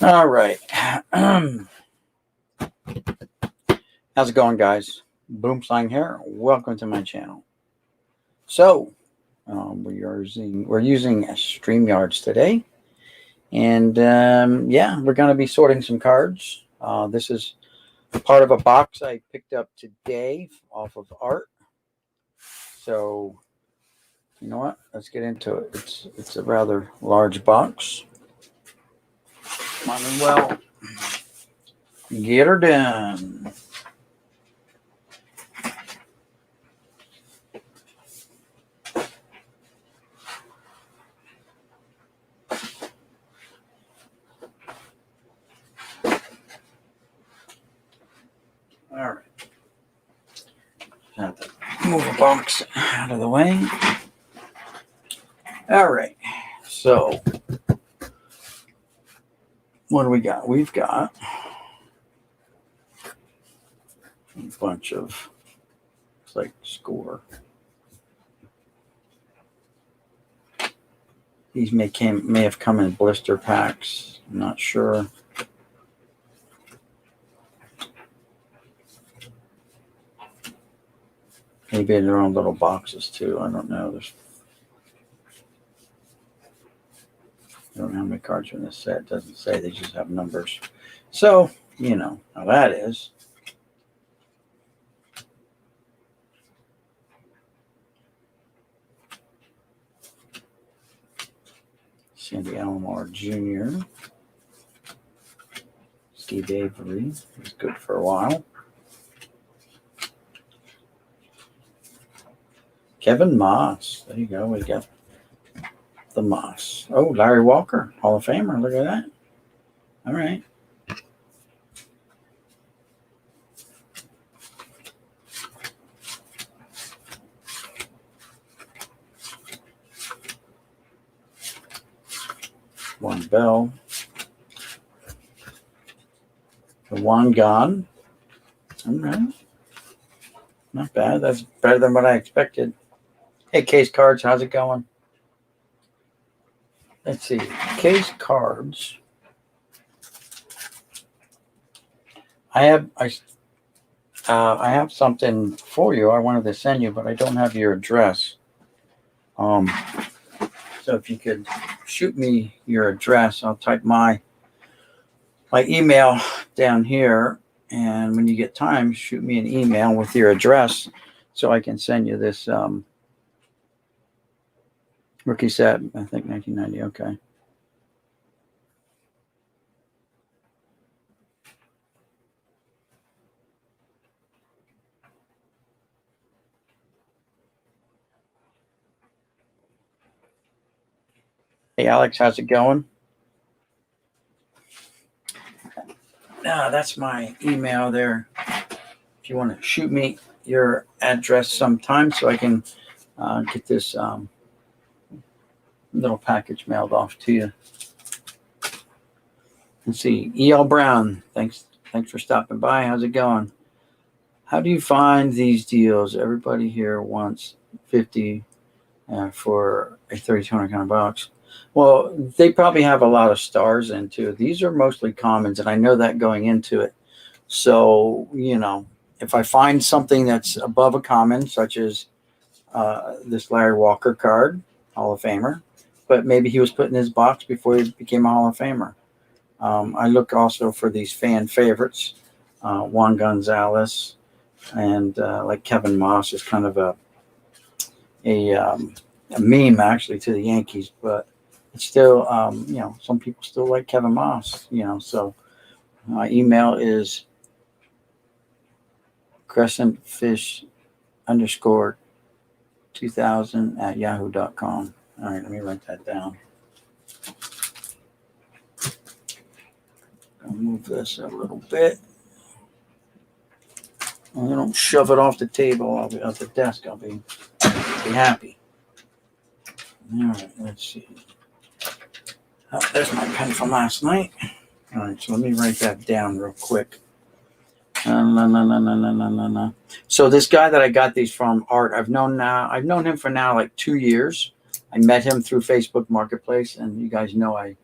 All right. How's it going, guys? Boomslang here. Welcome to my channel. So, we're using StreamYards today, and yeah, we're going to be sorting some cards. This is part of a box I picked up today off of Art. So, you know what? Let's get into it. It's a rather large box. Might as well get her done. All right. Have to move a box out of the way. All right. So, what do we got? We've got a bunch of, it's like score. These may have come in blister packs. I'm not sure. Maybe in their own little boxes too. I don't know. I don't know how many cards are in this set. It doesn't say. They just have numbers. So, you know how that is. Sandy Alomar Jr. Steve Avery was good for a while. Kevin Moss. There you go. We got the Moss. Oh, Larry Walker, Hall of Famer. Look at that. All right. Juan Bell. Juan Gone. All right. Not bad. That's better than what I expected. Hey, Case Cards, how's it going? Let's see. Case Cards. I have something for you. I wanted to send you, but I don't have your address. So if you could shoot me your address, I'll type my email down here, and when you get time, shoot me an email with your address so I can send you this rookie set. I think 1990. Okay. Hey, Alex, how's it going? That's my email there. If you want to shoot me your address sometime so I can get this little package mailed off to you. Let's see. E.L. Brown, thanks for stopping by. How's it going? How do you find these deals? Everybody here wants 50 for a 3,200 kind of box. Well, they probably have a lot of stars into it. These are mostly commons, and I know that going into it. So, if I find something that's above a common, such as this Larry Walker card, Hall of Famer, but maybe he was put in his box before he became a Hall of Famer. I look also for these fan favorites, Juan Gonzalez, and like Kevin Moss is kind of a meme actually to the Yankees, but it's still, some people still like Kevin Moss, so my email is crescentfish_2000@yahoo.com. All right, let me write that down. I'll move this a little bit. I don't shove it off the table. I'll be off the desk. I'll be happy. All right, let's see. Oh, there's my pen from last night. All right, so let me write that down real quick. So this guy that I got these from, Art, I've known him for now like 2 years. I met him through Facebook Marketplace, and you guys know I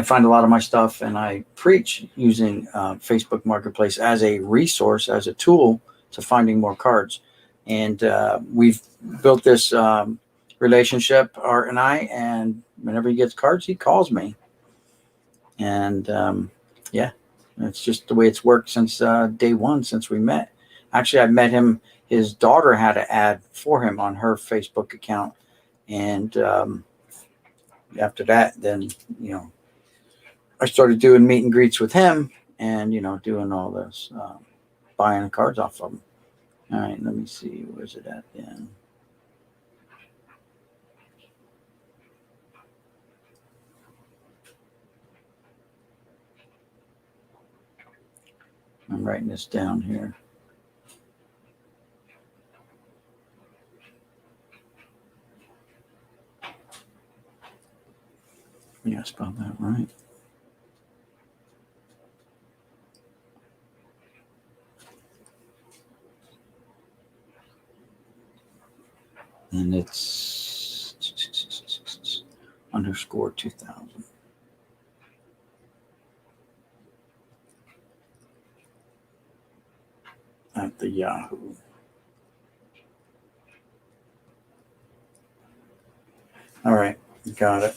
find a lot of my stuff, and I preach using Facebook Marketplace as a resource, as a tool to finding more cards. And we've built this relationship, Art and I, and whenever he gets cards, he calls me. And yeah, it's just the way it's worked since day one, since we met. Actually, I met him. His daughter had an ad for him on her Facebook account. And after that, then, I started doing meet and greets with him and, doing all this, buying cards off of him. All right, let me see. Where's it at then? I'm writing this down here. Yeah, I spelled that right. And it's _2000. At the Yahoo. All right, got it.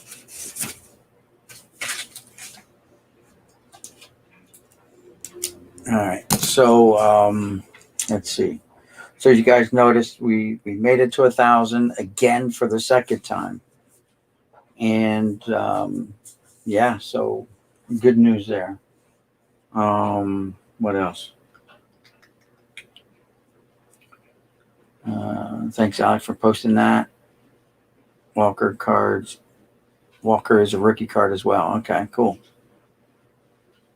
All right, so let's see. So you guys noticed we made it to 1,000 again for the second time, and yeah, so good news there. What else? Thanks, Alex, for posting that. Walker cards. Walker is a rookie card as well. Okay, cool.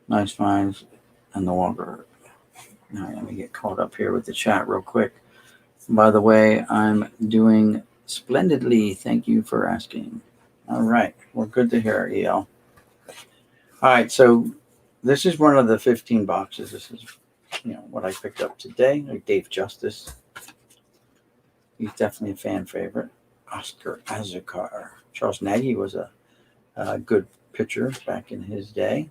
Nice finds. And the Walker. All right, let me get caught up here with the chat real quick. By the way, I'm doing splendidly. Thank you for asking. All right, well, good to hear, EL. All right, so this is one of the 15 boxes. This is, what I picked up today. Like Dave Justice. He's definitely a fan favorite. Oscar Azucar. Charles Nagy was a good pitcher back in his day.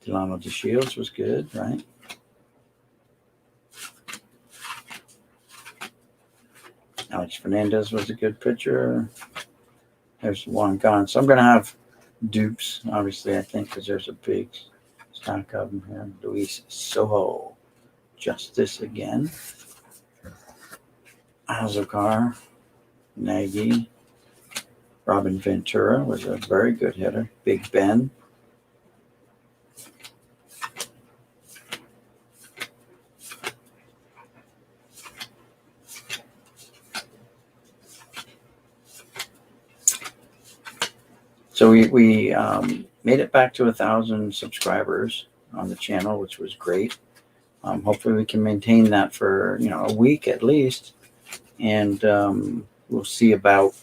Delano DeShields was good, right? Alex Fernandez was a good pitcher. There's one gone. So I'm going to have dupes, obviously, I think, because there's a big stack of them here. Luis Sojo. Justice again. Azucar. Nagy. Robin Ventura was a very good hitter. Big Ben. So we made it back to 1,000 subscribers on the channel, which was great. Hopefully we can maintain that for, a week at least. And we'll see about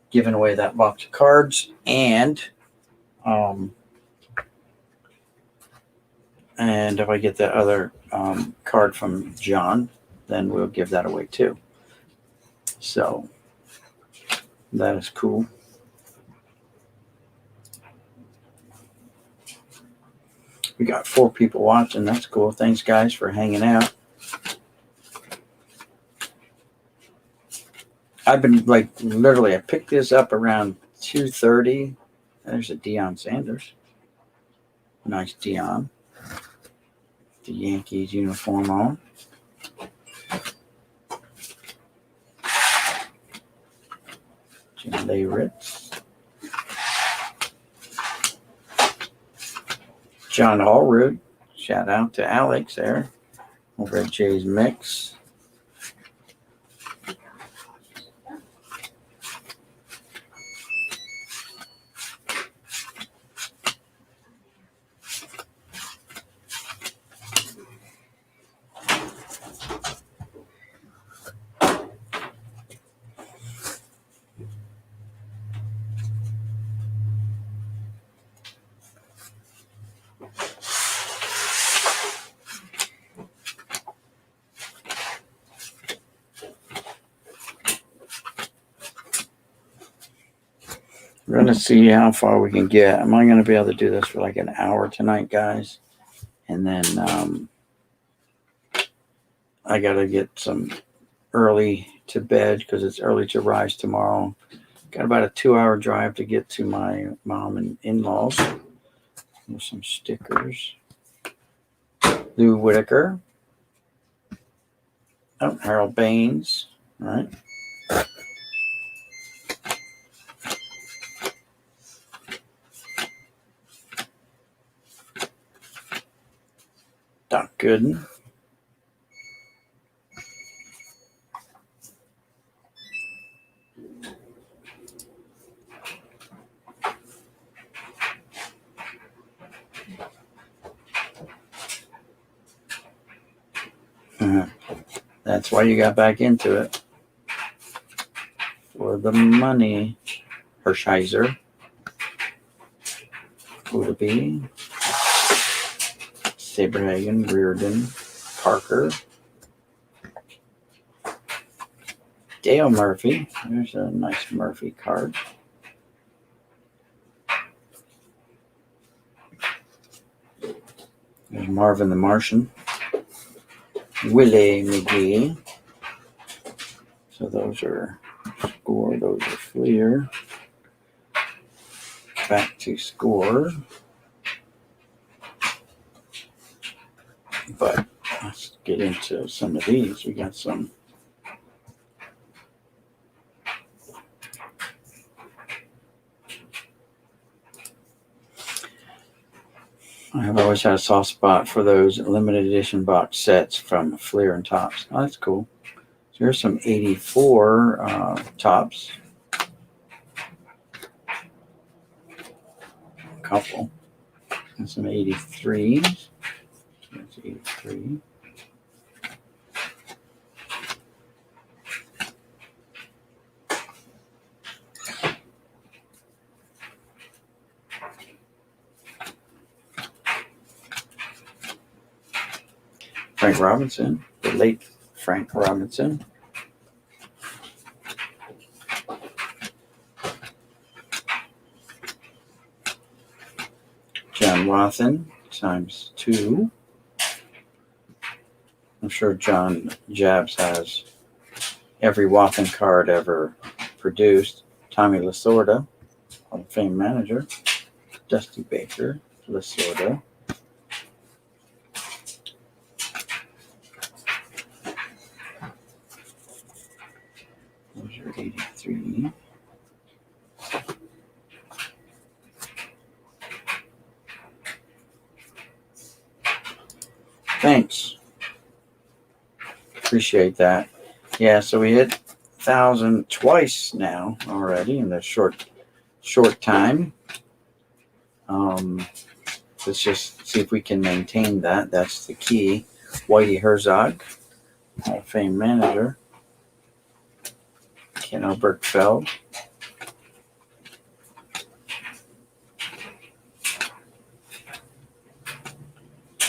giving away that box of cards. And if I get that other card from John, then we'll give that away too. So that is cool. We got 4 people watching. That's cool. Thanks, guys, for hanging out. I've been literally, I picked this up around 2:30. There's a Deion Sanders. Nice Deion. The Yankees uniform on. Jim Leyritz. John Allroot. Shout out to Alex there over at Jay's Mix. We're going to see how far we can get. Am I going to be able to do this for like an hour tonight, guys? And then I got to get some early to bed because it's early to rise tomorrow. Got about a 2-hour drive to get to my mom and in-laws. There's some stickers. Lou Whitaker. Oh, Harold Baines. All right. Doc Gooden. That's why you got back into it. For the money. Hershiser. Udeby. Saberhagen, Reardon, Parker. Dale Murphy. There's a nice Murphy card. There's Marvin the Martian. Willie McGee. So those are Score. Those are Fleer. Back to Score. But let's get into some of these. We got some. I've always had a soft spot for those limited edition box sets from Fleer and Topps. Oh, that's cool. So here's some 84 Topps. A couple. And some 83s. That's 83. Frank Robinson, the late Frank Robinson. John Wathan ×2. I'm sure John Jabs has every Wathan card ever produced. Tommy Lasorda, Hall of Fame manager. Dusty Baker, Lasorda. Those are 83. Thanks. Appreciate that. Yeah, so we hit 1,000 twice now already in the short time. Let's just see if we can maintain that. That's the key. Whitey Herzog, Hall of Fame manager. Ken Obergfeld.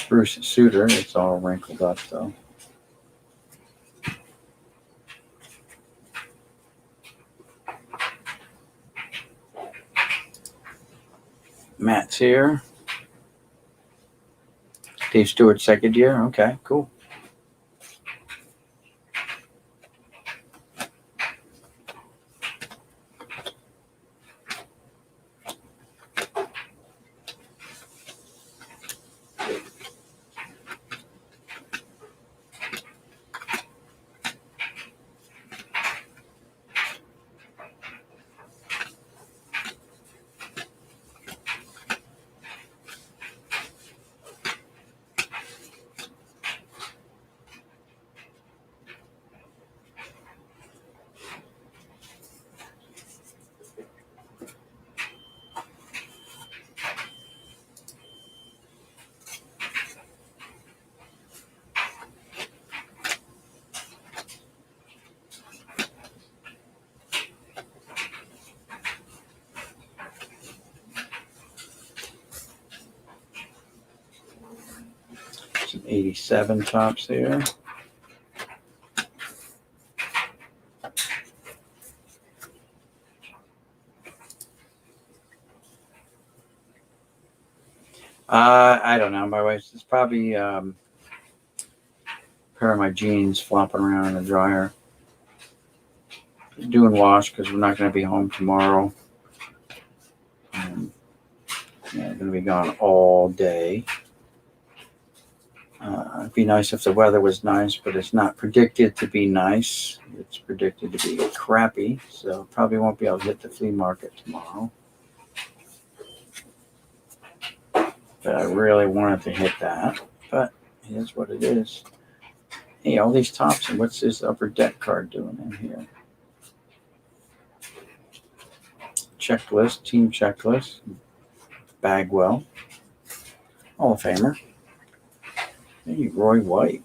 Bruce Sutter. It's all wrinkled up though. Matt's here. Dave Stewart, second year. Okay, cool. Some 87 tops there. I don't know. My wife's, it's probably a pair of my jeans flopping around in the dryer. Doing wash because we're not going to be home tomorrow. Yeah, going to be gone all day. It'd be nice if the weather was nice, but it's not predicted to be nice. It's predicted to be crappy, so probably won't be able to hit the flea market tomorrow. But I really wanted to hit that, but it is what it is. Hey, all these tops, and what's this upper deck card doing in here? Checklist, team checklist. Bagwell, Hall of Famer. Hey, Roy White.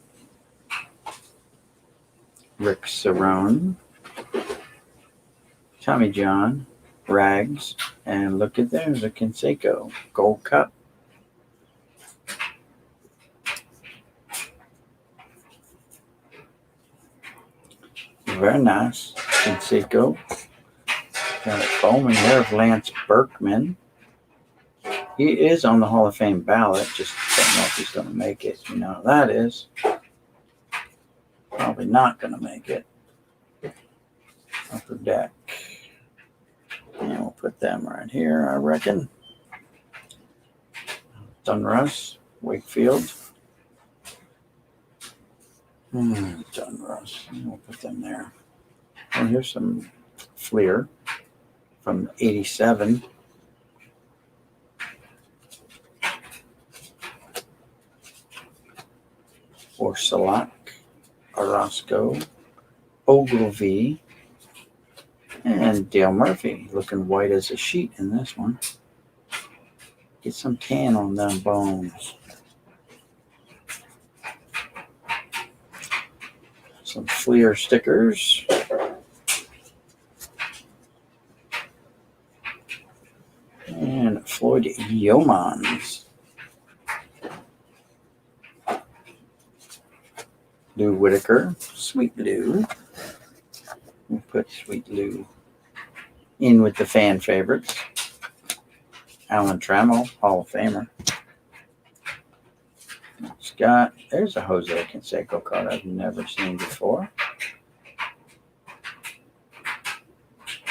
Rick Cerrone. Tommy John. Rags. And look at there's a Canseco Gold Cup. Very nice. Canseco. Got a Bowman there of Lance Berkman. He is on the Hall of Fame ballot. Just don't know if he's going to make it. You know, that is probably not going to make it. Upper deck. And we'll put them right here, I reckon. Donruss, Wakefield. Donruss. We'll put them there. Oh, here's some Fleer from 87. Orsolak, Orozco, Ogilvy, and Dale Murphy. Looking white as a sheet in this one. Get some tan on them bones. Some Fleer stickers. And Floyd Yeomans. Lou Whitaker, Sweet Lou. We'll put Sweet Lou in with the fan favorites. Alan Trammell, Hall of Famer. Scott, there's a Jose Canseco card I've never seen before.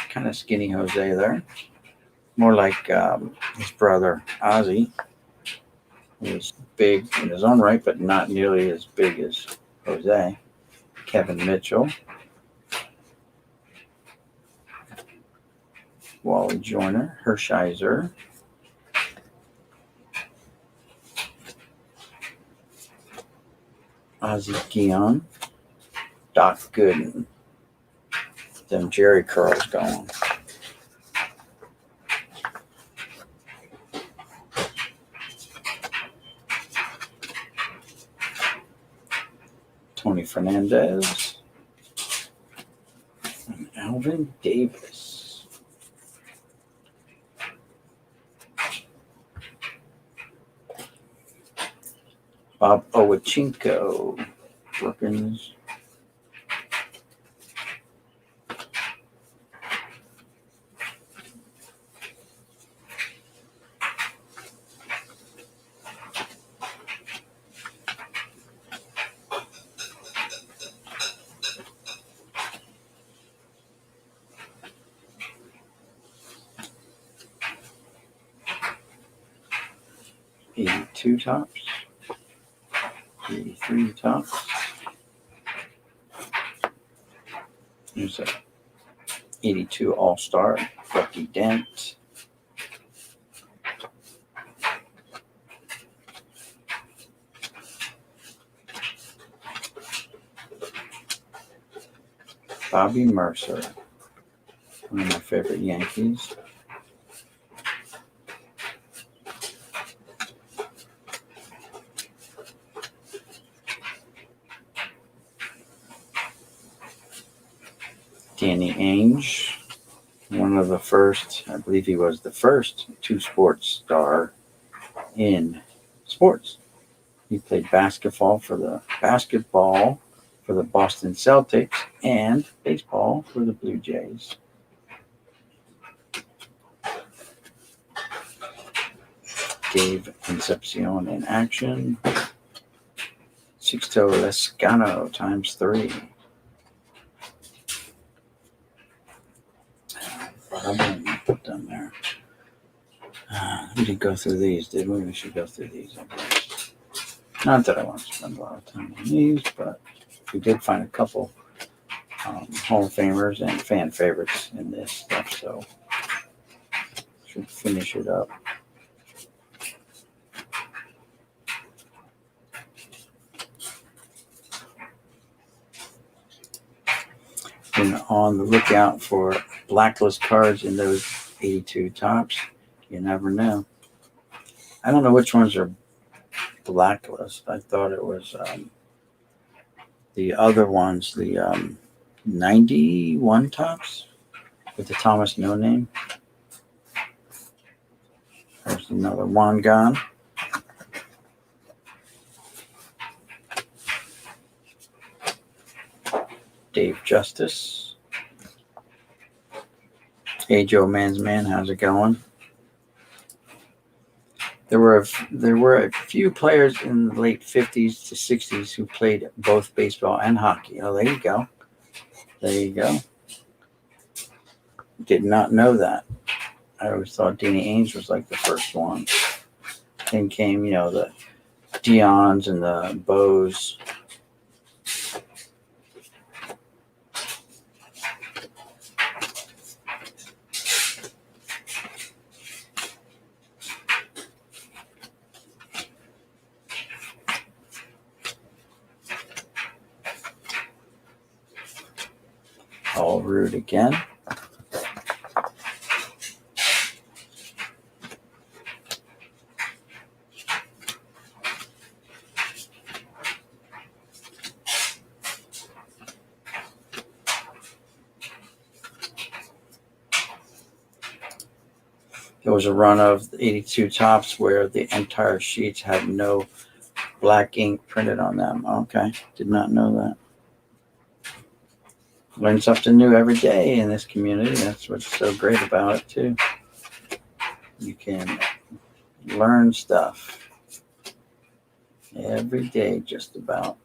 Kind of skinny Jose there. More like his brother, Ozzie. He was big in his own right, but not nearly as big as Jose. Kevin Mitchell. Wally Joyner. Hershiser. Ozzie Guillen. Doc Gooden. Them Jerry curls going. Tony Fernandez, and Alvin Davis. Bob Owachinko, Brookins. '82 Topps. 83 Topps. There's a 82 All-Star, Bucky Dent. Bobby Mercer, one of my favorite Yankees. Danny Ainge, one of the first, I believe he was the first two-sports star in sports. He played basketball for the Boston Celtics and baseball for the Blue Jays. Dave Concepcion in action. Sixto Lezcano ×3. Put them there. We didn't go through these, did we? We should go through these, I guess. Not that I want to spend a lot of time on these, but we did find a couple Hall of Famers and fan favorites in this stuff, so should finish it up. Been on the lookout for blacklist cards in those 82 Topps. You never know. I don't know which ones are blacklist. I thought it was the other ones, the 91 Topps with the Thomas No Name. There's another one gone. Dave Justice. Hey, Joe Man's Man, how's it going? There were a few players in the late 50s to 60s who played both baseball and hockey. Oh, there you go. There you go. Did not know that. I always thought Danny Ainge was like the first one. Then came, the Dions and the Bows. All Root again. There was a run of 82 Topps where the entire sheets had no black ink printed on them. Okay, did not know that. Learn something new every day in this community. That's what's so great about it, too. You can learn stuff every day, just about.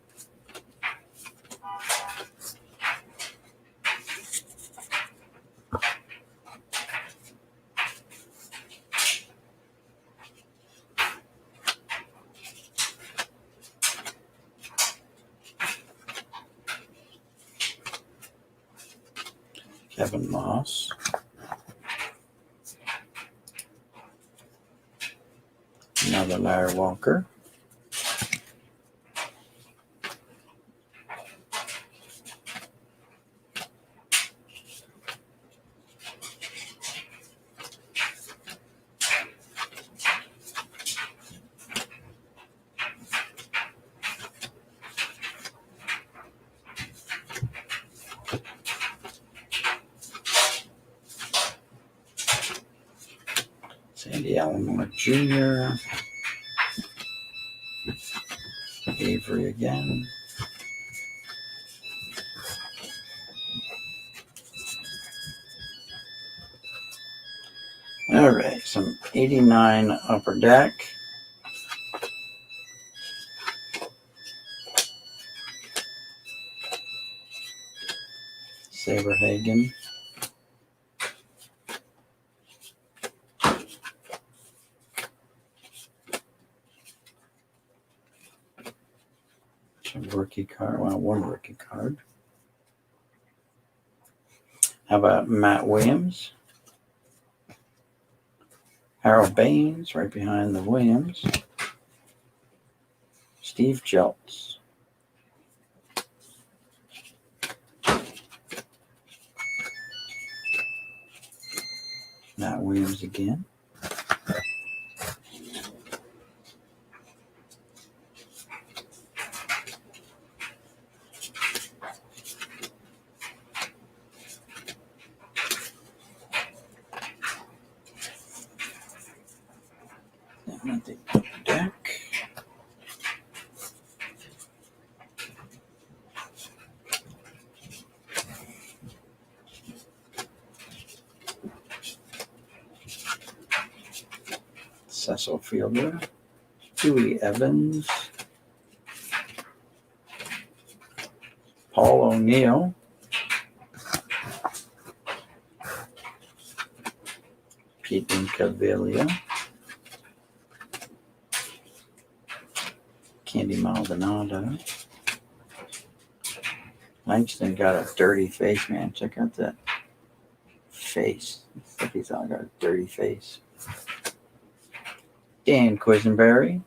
Kevin Moss. Another Larry Walker. Randy Allen Jr., Avery again. All right, some 89 Upper Deck. Saberhagen. Some rookie card. Well, one rookie card. How about Matt Williams? Harold Baines right behind the Williams. Steve Jeltz. Matt Williams again. The deck. Cecil Fielder. Huey Evans. Paul O'Neill. Pete Incaviglia. Candy Maldonado. Langston got a dirty face, man. Check out that face. It's like he's all got a dirty face. Dan Quisenberry.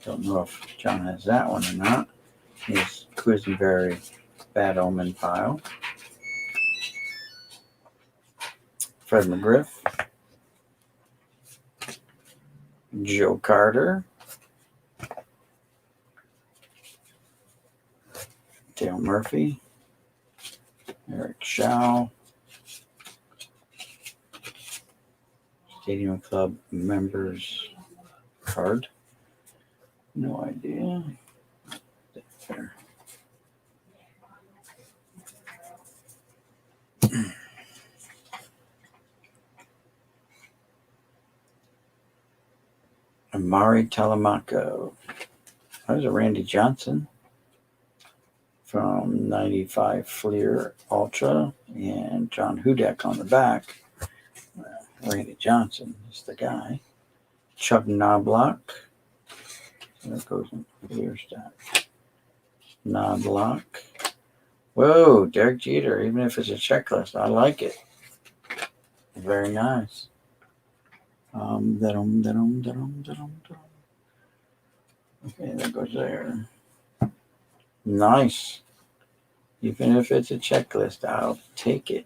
Don't know if John has that one or not. Here's Quisenberry Bad Omen pile. Fred McGriff. Joe Carter. Dale Murphy. Eric Shaw. Stadium Club members card. No idea. There. Amari Telemaco. There's a Randy Johnson from 95 Fleer Ultra and John Hudak on the back. Randy Johnson is the guy. Chuck Knobloch. That goes in Fleer stack. Knobloch. Whoa, Derek Jeter, even if it's a checklist, I like it. Very nice. Okay, that goes there. Nice. Even if it's a checklist, I'll take it.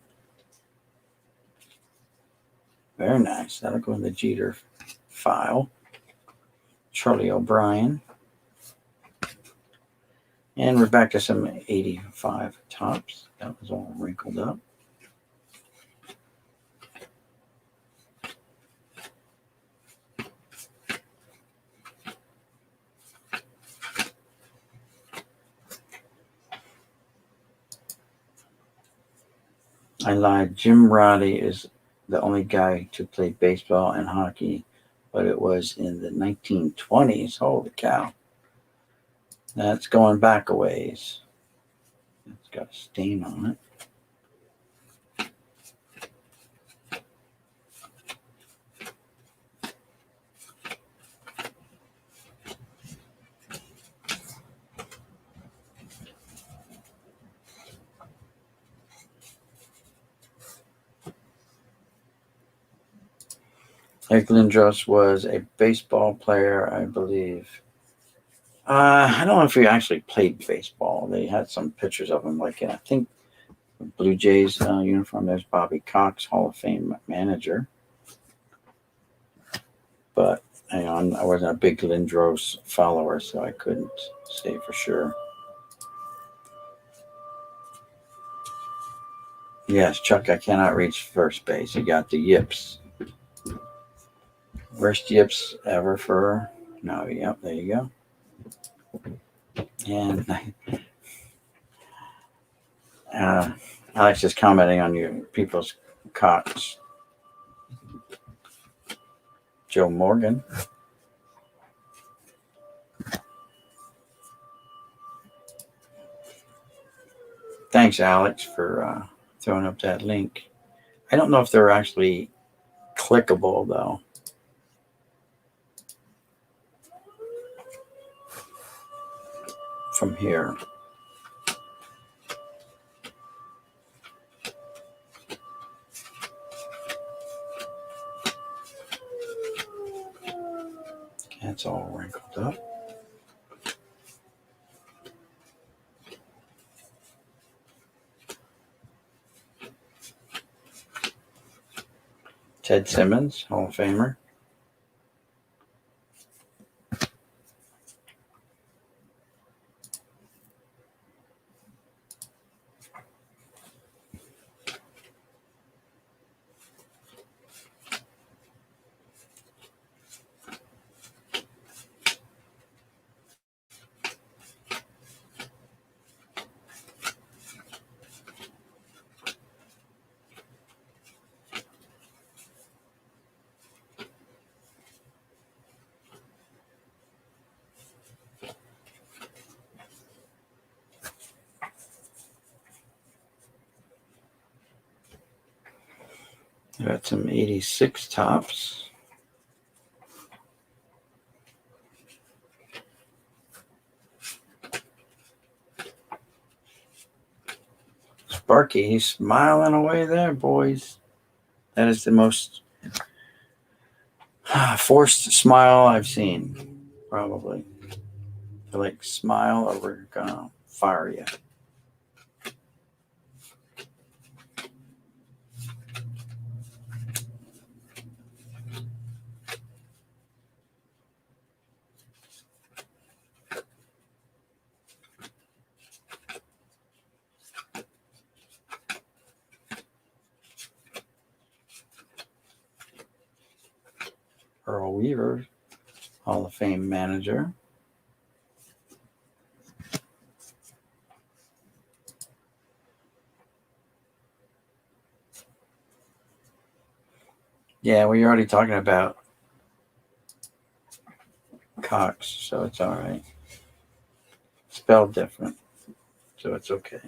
Very nice. That'll go in the Jeter file. Charlie O'Brien. And we're back to some 85 tops. That was all wrinkled up. I lied. Jim Roddy is the only guy to play baseball and hockey, but it was in the 1920s. Holy cow. That's going back a ways. It's got a stain on it. Eric Lindros was a baseball player, I believe. I don't know if he actually played baseball. They had some pictures of him, like in, I think, Blue Jays uniform. There's Bobby Cox, Hall of Fame manager. But hang on, I wasn't a big Lindros follower, so I couldn't say for sure. Yes, Chuck, I cannot reach first base. He got the yips. Worst yips ever for. No, yep, there you go. And Alex is commenting on you people's cocks. Joe Morgan. Thanks, Alex, for throwing up that link. I don't know if they're actually clickable, though. From here. That's all wrinkled up. Ted Simmons, Hall of Famer. Got some 86 tops. Sparky, he's smiling away there, boys. That is the most forced smile I've seen, probably. They're like, smile or we're gonna fire you. Earl Weaver, Hall of Fame manager. Yeah, we're already talking about Cox, so it's all right. Spelled different, so it's okay.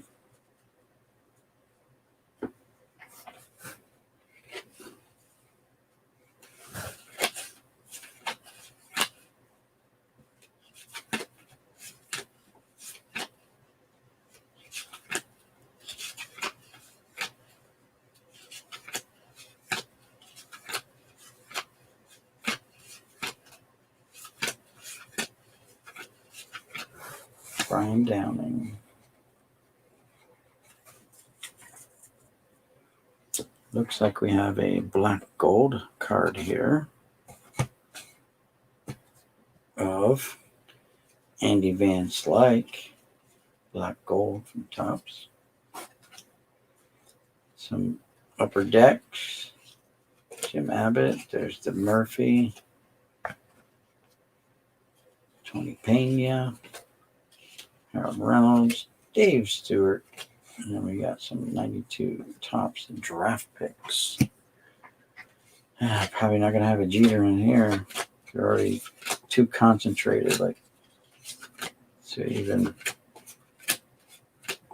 Brian Downing. Looks like we have a black gold card here of Andy Van Slyke. Black gold from Topps. Some upper decks. Jim Abbott. There's the Murphy. Tony Pena. Harold Reynolds. Dave Stewart. And then we got some 92 Topps and draft picks. Probably not going to have a Jeter in here. They're already too concentrated, like, to even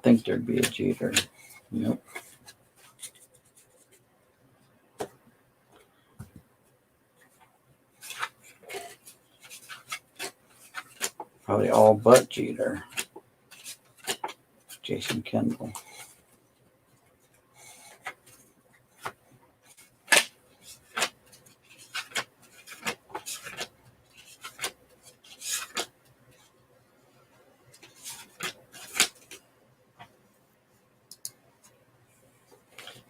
think there'd be a Jeter. Nope. Probably all but Jeter. Jason Kendall.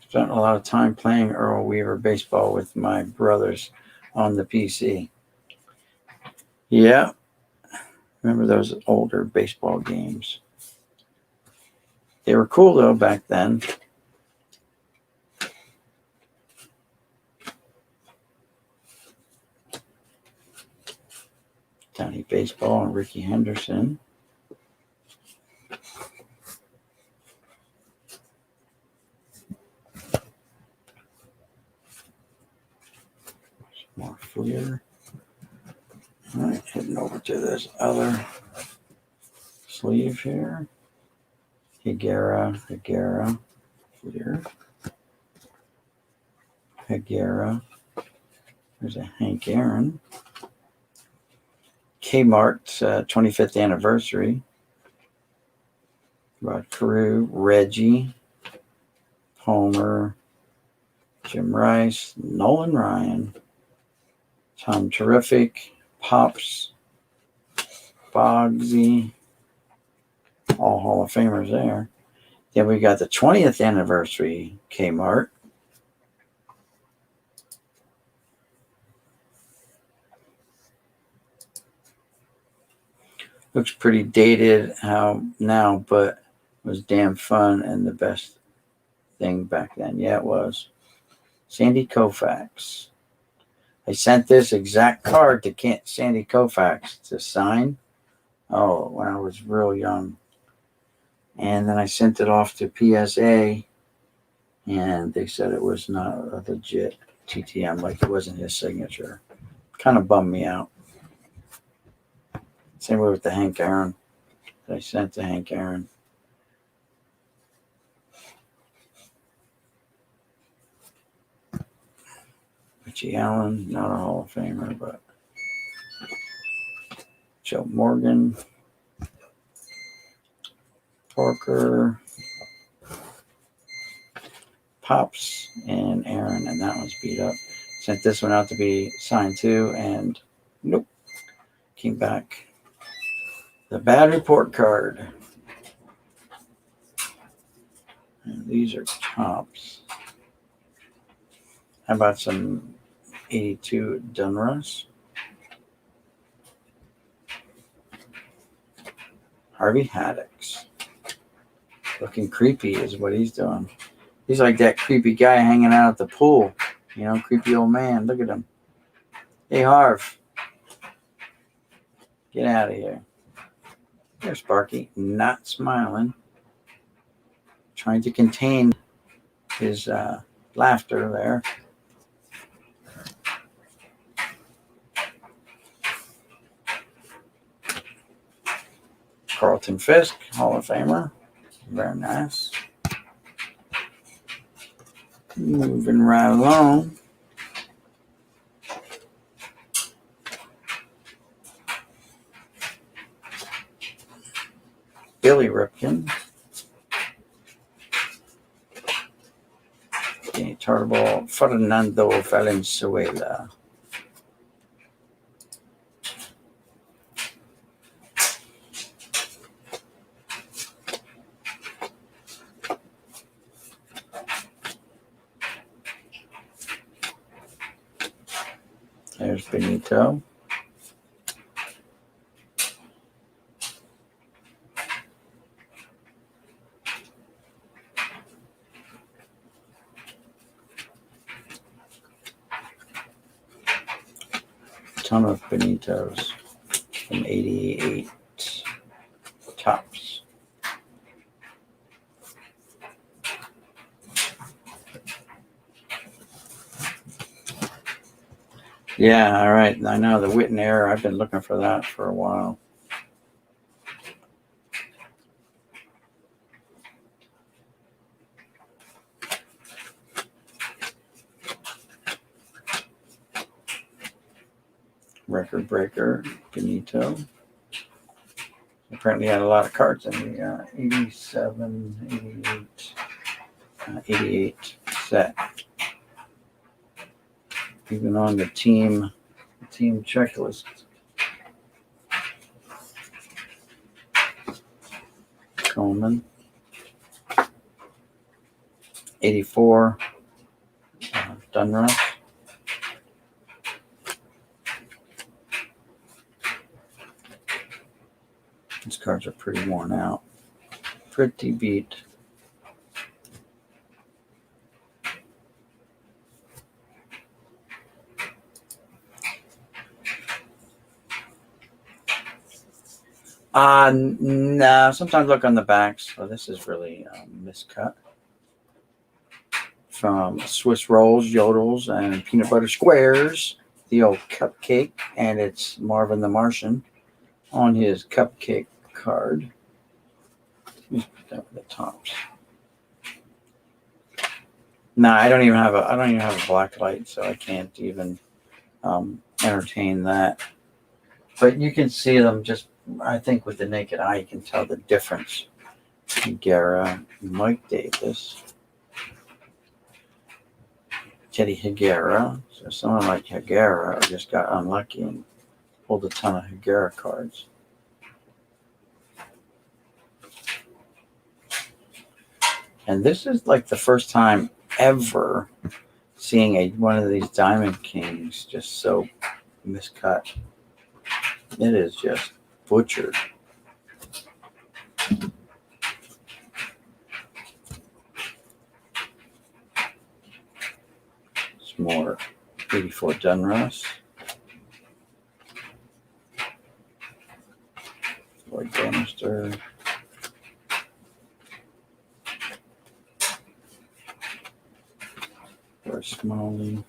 Spent a lot of time playing Earl Weaver baseball with my brothers on the PC. Yeah. Remember those older baseball games? They were cool, though, back then. Tiny Baseball and Ricky Henderson. More Fleer. All right, heading over to this other sleeve here. Higuera, Fleer. Higuera. There's a Hank Aaron. Kmart's 25th anniversary. Rod Carew, Reggie, Homer, Jim Rice, Nolan Ryan, Tom Terrific, Pops, Bogsy, all Hall of Famers there. Then we got the 20th anniversary Kmart. Looks pretty dated now, but was damn fun and the best thing back then. Yeah, it was. Sandy Koufax. I sent this exact card to Sandy Koufax to sign. Oh, when I was real young. And then I sent it off to PSA, and they said it was not a legit TTM, like it wasn't his signature. Kind of bummed me out. Same way with the Hank Aaron that I sent to Hank Aaron. Richie Allen, not a Hall of Famer, but Joe Morgan, Parker, Pops, and Aaron, and that one's beat up. Sent this one out to be signed too, and nope. Came back. The bad report card. And these are tops. How about some 82 Dunruss? Harvey Haddix. Looking creepy is what he's doing. He's like that creepy guy hanging out at the pool. You know, creepy old man. Look at him. Hey, Harv. Get out of here. There's Sparky. Not smiling. Trying to contain his laughter there. Carlton Fisk, Hall of Famer. Very nice. Moving right along. Billy Ripken. Danny Tarbell, Fernando Valenzuela. There's Benito. Ton of Benitos from 88 tops. Yeah, all right. I know the Witten error. I've been looking for that for a while. Record breaker, Benito. Apparently had a lot of cards in the 87, 88, 88 set. Even on the team checklist. Coleman. 84, Dunruss. These cards are pretty worn out. Pretty beat. No, sometimes look on the backs. So this is really miscut from Swiss rolls, yodels, and peanut butter squares. The old cupcake, and it's Marvin the Martian on his cupcake card. Let's put that with the tops. No, I don't even have a black light, so I can't even entertain that. But you can see them just, I think with the naked eye, you can tell the difference. Higuera, Mike Davis, Teddy Higuera. So someone like Higuera just got unlucky and pulled a ton of Higuera cards. And this is like the first time ever seeing one of these Diamond Kings just so miscut. It is just butchered. It's more 84 Dunruss. Lloyd Bannister. Or Smalley.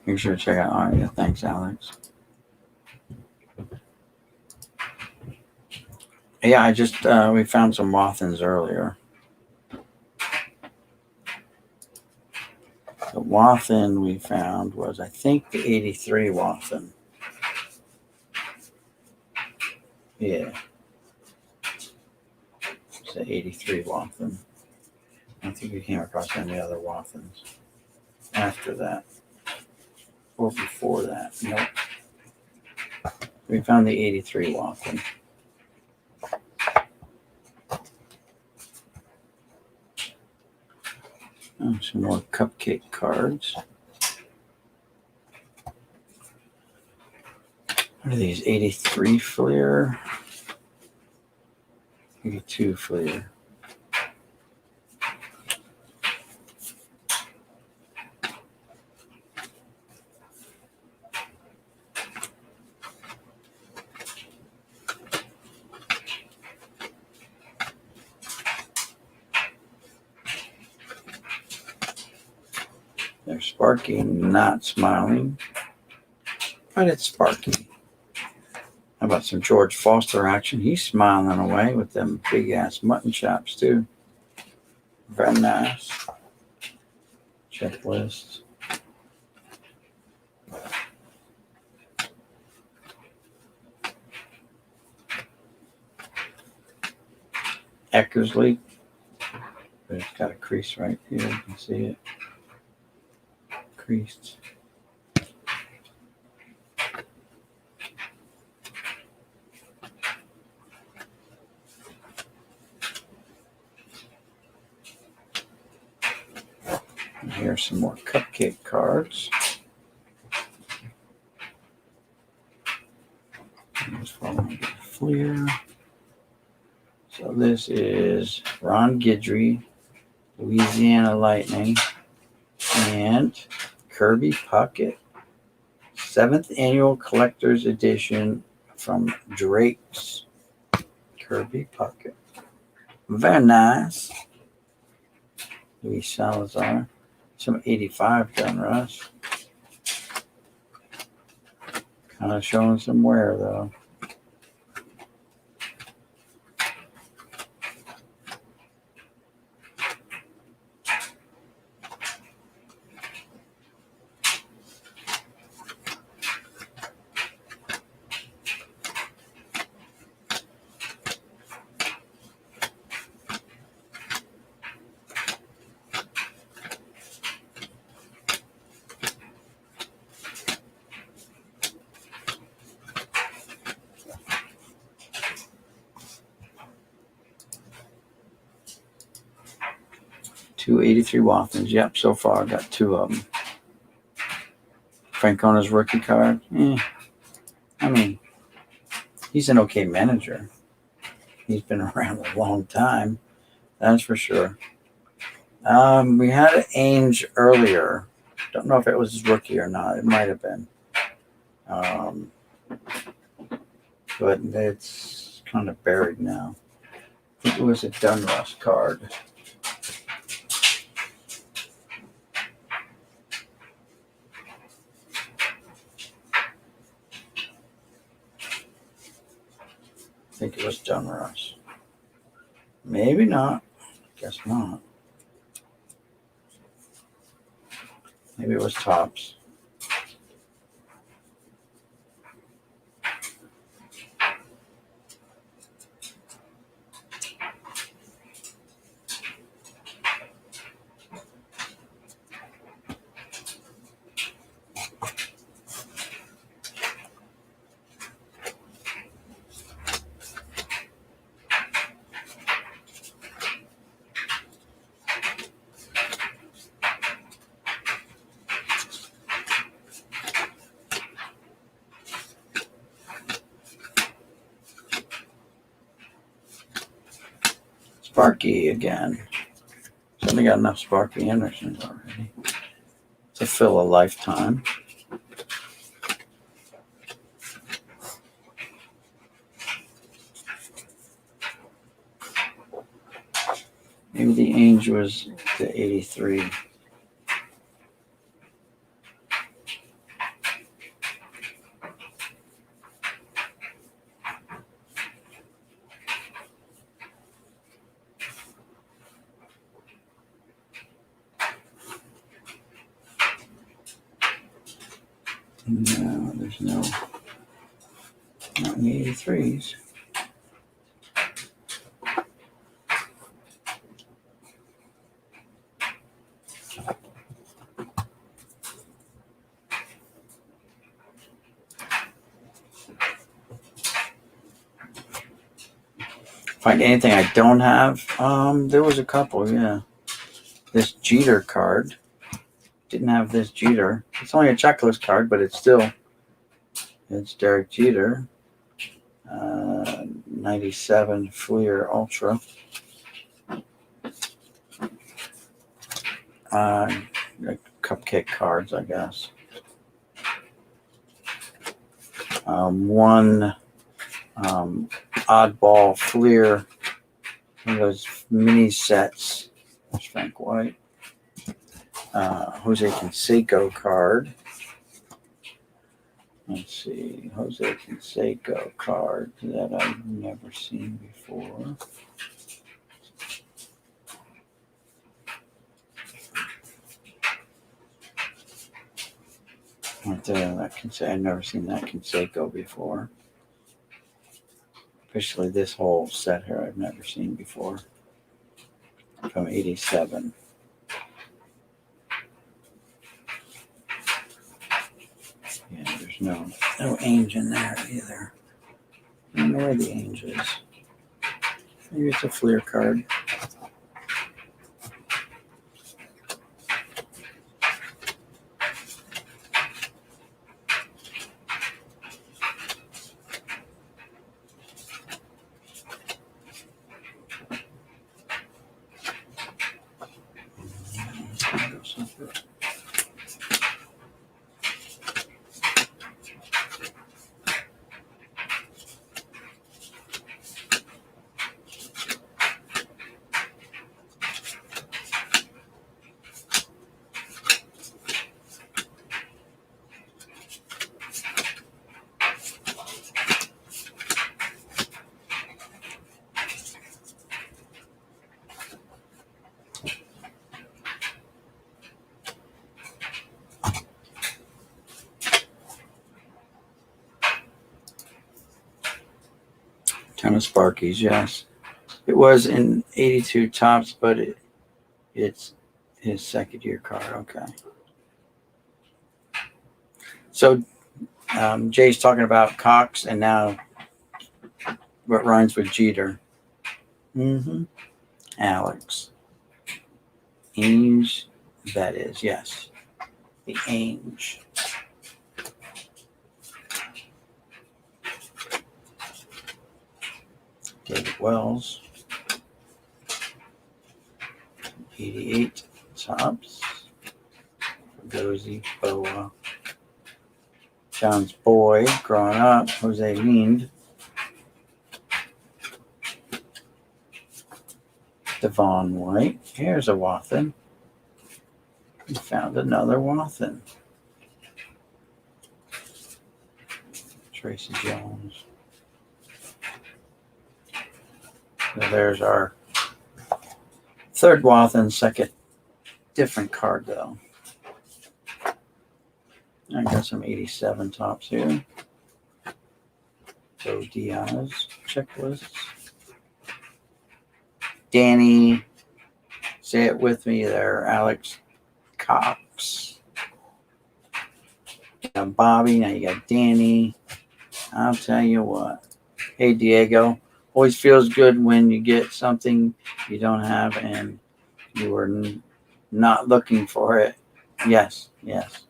Make sure to check out Aria. Thanks, Alex. Yeah, I just we found some Wathens earlier. The Wathen we found was, I think, the 83 Wathen. Yeah. It's the 83 Wathen. I don't think we came across any other Wathens after that. Or before that. Nope. We found the 83 Wathen. Oh, some more cupcake cards. What are these? 83 Fleer? 82 Fleer. There's Sparky not smiling, but it's Sparky. How about some George Foster action? He's smiling away with them big ass mutton chops too. Very nice. Checklist. Eckersley. But it's got a crease right here. You can see it. Creased. And here's some more cupcake cards. Here's following the Fleer. So this is Ron Guidry, Louisiana Lightning, and Kirby Puckett. 7th Annual Collector's Edition from Drake's. Kirby Puckett. Very nice. Luis Salazar. Some 85 Dunruss. Kind of showing some wear though. Two 83 Wathans. Yep, so far I got two of them. Francona's rookie card. I mean, he's an okay manager. He's been around a long time. That's for sure. We had an Ainge earlier. Don't know if it was his rookie or not. It might have been. But it's kind of buried now. I think it was a Dunruss card. I think it was Dunruss. Maybe not. Guess not. Maybe it was Topps. Sparky again. Somebody got enough Sparky Andersons already to fill a lifetime. Maybe the Ainge was the 83. No, there's not in the 83s. Find anything I don't have? There was a couple, yeah. This Jeter card. Didn't have this Jeter. It's only a checklist card, but it's Derek Jeter. 97 Fleer Ultra. Cupcake cards, I guess. One oddball Fleer. One of those mini sets. That's Frank White. Jose Canseco card. Let's see, Jose Canseco card that I've never seen before. I've never seen that Canseco before. Especially this whole set here I've never seen before. From 87. Yeah, there's no Ainge in there either. I don't know where the Ainge is. Maybe it's a Fleer card. Ton of Sparkies, yes. It was in 82 Topps, but it's his second year card. Okay. So Jay's talking about Cox, and now what rhymes with Jeter. Alex. Ainge, that is, yes. The Ainge. David Wells. 88 Tops. Dozy, Boa. John's boy, growing up, Jose Lind. Devon White. Here's a Wathen. We found another Wathen. Tracy Jones. So there's our third Wathen, second different card though. I got some 87 Tops here. Joe Diaz checklists. Danny, say it with me there, Alex Cox. You got Bobby, now you got Danny. I'll tell you what. Hey, Diego, always feels good when you get something you don't have and you were not looking for it. Yes, yes.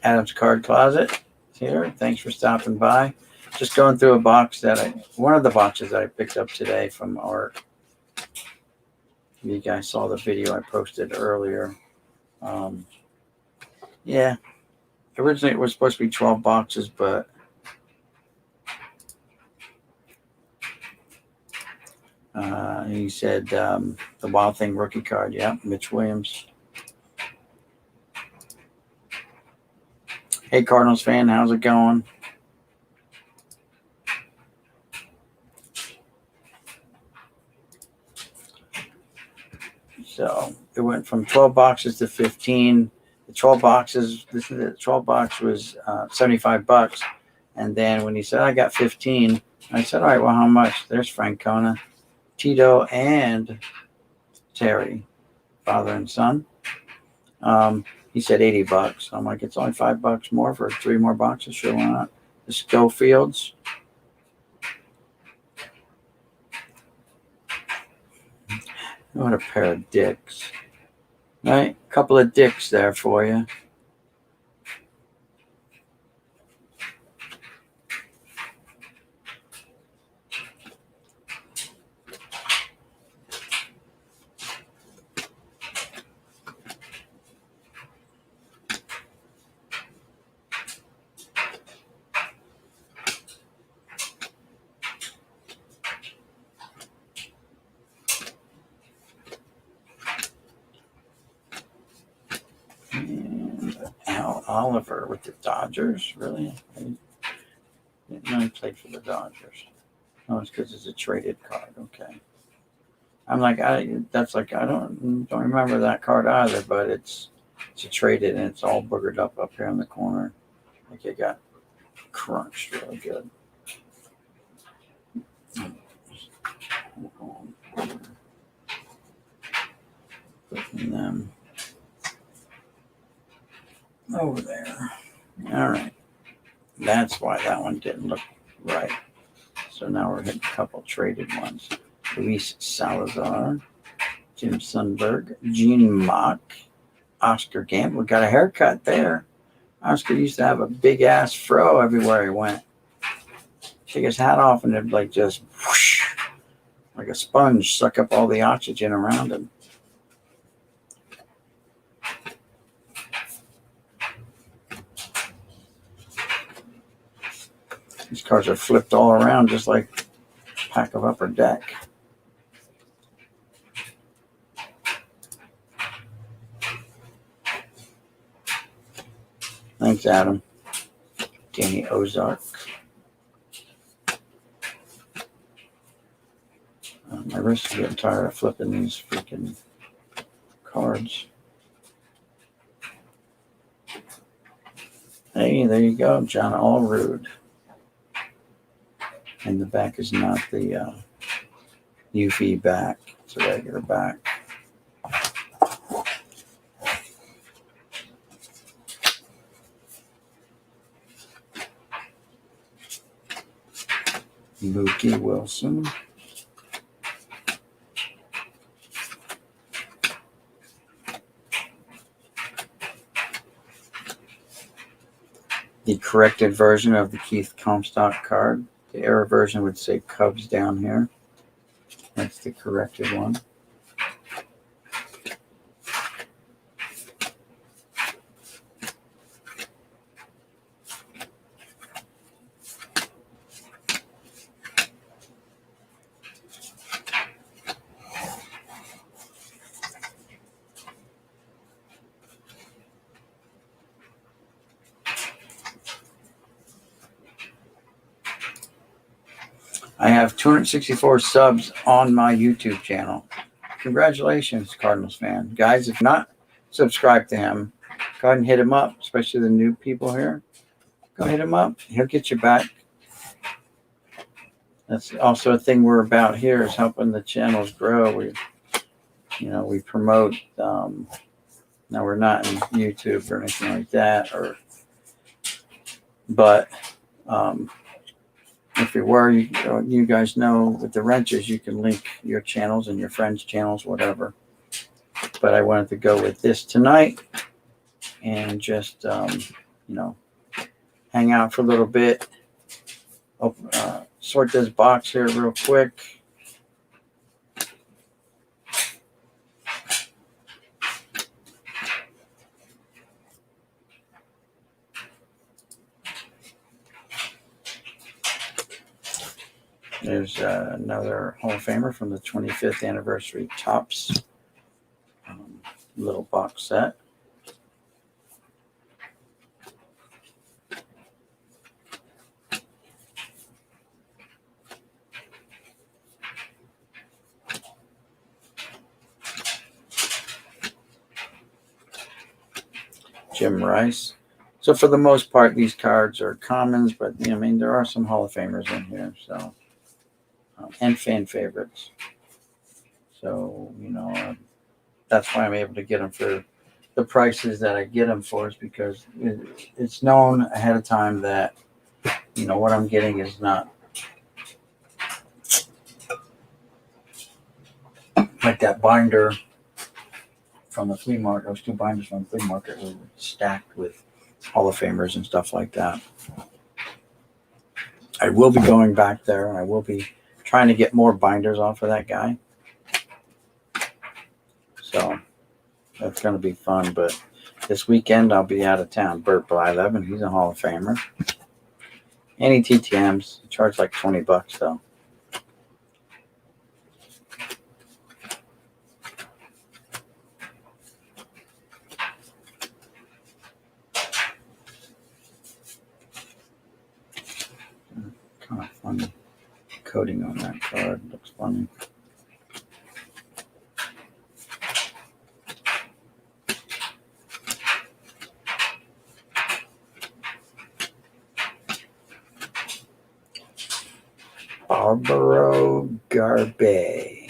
Adam's Card Closet here. Thanks for stopping by. Just going through a box one of the boxes that I picked up today from Art. You guys saw the video I posted earlier. Yeah, originally it was supposed to be 12 boxes, but he said the Wild Thing rookie card. Yeah, Mitch Williams. Hey, Cardinals fan, how's it going? So it went from 12 boxes to 15. The 12 boxes, the 12 box was $75. And then when he said, I got 15, I said, all right, well, how much? There's Francona, Tito, and Terry, father and son. He said $80. I'm like, it's only $5 more for 3 more boxes. Sure, why not? The Schofields. What a pair of dicks. Right? Couple of dicks there for you. And Al Oliver with the Dodgers. Really? No, he played for the Dodgers. Oh, it's because it's a traded card. Okay. I'm like, I don't remember that card either, but it's a traded and it's all boogered up here in the corner. Like it got crunched really good. Putting them over there. All right. That's why that one didn't look right. So now we're hitting a couple traded ones. Luis Salazar, Jim Sundberg, Gene Mock, Oscar Gamble. Got a haircut there. Oscar used to have a big ass fro everywhere he went. Take his hat off and it'd like just whoosh, like a sponge, suck up all the oxygen around him. These cards are flipped all around just like a pack of Upper Deck. Thanks, Adam. Danny Ozark. My wrist is getting tired of flipping these freaking cards. Hey, there you go, John Allrood. And the back is not the UV back. It's a regular back. Mookie Wilson. corrected version of the Keith Comstock card. The error version would say Cubs down here. That's the corrected one. I have 264 subs on my YouTube channel. Congratulations, Cardinals fan. Guys, if not subscribed to him, go ahead and hit him up, especially the new people here. Go hit him up. He'll get you back. That's also a thing we're about here, is helping the channels grow. We promote. Now we're not in YouTube or anything like that, but if we were, you guys know with the wrenches, you can link your channels and your friends' channels, whatever. But I wanted to go with this tonight and just, hang out for a little bit. Sort this box here real quick. There's another Hall of Famer from the 25th anniversary Topps little box set. Jim Rice. So for the most part, these cards are commons, but there are some Hall of Famers in here, so and fan favorites. So that's why I'm able to get them for the prices that I get them for, is because it's known ahead of time that what I'm getting is not like that binder from the flea market. Those two binders from the flea market were stacked with Hall of Famers and stuff like that. I will be going back there, and I will be trying to get more binders off of that guy. So that's going to be fun. But this weekend I'll be out of town. Bert Blyleven, he's a Hall of Famer. Any TTMs, charge like $20 though. Kind of funny coating on that card. Looks funny. Barbaro Garbe.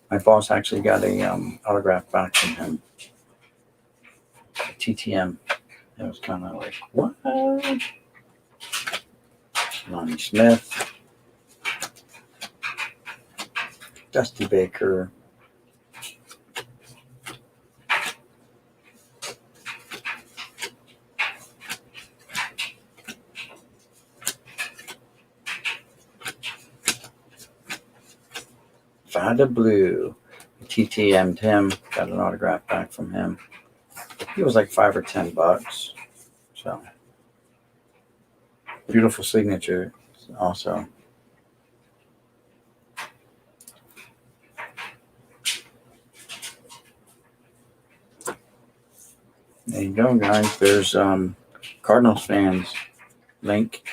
My boss actually got a autograph back from him. A TTM. It was kind of like, what? Lonnie Smith. Dusty Baker. Fada Blue. TTM'd him. Got an autograph back from him. He was like $5 or $10. So beautiful signature also. There you go, guys. There's Cardinals fans link.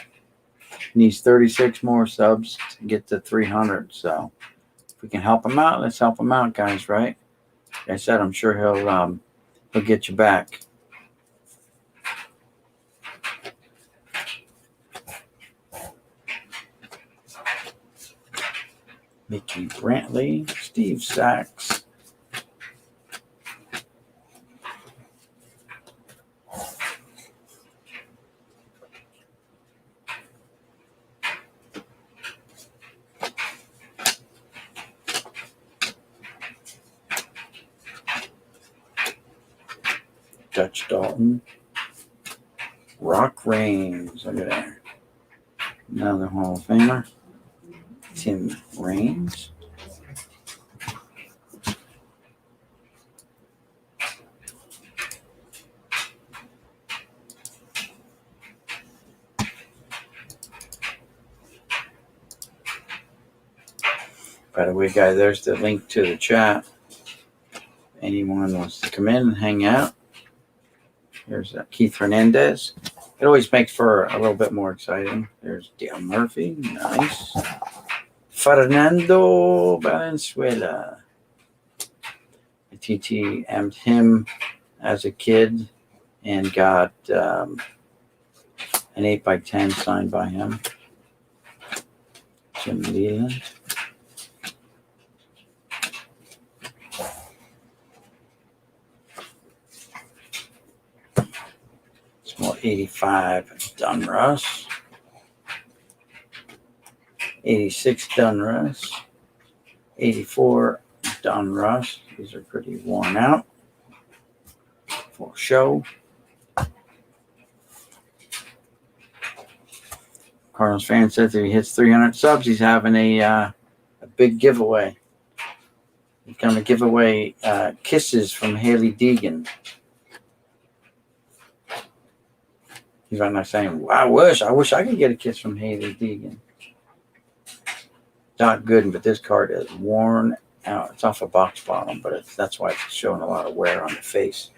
Needs 36 more subs to get to 300. So if we can help him out, let's help him out, guys. Right? Like I said, I'm sure he'll get you back. Mickey Brantley, Steve Sachs. Dutch Dalton, Rock Raines. Look at that. Another Hall of Famer. Tim Raines. By the way, guys, there's the link to the chat. Anyone wants to come in and hang out. Here's Keith Hernandez. It always makes for a little bit more exciting. There's Dale Murphy. Nice. Fernando Valenzuela. I TTM'd him as a kid and got an 8x10 signed by him. Jim Leland. Small 85 Donruss. 86 Donruss. 84 Donruss. These are pretty worn out for show. Cardinals fan says if he hits 300 subs, he's having a big giveaway. He's going to give away kisses from Haley Deegan. He's right now saying, wow, I wish I could get a kiss from Haley Deegan. Not good, but this card is worn out. It's off a box bottom, but that's why it's showing a lot of wear on the face.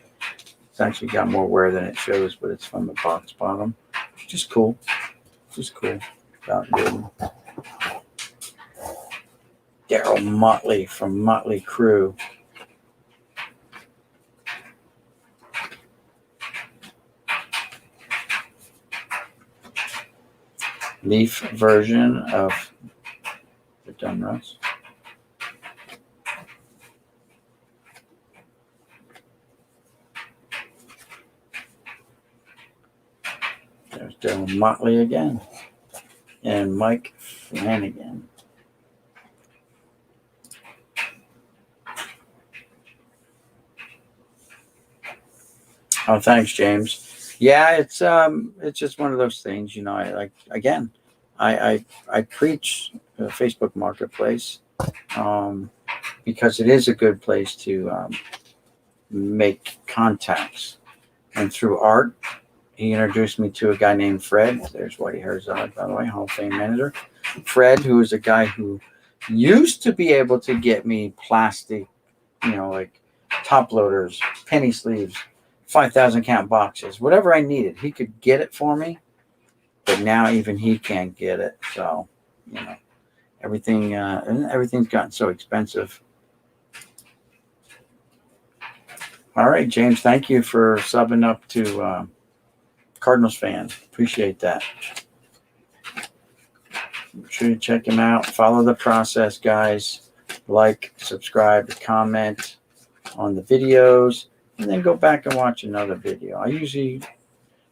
It's actually got more wear than it shows, but it's from the box bottom. Just cool. Just cool. Not good. Daryl Motley from Motley Crue. Leaf version of the Donruss. There's Daryl Motley again. And Mike Flanagan. Oh, thanks, James. Yeah, it's just one of those things, you know. I preach the Facebook Marketplace because it is a good place to make contacts, and through art, he introduced me to a guy named Fred. There's Whitey Herzog, by the way, Hall of Fame manager. Fred, who is a guy who used to be able to get me plastic, you know, like top loaders, penny sleeves, 5,000 count boxes, whatever I needed. He could get it for me, but now even he can't get it. So, you know, everything's gotten so expensive. All right, James, thank you for subbing up to Cardinals fan. Appreciate that. Make sure you check him out. Follow the process, guys. Like, subscribe, comment on the videos, and then go back and watch another video. I usually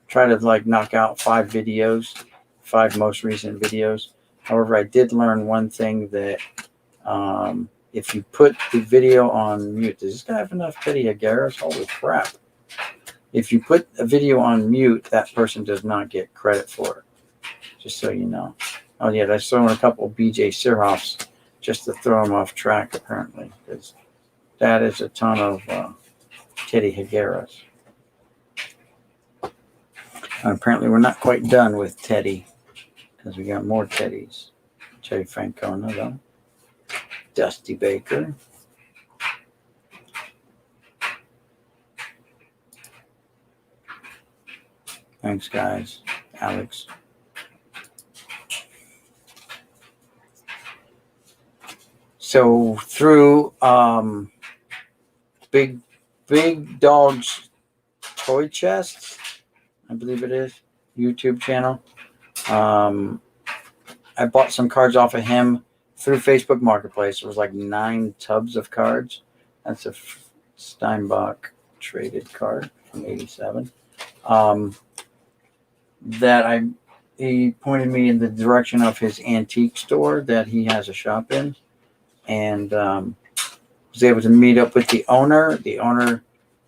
try to knock out 5 videos, 5 most recent videos. However, I did learn one thing that if you put the video on mute, does this guy have enough Teddy Higueras? Holy crap. If you put a video on mute, that person does not get credit for it. Just so you know. Oh, yeah, I throw in a couple BJ Sirhoffs just to throw him off track, apparently, because that is a ton of Teddy Higueras. And apparently, we're not quite done with Teddy because we got more Teddys. Terry Francona, though. Dusty Baker. Thanks, guys. Alex. So through Big Dog's Toy Chest, I believe it is, YouTube channel. I bought some cards off of him through Facebook Marketplace. It was like 9 tubs of cards. That's a Steinbach traded card from '87. He pointed me in the direction of his antique store that he has a shop in, and was able to meet up with the owner. The owner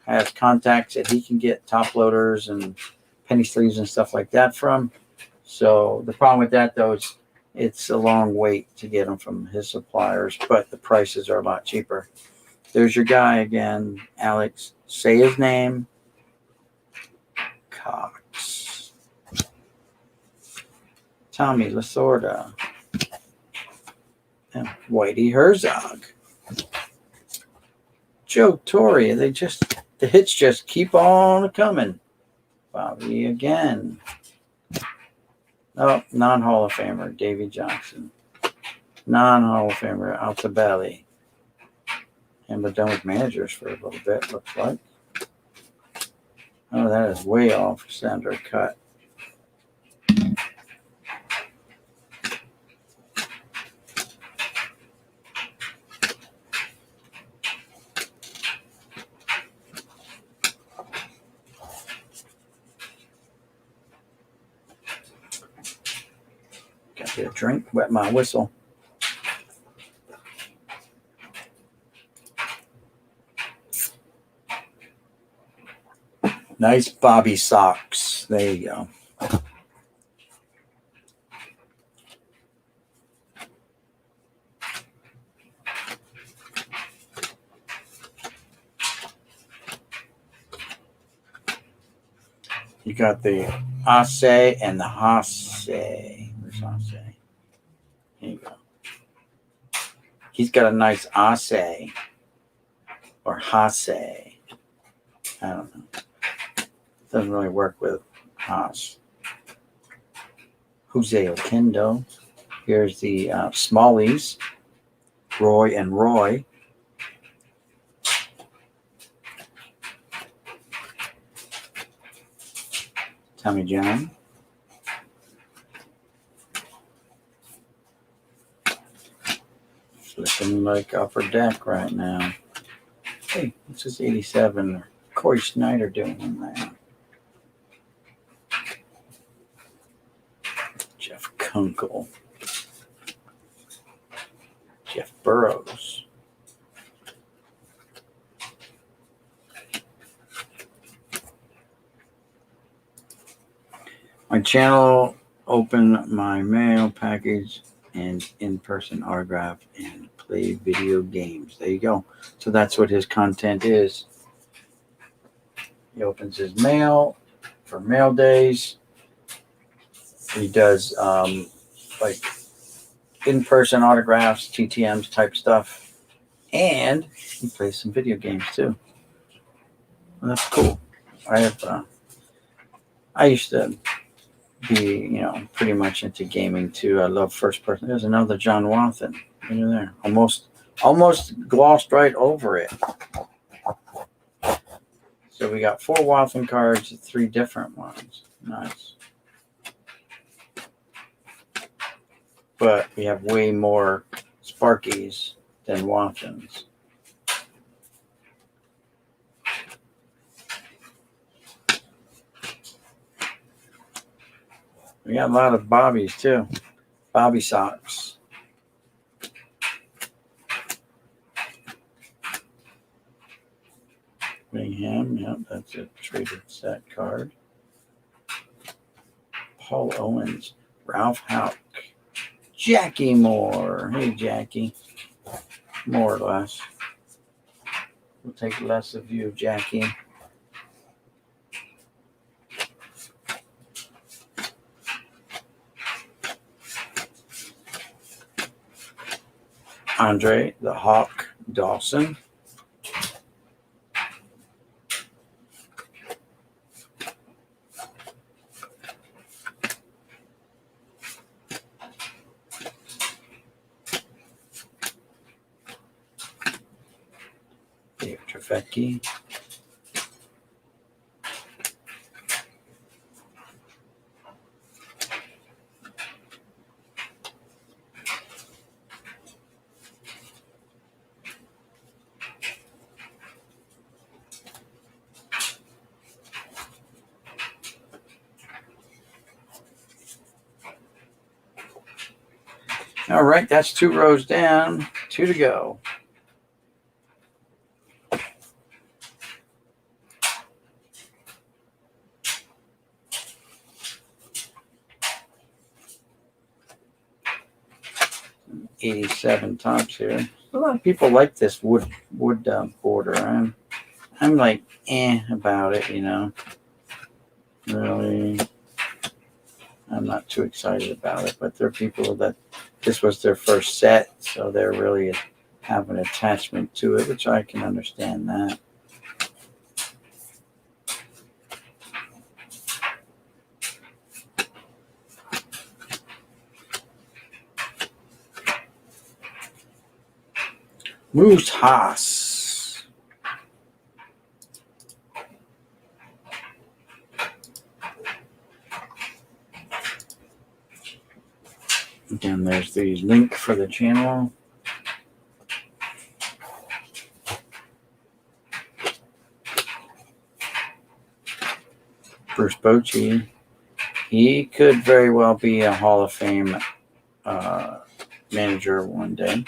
has contacts that he can get top loaders and penny sleeves and stuff like that from. So the problem with that, though, is it's a long wait to get them from his suppliers, but the prices are a lot cheaper. There's your guy again, Alex. Say his name. Cox. Tommy Lasorda. And Whitey Herzog. Joe Torre. The hits just keep on coming. Bobby again. Oh, non-Hall of Famer, Davey Johnson. Non-Hall of Famer, Altabelli. And we're done with managers for a little bit, looks like. Oh, that is way off. Center cut. Got to get a drink, wet my whistle. Nice Bobby socks. There you go. You got the Ase and the Hase. Where's Hase? Here you go. He's got a nice Ase or Hase. I don't know. Doesn't really work with Haas. Jose Oquendo. Here's the Smallies. Roy and Roy. Tommy John. Looking like upper deck right now. Hey, what's this 87? Corey Snyder doing in there? Jeff Kunkel. Jeff Burrows. My channel, open my mail package and in-person autograph and play video games. There you go. So that's what his content is. He opens his mail for mail days. He does like in-person autographs, TTMs type stuff, and he plays some video games too. Well, that's cool. I used to be, pretty much into gaming too. I love first person. There's another John Wathan. Look there. Almost glossed right over it. So we got 4 Wathan cards, 3 different ones. Nice. But we have way more Sparkies than Wathans. We got a lot of Bobbies too. Bobby socks. Bingham, yep, that's a traded set card. Paul Owens, Ralph Houck, Jackie Moore. Hey, Jackie. More or less. We'll take less of you, Jackie. Andre the Hawk Dawson. Dave Trafecki. All right, that's 2 rows down, 2 to go. 87 tops here. A lot of people like this wood border. I'm like about it, you know. Really, I'm not too excited about it, but there are people that this was their first set, so they're really have an attachment to it, which I can understand that. Moose Haas. Again, there's the link for the channel. Bruce Bochy, he could very well be a Hall of Fame manager one day.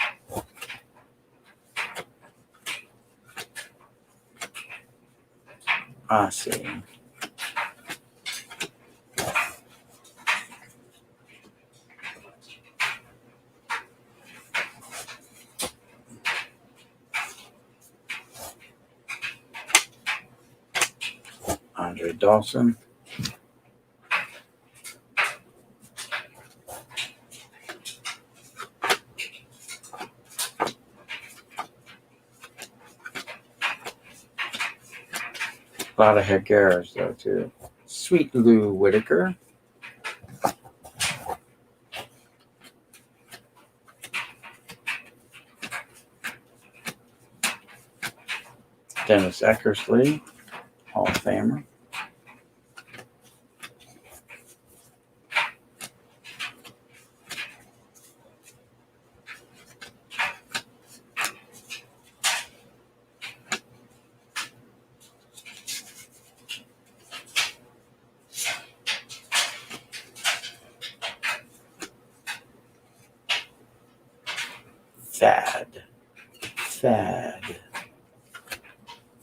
I see. Andre Dawson. A lot of Higueras, though, too. Sweet Lou Whitaker. Dennis Eckersley, Hall of Famer.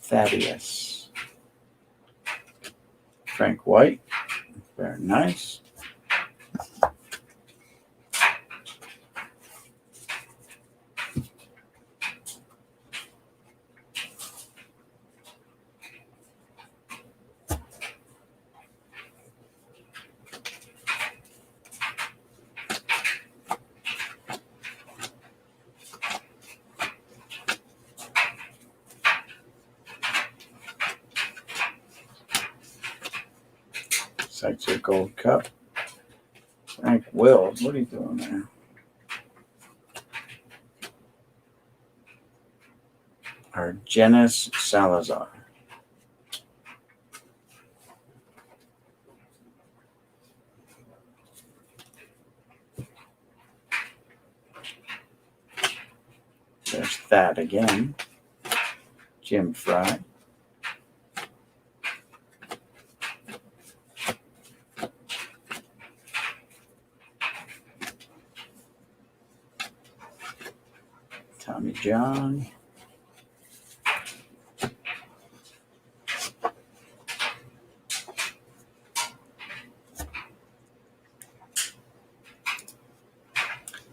Thaddeus. Frank White, very nice. Sightseer Gold Cup. Frank Wills, what are you doing there? Argenis Salazar. There's that again. Jim Fry. Tommy John.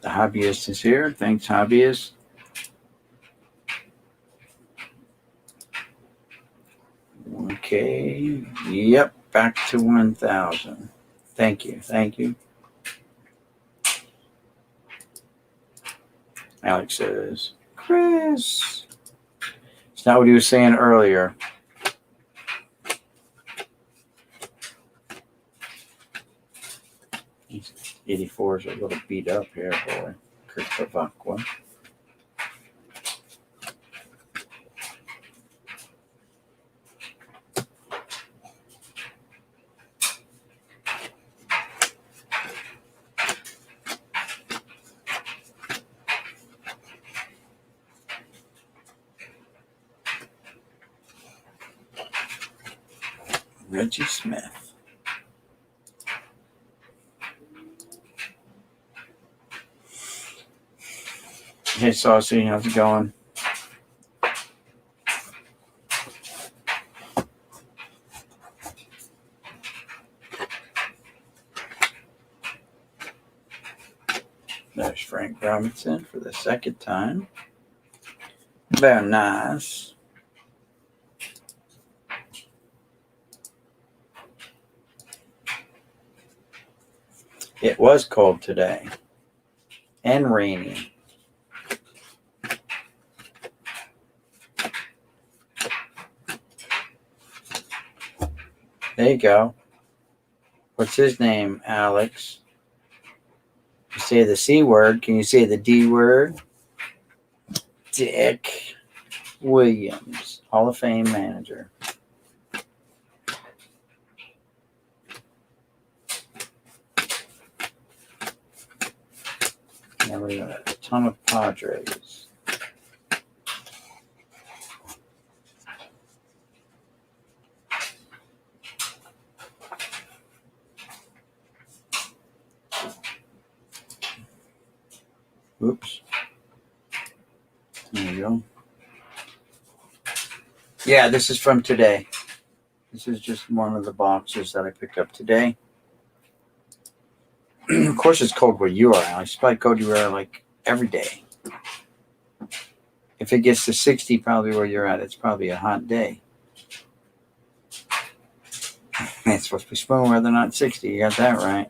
The hobbyist is here. Thanks, hobbyist. Okay. Yep. Back to 1,000. Thank you. Thank you. Alex says, Chris. It's not what he was saying earlier. These 84s are a little beat up here, boy. Chris Pavakwa. Reggie Smith. Hey, Saucy, how's it going? There's Frank Brown Remington for the second time. Very nice. It was cold today and rainy. There you go. What's his name, Alex? You say the C word. Can you say the D word? Dick Williams, Hall of Fame manager. Now we got a ton of Padres. Oops. There you go. Yeah, this is from today. This is just one of the boxes that I picked up today. Of course, it's cold where you are. It's probably cold where you are like every day. If it gets to 60, probably where you're at, it's probably a hot day. It's supposed to be spring weather, not 60. You got that right.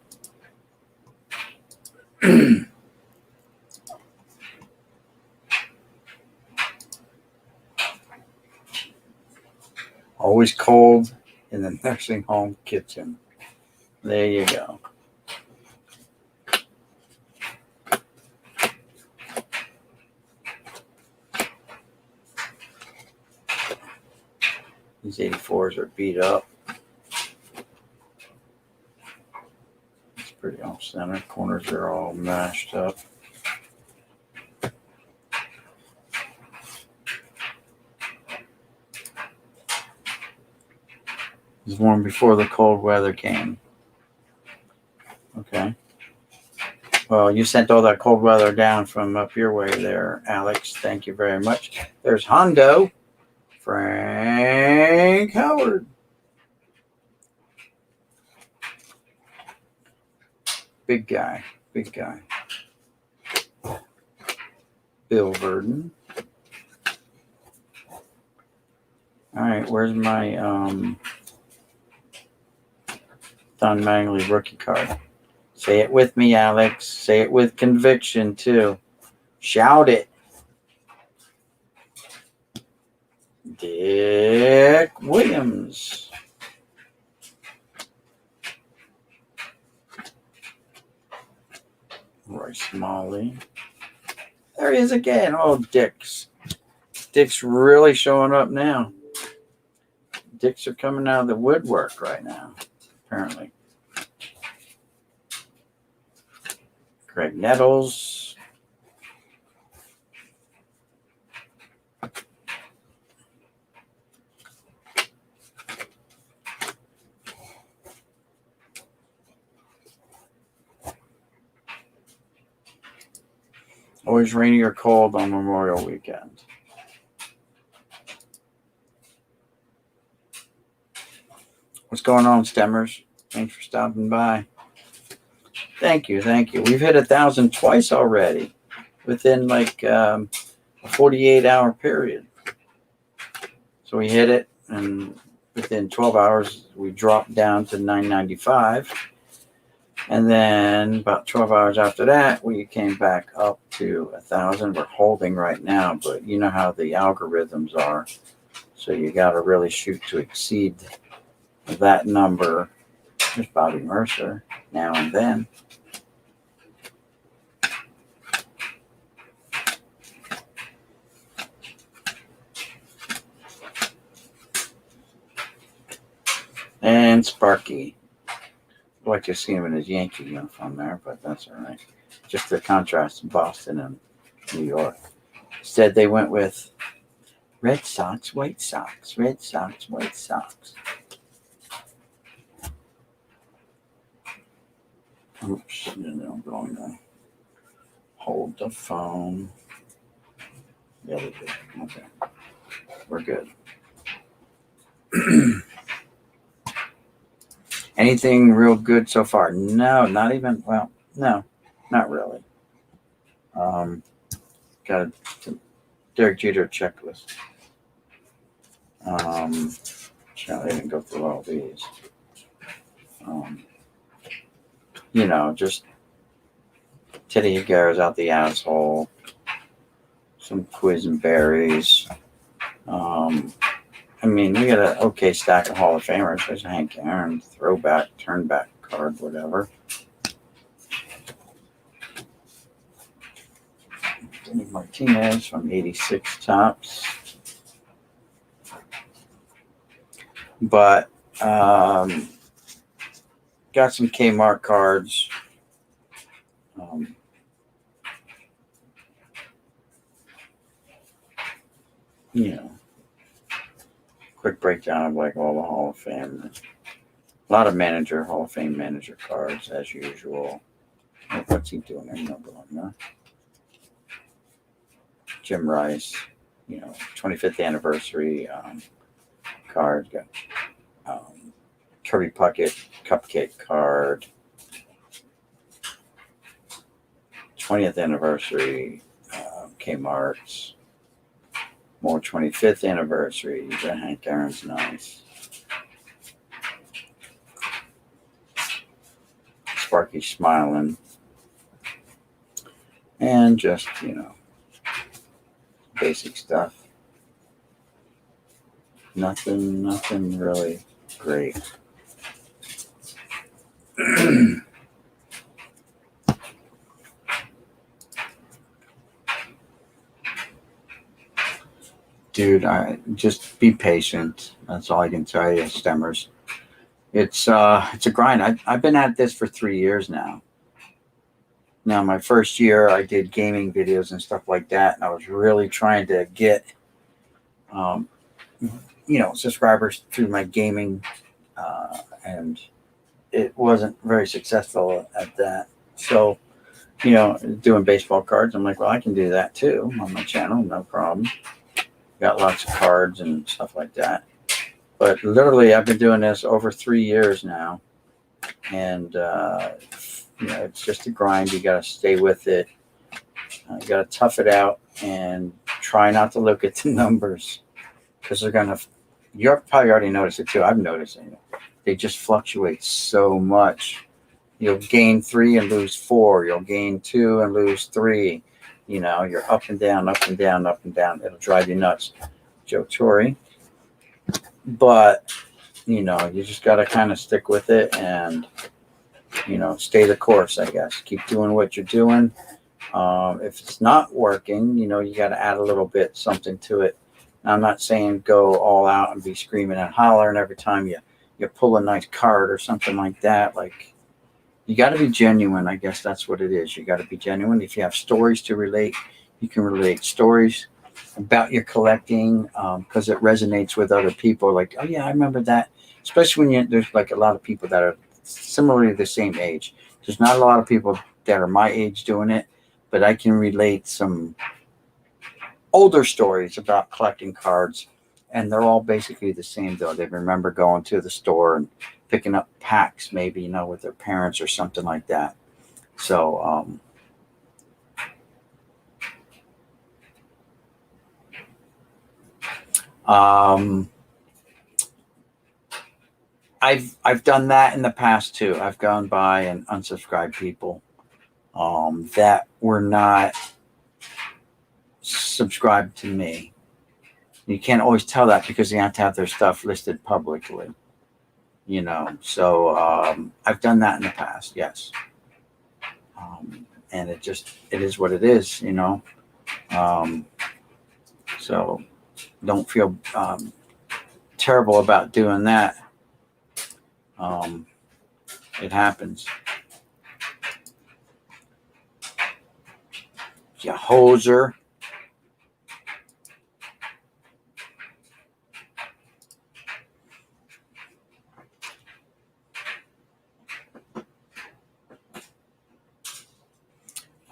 Always cold in the nursing home kitchen. There you go. These 84s are beat up. It's pretty off center. Corners are all mashed up. It was warm before the cold weather came. Okay. Well, you sent all that cold weather down from up your way there, Alex. Thank you very much. There's Hondo. Frank Howard. Big guy. Big guy. Bill Verdon. All right, where's my Don Mangley rookie card? Say it with me, Alex. Say it with conviction, too. Shout it. Dick Williams. Roy Smalley. There he is again. Oh, Dick's. Dick's really showing up now. Dicks are coming out of the woodwork right now, apparently. Greg Nettles. Always rainy or cold on Memorial Weekend. What's going on, Stemmers? Thanks for stopping by. Thank you, thank you. We've hit 1,000 twice already within like a 48-hour period. So we hit it, and within 12 hours, we dropped down to 995. And then about 12 hours after that, we came back up to 1,000. We're holding right now, but you know how the algorithms are. So you got to really shoot to exceed that number. There's Bobby Mercer now and then. And Sparky. I'd like to see him in his Yankee uniform there, but that's all right. Just the contrast in Boston and New York. Instead, they went with Red Sox, White Sox, Red Sox, White Sox. Oops, I'm going to hold the phone. Yeah, we did. Okay. We're good. Anything real good so far? No, not even, well, no, not really. Got a Derek Jeter checklist. I didn't go through all these. Just Teddy Higuera's out the asshole. Some quisenberries. We got an okay stack of Hall of Famers. There's a Hank Aaron throwback, turnback card, whatever. Danny Martinez from 86 Topps. But got some Kmart cards. Quick breakdown of like all the Hall of Fame. A lot of Hall of Fame manager cards as usual. What's he doing there? Number one, huh? Jim Rice, 25th anniversary card. Got Kirby Puckett cupcake card. 20th anniversary Kmart's. More 25th anniversary. The Hank Aaron's nice. Sparky smiling. And just, basic stuff. Nothing really great. Dude, just be patient. That's all I can tell you, Stemmers. It's a grind. I've been at this for 3 years now. Now, my first year, I did gaming videos and stuff like that, and I was really trying to get, subscribers through my gaming, and it wasn't very successful at that. So, doing baseball cards, I'm like, well, I can do that too on my channel, no problem. Got lots of cards and stuff like that. But literally, I've been doing this over 3 years now, and it's just a grind. You got to stay with it. You got to tough it out and try not to look at the numbers, because you're probably already noticed it too. I've noticed it. They just fluctuate so much. You'll gain 3 and lose 4. You'll gain 2 and lose 3. You're up and down, up and down, up and down. It'll drive you nuts, Joe Torre. But, you just got to kind of stick with it and, stay the course, I guess. Keep doing what you're doing. If it's not working, you got to add a little bit something to it. Now, I'm not saying go all out and be screaming and hollering every time you pull a nice card or something like that. Like, you got to be genuine. I guess that's what it is. You got to be genuine. If you have stories to relate, you can relate stories about your collecting, because it resonates with other people. Like, oh yeah, I remember that. Especially when there's like a lot of people that are similarly the same age. There's not a lot of people that are my age doing it, but I can relate some older stories about collecting cards, and they're all basically the same though. They remember going to the store and picking up packs, maybe, with their parents or something like that. So, I've done that in the past too. I've gone by and unsubscribed people that were not subscribed to me. You can't always tell that because you have to have their stuff listed publicly. So I've done that in the past, yes. And it is what it is, so don't feel terrible about doing that. It happens. You hoser.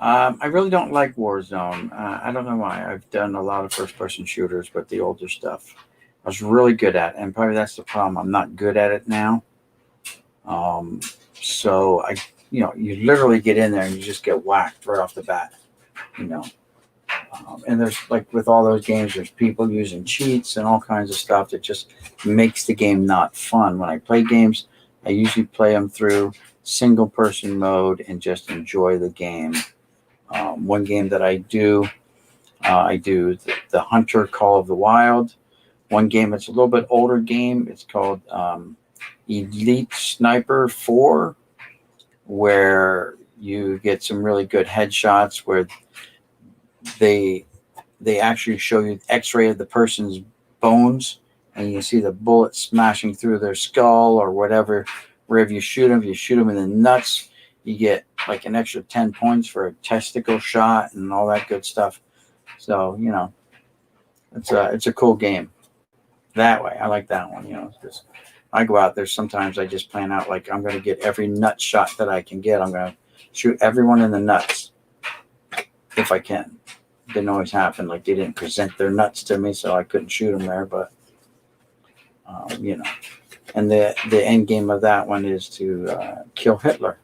I really don't like Warzone. I don't know why. I've done a lot of first-person shooters, but the older stuff I was really good at, and probably that's the problem. I'm not good at it now. So you literally get in there and you just get whacked right off the bat. you know. And there's, like with all those games, there's people using cheats and all kinds of stuff that just makes the game not fun. When I play games, I usually play them through single person mode and just enjoy the game. One game that I do the Hunter Call of the Wild. One game, it's a little bit older game. It's called Elite Sniper 4, where you get some really good headshots where they actually show you x-ray of the person's bones, and you see the bullet smashing through their skull or whatever. Wherever you shoot them, in the nuts, you get like an extra 10 points for a testicle shot and all that good stuff. So, you know, it's a cool game that way. I like that one. You know, just I go out there sometimes. I just plan out like I'm going to get every nut shot that I can get. I'm going to shoot everyone in the nuts if I can. Didn't always happen. Like they didn't present their nuts to me, so I couldn't shoot them there. But you know, and the end game of that one is to kill Hitler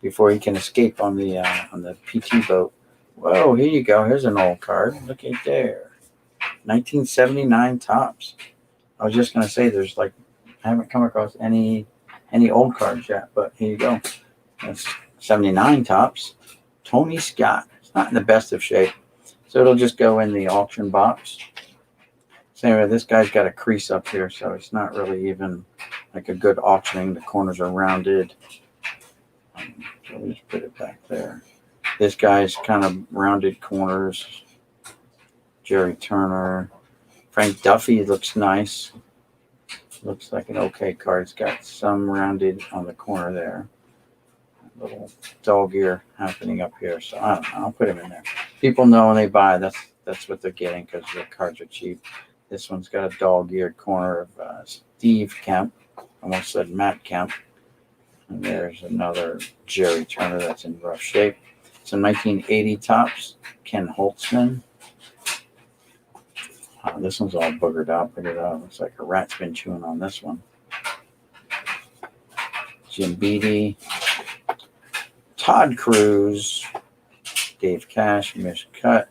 before he can escape on the PT boat. Whoa, here you go. Here's an old card. Look at there. 1979 tops. I was just gonna say there's like I haven't come across any old cards yet, but here you go. That's 79 tops. Tony Scott. It's not in the best of shape, so it'll just go in the auction box. So anyway, this guy's got a crease up here, so it's not really even like a good auctioning. The corners are rounded. So we'll just put it back there. This guy's kind of rounded corners. Jerry Turner. Frank Duffy looks nice. Looks like an okay card. It's got some rounded on the corner there. A little dog ear happening up here. So I don't know. I'll put him in there. People know when they buy, that's what they're getting because the cards are cheap. This one's got a dog-eared corner of Steve Kemp. I almost said Matt Kemp. And there's another Jerry Turner that's in rough shape. Some 1980 tops. Ken Holtzman. This one's all boogered out. Looks like a rat's been chewing on this one. Jim Beattie. Todd Cruz. Dave Cash. Mish Cut.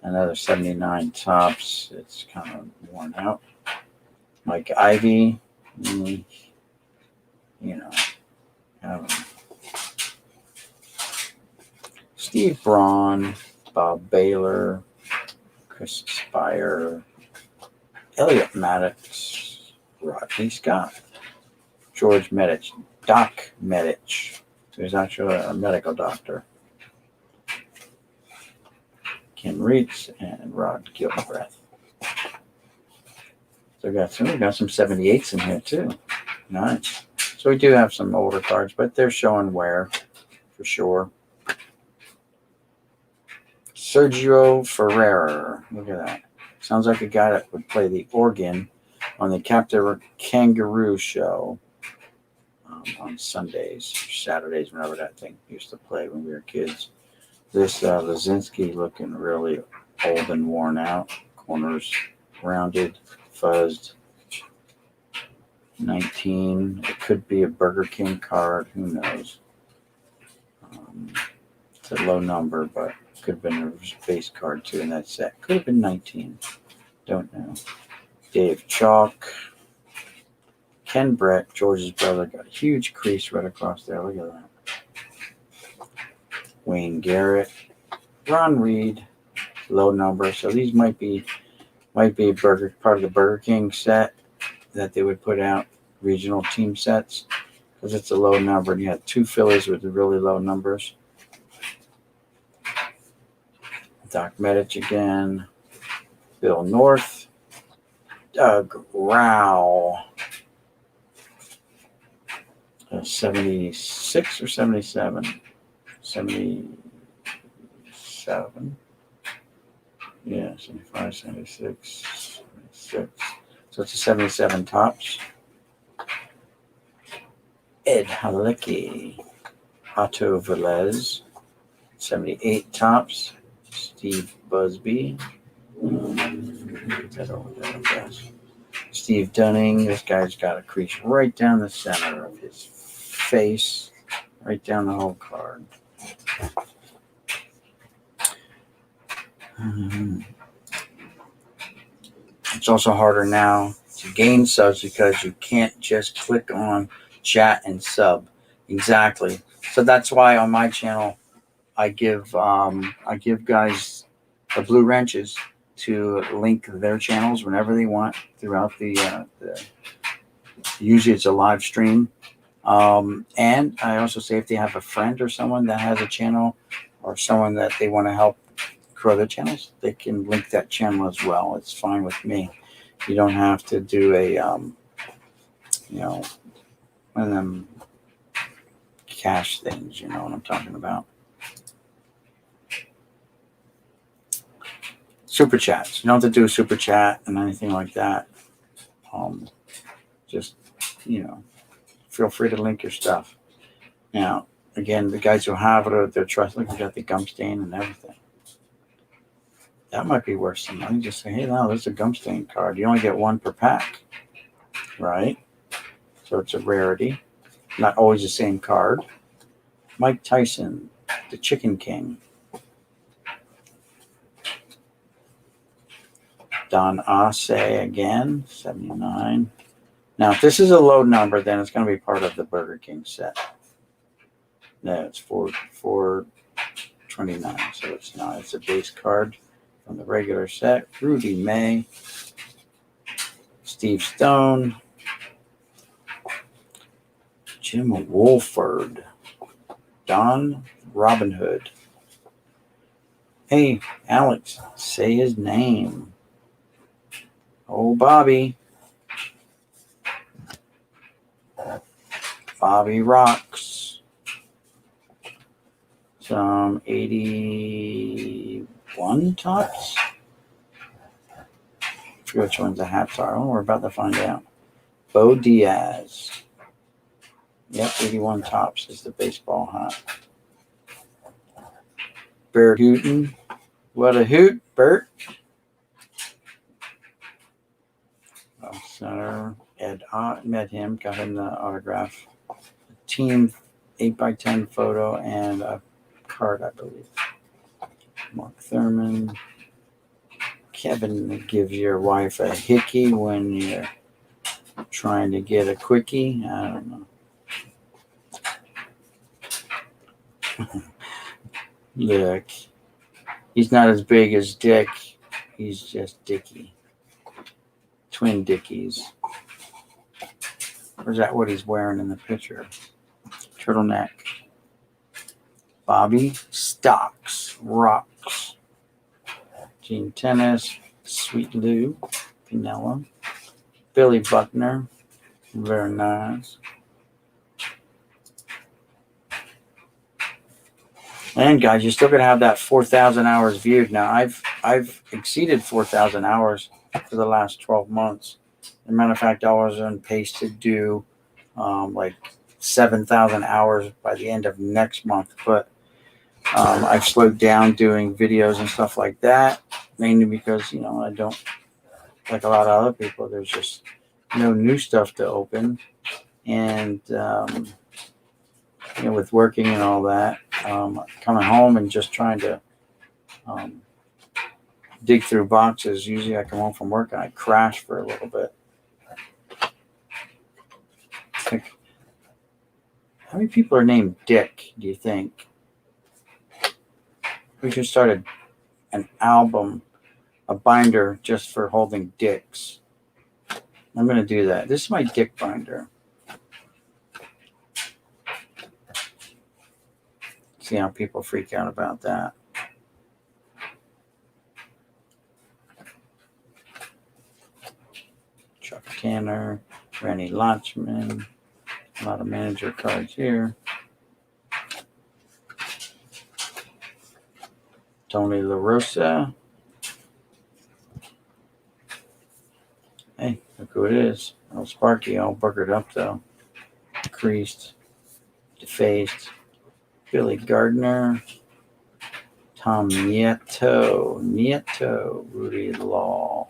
Another 79 tops. It's kind of worn out. Mike Ivy. You know. Steve Braun. Bob Baylor. Chris Spire. Elliot Maddox. Rodney Scott. George Medich. Doc Medich. Who's actually a medical doctor. Ken Reitz and Rod Gilbreth. So we got some 78s in here too. Nice. So we do have some older cards, but they're showing wear for sure. Sergio Ferrer. Look at that. Sounds like a guy that would play the organ on the Captain Kangaroo show on Sundays, Saturdays, whenever that thing used to play when we were kids. This Lazinski looking really old and worn out. Corners rounded, fuzzed. 19. It could be a Burger King card. Who knows? It's a low number, but could have been a base card too in that set. Could have been 19. Don't know. Dave Chalk. Ken Brett, George's brother, got a huge crease right across there. Look at that. Wayne Garrett, Ron Reed, low number. So these might be part of the Burger King set that they would put out, regional team sets, because it's a low number. And you had two Phillies with really low numbers. Doc Medich again, Bill North, Doug Rao, 76 or 77. 77. Yeah, 75, 76, 76. So it's a 77 tops. Ed Halicki. Otto Velez. 78 tops. Steve Busby. Steve Dunning. This guy's got a crease right down the center of his face. Right down the whole card. It's also harder now to gain subs because you can't just click on chat and sub. Exactly. So that's why on my channel I give guys the blue wrenches to link their channels whenever they want throughout the usually it's a live stream. And I also say if they have a friend or someone that has a channel or someone that they want to help grow their channels, they can link that channel as well. It's fine with me. You don't have to do a, one of them cash things. You know what I'm talking about. Super chats. You don't have to do a super chat and anything like that. Just, feel free to link your stuff. Now, again, the guys who have it, they're trusting. You got the gum stain and everything. That might be worth some money. Just say, hey, now there's a gum stain card. You only get one per pack, right? So it's a rarity. Not always the same card. Mike Tyson, the Chicken King. Don Asse again, 79. Now, if this is a low number, then it's going to be part of the Burger King set. No, it's 429, so it's not. It's a base card from the regular set. Rudy May, Steve Stone, Jim Wolford, Don Robin Hood. Hey, Alex, say his name. Oh, Bobby. Bobby rocks. Some 81 tops. I forget which ones the hats are. Oh, we're about to find out. Bo Diaz. Yep, 81 tops is the baseball hat. Bert Hooten. What a hoot, Bert. Center. Ed Ott, met him, got him the autograph. Team 8x10 photo and a card, I believe. Mark Thurman. Kevin gives your wife a hickey when you're trying to get a quickie. I don't know. Look, he's not as big as Dick. He's just Dickie. Twin Dickies. Or is that what he's wearing in the picture? Turtleneck. Bobby Stocks. Rocks. Gene Tennis. Sweet Lou. Pinella. Billy Buckner. Very nice. And guys, you're still going to have that 4,000 hours viewed. Now, I've exceeded 4,000 hours for the last 12 months. As a matter of fact, I was on pace to do like 7,000 hours by the end of next month. But I've slowed down doing videos and stuff like that, mainly because, I don't, like a lot of other people, there's just no new stuff to open. And, with working and all that, coming home and just trying to dig through boxes. Usually I come home from work and I crash for a little bit. How many people are named Dick, do you think? We should start an album, a binder just for holding dicks. I'm going to do that. This is my dick binder. See how people freak out about that. Chuck Tanner, Randy Lotchman, a lot of manager cards here. Tony La Rosa. Hey, look who it is. All Sparky, all buggered up though. Creased, defaced. Billy Gardner. Tom Nieto. Rudy Law.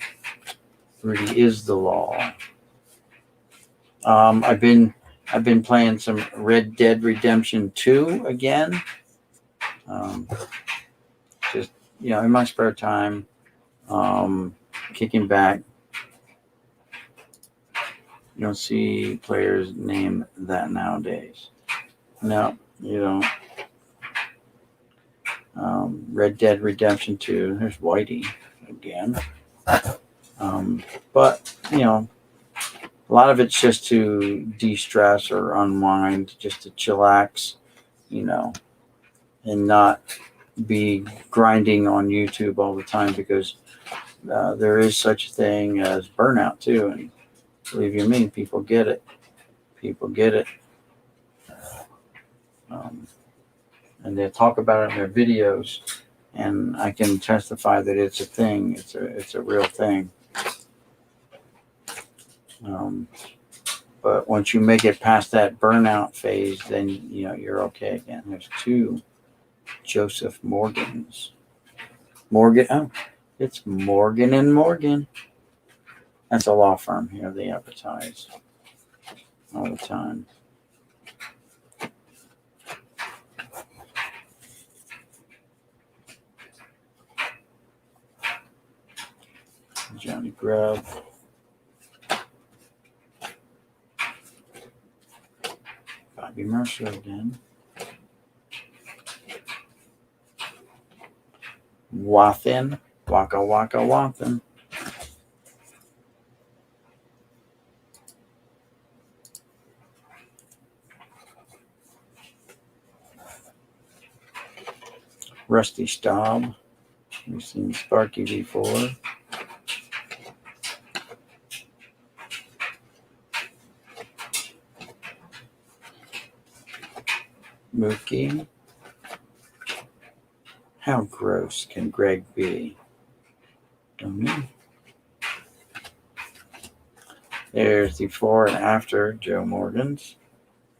Rudy is the law. I've been playing some Red Dead Redemption 2 again. Just in my spare time, kicking back. You don't see players name that nowadays. No, you don't. Red Dead Redemption 2. There's Whitey again. But, a lot of it's just to de-stress or unwind, just to chillax, and not be grinding on YouTube all the time, because there is such a thing as burnout too. And believe you me, people get it. People get it. And they talk about it in their videos, and I can testify that it's a thing. It's a real thing. But once you make it past that burnout phase, then you're okay again. There's 2 Joseph Morgans. Morgan. Oh, it's Morgan and Morgan. That's a law firm here. They advertise all the time. Johnny Grub. Bobby Mercer again. Wathen. Waka Waka Wathen. Rusty Staub. We've seen Sparky before. Mookie. How gross can Greg be? Don't know. There's the before and after Joe Morgans.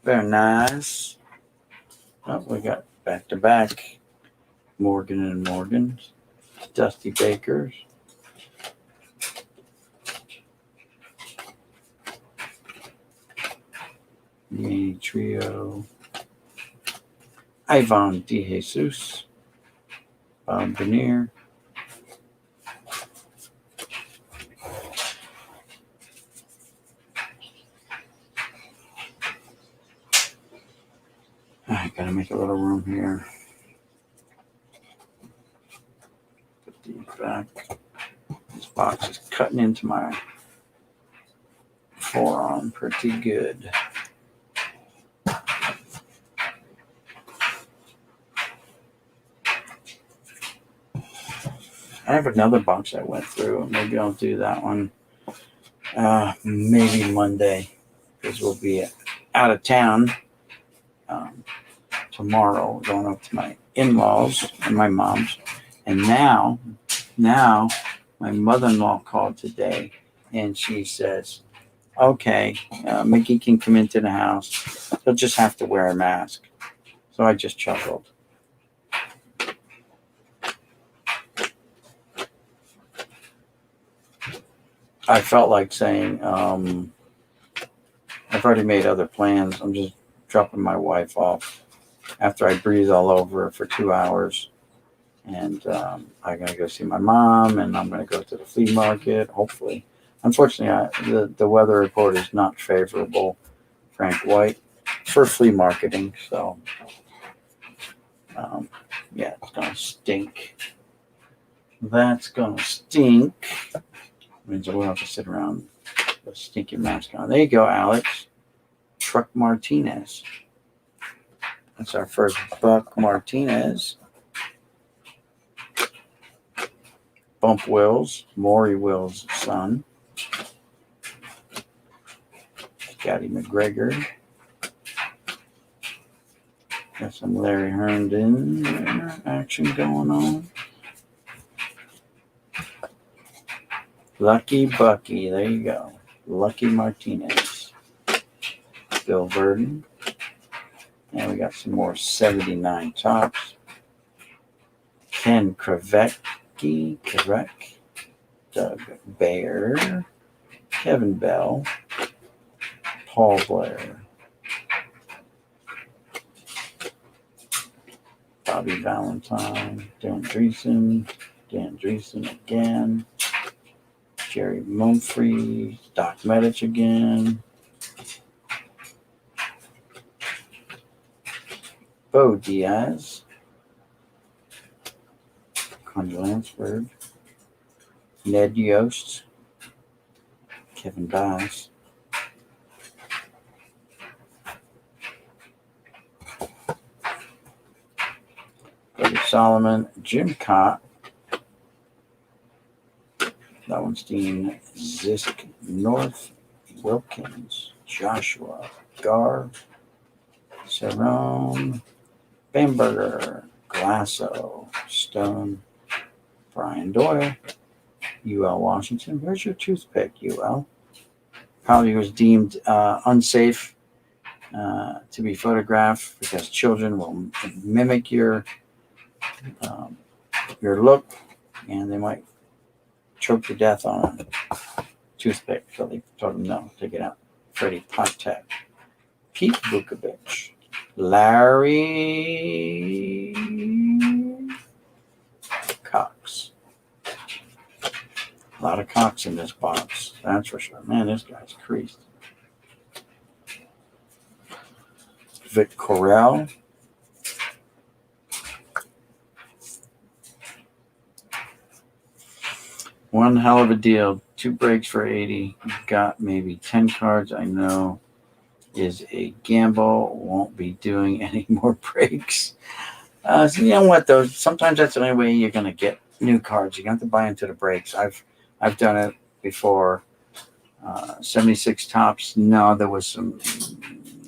Very nice. Oh, we got back-to-back Morgan and Morgans. Dusty Bakers. The trio. Ivan DeJesus. Bob Bonnier. I gotta make a little room here. Put these back. This box is cutting into my forearm pretty good. I have another box I went through. Maybe I'll do that one maybe Monday, because we'll be out of town tomorrow, going up to my in-laws and my mom's. And now my mother-in-law called today, and she says, okay, Mickey can come into the house. He'll just have to wear a mask. So I just chuckled. I felt like saying, I've already made other plans. I'm just dropping my wife off after I breathe all over her for 2 hours. And I'm going to go see my mom, and I'm going to go to the flea market, hopefully. Unfortunately, the weather report is not favorable, Frank White, for flea marketing. So, yeah, it's going to stink. That's going to stink. Means we'll have to sit around with a stinky mask on. There you go, Alex. Truck Martinez. That's our first Buck Martinez. Bump Wills, Maury Wills' son. Scotty McGregor. Got some Larry Herndon action going on. Lucky Bucky, there you go. Lucky Martinez. Bill Verdon. And we got some more 79 tops. Ken Kravecki, correct. Doug Bayer. Kevin Bell. Paul Blair. Bobby Valentine, Dan Dreesen again, Jerry Mumphrey, Doc Medich again, Bo Diaz, Connie Lansford, Ned Yost, Kevin Bass, Buddy Solomon, Jim Cott, Lowenstein, Zisk, North, Wilkins, Joshua, Gar, Cerrone, Bamberger, Glasso, Stone, Brian Doyle, UL Washington. Where's your toothpick, UL? Probably was deemed unsafe to be photographed because children will mimic your look, and they might choke to death on a toothpick. So they told him no, take it out. Freddie Patek, Pete Vukovich, Larry Cox. A lot of Cox in this box, that's for sure. Man, this guy's creased. Vic Corral. One hell of a deal. 2 breaks for 80. Got maybe 10 cards. I know is a gamble. Won't be doing any more breaks. So you know what though? Sometimes that's the only way you're gonna get new cards. You have to buy into the breaks. I've done it before. 76 tops. No, there was some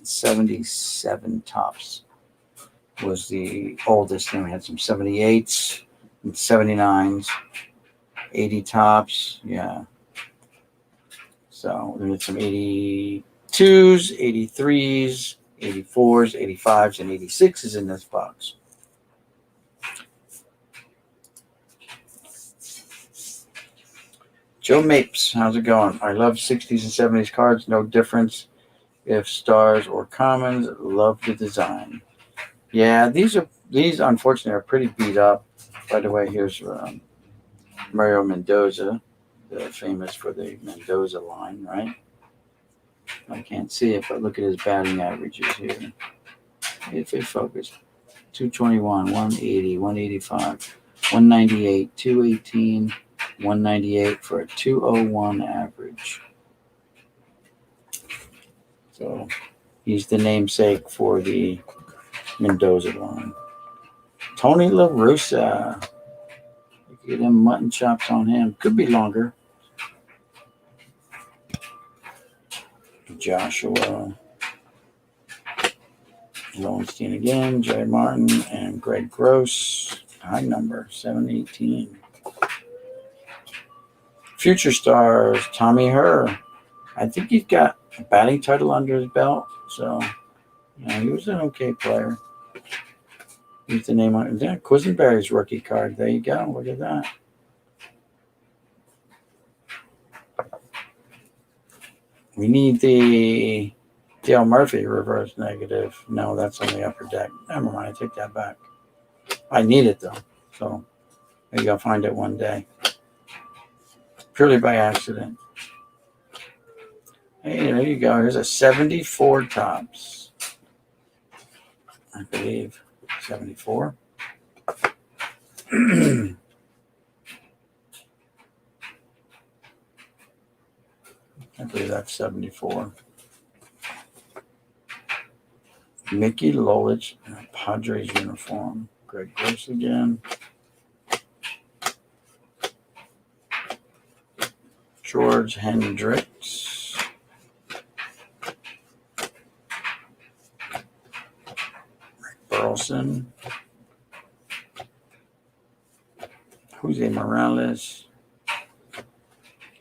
77 tops. Was the oldest. Then we had some 78s and 79s. 80 tops, yeah. So we had some 82s, 83s, 84s, 85s, and 86s in this box. Joe Mapes, how's it going? I love 60s and 70s cards, no difference if stars or commons. Love the design. Yeah, these unfortunately are pretty beat up. By the way, here's Mario Mendoza, famous for the Mendoza line, right? I can't see it, but look at his batting averages here. If it focused, 221, 180, 185, 198, 218, 198 for a 201 average. So he's the namesake for the Mendoza line. Tony La Russa. Get them mutton chops on him. Could be longer. Joshua Lowenstein again, Jerry Martin, and Greg Gross. High number, 718. Future stars, Tommy Herr. I think he's got a batting title under his belt. So, he was an okay player. Here's the name on it. Yeah, Quisenberry's rookie card. There you go. Look at that. We need the Dale Murphy reverse negative. No, that's on the upper deck. Never mind. I take that back. I need it, though. So maybe I'll find it one day. Purely by accident. Hey, there you go. Here's a 74 tops. I believe. 74. I believe that's 74. Mickey Lolich in a Padres uniform. Greg Gross again. George Hendricks. Rick Burleson. Jose Morales.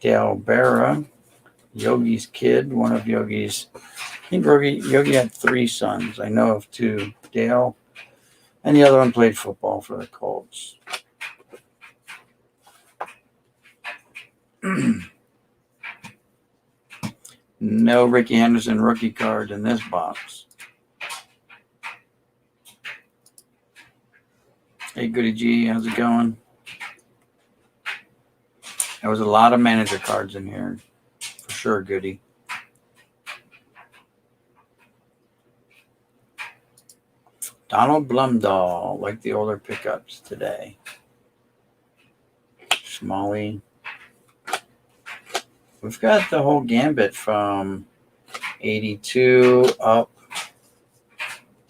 Dale Berra. Yogi's kid, one of Yogi's. I think Yogi had 3 sons. I know of 2. Dale, and the other one played football for the Colts. No Ricky Henderson rookie card in this box. Hey, Goody G, how's it going? There was a lot of manager cards in here. For sure, Goody. Donald Blumdahl, like the older pickups today. Smalley. We've got the whole gambit from 82 up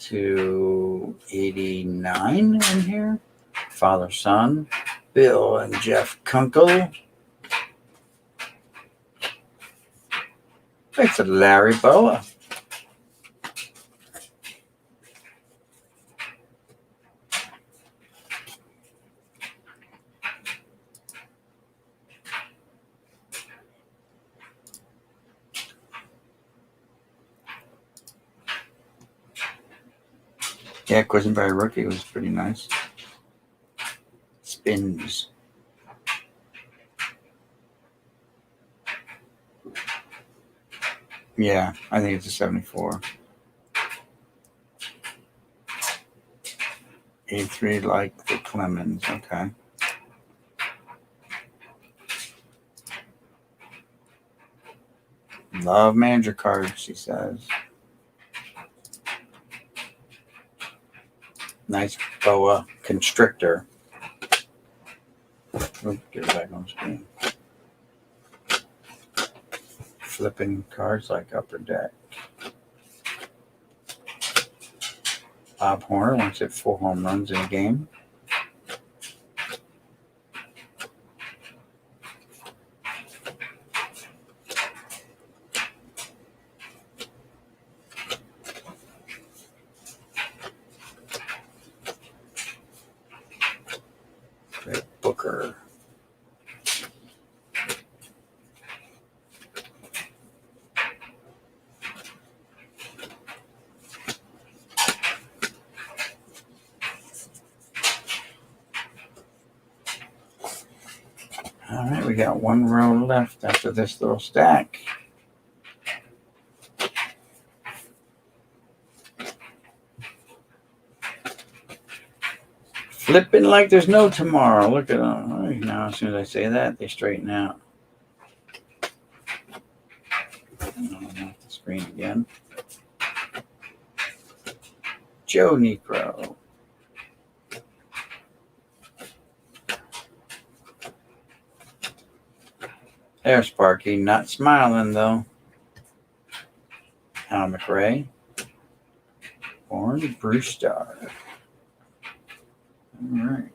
to 89 in here. Father, son, Bill and Jeff Kunkel. It's a Larry Boa. Yeah, Quisenberry rookie was pretty nice. Spins. Yeah, I think it's a 74. 83 like the Clemens. Okay. Love manager cards, she says. Nice boa constrictor. Get it back on screen. Flipping cards like Upper Deck. Bob Horner once hit 4 home runs in a game. Red Booker. All right, we got one row left after this little stack. Flipping like there's no tomorrow. Look at them. Now, as soon as I say that, they straighten out. Off the screen again. Joe Niekro. There's Sparky, not smiling though. Hal McRae. Orange Brewster. All right.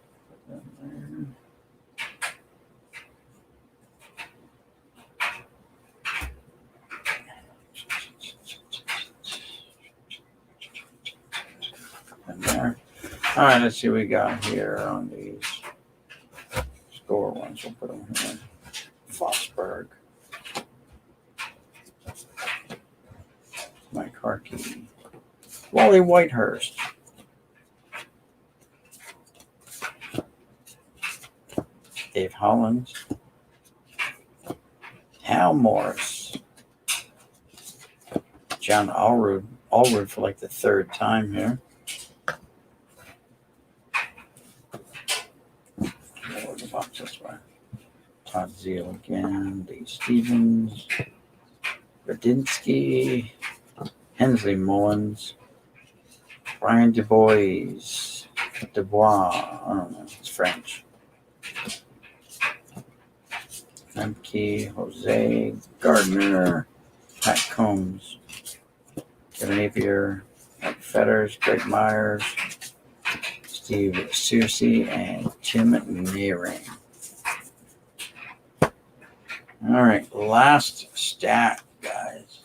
There. All right, let's see what we got here on these score ones. We'll put them here. Fosberg. Mike Harkey. Wally Whitehurst. Dave Hollins. Hal Morris. John Allrood for like the third time here. The box this way. Todd Zeal again. Lee Stevens. Radinsky. Hensley Mullins. Brian Dubois. Dubois. I don't know. It's French. Lemke. Jose Gardner. Pat Combs. Kevin Napier. Mike Fetters. Greg Myers. Steve Searcy and Tim Naring. All right, last stack, guys.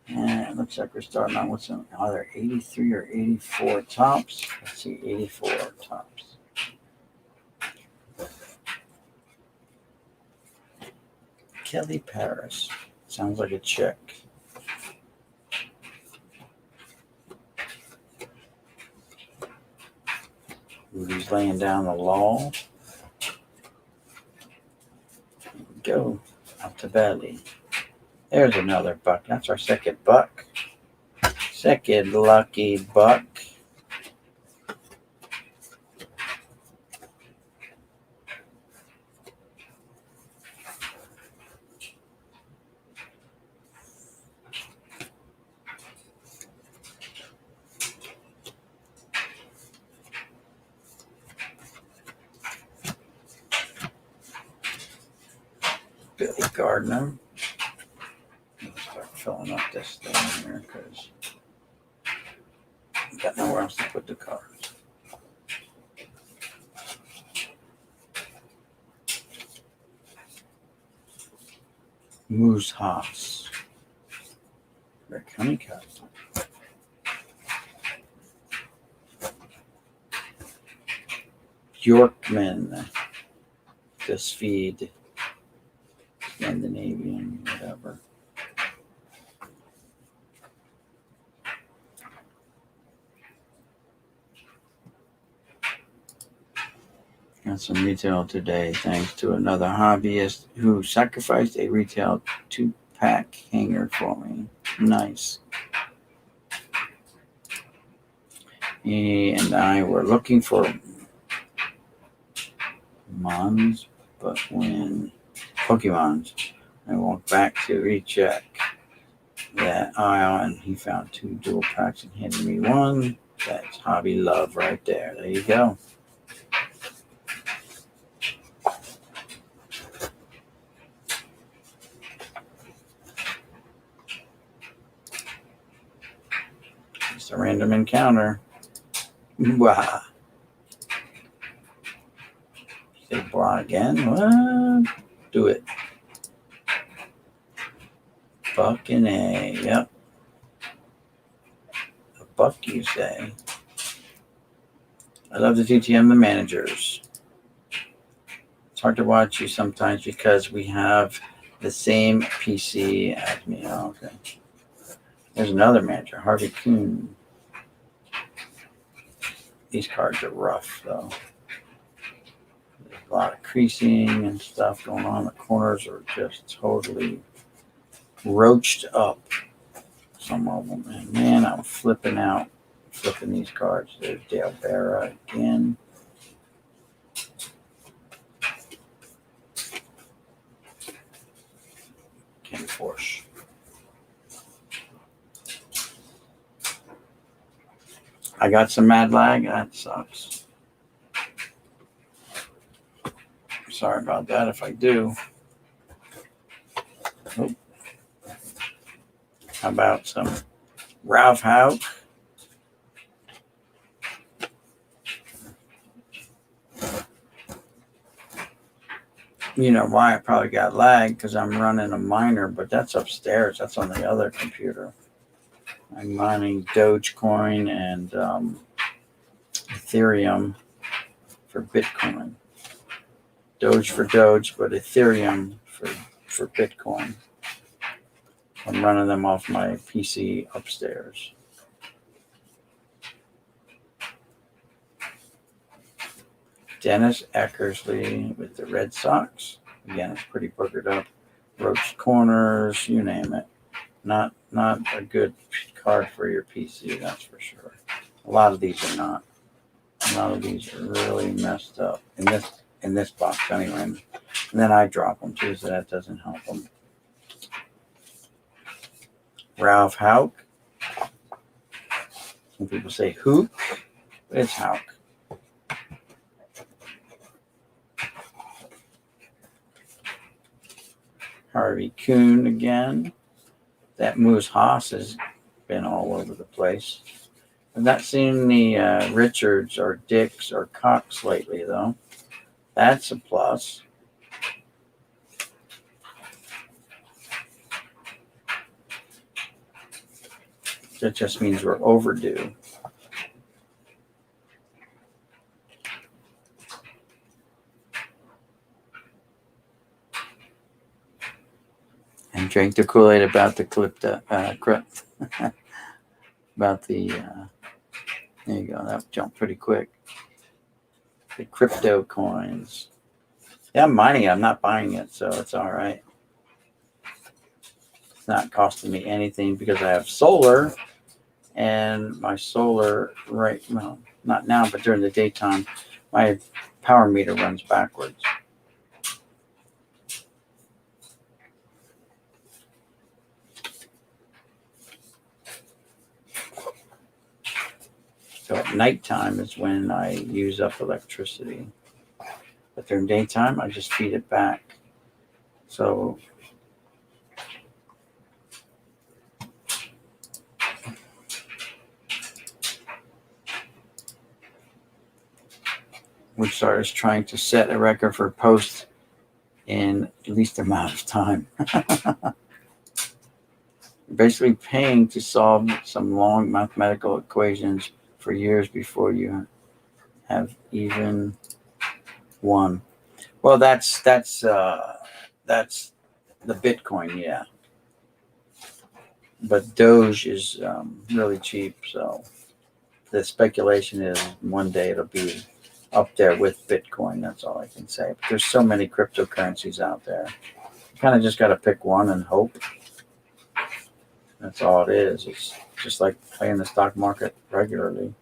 And it looks like we're starting out with some either 83 or 84 tops. Let's see, 84 tops. Kelly Paris. Sounds like a check. Rudy's laying down the law. Go up to belly. There's another buck. That's our second buck. Second lucky buck. Billy Gardner. Start filling up this thing here because I got nowhere else to put the cards. Moose Haas. Rick Honeycutt. Bjorkman. This feed. Scandinavian, whatever. Got some retail today thanks to another hobbyist who sacrificed a retail 2-pack hanger for me. Nice. He and I were looking for Mons, but when Pokemons, I walked back to recheck that aisle and he found 2 dual packs and handed me one. That's hobby love right there. There you go. It's a random encounter. Wow. Say blah again? What? Do it. Fucking A. Yep. A buck, you say. I love the TTM, the managers. It's hard to watch you sometimes because we have the same PC as me. Oh, okay. There's another manager, Harvey Kuhn. These cards are rough, though. There's a lot of creasing and stuff going on. The corners are just totally roached up. Some of them. And man, I'm flipping these cards. There's Dale Barra again. Ken Force. I got some mad lag. That sucks. Sorry about that if I do. Oh. How about some Ralph Houk? You know why I probably got lag? Because I'm running a miner, but that's upstairs. That's on the other computer. I'm mining Dogecoin and Ethereum for Bitcoin. Doge for Doge, but Ethereum for Bitcoin. I'm running them off my PC upstairs. Dennis Eckersley with the Red Sox. Again, it's pretty boogered up. Roached corners, you name it. Not a good card for your PC, that's for sure. A lot of these are not. A lot of these are really messed up in this box anyway. And then I drop them too, so that doesn't help them. Ralph Houk. Some people say Hook, but it's Houk. Harvey Kuhn again. That Moose Haas has been all over the place. I've not seen the Richards or Dicks or Cox lately, though. That's a plus. That just means we're overdue. And drink the Kool-Aid about the about the, there you go, that jumped pretty quick. The crypto coins. Yeah, I'm mining it. I'm not buying it, so it's all right. It's not costing me anything because I have solar, and my solar, well, not now, but during the daytime, my power meter runs backwards. So at nighttime is when I use up electricity. But during daytime, I just feed it back. So Woodstar is trying to set a record for post in least amount of time. Basically paying to solve some long mathematical equations for years before you have even won. Well, that's the Bitcoin, yeah. But Doge is really cheap, so the speculation is one day it'll be up there with Bitcoin. That's all I can say. But there's so many cryptocurrencies out there. You kind of just got to pick one and hope. That's all it is. It's just like playing the stock market regularly.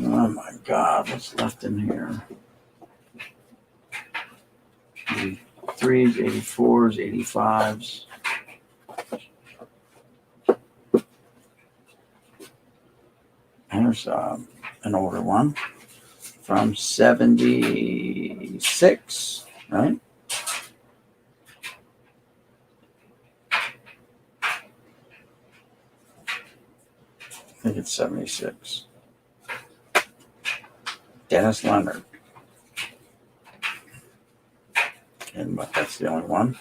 Oh my God, what's left in here? 83s, 84s, 85s. There's an older one from 76, right? I think it's 76. Dennis Leonard. And but that's the only one.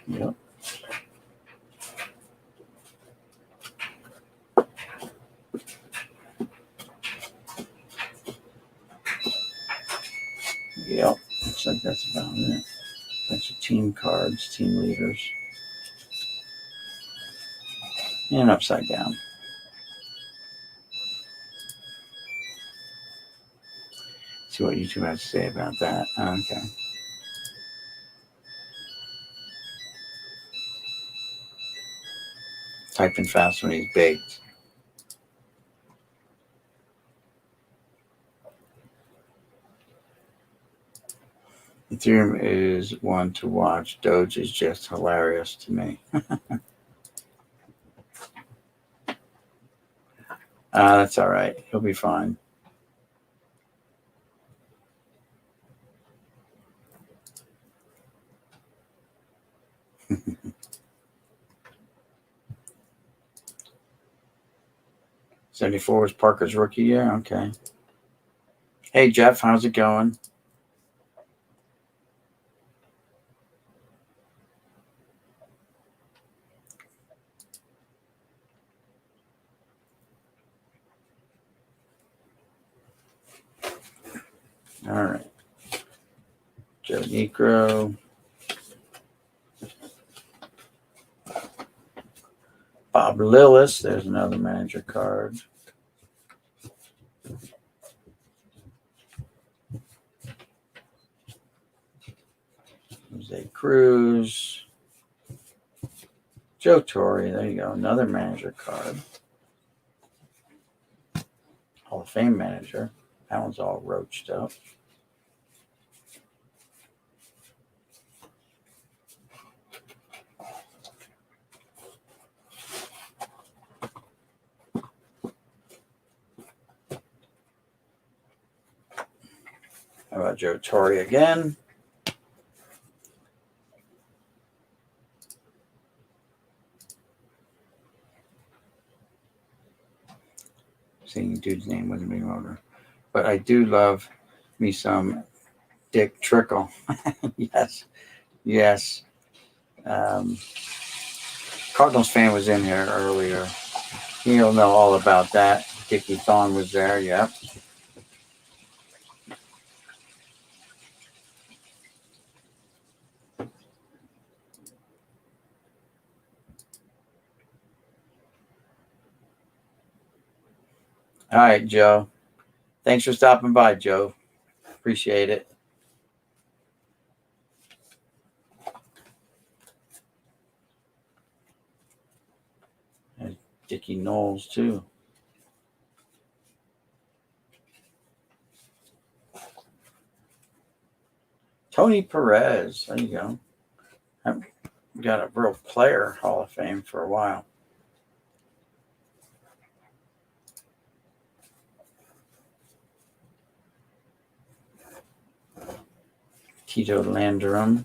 Yep. Yep. Looks like that's about it. Bunch of team cards, team leaders. And upside down. See what YouTube has to say about that. Okay. Typing fast when he's baked. Ethereum is one to watch. Doge is just hilarious to me. That's all right. He'll be fine. '74 was Parker's rookie year. Okay. Hey Jeff, how's it going? All right. Joe Negro. Bob Lillis. There's another manager card. Jose Cruz. Joe Torre. There you go. Another manager card. Hall of Fame manager. That one's all roached up. How about Joe Torre again? Seeing dude's name wasn't being ordered. But I do love me some Dick Trickle. Yes. Yes. Cardinals fan was in here earlier. He'll know all about that. Dickie Thorne was there. Yep. All right, Joe. Thanks for stopping by, Joe. Appreciate it. There's Dickie Knowles, too. Tony Perez. There you go. got a real player Hall of Fame for a while. Tito Landerum.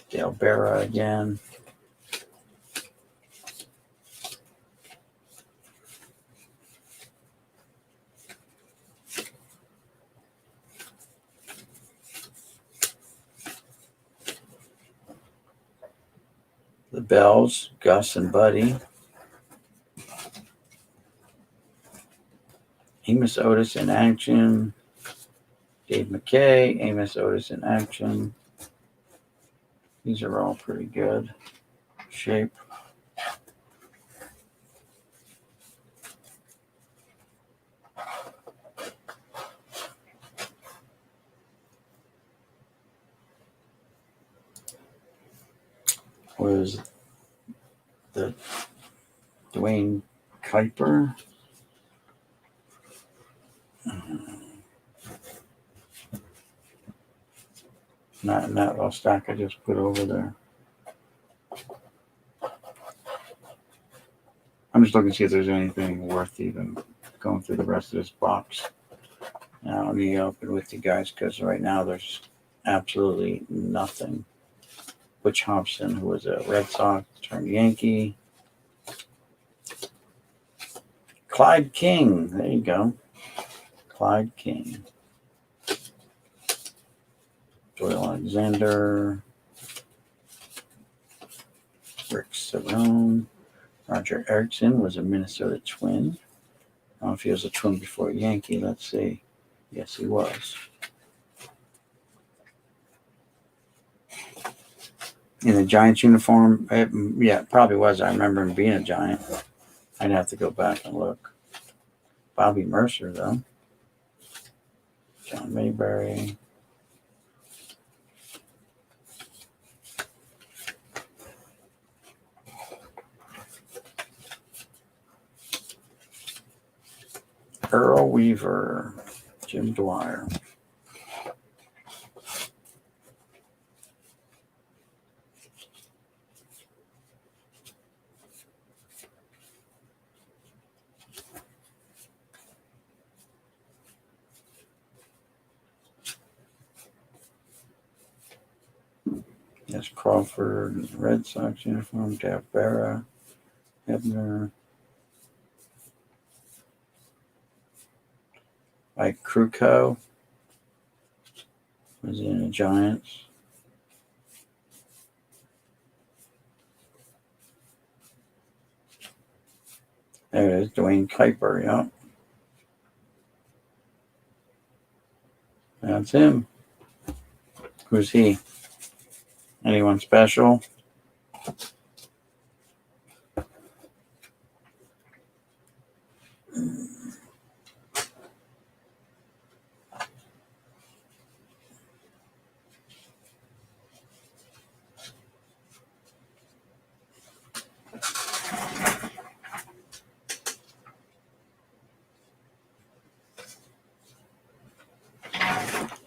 Dale Berra again. The Bells, Gus and Buddy. Amos Otis in action. Dave McKay, Amos Otis in action. These are all pretty good shape. Was the Dwayne Kuiper. Not in that little stack I just put over there. I'm just looking to see if there's anything worth even going through the rest of this box. Now, let me open with you guys because right now there's absolutely nothing. Butch Hobson, who was a Red Sox, turned Yankee. Clyde King, there you go. Clyde King. Doyle Alexander. Rick Cerrone. Roger Erickson was a Minnesota Twin. I don't know if he was a Twin before a Yankee. Let's see. Yes, he was. In a Giants uniform? Yeah, it probably was. I remember him being a Giant. I'd have to go back and look. Bobby Mercer, though. John Mayberry. Earl Weaver. Jim Dwyer. Yes, Crawford, Red Sox uniform, Dave Berra, Hebner, Mike Krukow was in the Giants. There it is, Dwayne Kuiper, yeah. That's him. Who's he? Anyone special?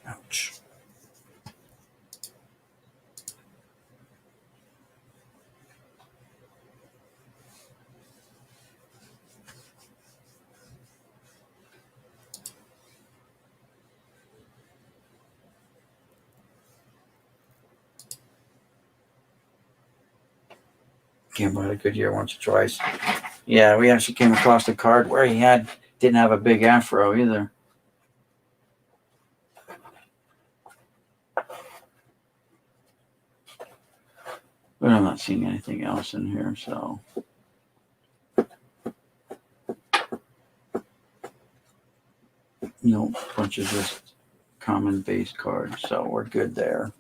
Ouch. Campbell had a good year once or twice. Yeah, we actually came across a card where he didn't have a big afro either. But I'm not seeing anything else in here, so. Nope, bunch of just common base cards, so we're good there.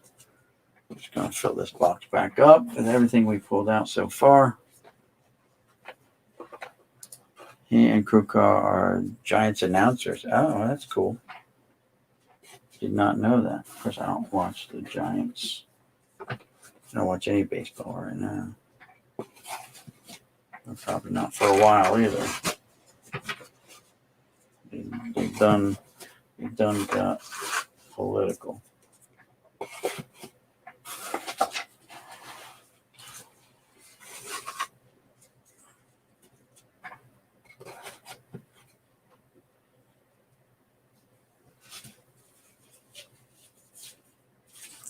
I'm just going to fill this box back up with everything we pulled out so far. He and Kruka are Giants announcers. Oh, that's cool. Did not know that. Of course, I don't watch the Giants. I don't watch any baseball right now. Probably not for a while either. They've done got political.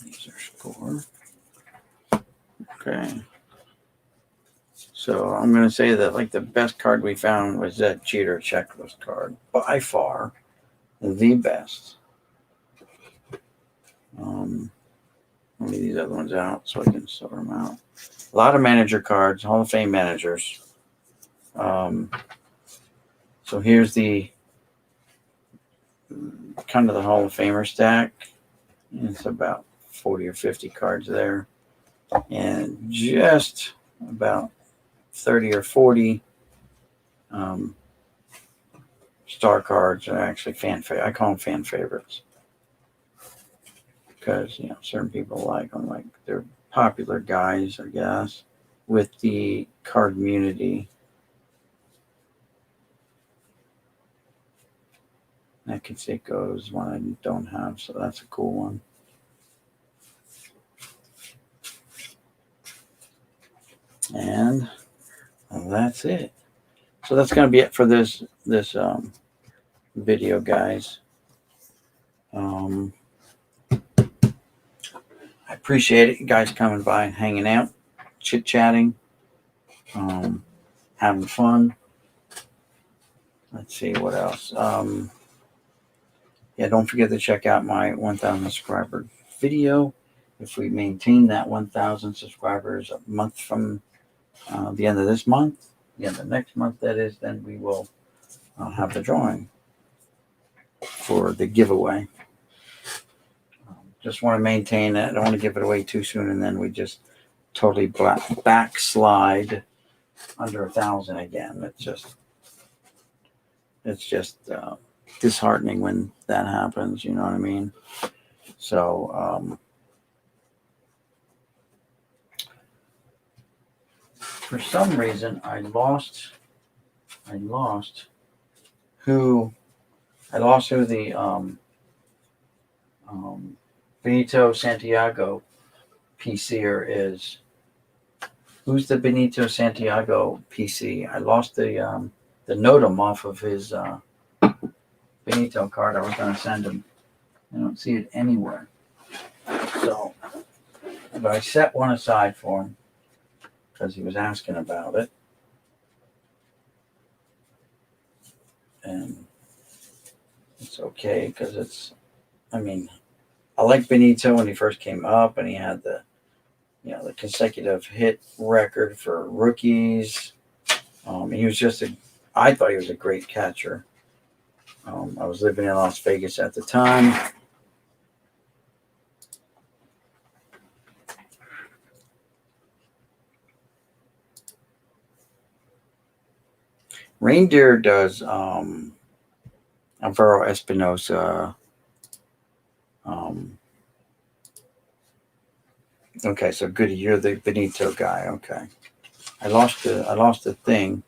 There's our score. Okay. So I'm going to say that like the best card we found was that Jeter checklist card. By far, the best. Let me these other ones out so I can sort them out. A lot of manager cards, Hall of Fame managers. So here's the kind of the Hall of Famer stack. It's about 40 or 50 cards there. And just about 30 or 40 star cards are actually fan favorite. I call them fan favorites because certain people like them, like they're popular guys, I guess, with the card community. That Canseco is one I don't have, so that's a cool one. And that's it. So that's going to be it for this video, guys. I appreciate it, you guys coming by and hanging out, chit-chatting, having fun. Let's see what else. Yeah, don't forget to check out my 1,000 subscriber video. If we maintain that 1,000 subscribers a month from the end of this month, the end of next month, that is, then we will have the drawing for the giveaway. Just want to maintain it. I don't want to give it away too soon, and then we just totally backslide under 1,000 again. It's just disheartening when that happens. You know what I mean? So for some reason, I lost who the Benito Santiago PCer is. Who's the Benito Santiago PC? I lost the NOTAM off of his Benito card. I was going to send him. I don't see it anywhere. So, but I set one aside for him because he was asking about it. And it's okay because I like Benito when he first came up and he had the consecutive hit record for rookies. He was I thought he was a great catcher. I was living in Las Vegas at the time. Reindeer does Alvaro Espinosa. Okay, so Goody, you're the Benito guy. Okay, I lost the thing.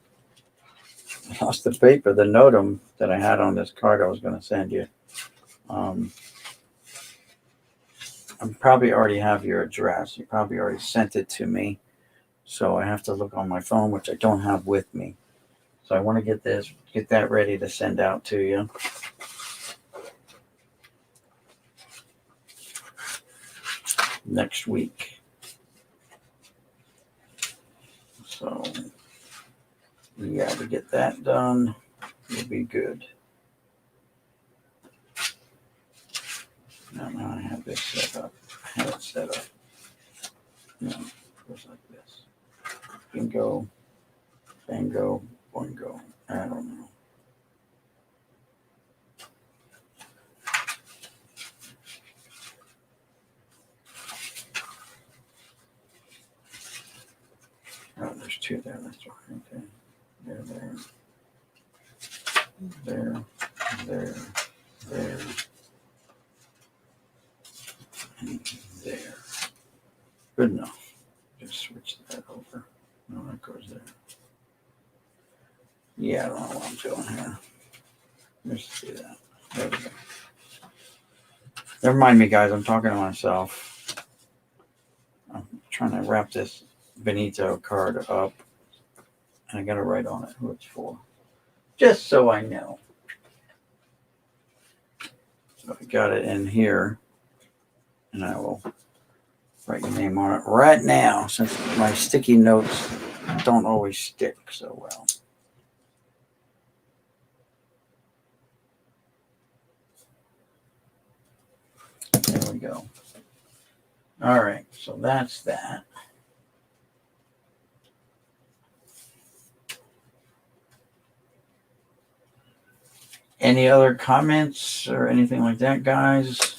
I lost the paper, the NOTAM that I had on this card I was going to send you. I probably already have your address. You probably already sent it to me. So I have to look on my phone, which I don't have with me. So I want to get that ready to send out to you. Next week. So yeah, to get that done, it'll be good. Now I have this set up. I have it set up. No, it goes like this. Bingo, bango, boingo. I don't know. Oh, there's two there. That's right. Okay. There. there, there, there, and there. Good enough. Just switch that over. No, that goes there. Yeah, I don't know what I'm doing here. Let's do that. There we go. Never mind me, guys. I'm talking to myself. I'm trying to wrap this Benito card up. And I got to write on it who it's for. Just so I know. So I got it in here. And I will write your name on it right now, since my sticky notes don't always stick so well. There we go. All right, so that's that. Any other comments or anything like that, guys?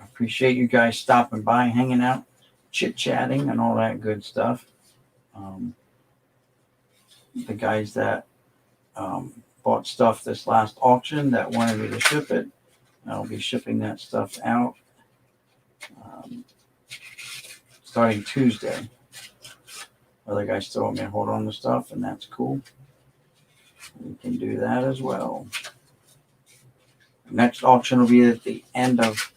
Appreciate you guys stopping by, hanging out, chit-chatting, and all that good stuff. The guys that bought stuff this last auction that wanted me to ship it, I'll be shipping that stuff out starting Tuesday. Other guys still want me to hold on to stuff, and that's cool. We can do that as well. Next auction will be at the end of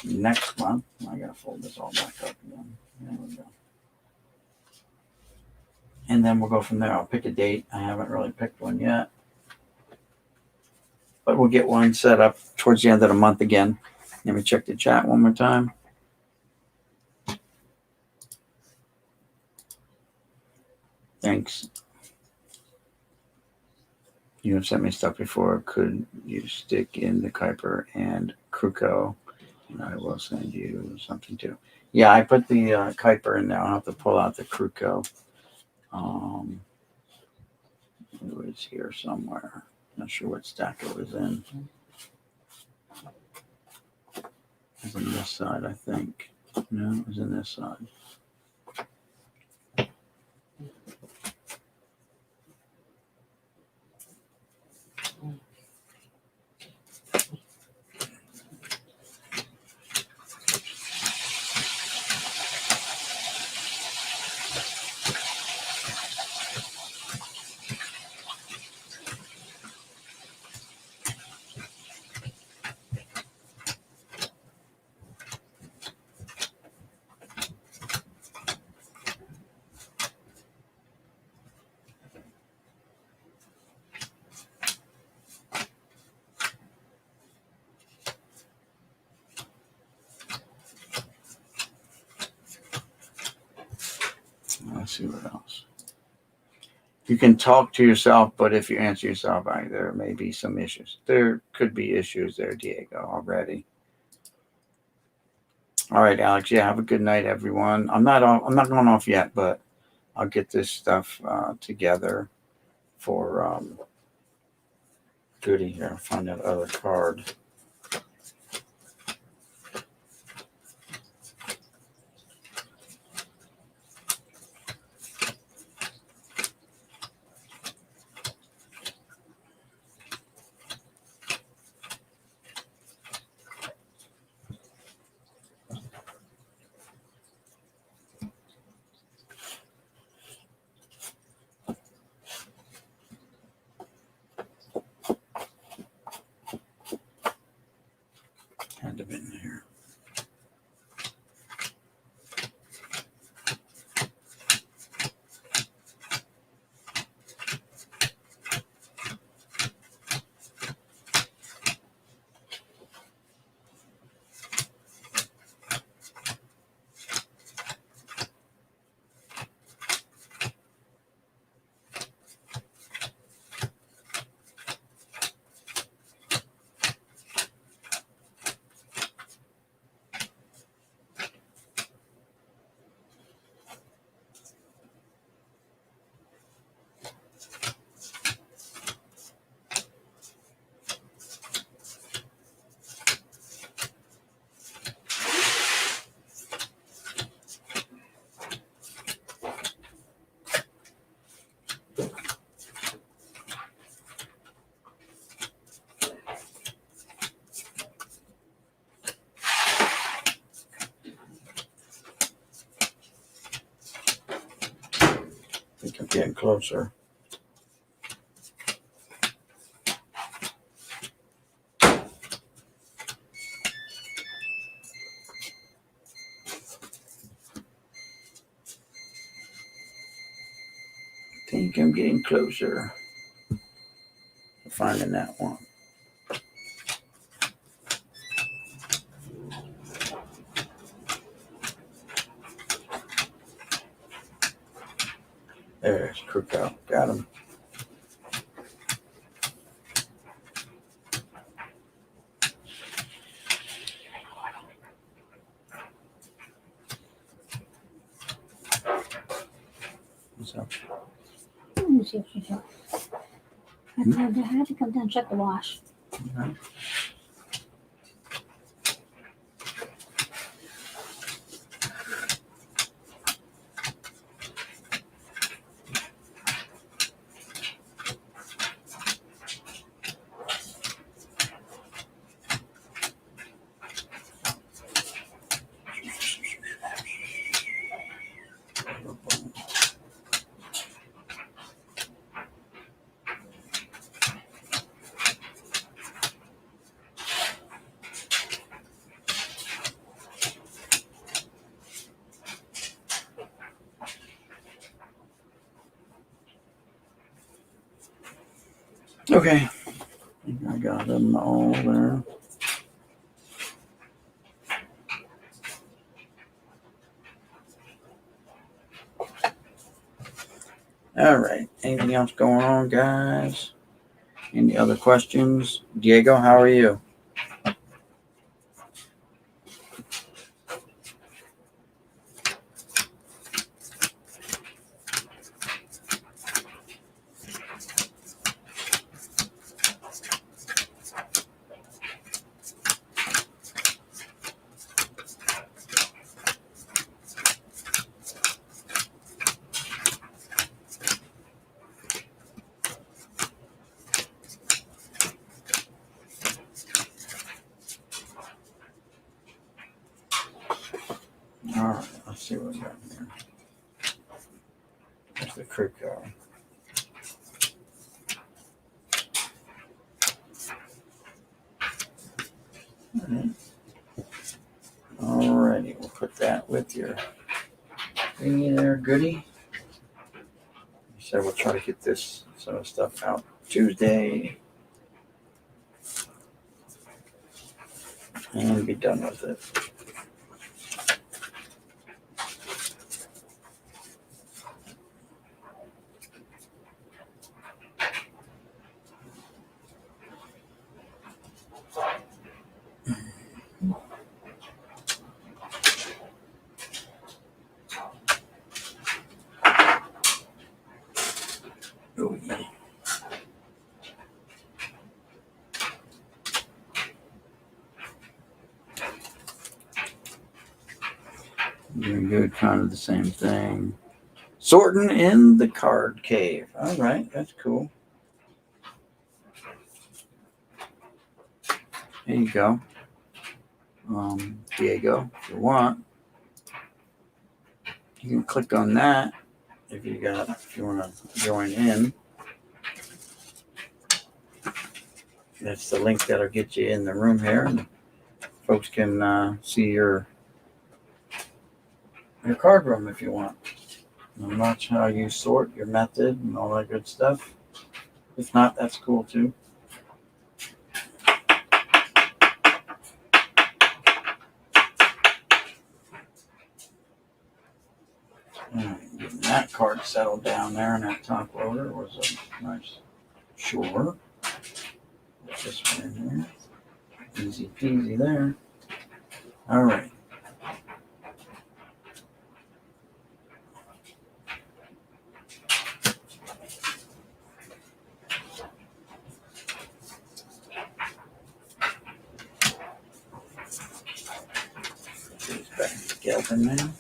next month. I gotta fold this all back up again. There we go. And then we'll go from there. I'll pick a date. I haven't really picked one yet. But we'll get one set up towards the end of the month again. Let me check the chat one more time. Thanks. You have sent me stuff before. Could you stick in the Kuiper and Kruko? And I will send you something too. Yeah, I put the Kuiper in there. I'll have to pull out the Kruko. It was here somewhere. Not sure what stack it was in. It was on this side, I think. No, it was in this side. Let's see what else. You can talk to yourself, but if you answer yourself, there may be some issues. There could be issues there, Diego, already. All right, Alex. Yeah, have a good night, everyone. I'm not going off yet, but I'll get this stuff together for Goody here. I'll find that other card. getting closer. I think I'm getting closer to finding that one. There's Cookout. Got him. What's up? Let me see if she's up. I had to come down and check the wash. Okay. Okay. I think I got them all there. All right. Anything else going on, guys? Any other questions? Diego, how are you? All right. Let's see what we got here. There's the crew car. All righty. We'll put that with your thingy there, goodie. So we'll try to get this sort of stuff out Tuesday and be done with it. Oh, yeah. Doing good, kind of the same thing. Sorting in the card cave. All right, that's cool. There you go. Diego, if you want, you can click on that if you want to join in. That's the link that'll get you in the room here, and folks can see your card room if you want. And watch how you sort your method and all that good stuff. If not, that's cool too. Getting that card settled down there in that top loader was a nice chore. Put this one in here. Easy peasy there. All right. Put these back together now.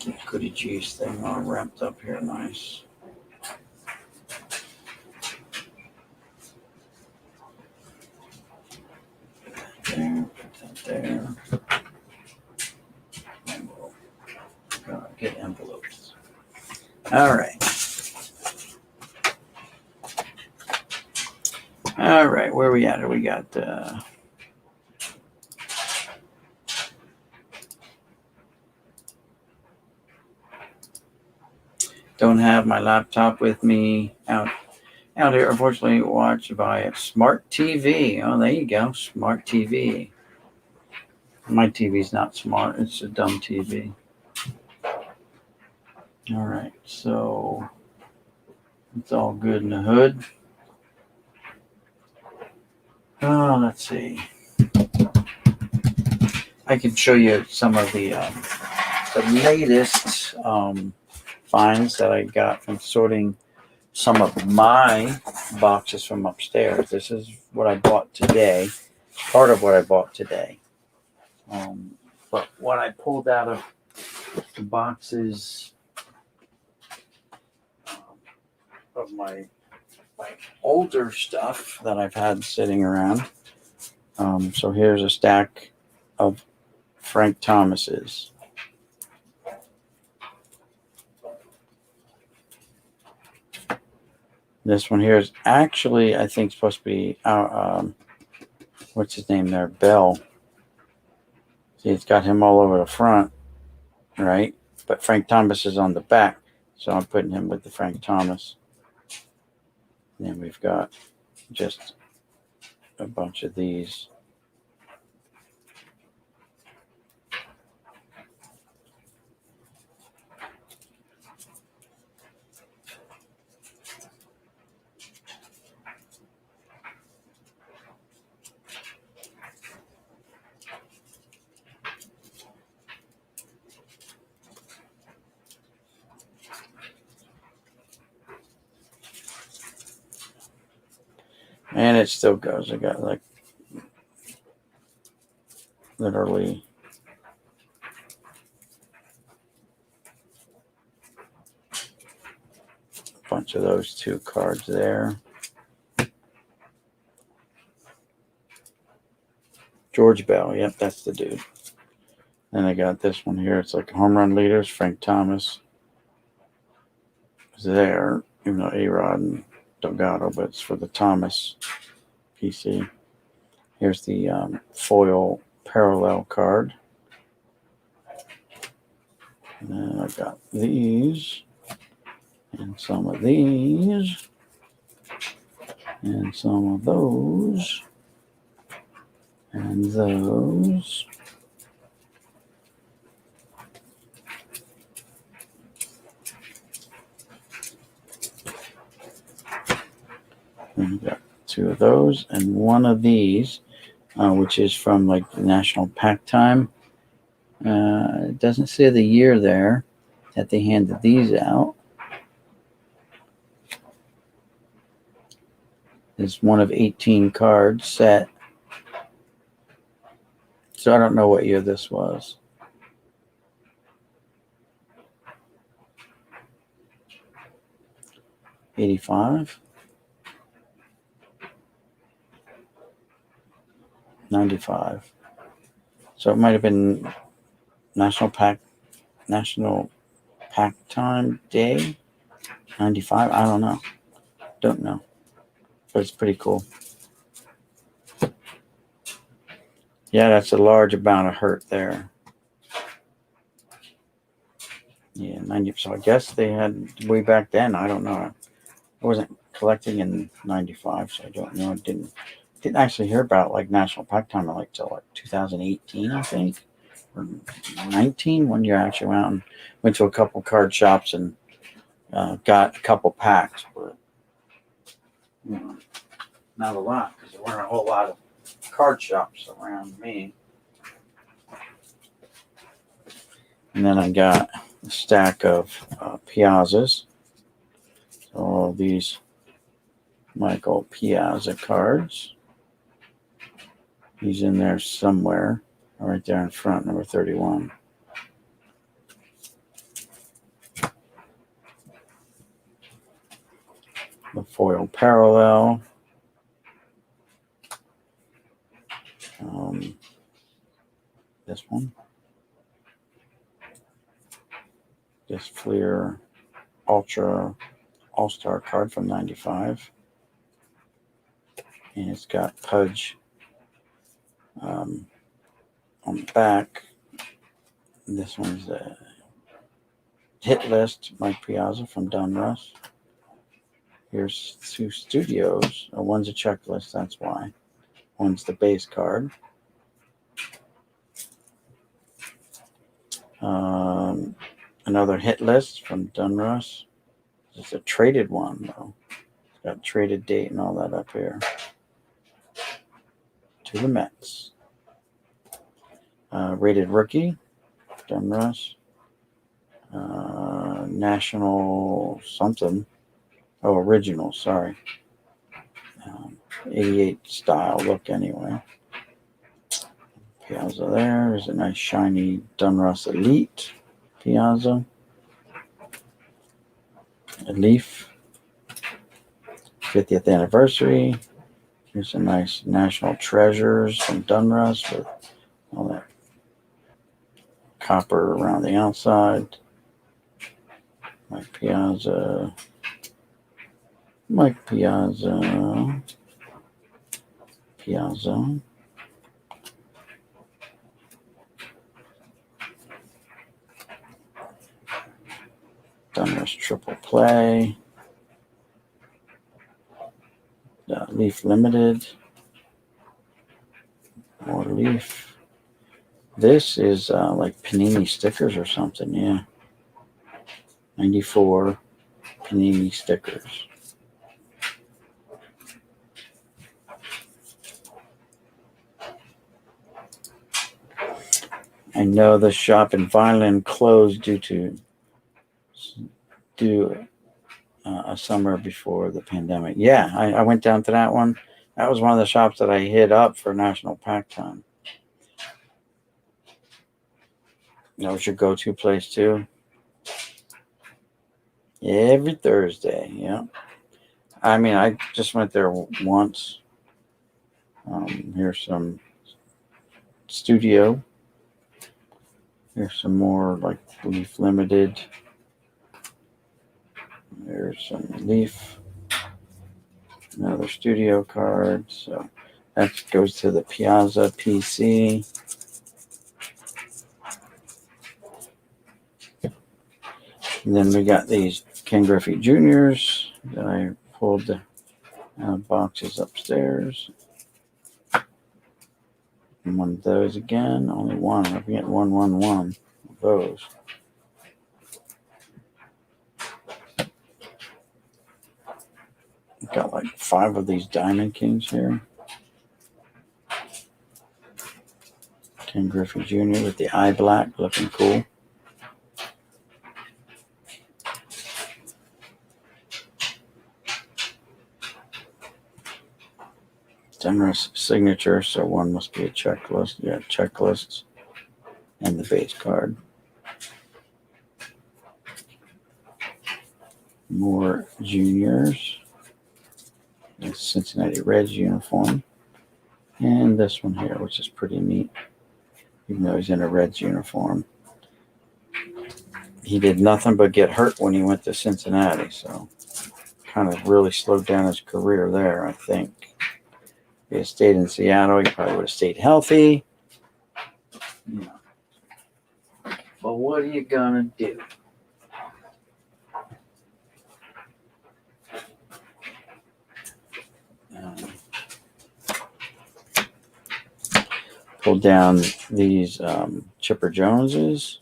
the goody cheese thing all wrapped up here nice. There, put that there. Envelope. Get envelopes. All right. All right, where are we at? We got don't have my laptop with me out here. Unfortunately, watch via smart TV. Oh, there you go, smart TV. My TV's not smart; it's a dumb TV. All right, so it's all good in the hood. Oh, let's see. I can show you some of the latest finds that I got from sorting some of my boxes from upstairs. This is what I bought today. Part of what I bought today. But what I pulled out of the boxes of my older stuff that I've had sitting around. So here's a stack of Frank Thomas's. This one here is actually, I think, supposed to be what's his name there? Bell. See, it's got him all over the front, right? But Frank Thomas is on the back, so I'm putting him with the Frank Thomas. And then we've got just a bunch of these. And it still goes. I got like literally a bunch of those two cards there. George Bell, yep, that's the dude. Then I got this one here. It's like home run leaders. Frank Thomas is there, even though A-Rod and Delgado, but it's for the Thomas PC. Here's the foil parallel card. And then I got these, and some of these, and some of those, and those. And we got two of those and one of these, which is from like the National Pack Time. It doesn't say the year there that they handed these out. It's one of 18 cards set. So I don't know what year this was. '85, 95. So it might have been National Pack Time Day, 95. I don't know. Don't know. But it's pretty cool. Yeah, that's a large amount of hurt there. Yeah, 90. So I guess they had way back then. I don't know. I wasn't collecting in 95, so I don't know. I didn't actually hear about like National Pack Time till like 2018, I think, or 19, when you actually went to a couple card shops and got a couple packs, but not a lot because there weren't a whole lot of card shops around me. And then I got a stack of Piazzas. So all these Michael Piazza cards. He's in there somewhere, right there in front, number 31. the foil parallel. This one. This Fleer Ultra All-Star card from 95. And it's got Pudge on the back. This one's a hit list, Mike Piazza from Donruss. Here's two studios. One's a checklist, that's why. One's the base card. Another hit list from Donruss. It's a traded one, though. It's got traded date and all that up here. To the Mets. Rated rookie, Donruss. National something. Oh, original, sorry. 88 style look anyway. Piazza there. There's a nice shiny Donruss Elite Piazza. A Leaf. 50th anniversary. Here's some nice National Treasures from Donruss with all that copper around the outside. Mike Piazza. Mike Piazza. Piazza. Donruss Triple Play. Leaf Limited. More Leaf. This is like Panini stickers or something, yeah. 94 Panini stickers. I know the shop in Vineland closed due a summer before the pandemic. Yeah, I went down to that one. That was one of the shops that I hit up for National Pack Time. That was your go-to place too. Every Thursday, yeah. I mean, I just went there once. Here's some studio. Here's some more like Leaf Limited. There's some Leaf. Another studio card. So that goes to the Piazza PC. And then we got these Ken Griffey Juniors that I pulled the boxes upstairs. And one of those again. Only one. I'm getting one of those. Got like 5 of these Diamond Kings here. Ken Griffey Jr. with the eye black, looking cool. Donruss signature, so one must be a checklist. Yeah, checklists and the base card. More juniors. It's Cincinnati Reds uniform. And this one here, which is pretty neat. Even though he's in a Reds uniform. He did nothing but get hurt when he went to Cincinnati, so kind of really slowed down his career there, I think. If he had stayed in Seattle, he probably would have stayed healthy. Yeah. But what are you gonna do? Pull down these Chipper Joneses.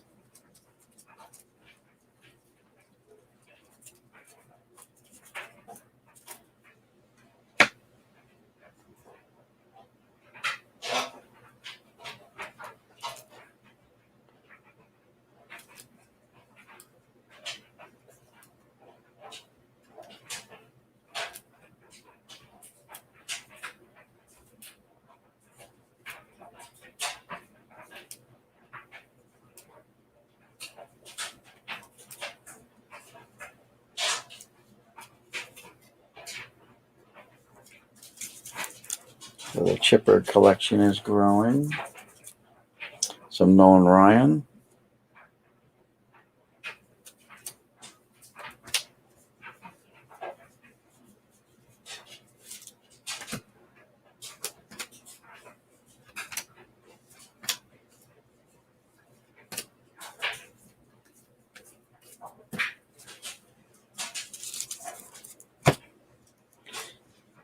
So the chipper collection is growing. Some Nolan Ryan.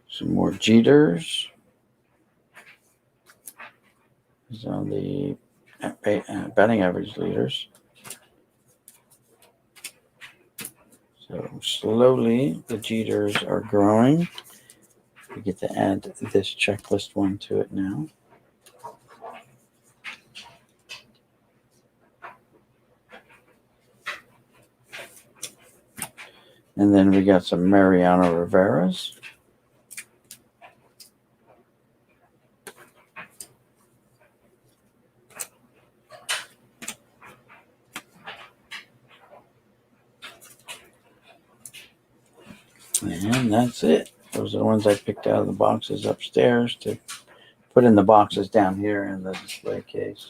Some more Jeters. These are the batting average leaders. So slowly the Jeters are growing. We get to add this checklist one to it now. And then we got some Mariano Rivera's. And that's it. Those are the ones I picked out of the boxes upstairs to put in the boxes down here in the display case.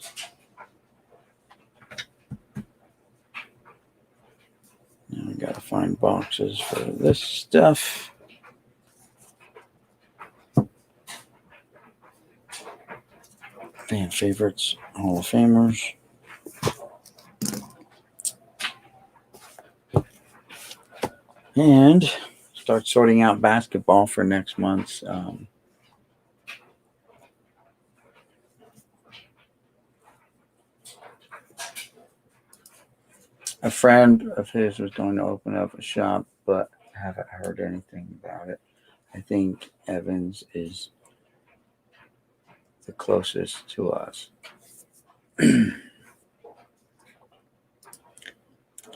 Now I gotta find boxes for this stuff. Fan favorites, Hall of Famers. And start sorting out basketball for next month's a friend of his was going to open up a shop, but haven't heard anything about it. I think Evans is the closest to us.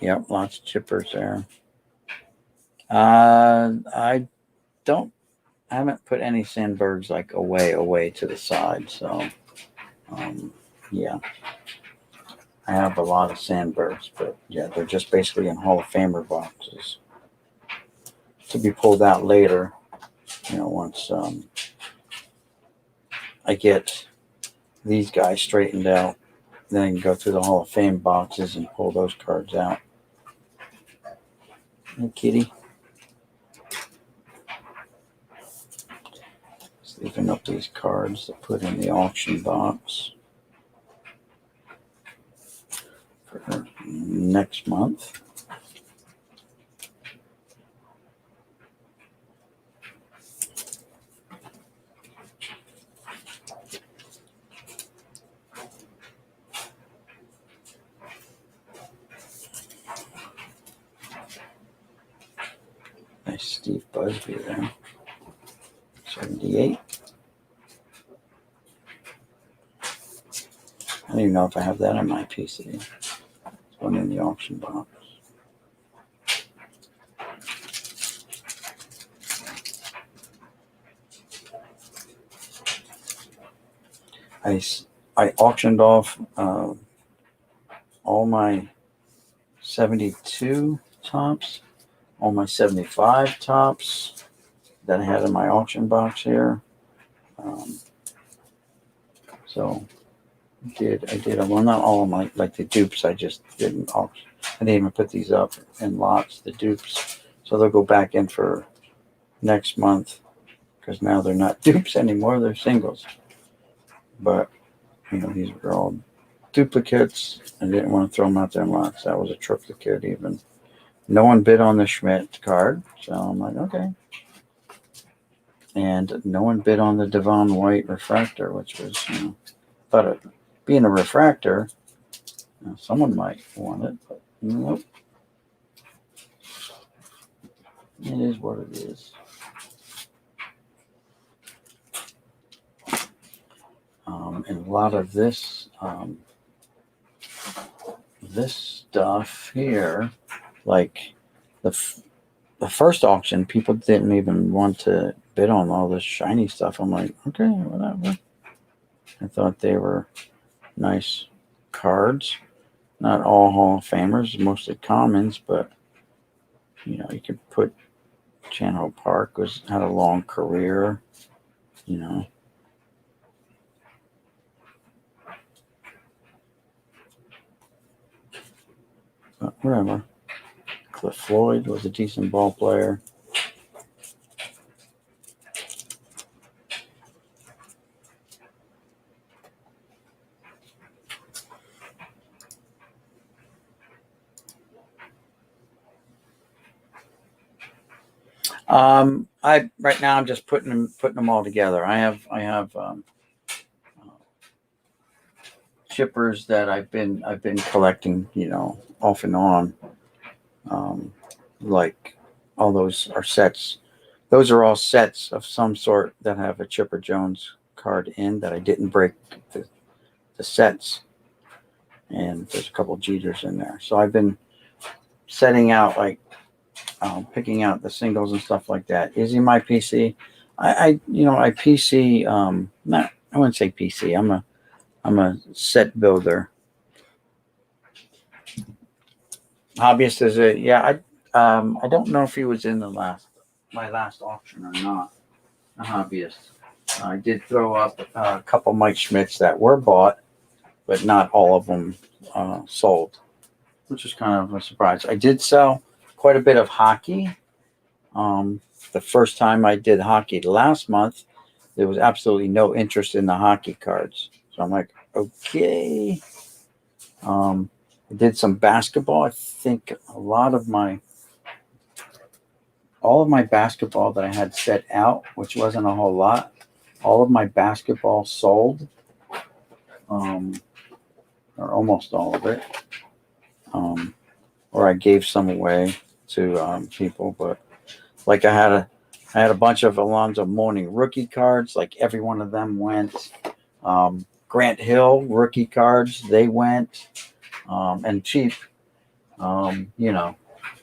Yep, lots of chippers there. I haven't put any Sandbergs like away to the side, so yeah. I have a lot of Sandbergs, but yeah, they're just basically in Hall of Famer boxes to be pulled out later. You know, once I get these guys straightened out, then I can go through the Hall of Fame boxes and pull those cards out. Hey, kitty. Just leaving up these cards to put in the auction box for next month. Nice Steve Busby there. 78. I don't even know if I have that on my PC. It's one in the auction box. I auctioned off all my 72 tops, all my 75 tops that I had in my auction box here. So I did well, not all of my, like the dupes, I just didn't auction. I didn't even put these up in lots, the dupes. So they'll go back in for next month because now they're not dupes anymore, they're singles. But, you know, these were all duplicates. I didn't want to throw them out there in lots. That was a triplicate even. No one bid on the Schmidt card, so I'm like, okay. And no one bid on the Devon White refractor, which was, you know, thought it being a refractor, you know, someone might want it, but nope. It is what it is. And a lot of this, this stuff here, like the first auction, people didn't even want to bid on all this shiny stuff. I'm like, okay, whatever. I thought they were nice cards. Not all Hall of Famers, mostly commons, but you know, you could put Chan Ho Park had a long career, you know. whatever. Cliff Floyd was a decent ball player. I right now I'm just putting them all together. I have chippers that I've been collecting, off and on. Like all those are sets. Those are all sets of some sort that have a Chipper Jones card in that I didn't break the sets, and there's a couple Jeters in there. So I've been setting out like picking out the singles and stuff like that. Is he my PC? I PC. Not I wouldn't say PC. I'm a set builder. Hobbyist is it? Yeah. I don't know if he was in my last auction or not. A hobbyist. I did throw up a couple Mike Schmidts that were bought, but not all of them sold, which is kind of a surprise. I did sell quite a bit of hockey. The first time I did hockey last month, there was absolutely no interest in the hockey cards. So I'm like, okay. I did some basketball. I think all of my basketball that I had set out, which wasn't a whole lot, all of my basketball sold, or almost all of it, or I gave some away to people. But like I had a bunch of Alonzo Mourning rookie cards. Like every one of them went. Grant Hill rookie cards, they went, and cheap,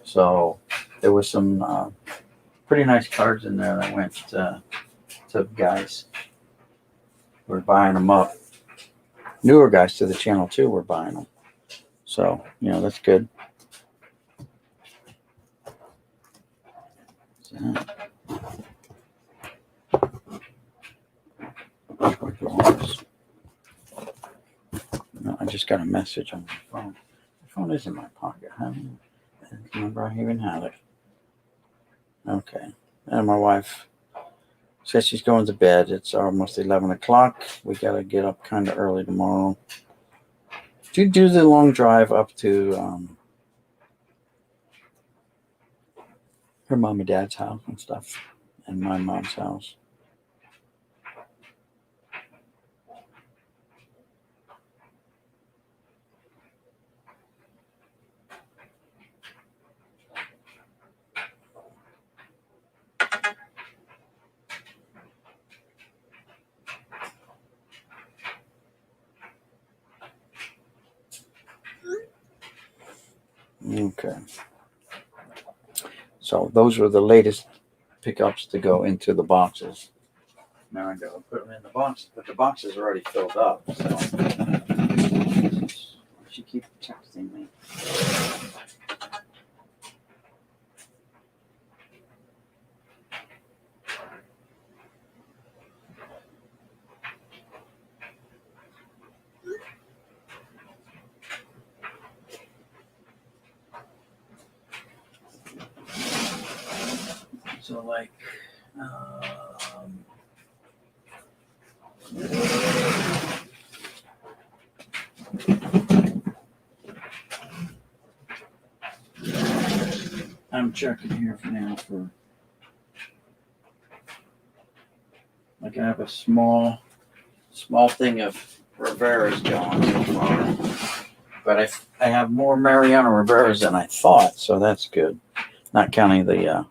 So there was some pretty nice cards in there that went to guys who were buying them up. Newer guys to the channel too were buying them. So, that's good. No, I just got a message on my phone. My phone is in my pocket. I don't remember I even had it. Okay. And my wife says she's going to bed. It's almost 11 o'clock. We got to get up kind of early tomorrow to do the long drive up to her mom and dad's house and stuff, and my mom's house. Okay. So those were the latest pickups to go into the boxes. Now I gotta put them in the box, but the box is already filled up. So she keeps texting me. So like, I'm checking here for now for, like, I have a small thing of Rivera's going so far, but I have more Mariano Rivera's than I thought, so that's good. Not counting the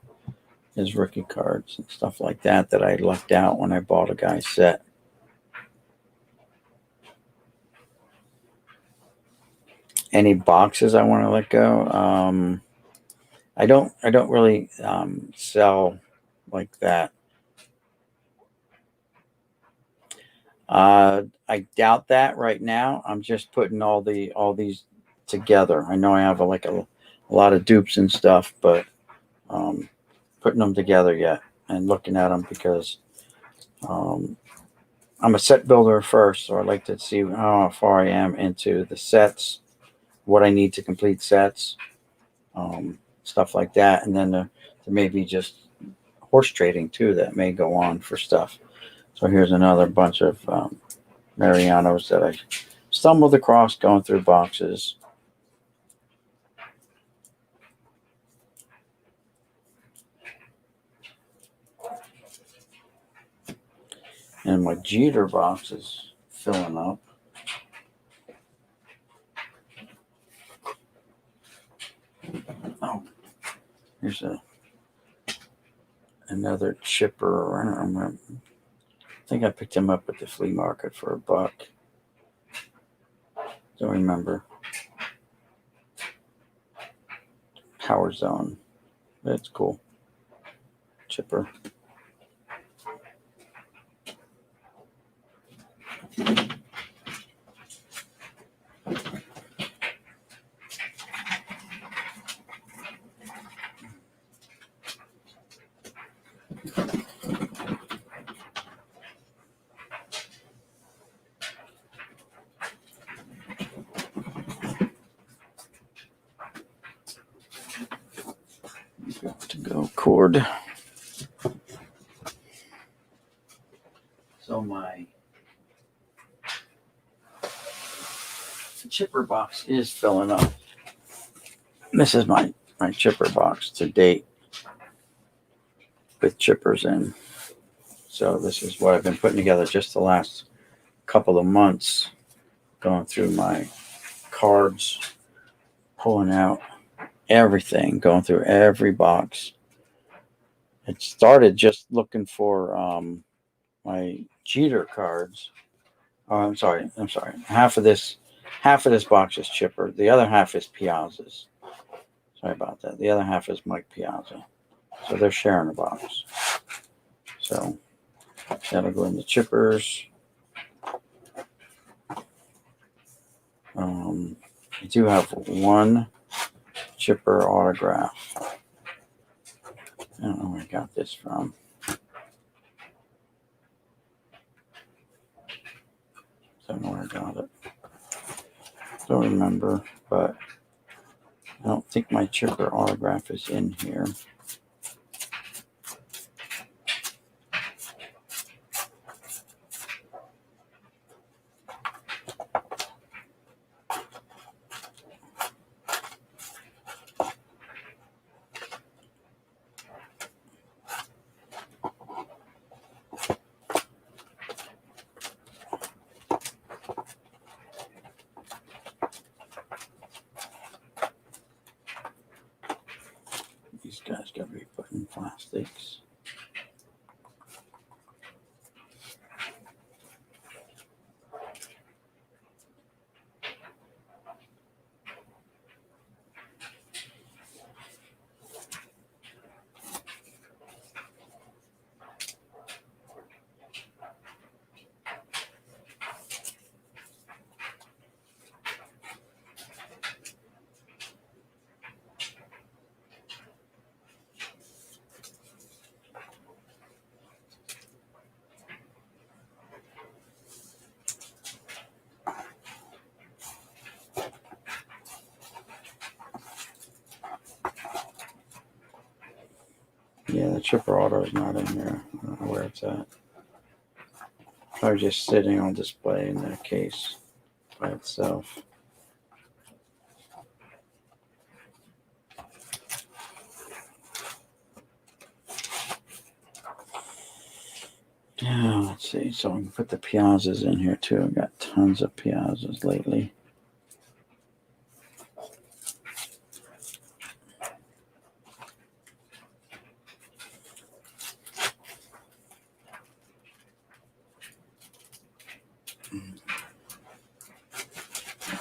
his rookie cards and stuff like that I left out when I bought a guy's set. Any boxes I want to let go? I don't really sell like that. I doubt that right now. I'm just putting all these together. I know I have a lot of dupes and stuff, but putting them together yet and looking at them because I'm a set builder first, so I like to see how far I am into the sets, what I need to complete sets, stuff like that. And then there may be just horse trading too that may go on for stuff. So here's another bunch of Marianos that I stumbled across going through boxes. And my Jeter box is filling up. Oh, here's another chipper. I don't remember. I think I picked him up at the flea market for $1. Don't remember. Power Zone. That's cool. Chipper. Got to go cord. So my chipper box is filling up. This is my chipper box to date with chippers in. So this is what I've been putting together just the last couple of months, going through my cards, pulling out everything, going through every box. It started just looking for my Jeter cards. Oh, I'm sorry. Half of this box is chipper. The other half is Piazza's. Sorry about that. The other half is Mike Piazza. So they're sharing a box. So that'll go in the chippers. I do have one chipper autograph. I don't know where I got this from. Don't know where I got it. Don't remember, but I don't think my chipper autograph is in here. These guys got to be put in plastics. Yeah, the chipper auto is not in there. I don't know where it's at. Probably just sitting on display in the case by itself. Yeah, let's see. So I can put the Piazzas in here too. I've got tons of Piazzas lately.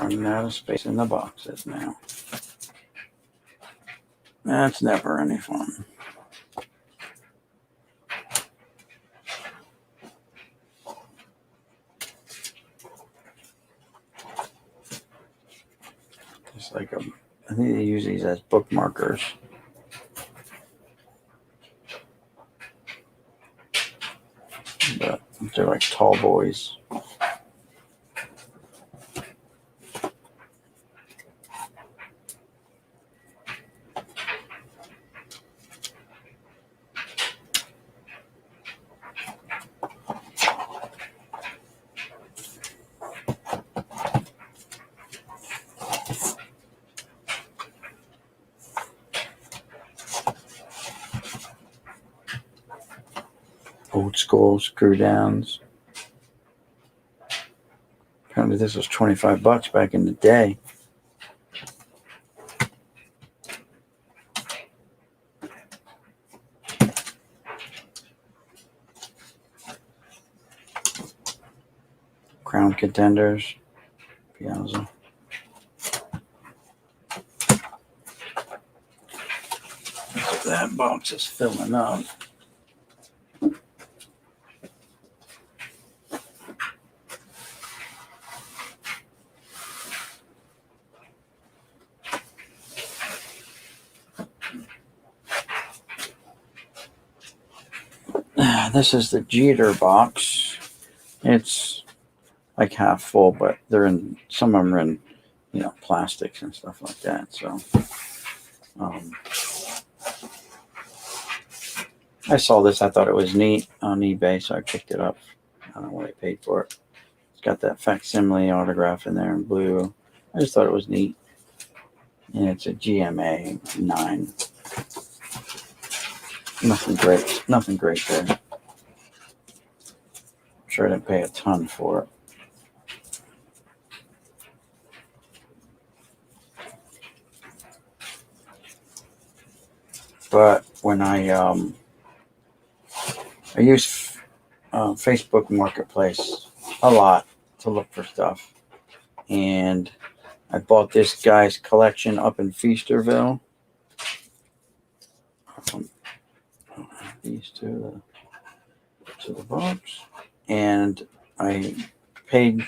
Running out of space in the boxes now. That's never any fun. It's like I think they use these as bookmarkers. But they're like tall boys. old school screw downs. Apparently this was $25 back in the day. Crown Contenders. Piazza. That box is filling up. This is the Jeter box. It's like half full, but they're in, some of them are in, you know, plastics and stuff like that. So I saw this. I thought it was neat on eBay, so I picked it up. I don't know what I paid for it. It's got that facsimile autograph in there in blue. I just thought it was neat. And it's a GMA 9. Nothing great. Nothing great there. I'm sure I didn't pay a ton for it. But when I use Facebook Marketplace a lot to look for stuff, and I bought this guy's collection up in Feasterville. These two to the box, and I paid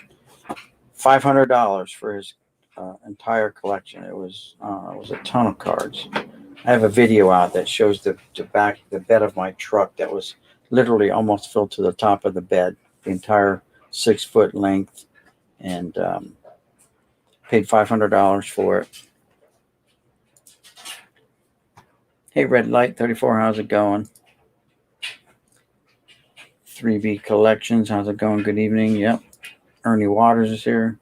$500 for his entire collection. It was a ton of cards. I have a video out that shows the bed of my truck that was literally almost filled to the top of the bed, the entire 6-foot length, and paid $500 for it. Hey, Red Light 34, how's it going? 3B Collections, how's it going? Good evening. Yep. Ernie Waters is here.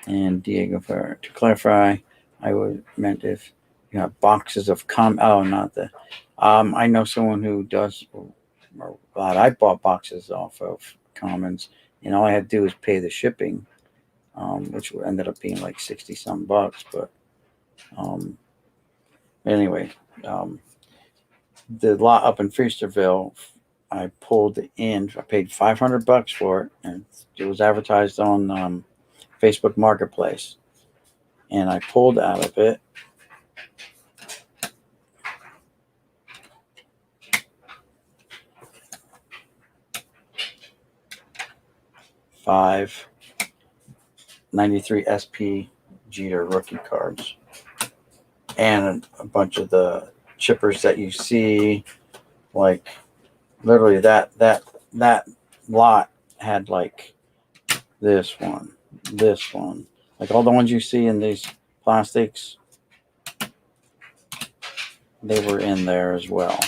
And Diego Ferrer. To clarify, I would meant if you have boxes of not the. I know someone who does. Or glad I bought boxes off of Commons, and all I had to do was pay the shipping, which ended up being like 60 some bucks. But anyway, the lot up in Feasterville, I pulled in. I paid $500 for it, and it was advertised on Facebook Marketplace, and I pulled out of it five 93 SP Jeter rookie cards, and a bunch of the chippers that you see, like literally that lot had like this one, like all the ones you see in these plastics, they were in there as well.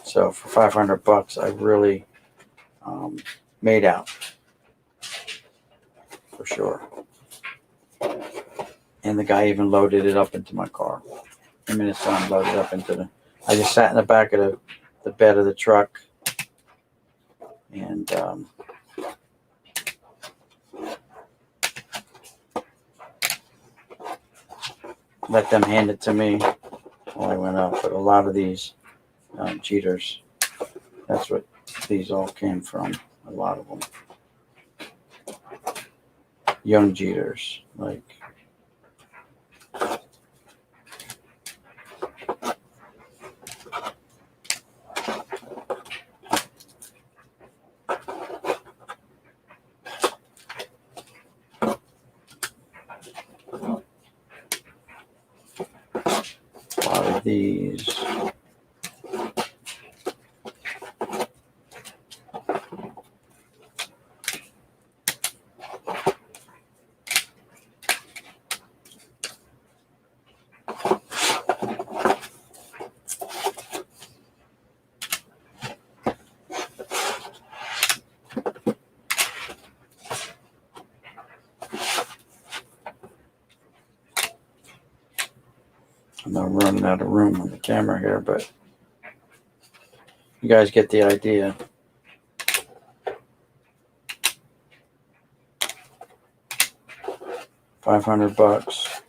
So for $500, I really made out for sure. And the guy even loaded it up into my car. Him and his son loaded up into the. I just sat in the back of the bed of the truck, and let them hand it to me while I went up. But a lot of these Jeters, that's what these all came from. A lot of them, young Jeters, like. A lot of these. I'm running out of room on the camera here, but you guys get the idea. $500.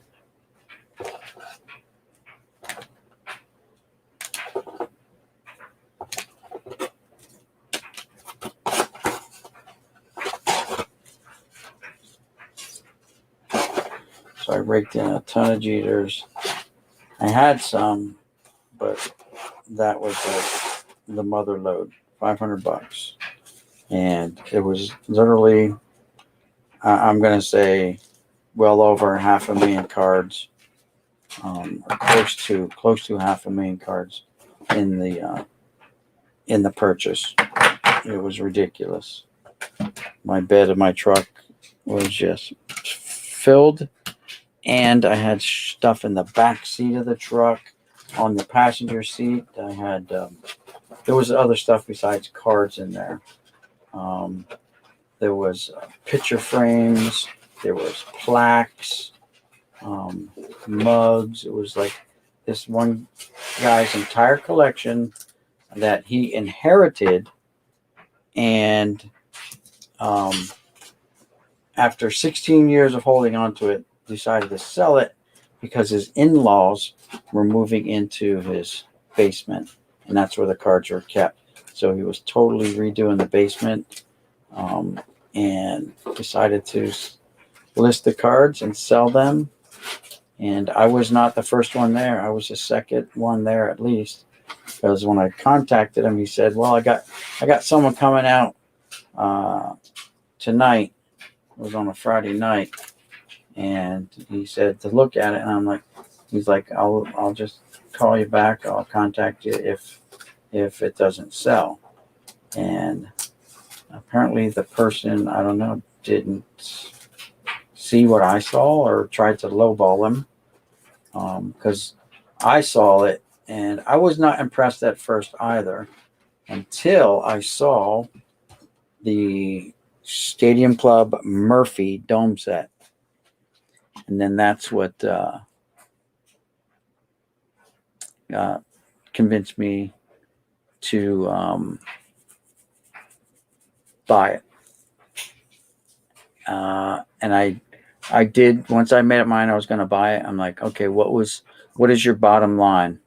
So I raked in a ton of Jeters. I had some, but that was the mother load, $500. And it was literally, I'm going to say, well over 500,000 cards, or close to 500,000 cards in the purchase. It was ridiculous. My bed of my truck was just filled, and I had stuff in the back seat of the truck, on the passenger seat. I had there was other stuff besides cards in there. There was picture frames. There was plaques, mugs. It was like this one guy's entire collection that he inherited, and after 16 years of holding on to it, decided to sell it because his in-laws were moving into his basement, and that's where the cards were kept. So he was totally redoing the basement, and decided to list the cards and sell them. And I was not the first one there. I was the second one there, at least, because when I contacted him, he said, "Well, I got someone coming out tonight." It was on a Friday night, and he said to look at it, and I'm like, he's like, I'll just call you back. I'll contact you if it doesn't sell. And apparently the person, I don't know, didn't see what I saw or tried to lowball him, because I saw it, and I was not impressed at first either until I saw the Stadium Club Murphy dome set. And then that's what convinced me to buy it. And I did, once I made up mine I was going to buy it. I'm like, okay, what is your bottom line?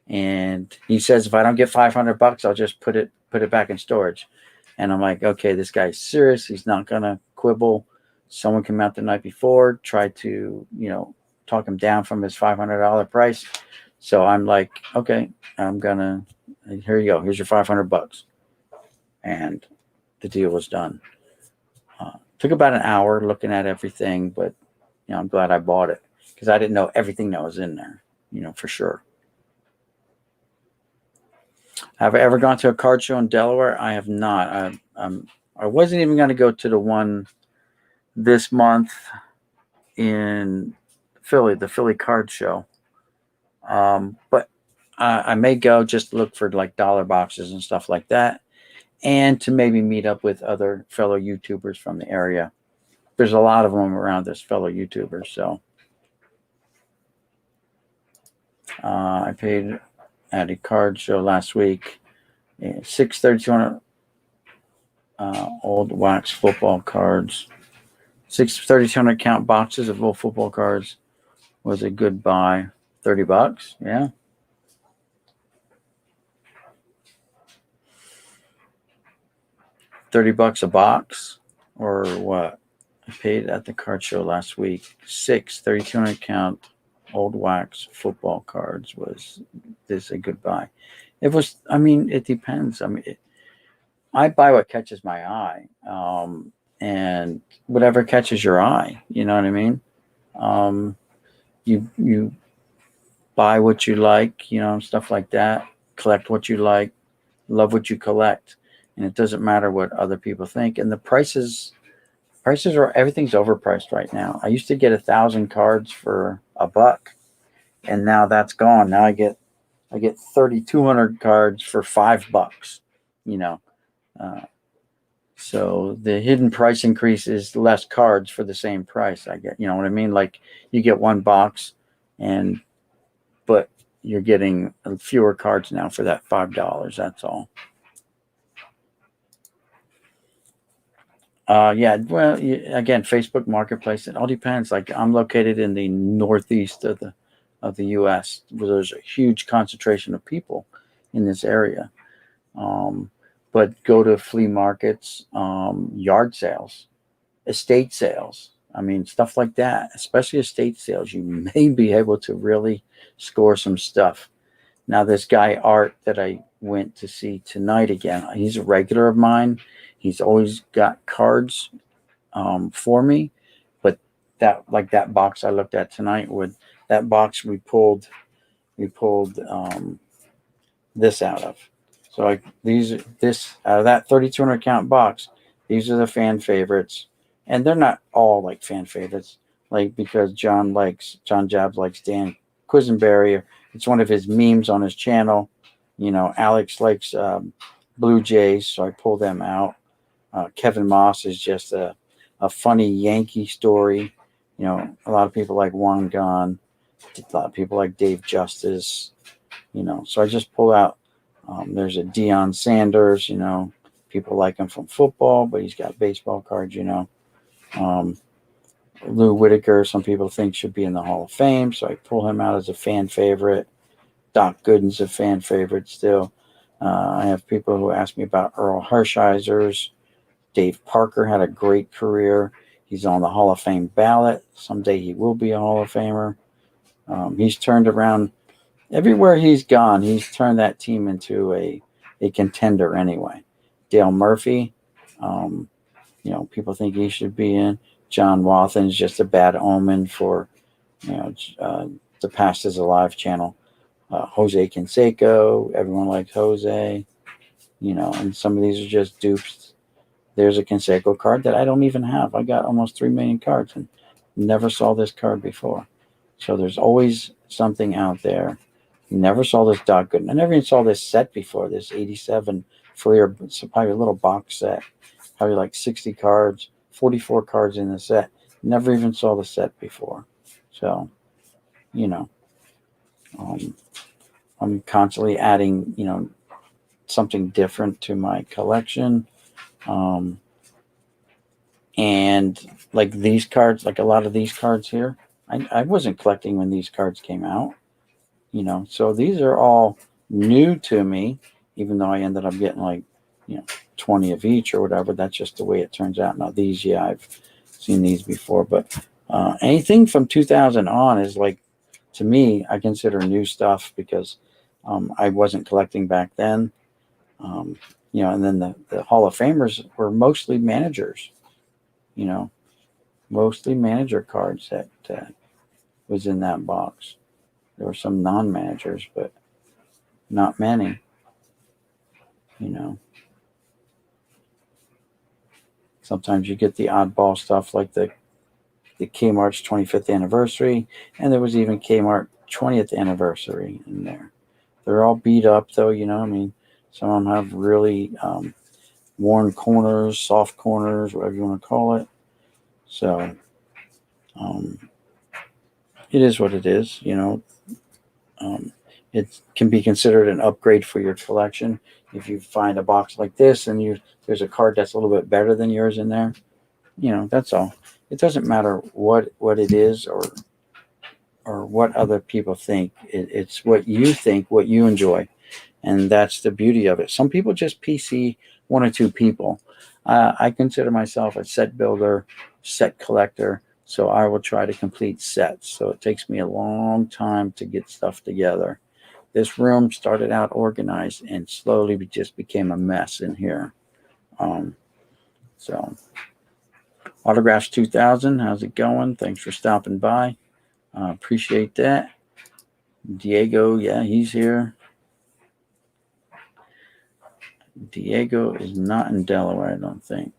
And he says, if I don't get $500, I'll just put it back in storage. And I'm like, okay, this guy's serious. He's not going to quibble. Someone came out the night before, tried to, talk him down from his $500 price. So I'm like, okay, here you go. Here's your $500. And the deal was done. Took about an hour looking at everything, but I'm glad I bought it because I didn't know everything that was in there, for sure. Have I ever gone to a card show in Delaware? I have not. I wasn't even going to go to the one this month in Philly, the Philly Card Show. But I may go just to look for like dollar boxes and stuff like that, and to maybe meet up with other fellow YouTubers from the area. There's a lot of them around this fellow YouTubers. So I paid at a card show last week, 632 old wax football cards, 6,300 count boxes of old football cards was a good buy. $30, yeah. $30 a box, or what? I paid at the card show last week. 3,200 count old wax football cards was this a good buy. It was. I mean, it depends. I mean, I buy what catches my eye, and whatever catches your eye. You know what I mean? You buy what you like, stuff like that. Collect what you like, love what you collect, and it doesn't matter what other people think. And the prices are, everything's overpriced right now. I used to get 1,000 cards for $1, and now that's gone. Now I get 3,200 cards for $5. So the hidden price increase is less cards for the same price. I get, you know what I mean? Like you get one box, and but you're getting fewer cards now for that $5. That's all. Yeah. Well, again, Facebook Marketplace. It all depends. Like I'm located in the northeast of the U.S., where there's a huge concentration of people in this area. Um, but go to flea markets, yard sales, estate sales. I mean, stuff like that, especially estate sales. You may be able to really score some stuff. Now, this guy Art that I went to see tonight again, he's a regular of mine. He's always got cards for me, but that box I looked at tonight, with that box we pulled this out of. So like this out of that 3,200 count box, these are the fan favorites, and they're not all like fan favorites. Like because John Jabs likes Dan Quisenberry. It's one of his memes on his channel. You know, Alex likes Blue Jays, so I pull them out. Kevin Moss is just a funny Yankee story. You know, a lot of people like Juan Gon. A lot of people like Dave Justice. You know, so I just pull out. There's a Deion Sanders. You know, people like him from football, but he's got baseball cards. You know, um, Lou Whitaker. Some people think should be in the Hall of Fame, so I pull him out as a fan favorite. Doc Gooden's a fan favorite still. I have people who ask me about Earl Hershiser's. Dave Parker had a great career. He's on the Hall of Fame ballot. Someday he will be a Hall of Famer. He's turned around everywhere he's gone. He's turned that team into a contender anyway. Dale Murphy, you know, people think he should be in. John Wathen's just a bad omen for, you know, the Past is Alive channel. Jose Canseco, everyone likes Jose, you know, and some of these are just dupes. There's a Canseco card that I don't even have. I got almost 3 million cards and never saw this card before. So there's always something out there. Never saw this Doc Gooden. I never even saw this set before. This 87 Fleer, it's probably a little box set, probably like 60 cards, 44 cards in the set. Never even saw the set before. So, you know, I'm constantly adding, you know, something different to my collection. Um, and like these cards, like a lot of these cards here, I wasn't collecting when these cards came out, you know, so these are all new to me, even though I ended up getting like, you know, 20 of each or whatever. That's just the way it turns out. Now these, yeah, I've seen these before, but anything from 2000 on is like, to me, I consider new stuff because I wasn't collecting back then. You know, and then the Hall of Famers were mostly managers, you know, mostly manager cards that was in that box. There were some non-managers, but not many, you know. Sometimes you get the oddball stuff like the Kmart's 25th anniversary, and there was even Kmart 20th anniversary in there. They're all beat up though, you know. I mean, some of them have really worn corners, soft corners, whatever you want to call it. So it is what it is, you know. It can be considered an upgrade for your collection if you find a box like this and there's a card that's a little bit better than yours in there. You know, that's all. It doesn't matter what it is or what other people think. It's what you think, what you enjoy, and that's the beauty of it. Some people just PC one or two people. I consider myself a set builder, set collector, so I will try to complete sets. So it takes me a long time to get stuff together. This room started out organized and slowly just became a mess in here. So Autographs 2000, how's it going? Thanks for stopping by. Appreciate that. Diego, yeah, he's here. Diego is not in Delaware, I don't think.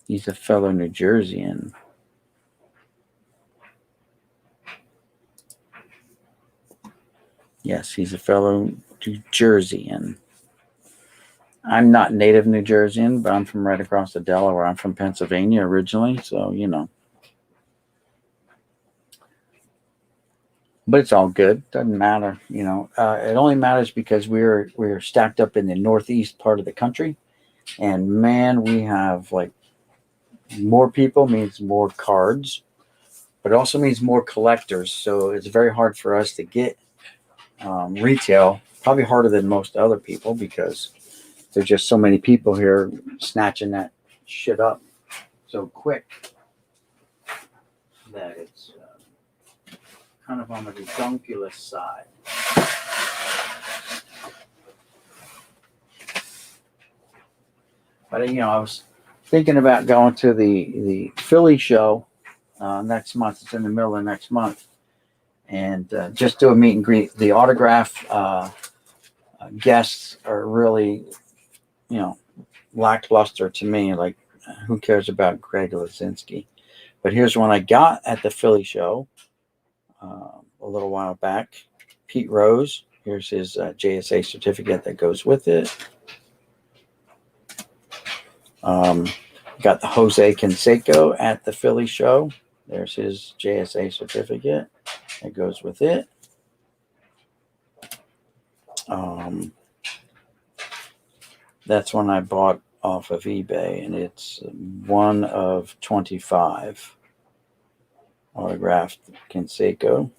He's a fellow New Jerseyan. Yes, he's a fellow New Jerseyan. I'm not native New Jerseyan, but I'm from right across the Delaware. I'm from Pennsylvania originally, so you know. But it's all good. Doesn't matter, you know. It only matters because we're stacked up in the northeast part of the country, and man, we have like more people means more cards, but it also means more collectors. So it's very hard for us to get retail. Probably harder than most other people because there's just so many people here snatching that shit up so quick that it's kind of on the redunculous side. But you know, I was thinking about going to the Philly show next month. It's in the middle of next month, and just do a meet and greet. The autograph guests are really, you know, lackluster to me. Like, who cares about Greg Lazinski? But here's one I got at the Philly show a little while back. Pete Rose. Here's his JSA certificate that goes with it. Got the Jose Canseco at the Philly show. There's his JSA certificate that goes with it. That's one I bought off of eBay, and it's one of 25 autographed Canseco.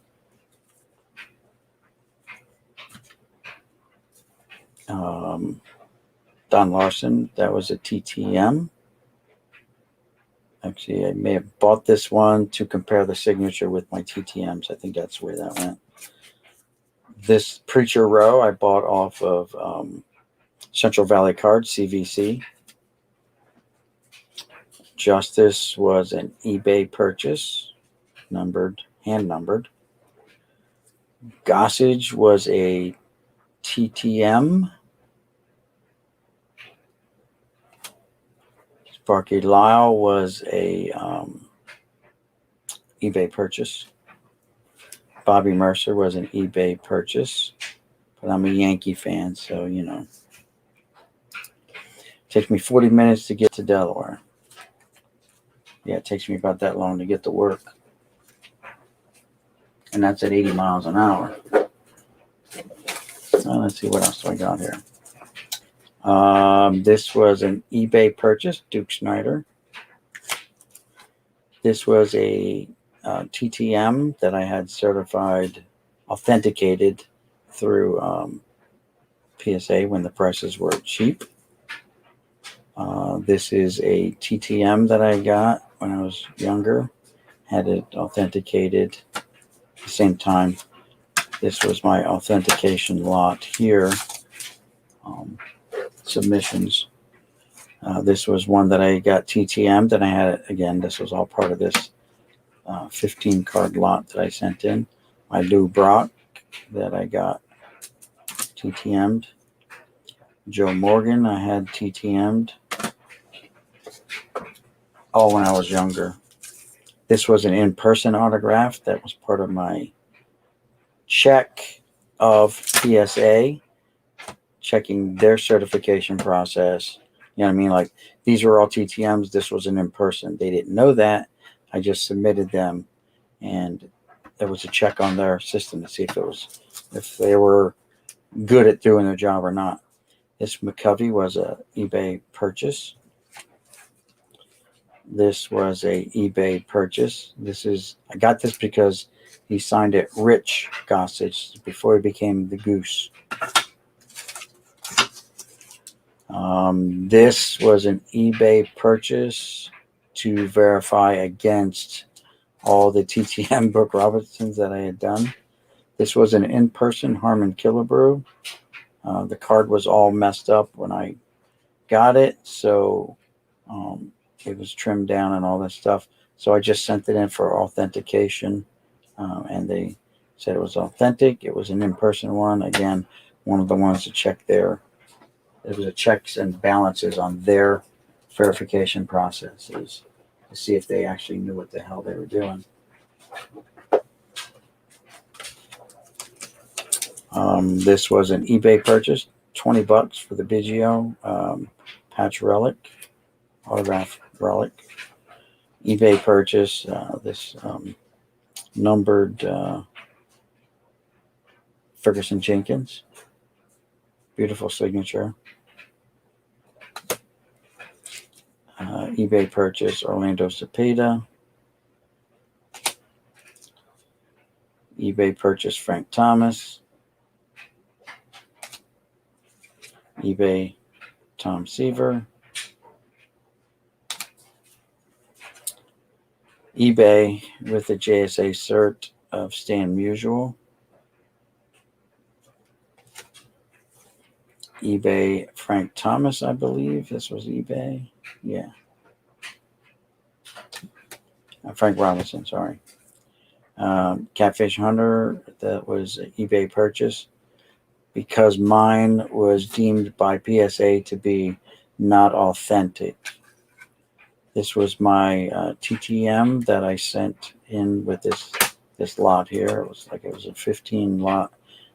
Don Larson, that was a TTM. Actually, I may have bought this one to compare the signature with my TTMs. I think that's where that went. This Preacher Row I bought off of Central Valley Cards, CVC. Justice was an eBay purchase, hand numbered. Gossage was a TTM. Sparky Lyle was a eBay purchase. Bobby Mercer was an eBay purchase. But I'm a Yankee fan, so you know. It takes me 40 minutes to get to Delaware. Yeah, it takes me about that long to get to work. And that's at 80 miles an hour. Let's see, what else do I got here? This was an eBay purchase, Duke Snyder. This was a TTM that I had certified, authenticated through PSA when the prices were cheap. This is a TTM that I got when I was younger. Had it authenticated at the same time. This was my authentication lot here. Submissions. This was one that I got TTM'd, and I had it again. This was all part of this 15 card lot that I sent in. My Lou Brock that I got TTM'd. Joe Morgan I had TTM'd. All when I was younger. This was an in-person autograph that was part of my check of PSA, checking their certification process. You know what I mean? Like, these were all TTMs. This was an in-person. They didn't know that. I just submitted them, and there was a check on their system to see if they were good at doing their job or not. This McCovey was a eBay purchase. This was a eBay purchase. I got this because he signed it Rich Gossage before he became the Goose. This was an eBay purchase to verify against all the TTM Brooke Robertsons that I had done. This was an in-person Harmon Killebrew. The card was all messed up when I got it, so it was trimmed down and all this stuff. So I just sent it in for authentication, and they said it was authentic. It was an in-person one. Again, one of the ones to check there was a checks and balances on their verification processes to see if they actually knew what the hell they were doing. This was an eBay purchase, $20 for the Biggio patch relic, autograph relic. eBay purchase, this numbered Ferguson Jenkins. Beautiful signature. eBay purchase, Orlando Cepeda. eBay purchase, Frank Thomas. eBay, Tom Seaver. eBay with the JSA cert of Stan Musial. eBay, Frank Thomas, I believe. This was eBay. Yeah. Frank Robinson, sorry. Catfish Hunter, that was an eBay purchase because mine was deemed by PSA to be not authentic. This was my TTM that I sent in with this lot here. It was a 15 lot.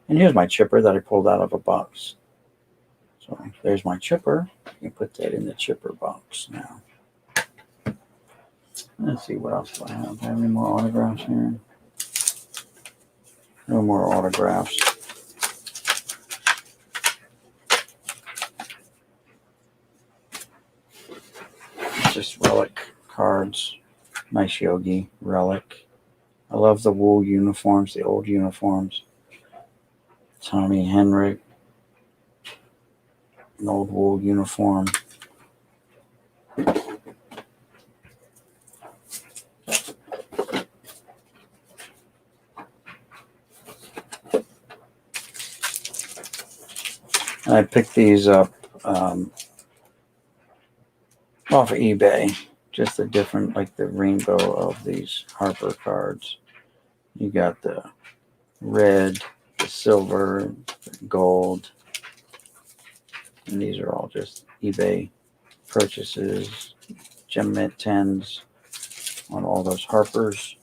And here's my chipper that I pulled out of a box. So there's my chipper. You can put that in the chipper box now. Let's see, what else do I have? Have any more autographs here? No more autographs. It's just relic cards. Nice Yogi relic. I love the wool uniforms, the old uniforms. Tommy Henry. An old wool uniform. And I picked these up off of eBay. Just the different, like the rainbow of these Harper cards. You got the red, the silver, the gold. And these are all just eBay purchases. Gem Mint 10s on all those Harpers.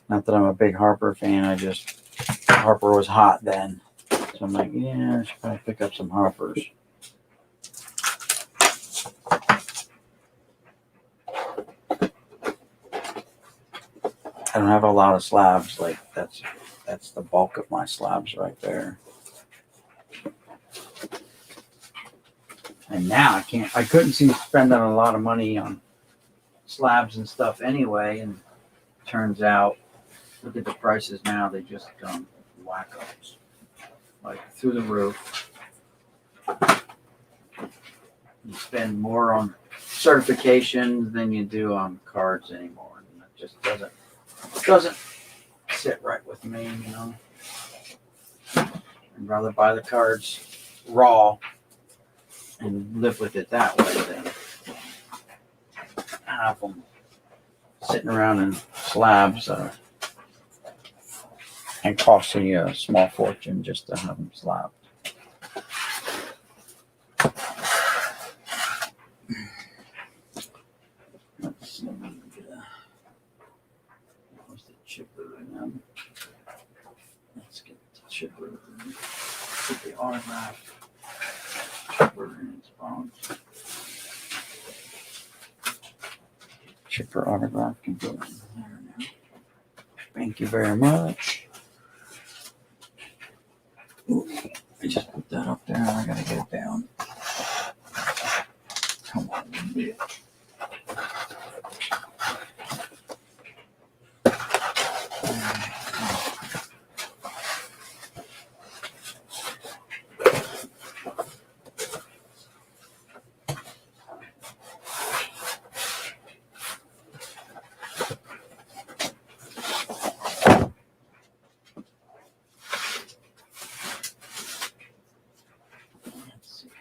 Not that I'm a big Harper fan. Harper was hot then. So I'm like, yeah, I should probably pick up some Harpers. I don't have a lot of slabs. Like that's the bulk of my slabs right there. And now I couldn't see spending a lot of money on slabs and stuff anyway. And turns out, look at the prices now. They just wackos. Like through the roof. You spend more on certifications than you do on cards anymore. And it just doesn't sit right with me, you know. I'd rather buy the cards raw and live with it that way than have them sitting around in slabs and costing you a small fortune just to have them slabbed. Let's see. Where's the chipper in them? Let's get the chipper. Put the autograph chipper in its box. Chipper autograph can go in there now. Thank you very much. Ooh, I just put that up there. I gotta get it down. Come on, bitch.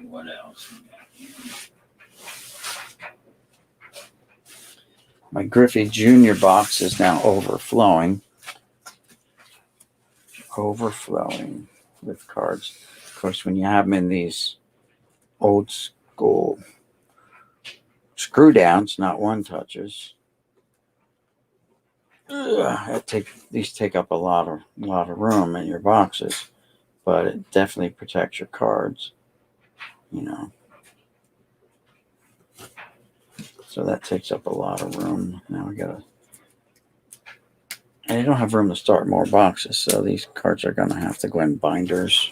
What else we got here? My Griffey Jr. box is now overflowing with cards. Of course, when you have them in these old school screw downs, not one touches, these take up a lot of room in your boxes. but it definitely protects your cards, you know. So that takes up a lot of room. Now we gotta, and I don't have room to start more boxes, so these cards are gonna have to go in binders.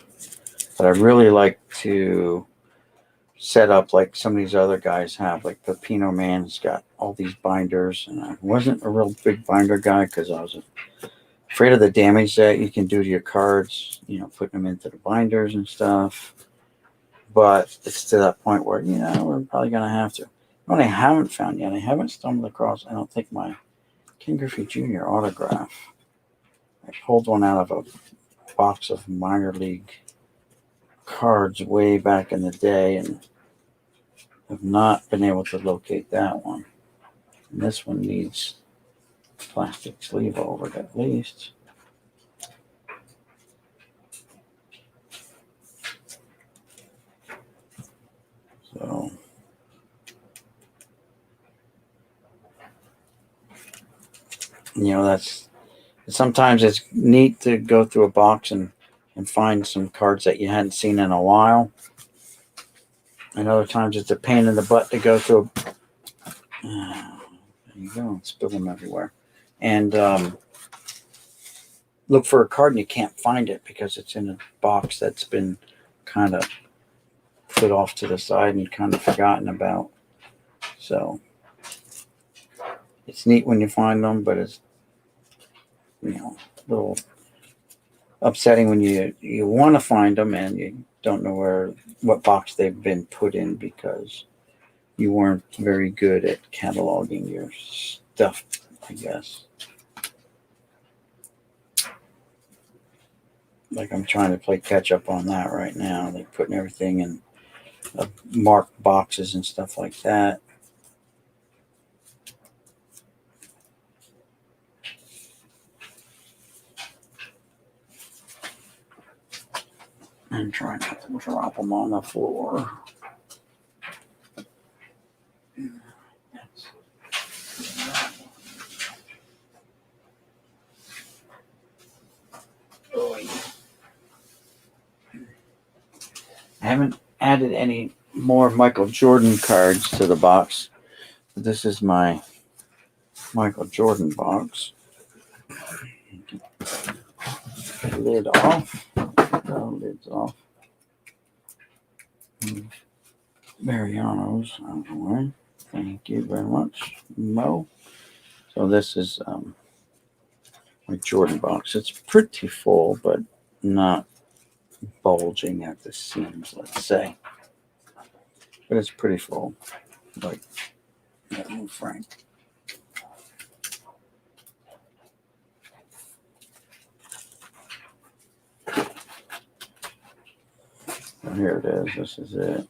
But I really like to set up like some of these other guys have, like Pepino Man's got all these binders, and I wasn't a real big binder guy because I was afraid of the damage that you can do to your cards, you know, putting them into the binders and stuff. But it's to that point where, you know, we're probably going to have to. What I haven't found yet, I haven't stumbled across, I don't think, my Ken Griffey Jr. autograph. I pulled one out of a box of minor league cards way back in the day and have not been able to locate that one. And this one needs plastic sleeve over it at least. So you know, that's sometimes it's neat to go through a box and find some cards that you hadn't seen in a while. And other times it's a pain in the butt to go through. There you go, spill them everywhere. And look for a card and you can't find it because it's in a box that's been kind of put off to the side and kind of forgotten about. So it's neat when you find them, but it's, you know, a little upsetting when you want to find them and you don't know what box they've been put in because you weren't very good at cataloging your stuff, I guess. Like I'm trying to play catch up on that right now, like putting everything in marked boxes and stuff like that. And try not to drop them on the floor. I haven't added any more Michael Jordan cards to the box. This is my Michael Jordan box. Lid off. Oh, lid's off. Mariano's out of the way. Thank you very much, Mo. So this is my Jordan box. It's pretty full, but not bulging at the seams, let's say. But it's pretty full. Like that new Frank. So here it is. This is it.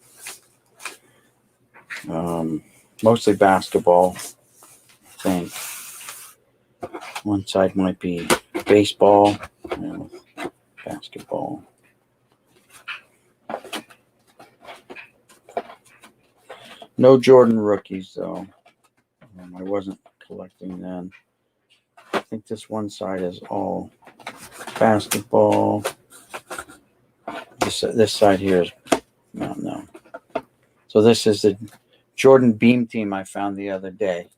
Mostly basketball, I think. One side might be baseball, basketball. No Jordan rookies, though. I wasn't collecting then. I think this one side is all basketball. This side here is no. So this is the Jordan Beam Team I found the other day.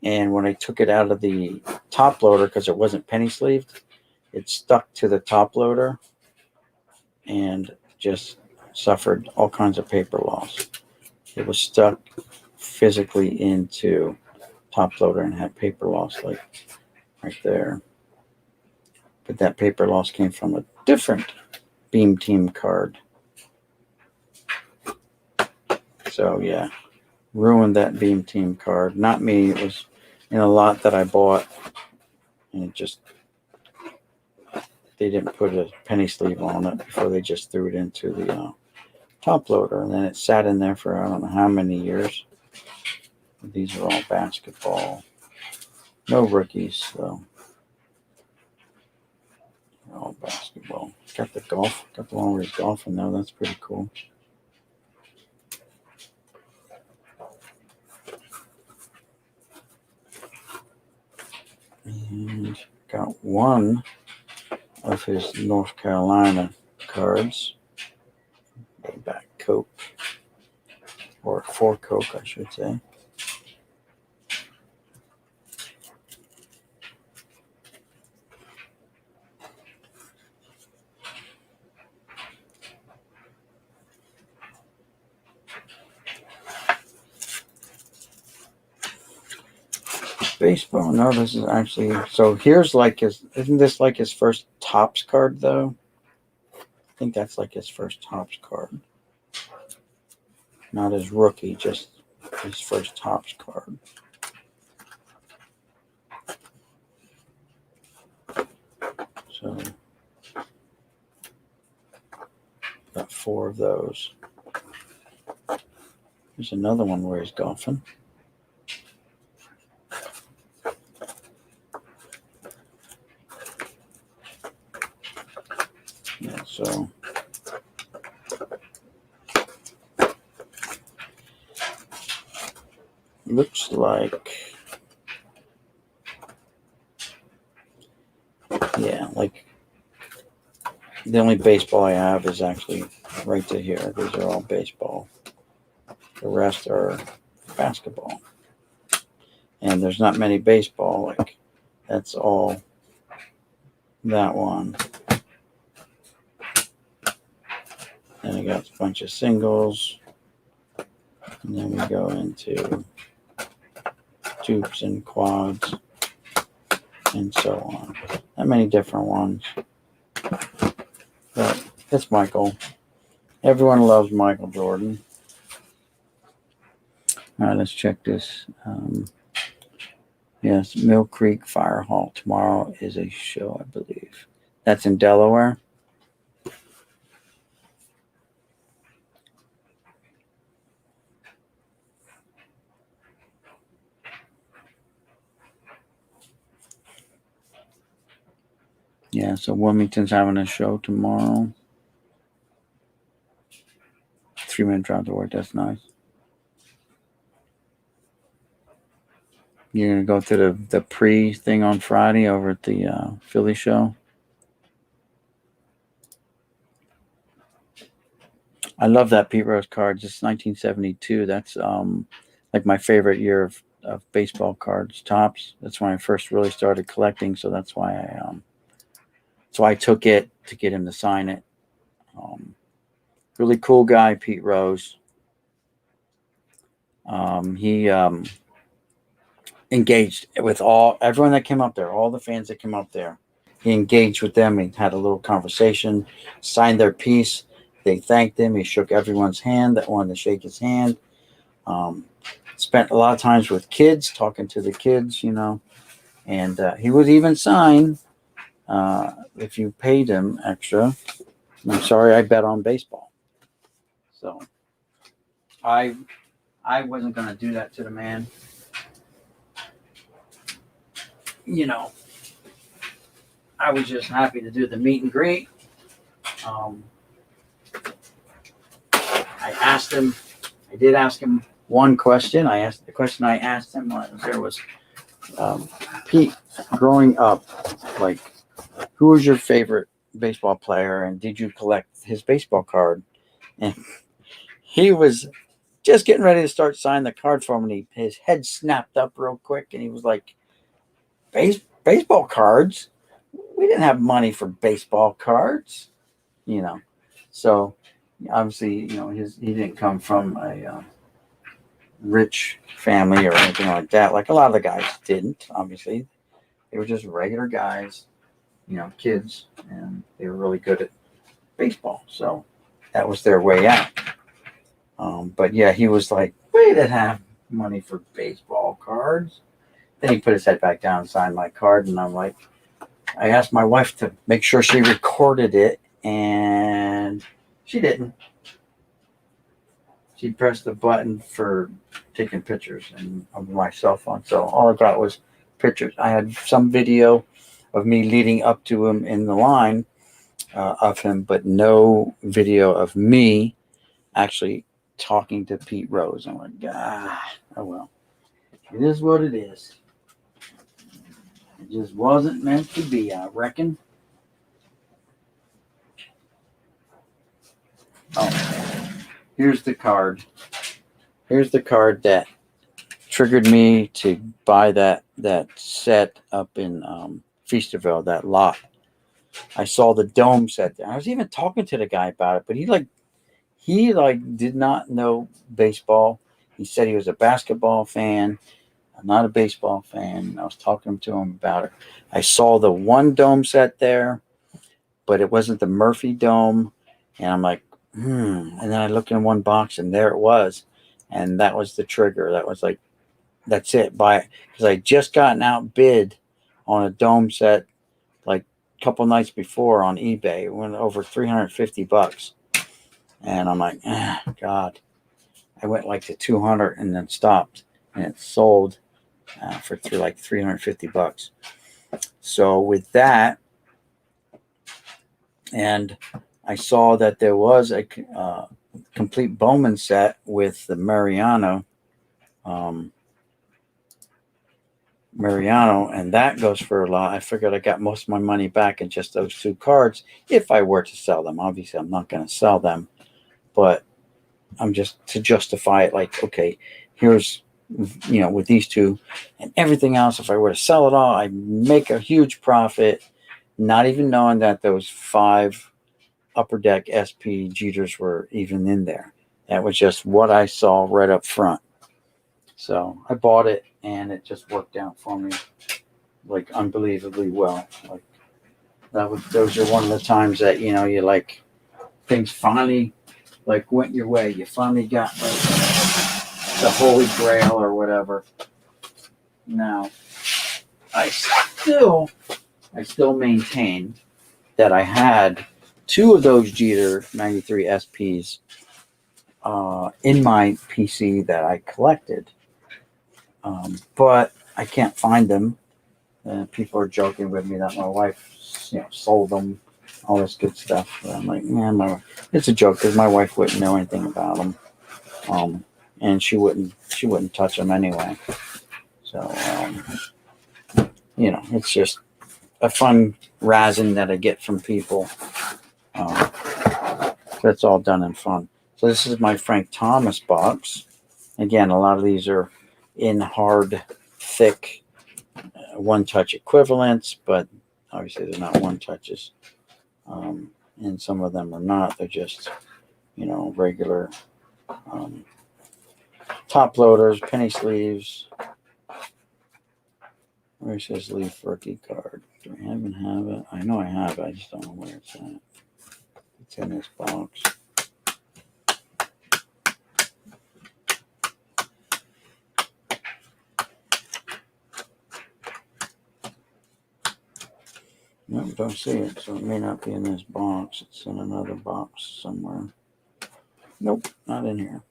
And when I took it out of the top loader, because it wasn't penny sleeved, it stuck to the top loader and just suffered all kinds of paper loss. It was stuck physically into top loader and had paper loss like right there. But that paper loss came from a different Beam Team card. So yeah, ruined that Beam Team card. Not me. It was in a lot that I bought, and it just, they didn't put a penny sleeve on it before they just threw it into the top loader, and then it sat in there for I don't know how many years. These are all basketball. No rookies, though. They're all basketball. Got the one where he's golfing, though. That's pretty cool. And got one of his North Carolina cards. Way back Coke, or for Coke, I should say. Baseball. No, this is actually, so here's like his, isn't this like his first Topps card though? I think that's like his first Topps card. Not his rookie, just his first Topps card. So got 4 of those. There's another one where he's golfing. Yeah, so looks like, yeah, like the only baseball I have is actually right to here. These are all baseball. The rest are basketball. And there's not many baseball. Like that's all that one. Then I got a bunch of singles. And then we go into tubes and quads and so on. Not many different ones. But it's Michael. Everyone loves Michael Jordan. All right, let's check this. Yes, Mill Creek Fire Hall. Tomorrow is a show, I believe. That's in Delaware. Yeah, so Wilmington's having a show tomorrow. 3-minute drive to work. That's nice. You're going to go to the pre thing on Friday over at the Philly show. I love that Pete Rose card. It's 1972. That's like my favorite year of baseball cards, Topps. That's when I first really started collecting. So that's why I took it to get him to sign it. Really cool guy, Pete Rose. He engaged with everyone that came up there, all the fans that came up there. He engaged with them. He had a little conversation, signed their piece. They thanked him. He shook everyone's hand that wanted to shake his hand. Spent a lot of times with kids, talking to the kids, and he would even sign if you paid him extra. I'm sorry, I bet on baseball. So I wasn't going to do that to the man. I was just happy to do the meet and greet. I did ask him one question. The question I asked him was, Pete, growing up, like, who was your favorite baseball player and did you collect his baseball card? And he was just getting ready to start signing the card for him, and his head snapped up real quick, and he was like, baseball cards? We didn't have money for baseball cards, So obviously, he didn't come from a rich family or anything like that. Like a lot of the guys didn't. Obviously, they were just regular guys, kids, and they were really good at baseball. So that was their way out. But yeah, he was like, we didn't have money for baseball cards. Then he put his head back down and signed my card, and I'm like, I asked my wife to make sure she recorded it, and she didn't. She pressed the button for taking pictures of my cell phone. So all I got was pictures. I had some video of me leading up to him in the line of him, but no video of me actually talking to Pete Rose. I'm like, oh well. It is what it is. It just wasn't meant to be, I reckon. here's the card. Here's the card that triggered me to buy that set up in Feasterville, that lot. I saw the dome set there. I was even talking to the guy about it, but he did not know baseball. He said he was a basketball fan. I'm not a baseball fan. I was talking to him about it. I saw the one dome set there, but it wasn't the Murphy dome. And I'm like, And then I looked in one box and there it was. And that was the trigger. That was like, that's it. Buy it. Because I just gotten outbid on a dome set like a couple nights before on eBay. It went over $350. And I'm like, God. I went like to 200 and then stopped. And it sold for like $350. So with that, and I saw that there was a complete Bowman set with the Mariano, and that goes for a lot. I figured I got most of my money back in just those two cards if I were to sell them. Obviously, I'm not going to sell them, but I'm just to justify it. Like, okay, here's, with these two and everything else. If I were to sell it all, I make a huge profit, not even knowing that those 5 Upper Deck SP Jeters were even in there. That was just what I saw right up front. So I bought it and it just worked out for me like unbelievably well. Like those are one of the times that, you like things finally like went your way. You finally got like the holy grail or whatever. Now, I still maintain that I had 2 of those Jeter 93 SPs in my PC that I collected, but I can't find them. People are joking with me that my wife, sold them, all this good stuff. But I'm like, man, it's a joke because my wife wouldn't know anything about them, and she wouldn't touch them anyway. So, it's just a fun razzing that I get from people. That's all done in fun. So this is my Frank Thomas box. Again, a lot of these are in hard, thick, one-touch equivalents, but obviously they're not one-touches. And some of them are not. They're just, regular top loaders, penny sleeves. Where's his Leaf rookie card? Do I even have it? I know I have it. I just don't know where it's at. It's in this box. Nope, don't see it, so it may not be in this box. It's in another box somewhere. Nope, not in here.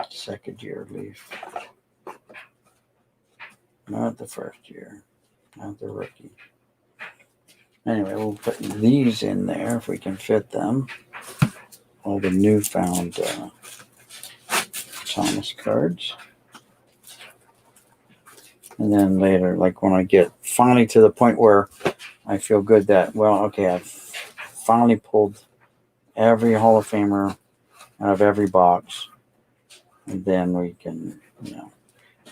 Second year Leaf. Not the first year. Not the rookie. Anyway, we'll put these in there if we can fit them. All the newfound Thomas cards. And then later, like when I get finally to the point where I feel good that, okay, I've finally pulled every Hall of Famer out of every box. And then we can,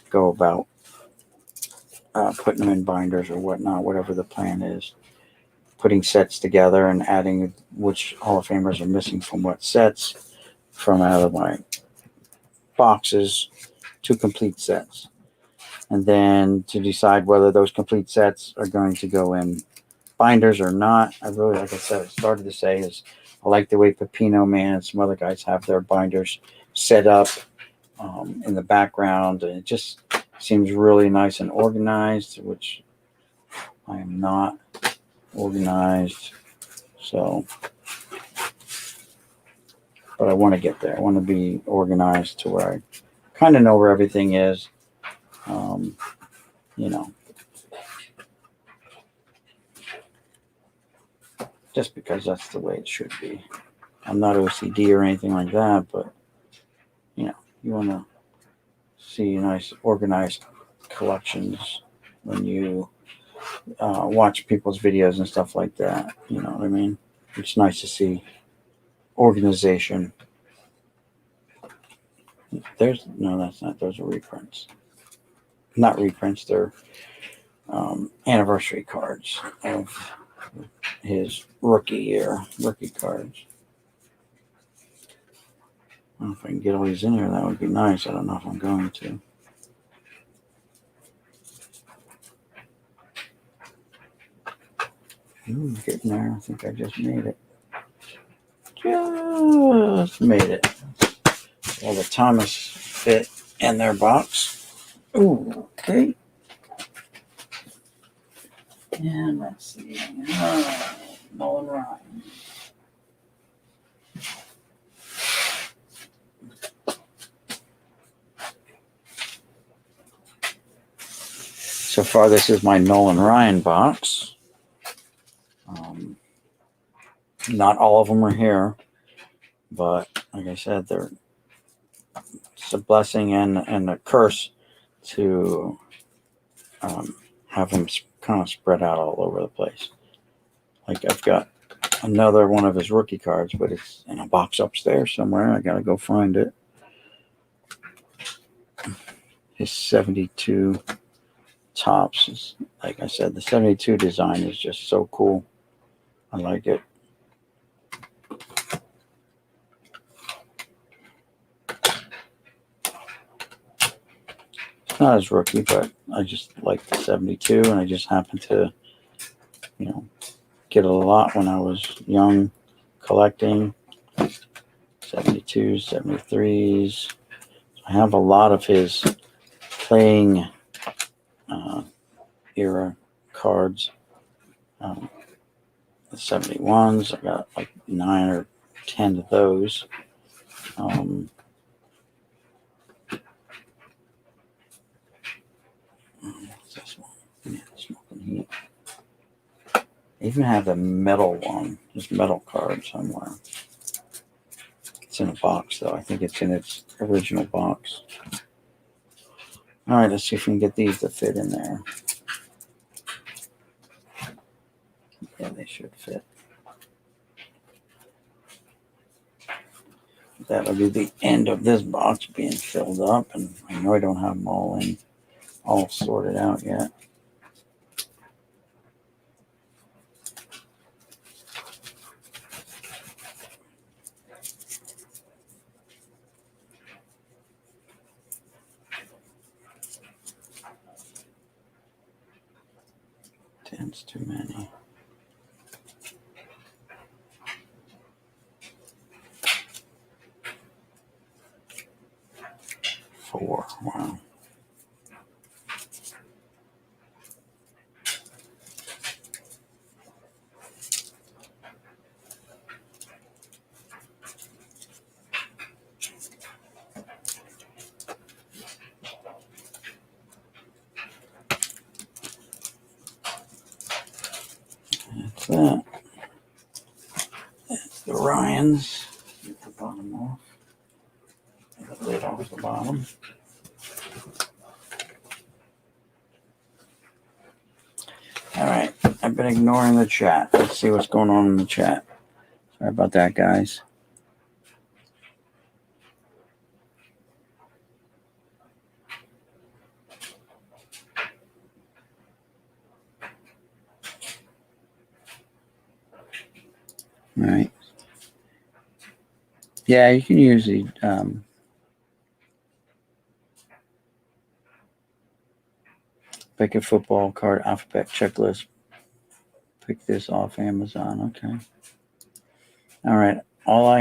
go about putting them in binders or whatnot, whatever the plan is. Putting sets together and adding which Hall of Famers are missing from what sets from out of my boxes to complete sets. And then to decide whether those complete sets are going to go in binders or not. I really, like I said, I started to say is I like the way Pepino Man and some other guys have their binders set up in the background. And it just seems really nice and organized, which I am not organized. So, but I want to get there. I want to be organized to where I kind of know where everything is. Just because that's the way it should be. I'm not OCD or anything like that, but you want to see nice organized collections when you watch people's videos and stuff like that. You know what I mean? It's nice to see organization. No, that's not. Those are reprints. Not reprints. They're anniversary cards of his rookie cards. I don't know if I can get all these in here. That would be nice. I don't know if I'm going to. Ooh, getting there. I think I just made it. Just made it. All the Thomas fit in their box. Ooh, okay. And let's see. Nolan Ryan. So far, this is my Nolan Ryan box. Not all of them are here, but like I said, it's a blessing and a curse to have them kind of spread out all over the place. Like I've got another one of his rookie cards, but it's in a box upstairs somewhere. I gotta go find it. His 72 tops is, like I said, the 72 design is just so cool. I like it. It's not his rookie, but I just like the 72, and I just happened to, get a lot when I was young, collecting 72s, 73s. I have a lot of his playing era cards. The 71s, I got like 9 or 10 of those. What's this one? Yeah, Smoking Heat. I even have the metal one, this metal card somewhere. It's in a box, though. I think it's in its original box. All right, let's see if we can get these to fit in there. Yeah, they should fit. That'll be the end of this box being filled up, and I know I don't have them all sorted out yet. Ten's too many. Four. Wow. That's that. That's the Ryans. Get the bottom off. Get the lid off the bottom. All right. I've been ignoring the chat. Let's see what's going on in the chat. Sorry about that, guys. All right. Yeah, you can use the pick a football card alphabet checklist. Pick this off Amazon. Okay. All right. All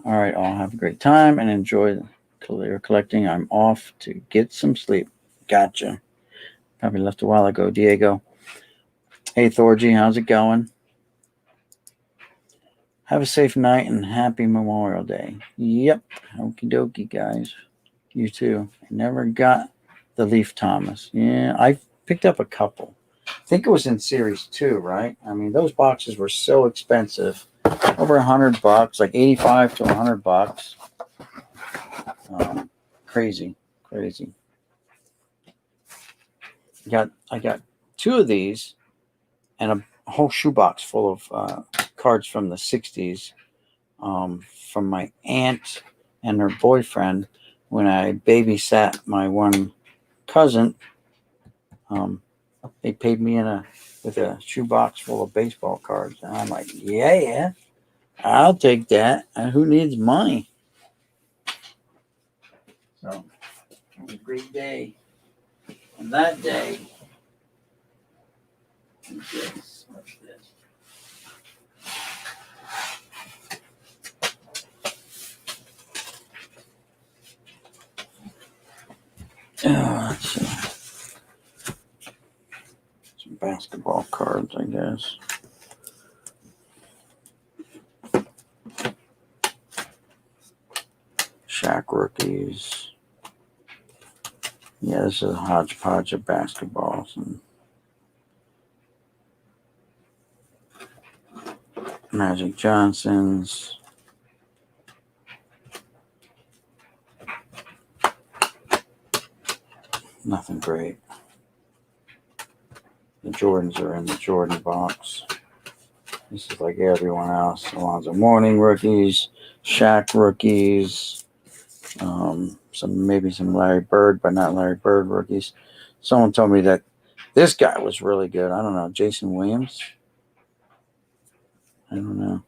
right. All have a great time and enjoy your collecting. I'm off to get some sleep. Gotcha. Probably left a while ago, Diego. Hey, Thorgy, how's it going? Have a safe night and happy Memorial Day. Yep. Okie dokie, guys. You too. I never got the Leaf Thomas. Yeah, I picked up a couple. I think it was in series 2, right? I mean, those boxes were so expensive. Over $100, like 85 to $100. Crazy. I got 2 of these and a whole shoebox full of cards from the 60s from my aunt and her boyfriend when I babysat my one cousin. They paid me with a shoebox full of baseball cards, and I'm like, yeah, I'll take that. And who needs money? So it was a great day. And that day, what's this? Let's see. Some basketball cards, I guess. Shaq rookies. Yeah, this is a hodgepodge of basketballs and Magic Johnsons. Nothing great. The Jordans are in the Jordan box. This is like everyone else. Alonzo Mourning rookies, Shaq rookies, maybe some Larry Bird, but not Larry Bird rookies. Someone told me that this guy was really good. I don't know, Jason Williams. I don't know.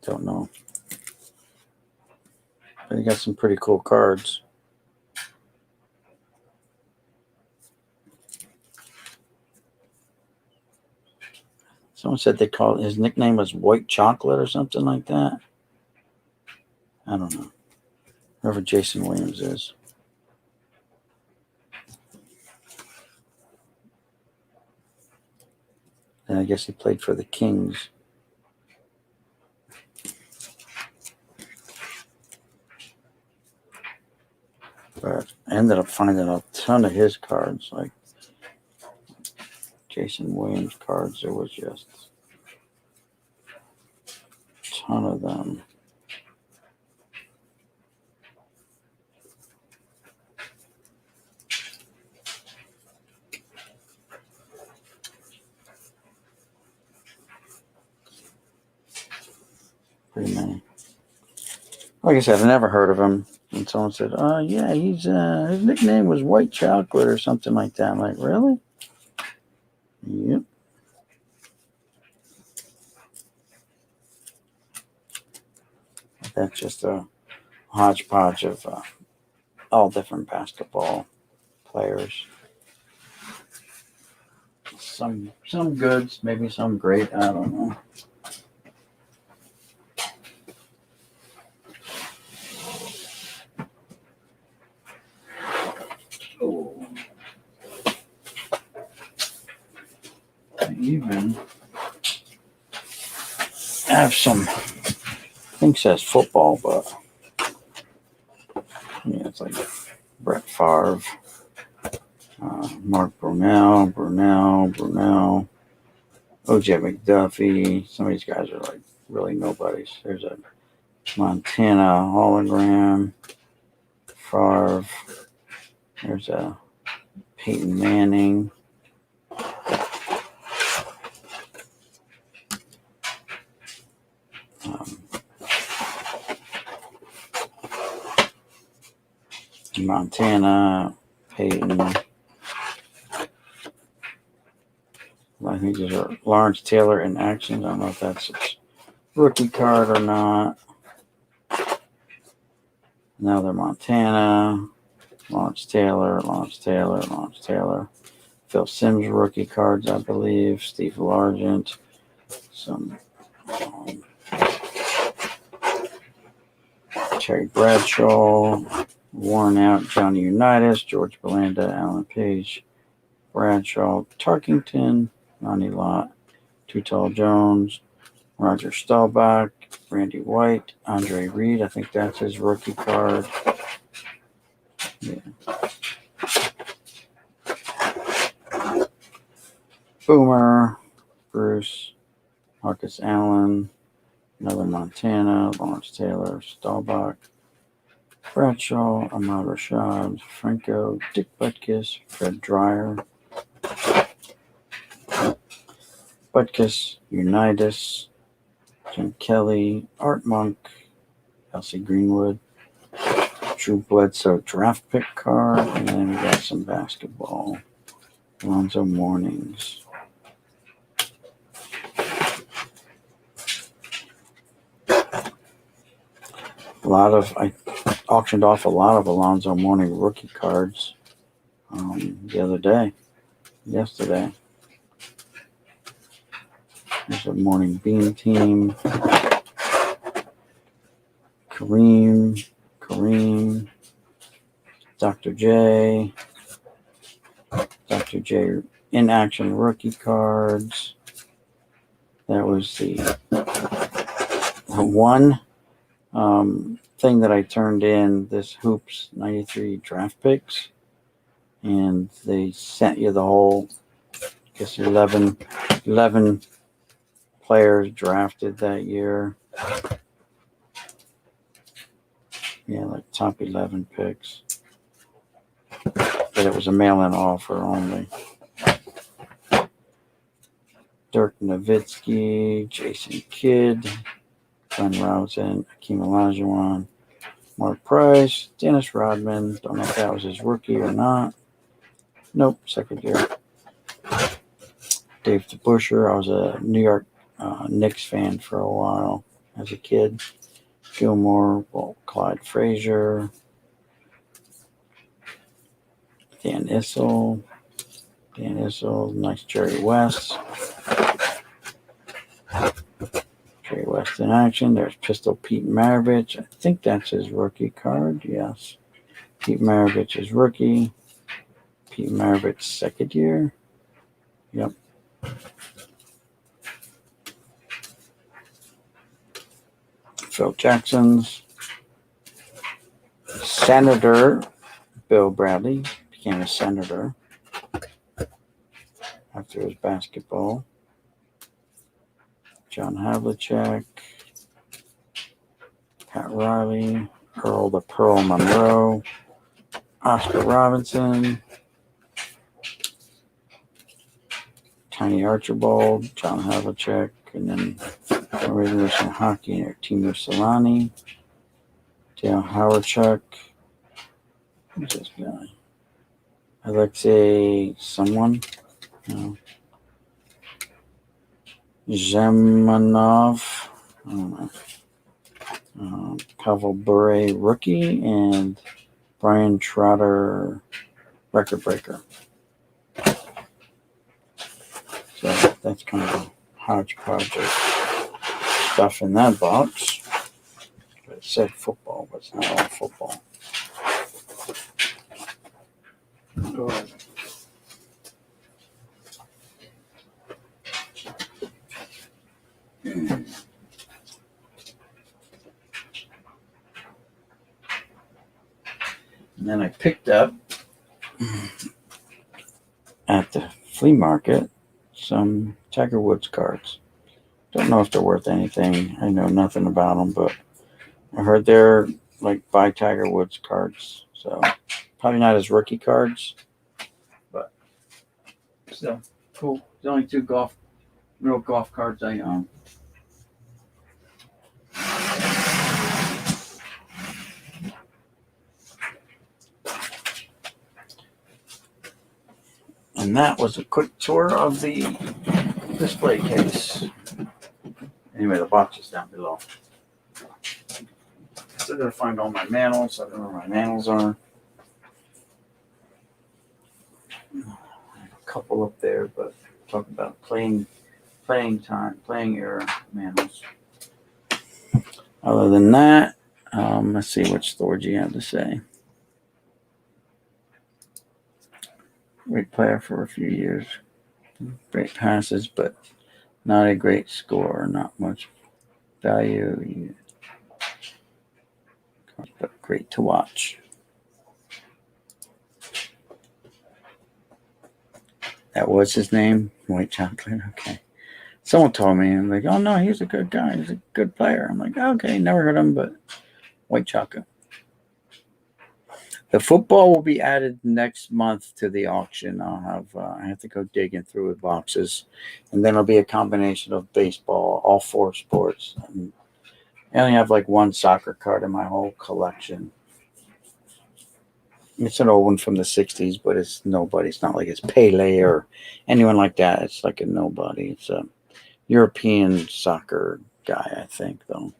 Don't know. But he got some pretty cool cards. Someone said they called his nickname was White Chocolate or something like that. I don't know. Whoever Jason Williams is. And I guess he played for the Kings. But I ended up finding a ton of his cards, like Jason Williams cards. There was just a ton of them. Pretty many. Like I said, I never heard of him. And someone said, "Oh yeah, he's his nickname was White Chocolate or something like that." I'm like, really? Yep. That's just a hodgepodge of all different basketball players. Some goods, maybe some great. I don't know. Oh. I even have some. I think it says football, but yeah, it's like Brett Favre, Mark Brunell, OJ McDuffie. Some of these guys are like really nobodies. There's a Montana hologram, Favre. There's a Peyton Manning. Montana, Peyton. I think these are Lawrence Taylor in action. I don't know if that's a rookie card or not. Another Montana, Lawrence Taylor. Phil Simms rookie cards, I believe. Steve Largent. Some Terry Bradshaw. Worn out Johnny Unitas, George Belanda, Alan Page, Bradshaw, Tarkington, Ronnie Lott, Too Tall Jones, Roger Staubach, Randy White, Andre Reed. I think that's his rookie card. Yeah. Boomer, Bruce, Marcus Allen, another Montana, Lawrence Taylor, Staubach, Bradshaw, Ahmad Rashad, Franco, Dick Butkus, Fred Dreyer, Butkus, Unitas, Jim Kelly, Art Monk, Elsie Greenwood, Drew Bledsoe draft pick card, and then we got some basketball. Alonzo Mournings. I auctioned off a lot of Alonzo Mourning rookie cards the other day, yesterday. There's a Morning Bean team. Kareem, Dr. J in action rookie cards. That was the one thing that I turned in, this Hoops 93 draft picks, and they sent you the whole, I guess 11 players drafted that year. Yeah, like top 11 picks. But it was a mail-in offer only. Dirk Nowitzki, Jason Kidd, Glenn Robinson, Hakeem Olajuwon, Mark Price, Dennis Rodman. Don't know if that was his rookie or not. Nope, second year. Dave DeBusschere. I was a New York Knicks fan for a while as a kid. Gilmore, Clyde Frazier, Dan Issel, nice Jerry West. Jerry West in action. There's Pistol Pete Maravich. I think that's his rookie card. Yes. Pete Maravich is rookie. Pete Maravich second year. Yep. Phil Jackson's. Senator Bill Bradley became a senator after his basketball. John Havlicek, Pat Riley, Earl the Pearl Monroe, Oscar Robinson, Tiny Archibald, John Havlicek, and then there's some hockey in there. Timo Solani, Dale Howardchuk. Who's this guy? Alexei someone? No. Zhemanov. I don't know. Pavel Bure rookie and Brian Trotter record breaker. So that's kind of a hodgepodge of stuff in that box. It said football, but it's not all football. Go ahead. And then I picked up at the flea market some Tiger Woods cards. Don't know if they're worth anything. I know nothing about them, but I heard they're like by Tiger Woods cards. So probably not his rookie cards, but still cool. There's only two real golf cards I own. And that was a quick tour of the display case. Anyway, the box is down below. Still gotta find all my mantle. I don't know where my mantles are. I have a couple up there, but talk about playing time, playing era mantles. Other than that, let's see what storage you have to say. Great player for a few years. Great passes, but not a great scorer. Not much value. But great to watch. That was his name? White Chocolate? Okay. Someone told me, I'm like, oh no, he's a good guy. He's a good player. I'm like, okay, never heard of him, but White Chocolate. The football will be added next month to the auction. I have to go digging through the boxes, and then it'll be a combination of baseball, all four sports. I only have like one soccer card in my whole collection. It's an old one from the 60s, but it's nobody. It's not like it's Pele or anyone like that. It's like a nobody. It's a European soccer guy, I think, though.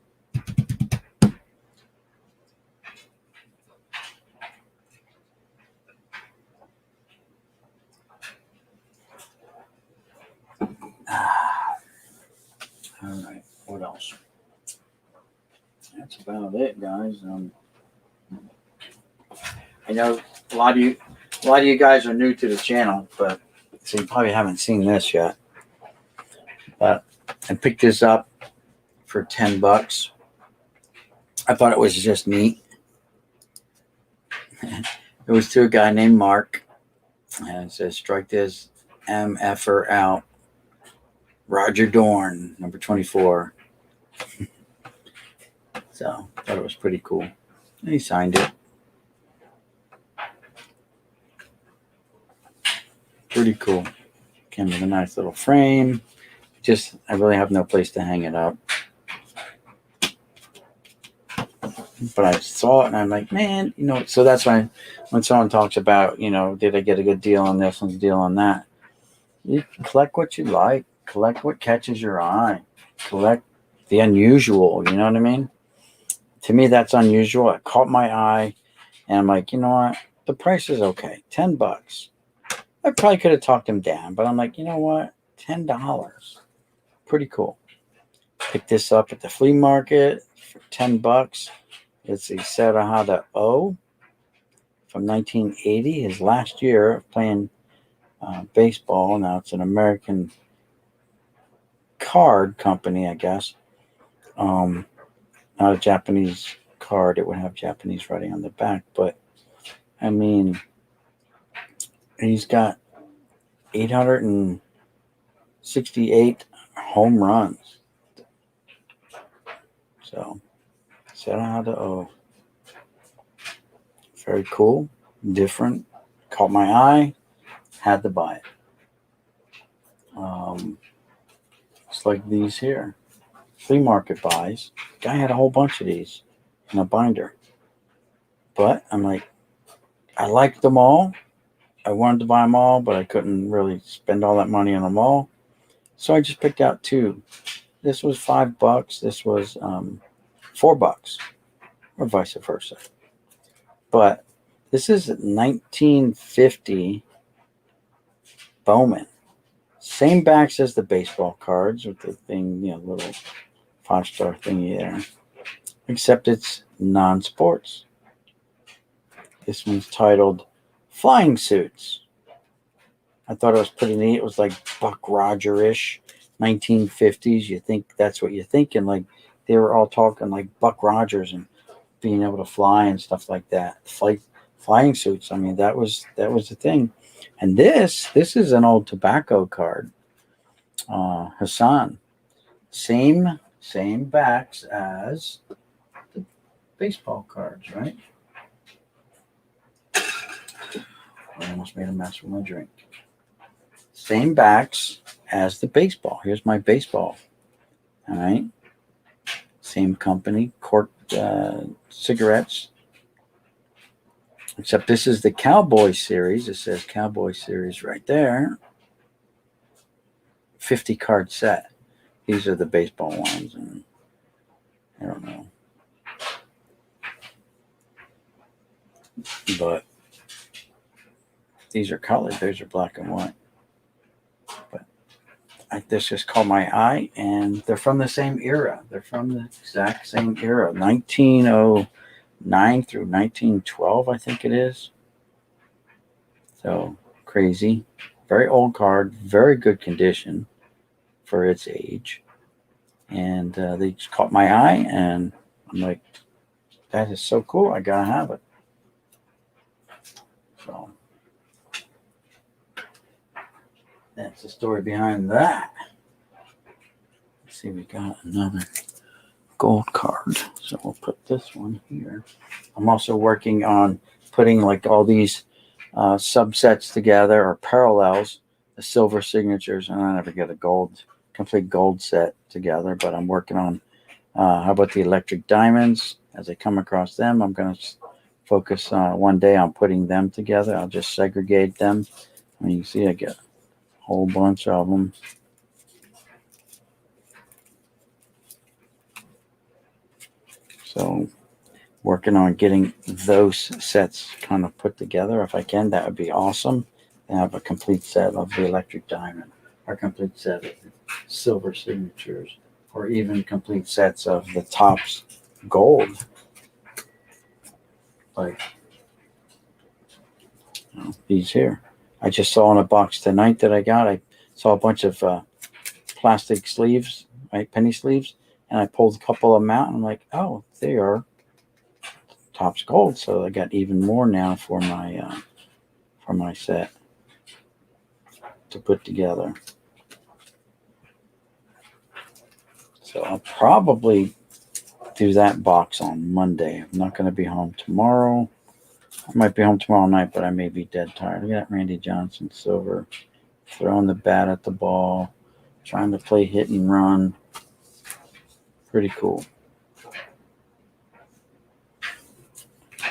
All right. What else? That's about it, guys. I know a lot of you guys are new to the channel, but so you probably haven't seen this yet. But I picked this up for $10. I thought it was just neat. It was to a guy named Mark, and it says, "Strike this MFer out, Roger Dorn, number 24." So I thought it was pretty cool. And he signed it. Pretty cool. Came with a nice little frame. Just, I really have no place to hang it up. But I saw it and I'm like, man, so that's why when someone talks about, did I get a good deal on this and a deal on that? You collect what you like. Collect what catches your eye. Collect the unusual, you know what I mean? To me, that's unusual. It caught my eye and I'm like, you know what? The price is okay. $10. I probably could have talked him down, but I'm like, you know what? $10. Pretty cool. Picked this up at the flea market for $10. It's the Serahada O from 1980, his last year of playing baseball. Now it's an American card company, I guess. Not a Japanese card. It would have Japanese writing on the back, but I mean, he's got 868 home runs. So, Serahada O. Very cool, different, caught my eye, had to buy it. It's like these here, flea market buys. Guy had a whole bunch of these in a binder. But I'm like, I liked them all. I wanted to buy them all, but I couldn't really spend all that money on them all. So I just picked out two. This was $5. This was $4, or vice versa. But this is 1950 Bowman. Same backs as the baseball cards with the thing, little 5-star thingy there. Except it's non-sports. This one's titled Flying Suits. I thought it was pretty neat. It was like Buck Roger-ish, 1950s. You think that's what you're thinking. Like they were all talking like Buck Rogers and being able to fly and stuff like that. Flying suits. I mean, that was the thing. And this is an old tobacco card. Hassan. Same backs as the baseball cards, right? I almost made a mess with my drink. Same backs as the baseball. Here's my baseball. All right. Same company, Cork cigarettes. Except this is the Cowboy Series. It says Cowboy Series right there. 50 card set. These are the baseball ones. And I don't know. But these are colored. Those are black and white. But this just caught my eye. And they're from the same era. They're from the exact same era. 1909 through 1912, I think it is. So crazy. Very old card. Very good condition for its age. And they just caught my eye. And I'm like, that is so cool. I got to have it. So that's the story behind that. Let's see, we got another gold card. So we'll put this one here. I'm also working on putting like all these subsets together or parallels, the silver signatures, and I never get a complete gold set together, but I'm working on how about the electric diamonds. As I come across them, I'm going to focus one day on putting them together. I'll just segregate them. I mean, you see I get a whole bunch of them. So working on getting those sets kind of put together. If I can, that would be awesome. And have a complete set of the electric diamond, or complete set of the silver signatures, or even complete sets of the Topps gold. Like these here. I just saw in a box tonight that I got. I saw a bunch of plastic sleeves, right, penny sleeves, and I pulled a couple of them out, and I'm like, oh, they are Topps gold. So I got even more now for my set to put together. So I'll probably do that box on Monday. I'm not going to be home tomorrow. I might be home tomorrow night, but I may be dead tired. Look at that Randy Johnson silver, throwing the bat at the ball, trying to play hit and run. Pretty cool.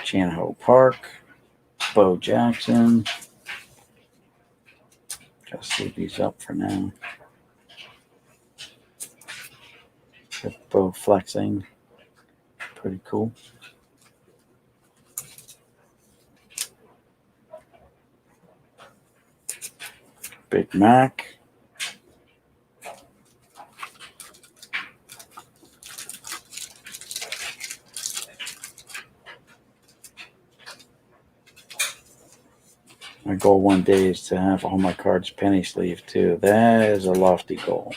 Chan-Ho Park, Bo Jackson. Just leave these up for now. With Bo flexing. Pretty cool. Big Mac. My goal one day is to have all my cards penny sleeve too. That is a lofty goal.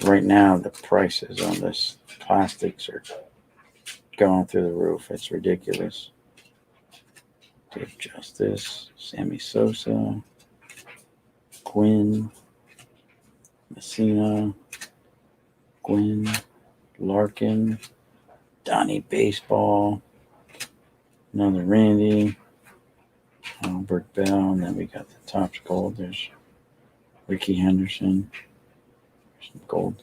Right now, the prices on this plastics are going through the roof. It's ridiculous. Dave Justice, Sammy Sosa, Quinn, Messina, Gwynn, Larkin, Donnie Baseball, another Randy, Albert Bell, and then we got the Topps gold. There's Ricky Henderson, some gold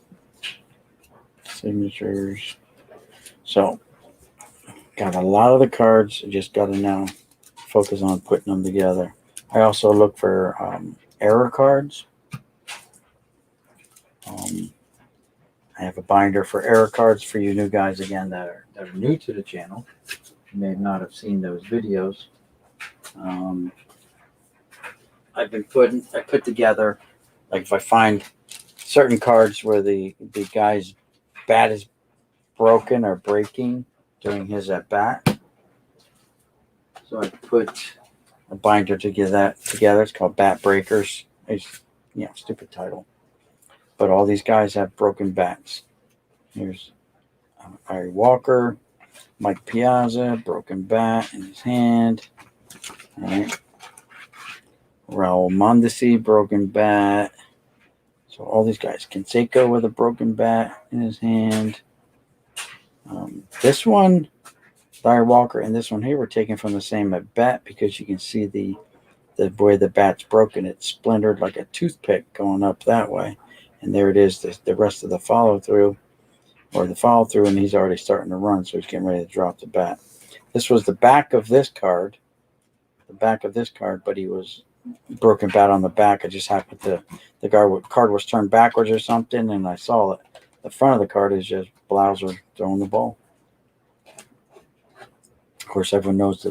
signatures. So, got a lot of the cards. Just got to now focus on putting them together. I also look for error cards. I have a binder for error cards for you new guys again that are new to the channel. You may not have seen those videos. I put together, like if I find certain cards where the guy's bat is broken or breaking during his at bat. So I put a binder to get that together. It's called Bat Breakers. It's stupid title. But all these guys have broken bats. Here's Ari Walker, Mike Piazza, broken bat in his hand. All right. Raul Mondesi, broken bat. So all these guys. Canseco with a broken bat in his hand. This one, Larry Walker, and this one here were taken from the same at bat because you can see the way the bat's broken. It's splintered like a toothpick going up that way. And there it is, the rest of the follow-through, and he's already starting to run, so he's getting ready to drop the bat. This was the back of this card, but he was broken bat on the back. I just happened to, the card was turned backwards or something, and I saw it. The front of the card is just Blauser throwing the ball. Of course, everyone knows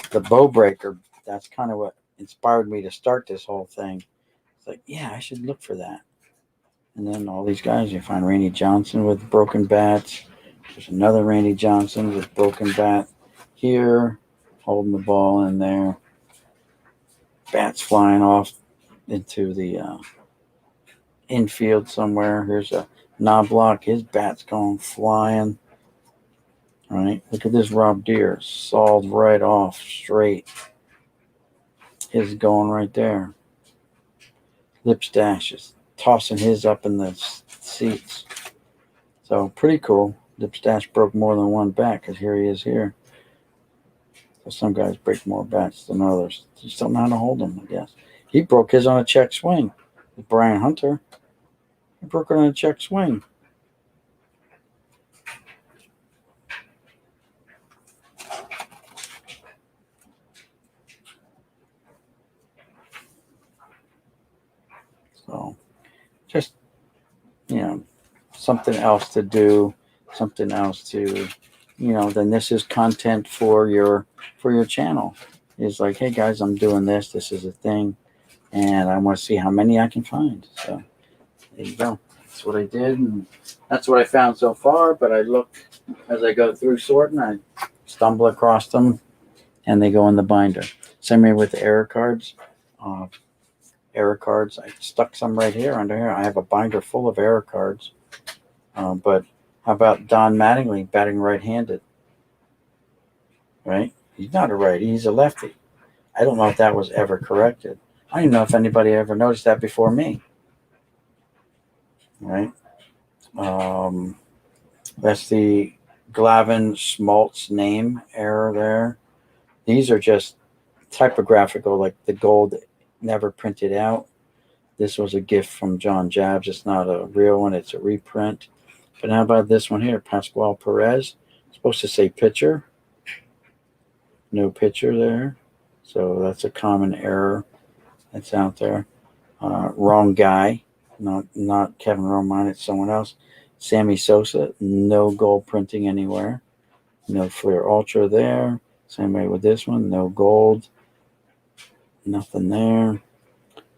the bow breaker. That's kind of what inspired me to start this whole thing. It's like, yeah, I should look for that. And then all these guys, you find Randy Johnson with broken bats. There's another Randy Johnson with broken bat here, holding the ball in there. Bats flying off into the infield somewhere. Here's a Knobloch. His bat's going flying. All right, look at this Rob Deere. Sawed right off straight. His going right there. Lipstash is tossing his up in the seats. So pretty cool. Dipstash broke more than one bat because here he is here. So some guys break more bats than others. Just don't know how to hold them, I guess. He broke his on a check swing. Brian Hunter. He broke it on a check swing. So just, something else to do, something else to, then this is content for your channel. It's like, hey guys, I'm doing this. This is a thing, and I want to see how many I can find. So there you go. That's what I did, and that's what I found so far. But I look as I go through sorting, I stumble across them, and they go in the binder. Same way with the error cards. Error cards. I stuck some right here under here. I have a binder full of error cards. But how about Don Mattingly batting right-handed? Right? He's not a righty. He's a lefty. I don't know if that was ever corrected. I don't even know if anybody ever noticed that before me. Right? That's the Glavin Schmaltz name error there. These are just typographical, like the gold never printed out. This was a gift from John Jabs. It's not a real one. It's a reprint. But how about this one here? Pascual Perez. It's supposed to say pitcher. No pitcher there. So that's a common error that's out there. Wrong guy. Not Kevin Romine. It's someone else. Sammy Sosa. No gold printing anywhere. No Fleer Ultra there. Same way with this one. No gold. Nothing there.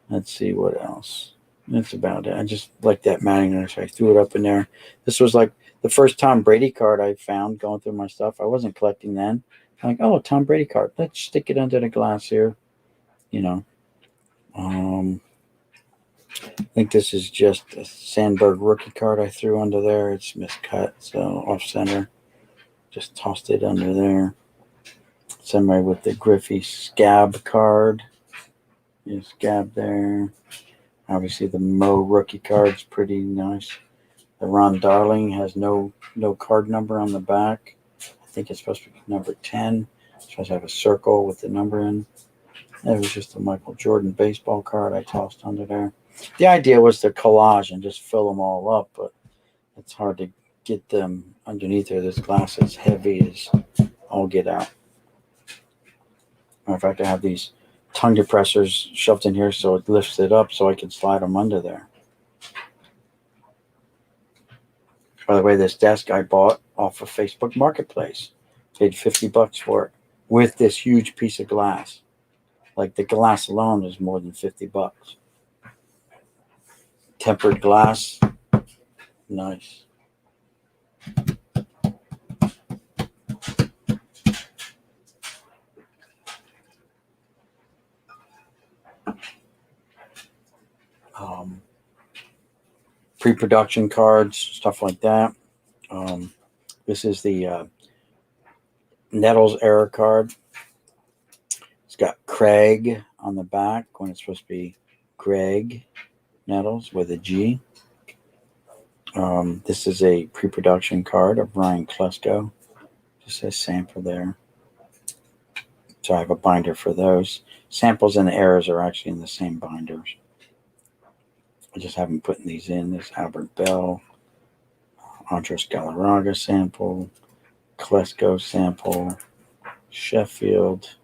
Let's see what else. That's about it. I just like that Mattingly, so I threw it up in there. This was like the first Tom Brady card I found going through my stuff. I wasn't collecting then. I'm like, oh, Tom Brady card. Let's stick it under the glass here. I think this is just a Sandberg rookie card I threw under there. It's miscut, so off center. Just tossed it under there. Same way with the Griffey Scab card. Scab there. Obviously, the Mo rookie card's pretty nice. The Ron Darling has no card number on the back. I think it's supposed to be number 10. It's supposed to have a circle with the number in. It was just a Michael Jordan baseball card I tossed under there. The idea was to collage and just fill them all up, but it's hard to get them underneath there. This glass is heavy as all get out. Matter of fact, I have these tongue depressors shoved in here so it lifts it up so I can slide them under there. By the way, this desk I bought off of Facebook Marketplace. Paid $50 for it with this huge piece of glass. Like the glass alone is more than $50. Tempered glass. Nice. Pre-production cards, stuff like that. This is the Nettles error card. It's got Craig on the back when it's supposed to be Greg Nettles with a G. This is a pre-production card of Ryan Klesko. Just says sample there. So I have a binder for those. Samples and the errors are actually in the same binders. I just haven't put these in. There's Albert Bell, Andres Galarraga sample, Klesko sample, Sheffield,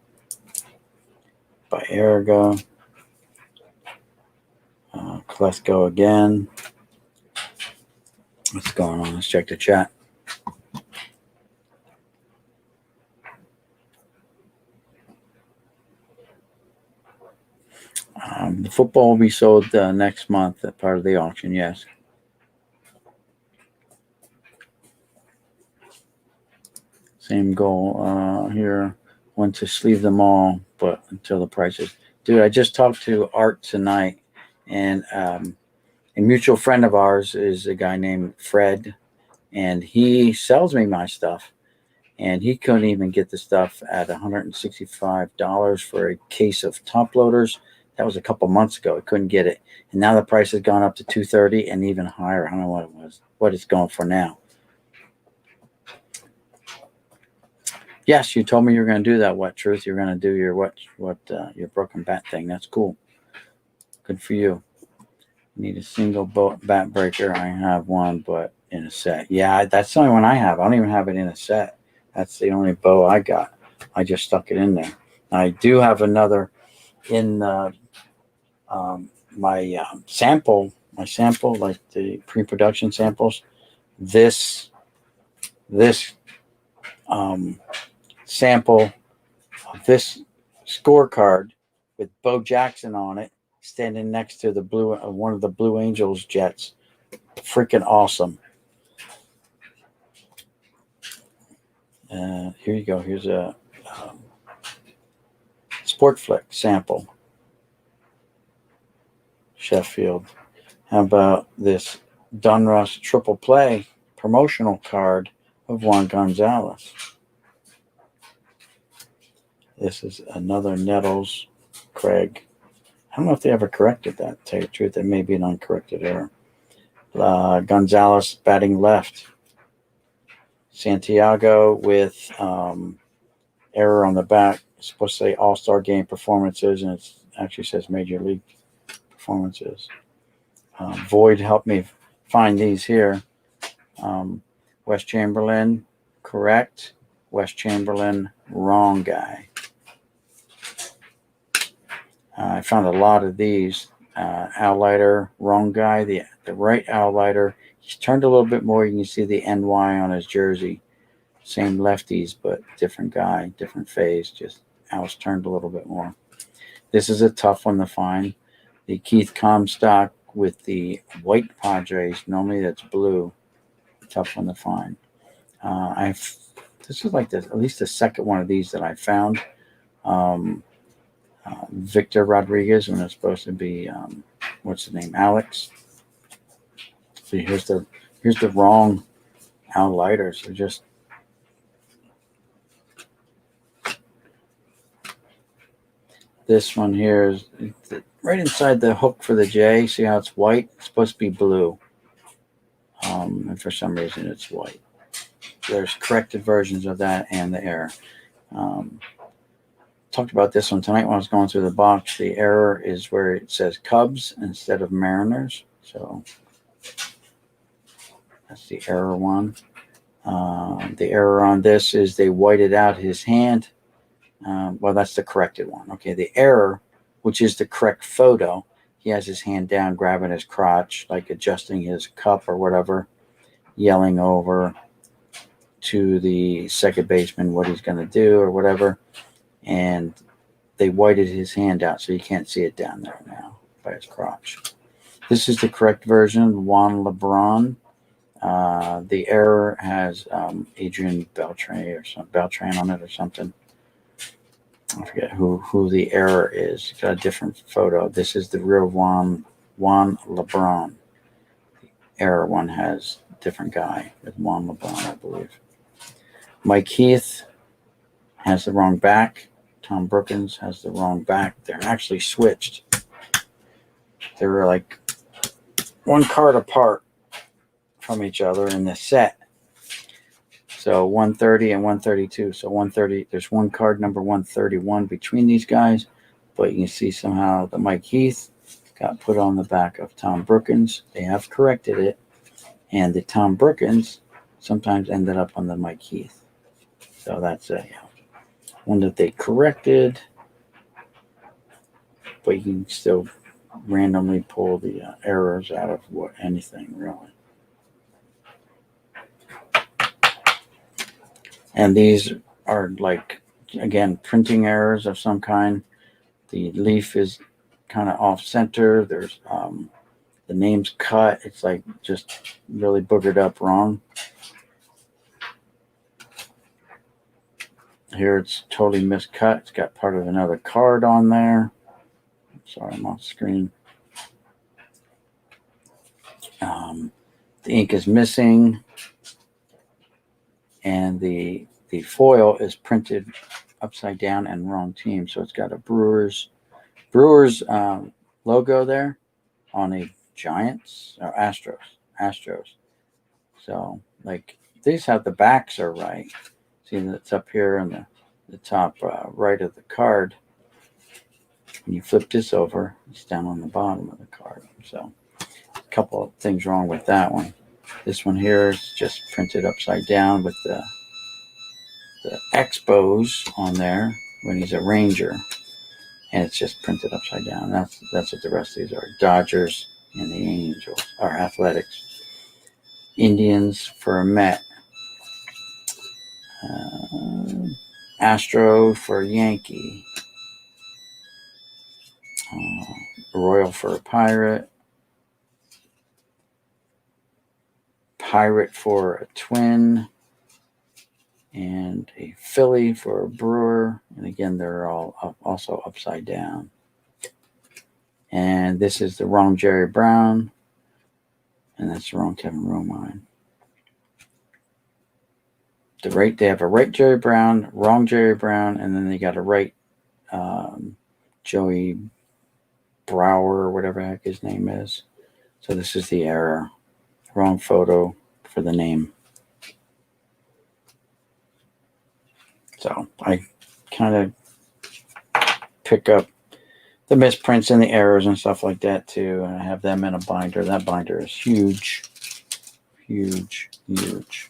Baerga, Klesko again. What's going on? Let's check the chat. The football will be sold next month at part of the auction, yes. Same goal here. Want to sleeve them all, but until the prices. Dude, I just talked to Art tonight, and a mutual friend of ours is a guy named Fred, and he sells me my stuff. And he couldn't even get the stuff at $165 for a case of top loaders. That was a couple months ago. I couldn't get it. And now the price has gone up to $230 and even higher. I don't know what it was, what it's going for now. Yes, you told me you were going to do that. What Truth? You're going to do your your broken bat thing. That's cool. Good for you. Need a single bat breaker. I have one, but in a set. Yeah, that's the only one I have. I don't even have it in a set. That's the only bow I got. I just stuck it in there. I do have another in my sample. My sample, like the pre-production samples. This um, sample of this scorecard with Bo Jackson on it, standing next to the blue one of the Blue Angels jets. Freaking awesome. Here you go. Here's a Sport Flick sample. Sheffield. How about this Donruss triple play promotional card of Juan Gonzalez? This is another Nettles Craig. I don't know if they ever corrected that. To tell you the truth, it may be an uncorrected error. Gonzalez batting left. Santiago with error on the back. It's supposed to say All-Star Game performances, and it actually says Major League performances. Void helped me find these here. West Chamberlain, correct. West Chamberlain, wrong guy. I found a lot of these. Outlighter, wrong guy. The right outlighter, he's turned a little bit more. You can see the NY on his jersey. Same lefties, but different guy, different phase. Just Al's turned a little bit more. This is a tough one to find. The Keith Comstock with the white Padres. Normally that's blue. Tough one to find. This is like at least the second one of these that I found. Victor Rodriguez when it's supposed to be what's the name? Alex. See, here's the wrong outlighters. They're just this one here is right inside the hook for the J. See how it's white? It's supposed to be blue. And for some reason it's white. There's corrected versions of that and the error. Talked about this one tonight when I was going through the box. The error is where it says Cubs instead of Mariners. So that's the error one. The error on this is they whited out his hand. Well, that's the corrected one. Okay, the error, which is the correct photo, he has his hand down, grabbing his crotch, like adjusting his cup or whatever, yelling over to the second baseman what he's going to do or whatever. And they whited his hand out, so you can't see it down there now by his crotch. This is the correct version, Juan LeBron. The error has Adrian Beltran or some Beltran on it or something. I forget who the error is. It's got a different photo. This is the real Juan LeBron. The error one has a different guy with Juan LeBron, I believe. Mike Heath has the wrong back. Tom Brookins has the wrong back. They're actually switched. They were like one card apart from each other in the set. So 130 and 132. So 130, there's one card number 131 between these guys, but you can see somehow the Mike Heath got put on the back of Tom Brookins. They have corrected it, and the Tom Brookins sometimes ended up on the Mike Heath. So that's a one that they corrected, but you can still randomly pull the errors out of anything really. And these are like, again, printing errors of some kind. The leaf is kind of off center. There's the name's cut. It's like just really boogered up wrong. Here it's totally miscut. It's got part of another card on there. Sorry, I'm off screen. The ink is missing, and the foil is printed upside down and wrong team. So it's got a Brewers logo there on a Giants or Astros. So like these have the backs are right. See that's up here on the top right of the card. When you flip this over, it's down on the bottom of the card. So a couple of things wrong with that one. This one here is just printed upside down with the Expos on there when he's a Ranger, and it's just printed upside down. That's what the rest of these are. Dodgers and the Angels are Athletics. Indians for a Met. Astro for a Yankee. Royal for a Pirate. Pirate for a Twin. And a Philly for a Brewer. And again, they're all also upside down. And this is the wrong Jerry Brown. And that's the wrong Kevin Romine. They have a right Jerry Brown, wrong Jerry Brown, and then they got a right Joey Brower, or whatever the heck his name is. So this is the error. Wrong photo for the name. So I kind of pick up the misprints and the errors and stuff like that too. And I have them in a binder. That binder is huge, huge, huge.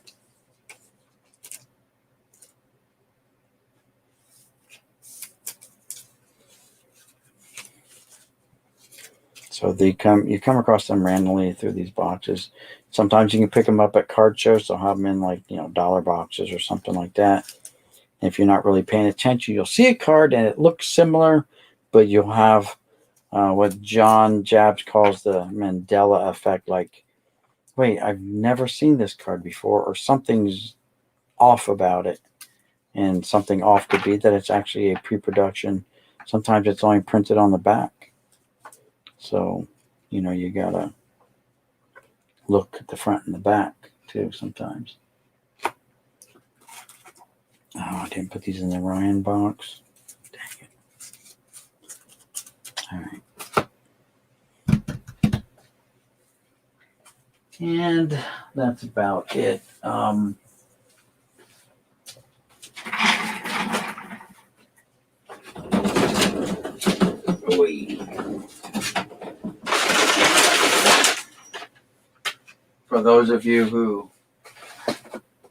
So you come across them randomly through these boxes. Sometimes you can pick them up at card shows. They'll have them in like, dollar boxes or something like that. And if you're not really paying attention, you'll see a card and it looks similar, but you'll have what John Jabs calls the Mandela effect. Like, wait, I've never seen this card before, or something's off about it. And something off could be that it's actually a pre-production. Sometimes it's only printed on the back. So, you gotta look at the front and the back too sometimes. Oh, I didn't put these in the Ryan box. Dang it. All right. And that's about it. For those of you who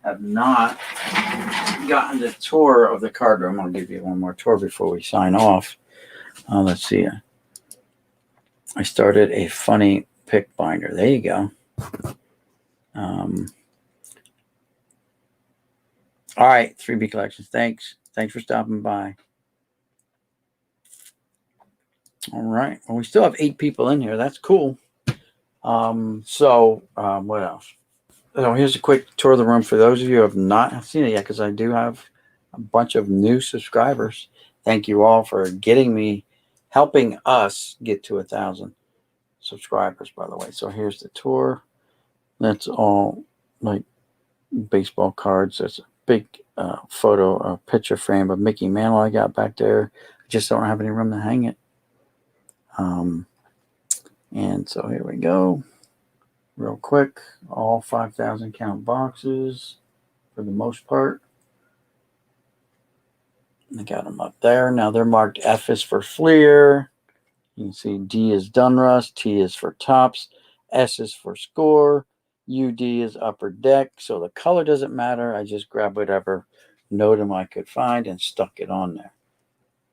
have not gotten the tour of the card room, I'll give you one more tour before we sign off. Let's see. I started a funny pick binder. There you go. All right, 3B Collections. Thanks for stopping by. All right. Well, we still have 8 people in here. That's cool. What else? So here's a quick tour of the room for those of you who have not seen it yet, because I do have a bunch of new subscribers. Thank you all for helping us get to 1,000 subscribers, by the way. So here's the tour. That's all like baseball cards. There's a big picture frame of Mickey Mantle I got back there. I just don't have any room to hang it. And so here we go. Real quick, all 5,000 count boxes for the most part. I got them up there. Now they're marked F is for Fleer. You can see D is Dunruss, T is for Tops, S is for Score, UD is Upper Deck. So the color doesn't matter. I just grabbed whatever Notum I could find and stuck it on there.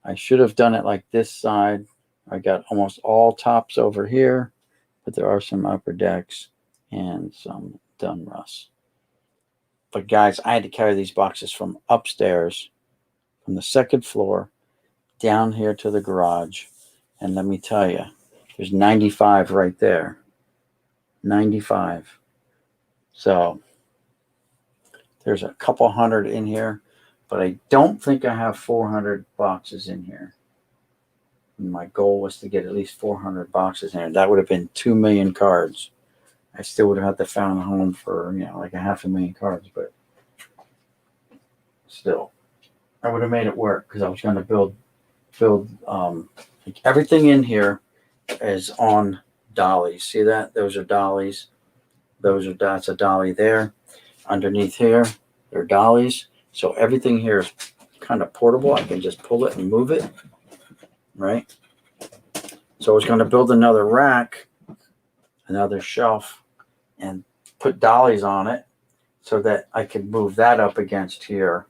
I should have done it like this side. I got almost all Tops over here, but there are some Upper Decks and some Dunruss. But guys, I had to carry these boxes from upstairs, from the second floor, down here to the garage. And let me tell you, there's 95 right there. 95. So there's a couple hundred in here, but I don't think I have 400 boxes in here. And my goal was to get at least 400 boxes in here. That would have been 2 million cards. I still would have had to find a home for, like 500,000 cards, but still, I would have made it work because I was going to build like everything in here is on dollies. See that? Those are dollies. That's a dolly there. Underneath here, they're dollies. So everything here is kind of portable. I can just pull it and move it, right? So I was going to build another rack, another shelf, and put dollies on it so that I could move that up against here,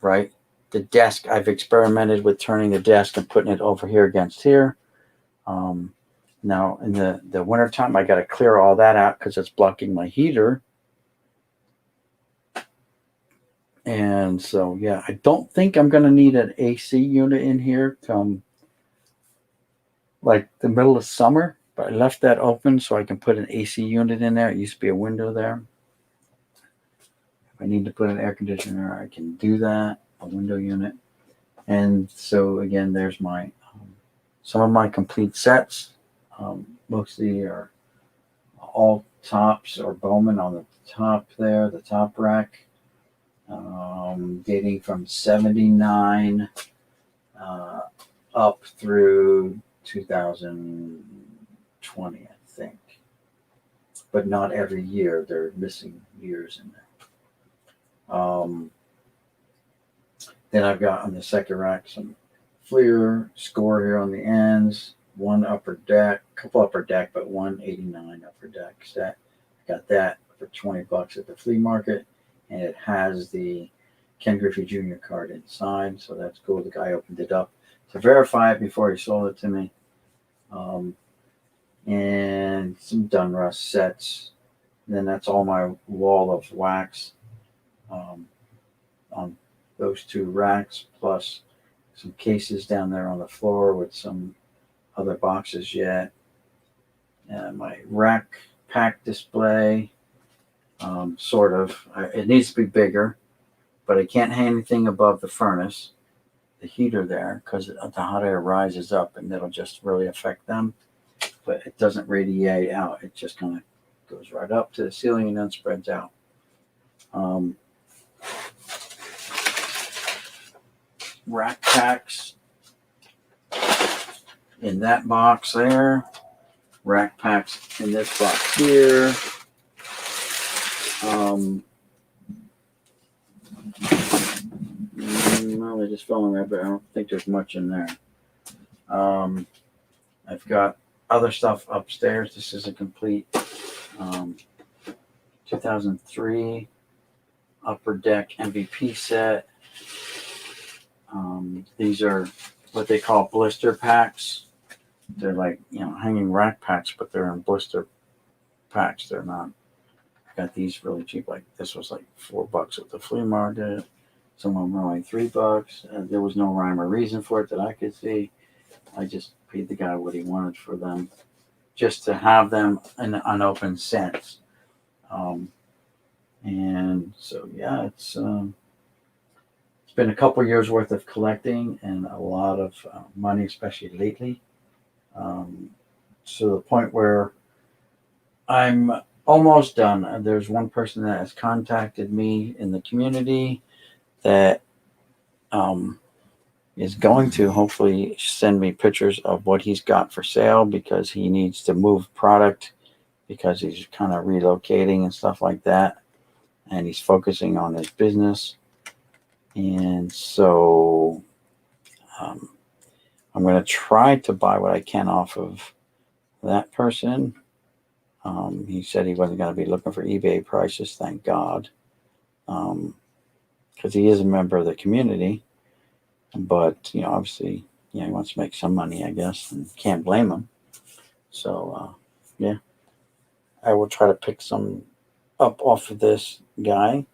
right? The desk, I've experimented with turning the desk and putting it over here against here. Now in the wintertime, I got to clear all that out because it's blocking my heater. And so, yeah, I don't think I'm going to need an AC unit in here come like the middle of summer, but I left that open so I can put an AC unit in there. It used to be a window there. If I need to put an air conditioner, I can do that, a window unit. And so again, there's my some of my complete sets. Mostly are all tops or Bowman on the top there, the top rack. Dating from 79 up through 2020, I think. But not every year. They're missing years in there. Then I've got on the second rack some Fleer score here on the ends, one upper deck, couple upper deck, but 189 upper deck set. Got that for $20 at the flea market, and it has the Ken Griffey Jr. card inside, so that's cool. The guy opened it up to verify it before he sold it to me. And some Dunrust sets. And then that's all my wall of wax on those two racks, plus some cases down there on the floor with some other boxes yet. And my rack pack display, sort of. It needs to be bigger, but I can't hang anything above the furnace, the heater there, because the hot air rises up and it'll just really affect them. But it doesn't radiate out. It just kind of goes right up to the ceiling and then spreads out. Rack packs in that box there. Rack packs in this box here. Well, they just fell in there, but I don't think there's much in there. I've got other stuff upstairs. This is a complete 2003 upper deck MVP set. These are what they call blister packs. They're like, hanging rack packs, but they're in blister packs. They're not. I got these really cheap. Like this was like $4 at the flea market. Some of them were like $3. There was no rhyme or reason for it that I could see. I just paid the guy what he wanted for them, just to have them in unopened sets. And so, yeah, it's been a couple years worth of collecting and a lot of money, especially lately. To the point where I'm almost done. There's one person that has contacted me in the community that is going to hopefully send me pictures of what he's got for sale, because he needs to move product because he's kind of relocating and stuff like that. And he's focusing on his business. And so I'm going to try to buy what I can off of that person. He said he wasn't going to be looking for eBay prices, thank God, because he is a member of the community. But, obviously, he wants to make some money, I guess, and can't blame him. So, yeah, I will try to pick some up off of this guy.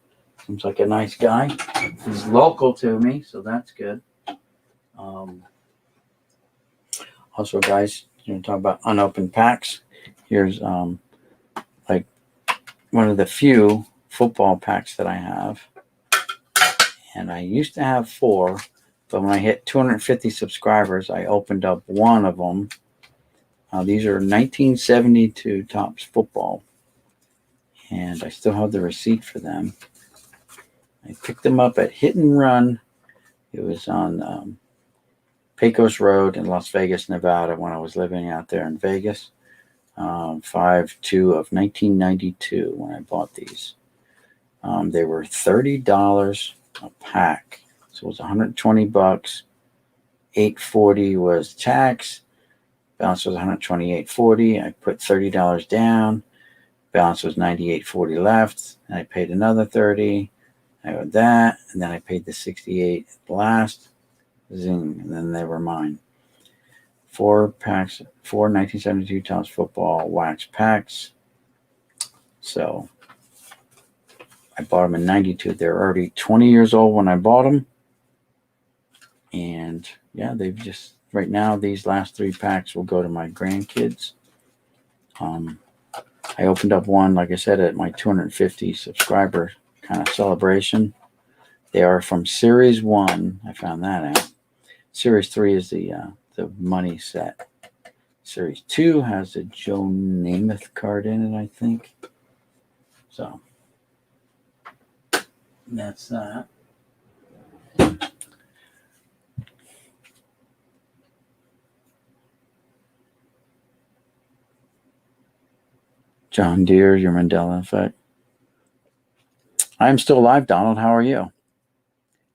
Seems like a nice guy. He's local to me, so that's good. Also, guys, talk about unopened packs. Here's like one of the few football packs that I have. And I used to have 4, but when I hit 250 subscribers, I opened up one of them. These are 1972 Topps football. And I still have the receipt for them. I picked them up at Hit and Run. It was on Pecos Road in Las Vegas, Nevada, when I was living out there in Vegas. 5/2 of 1992 when I bought these. They were $30 a pack. So it was $120. $8.40 was tax. Balance was $128.40. I put $30 down. Balance was $98.40 left. And I paid another $30. I owed that, and then I paid the $68 at the last. Zing, and then they were mine. 4 packs, 4 1972 Topps Football wax packs. So I bought them in 92. They're already 20 years old when I bought them. And yeah, they've just, right now, these last 3 packs will go to my grandkids. I opened up one, like I said, at my 250 subscriber kind of celebration. They are from Series 1. I found that out. Series 3 is the money set. Series 2 has a Joe Namath card in it, I think. So that's that. John Deere, your Mandela effect. I'm still alive, Donald. How are you?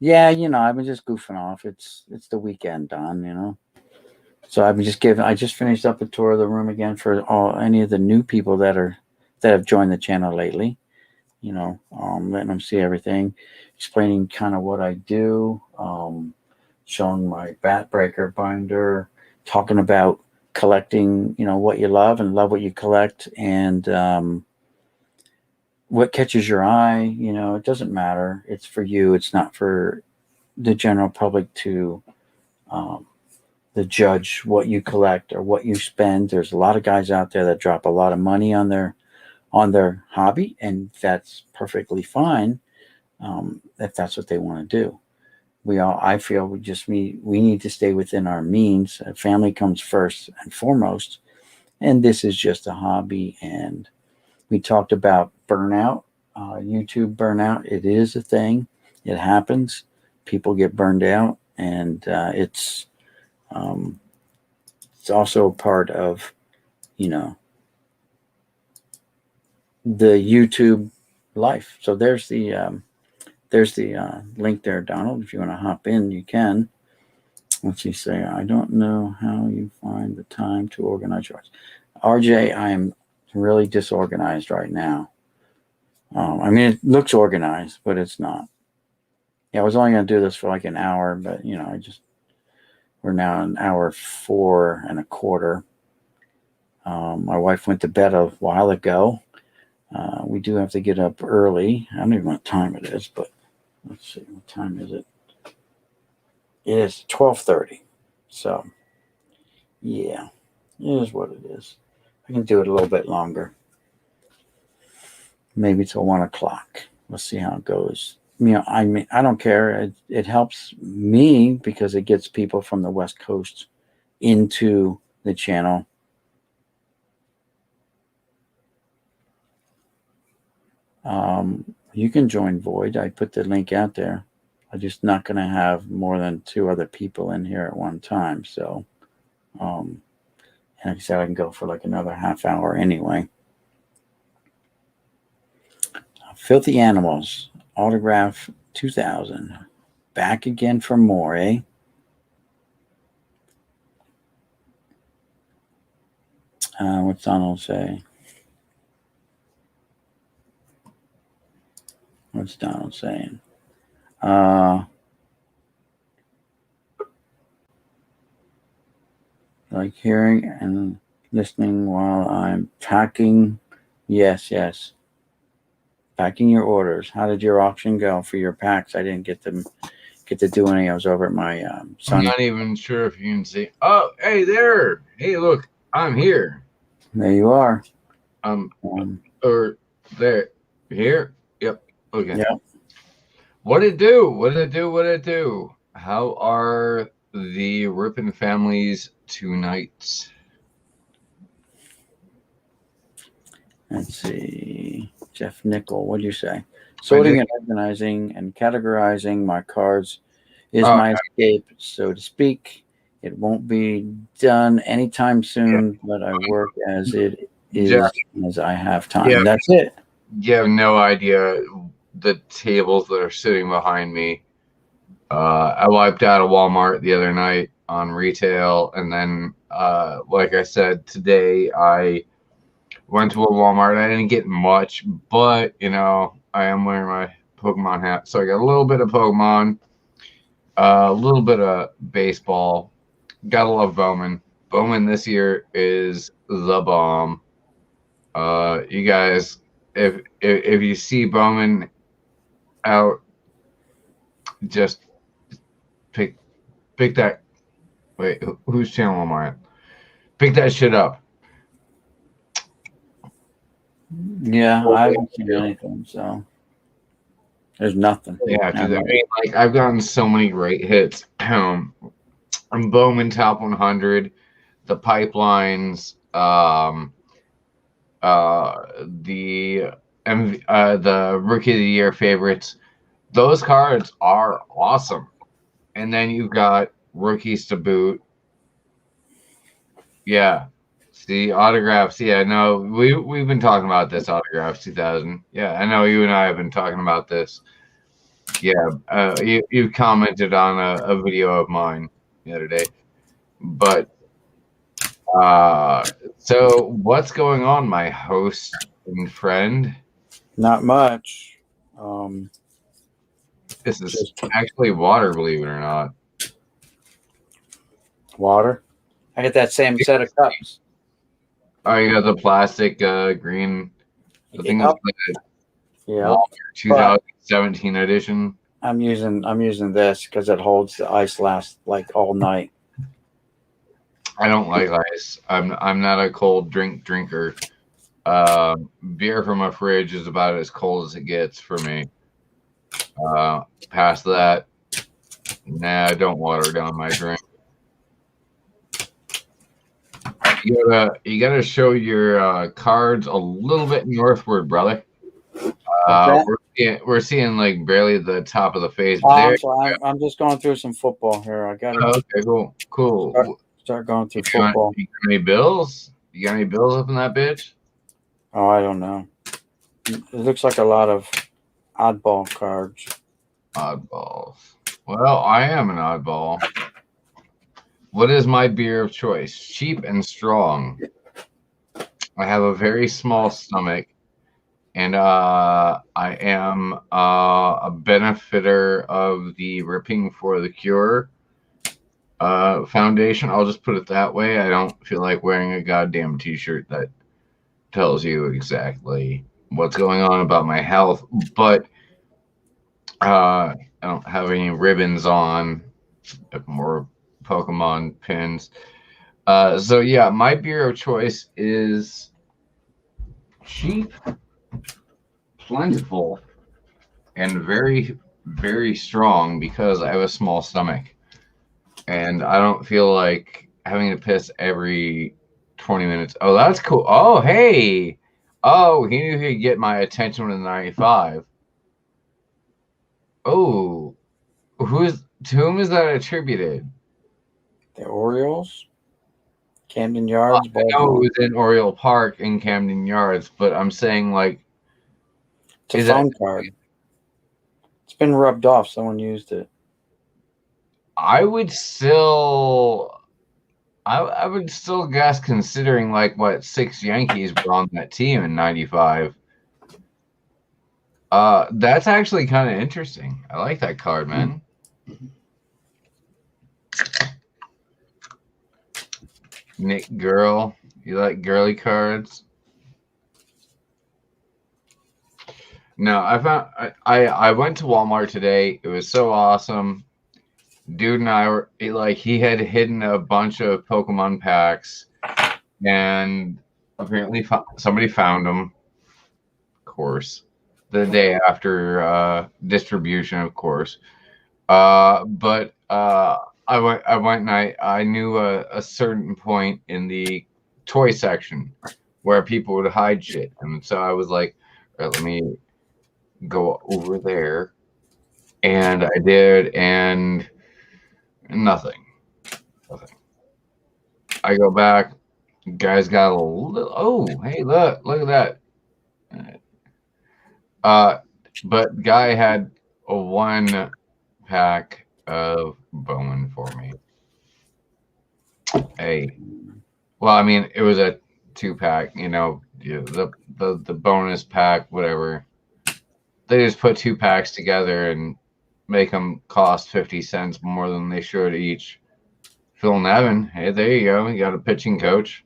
Yeah, I've been just goofing off. It's the weekend, Don, So I've been I just finished up a tour of the room again for any of the new people that have joined the channel lately. Letting them see everything, explaining kind of what I do, showing my bat breaker binder, talking about collecting, what you love and love what you collect, and what catches your eye. It doesn't matter. It's for you. It's not for the general public to judge what you collect or what you spend. There's a lot of guys out there that drop a lot of money on their hobby, and that's perfectly fine if that's what they want to do. I feel we need to stay within our means. Family comes first and foremost, and this is just a hobby. And we talked about burnout, YouTube burnout. It is a thing. It happens. People get burned out, and it's also a part of, the YouTube life. So there's the link there, Donald. If you want to hop in, you can. Let's see. Say, I don't know how you find the time to organize yours. RJ, I am really disorganized right now. It looks organized, but it's not. Yeah, I was only going to do this for like an hour, but we're now an hour 4 1/4. My wife went to bed a while ago. We do have to get up early. I don't even know what time it is, but let's see. What time is it? It is 12:30. So, yeah, it is what it is. I can do it a little bit longer. Maybe till 1 o'clock. Let's see how it goes. I don't care. It helps me because it gets people from the West Coast into the channel. You can join Void. I put the link out there. I'm just not going to have more than 2 other people in here at one time. So, and like I said, I can go for like another half hour anyway. Filthy Animals, Autograph 2000. Back again for more, eh? What's Donald say? What's Donald saying? Like hearing and listening while I'm packing. Yes. Packing your orders. How did your auction go for your packs? I didn't get to do any. I was over at my son. I'm not even sure if you can see. Oh, hey there. Hey, look, I'm here. There you are. Or there. Here. Yep. Okay. Yep. What it do? How are the Rippin families tonight? Let's see. Jeff Nickel, what'd you say? Sorting and organizing and categorizing my cards is my escape, so to speak. It won't be done anytime soon, but I work as it is as I have time. Yeah. That's it. You have no idea the tables that are sitting behind me. I wiped out a Walmart the other night on retail, and then, like I said, today I went to a Walmart. I didn't get much, but I am wearing my Pokemon hat, so I got a little bit of Pokemon, a little bit of baseball. Gotta love Bowman. Bowman this year is the bomb. You guys, if you see Bowman out, just pick that. Wait, whose channel am I on? Pick that shit up. Yeah, I haven't seen anything, so there's nothing. Yeah, dude, I mean, like, I've gotten so many great hits. Bowman Top 100, the Pipelines, the Rookie of the Year favorites. Those cards are awesome. And then you've got rookies to boot. Yeah. See, autographs. Yeah, no, we've been talking about this, autographs 2000. Yeah, I know you and I have been talking about this. Yeah, you commented on a video of mine the other day. But so what's going on, my host and friend? Not much. This is actually water, believe it or not. Water. I get that same set of cups. Oh, you got the plastic green. I think it's like Yeah. Walter 2017 edition. I'm using this because it holds the ice last like all night. I don't like ice. I'm not a cold drinker. Beer from a fridge is about as cold as it gets for me. Past that, nah, don't water down my drink. You gotta show your cards a little bit northward, brother. We're seeing like barely the top of the face. I'm just going through some football here. I got okay, cool. Start going through football. You got any bills? You got any bills up in that bitch? Oh, I don't know. It looks like a lot of oddball cards. Oddballs. Well, I am an oddball. What is my beer of choice? Cheap and strong. I have a very small stomach, and I am a benefiter of the Ripping for the Cure foundation. I'll just put it that way. I don't feel like wearing a goddamn t-shirt that tells you exactly what's going on about my health, but I don't have any ribbons on, more Pokemon pins. So yeah, my beer of choice is cheap, plentiful, and very, very strong because I have a small stomach. And I don't feel like having to piss every 20 minutes. Oh, that's cool. Oh, hey. Oh, he knew he'd get my attention with the 95. Oh, to whom is that attributed? The Orioles, Camden Yards. I know it was in Oriole Park in Camden Yards, but I'm saying like it's a phone card. It's been rubbed off. Someone used it. I would still guess, considering like what 6 Yankees were on that team in '95. That's actually kind of interesting. I like that card, man. Nick Girl, you like girly cards? No, I went to Walmart today. It was so awesome. Dude and I were like, he had hidden a bunch of Pokemon packs, and apparently somebody found them. Of course, the day after distribution, of course. But I went and I knew a certain point in the toy section where people would hide shit, and so I was like, all right, let me go over there, and I did, and nothing. I go back. Guys got a little. Oh, hey, look at that. But Guy had a 1-pack of Bowman for me. Well, I mean, it was a 2-pack. The bonus pack, whatever. They just put 2 packs together and make them cost 50 cents more than they should each. Phil Nevin, hey, there you go. You got a pitching coach.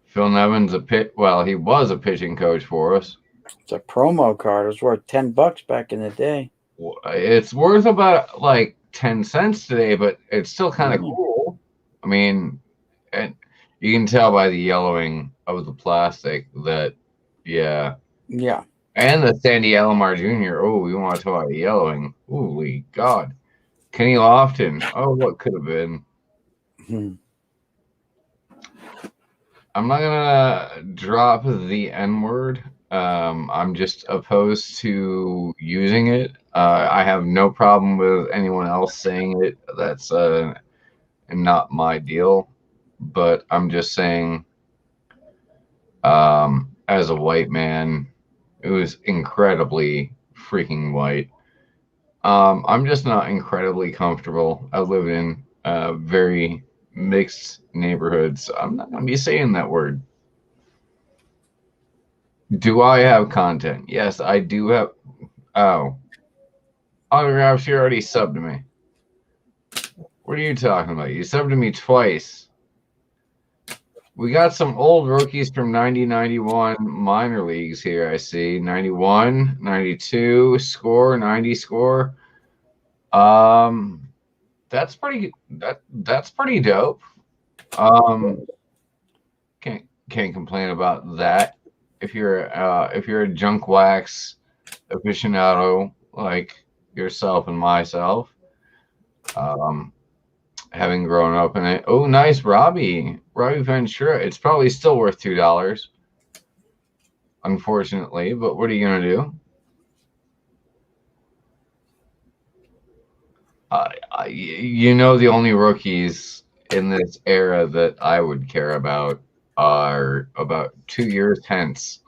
Phil Nevin's he was a pitching coach for us. It's a promo card. It was worth $10 back in the day. It's worth about like 10 cents today, but it's still kind of cool. I mean, and you can tell by the yellowing of the plastic that, yeah. Yeah. And the Sandy Alomar Jr. Oh, we want to talk about yellowing. Holy God. Kenny Lofton. Oh, what could have been. I'm not going to drop the N-word. I'm just opposed to using it. I have no problem with anyone else saying it. That's not my deal. But I'm just saying, as a white man who's incredibly freaking white, I'm just not incredibly comfortable. I live in very mixed neighborhoods. I'm not going to be saying that word. Do I have content? Yes, I do have. Oh. Autographs, you already subbed to me. What are you talking about? You subbed to me twice. We got some old rookies from 90-91 minor leagues here, I see. 91, 92, score, 90 score. That's pretty dope. Can't complain about that. If you're a junk wax aficionado like yourself and myself, having grown up in it. Oh, nice, Robbie Ventura. It's probably still worth $2, unfortunately. But what are you gonna do? The only rookies in this era that I would care about are about 2 years hence,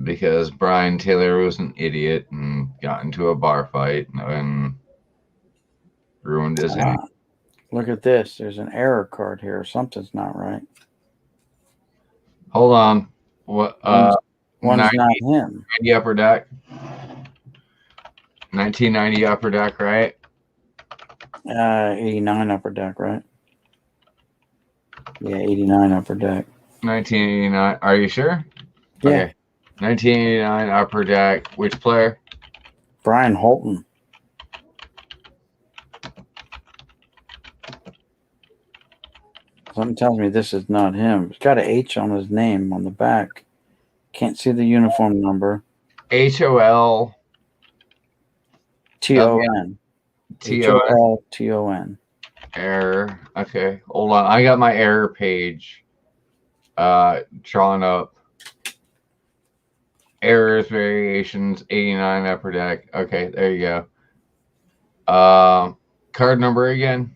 because Brian Taylor was an idiot and got into a bar fight and ruined his inning. Look at this. There's an error card here. Something's not right. Hold on. What? One's not him. 90 upper deck. 1990 upper deck, right? 89 upper deck, right? Yeah, 89 upper deck. 1989. Are you sure? Yeah. Okay. 1989 upper deck. Which player? Brian Holton. Something tells me this is not him. It's got an H on his name on the back. Can't see the uniform number. HOL. TON. HOLTON. Error. Okay, hold on. I got my error page drawn up. Errors, variations, 89 upper deck. Okay, there you go. Card number again?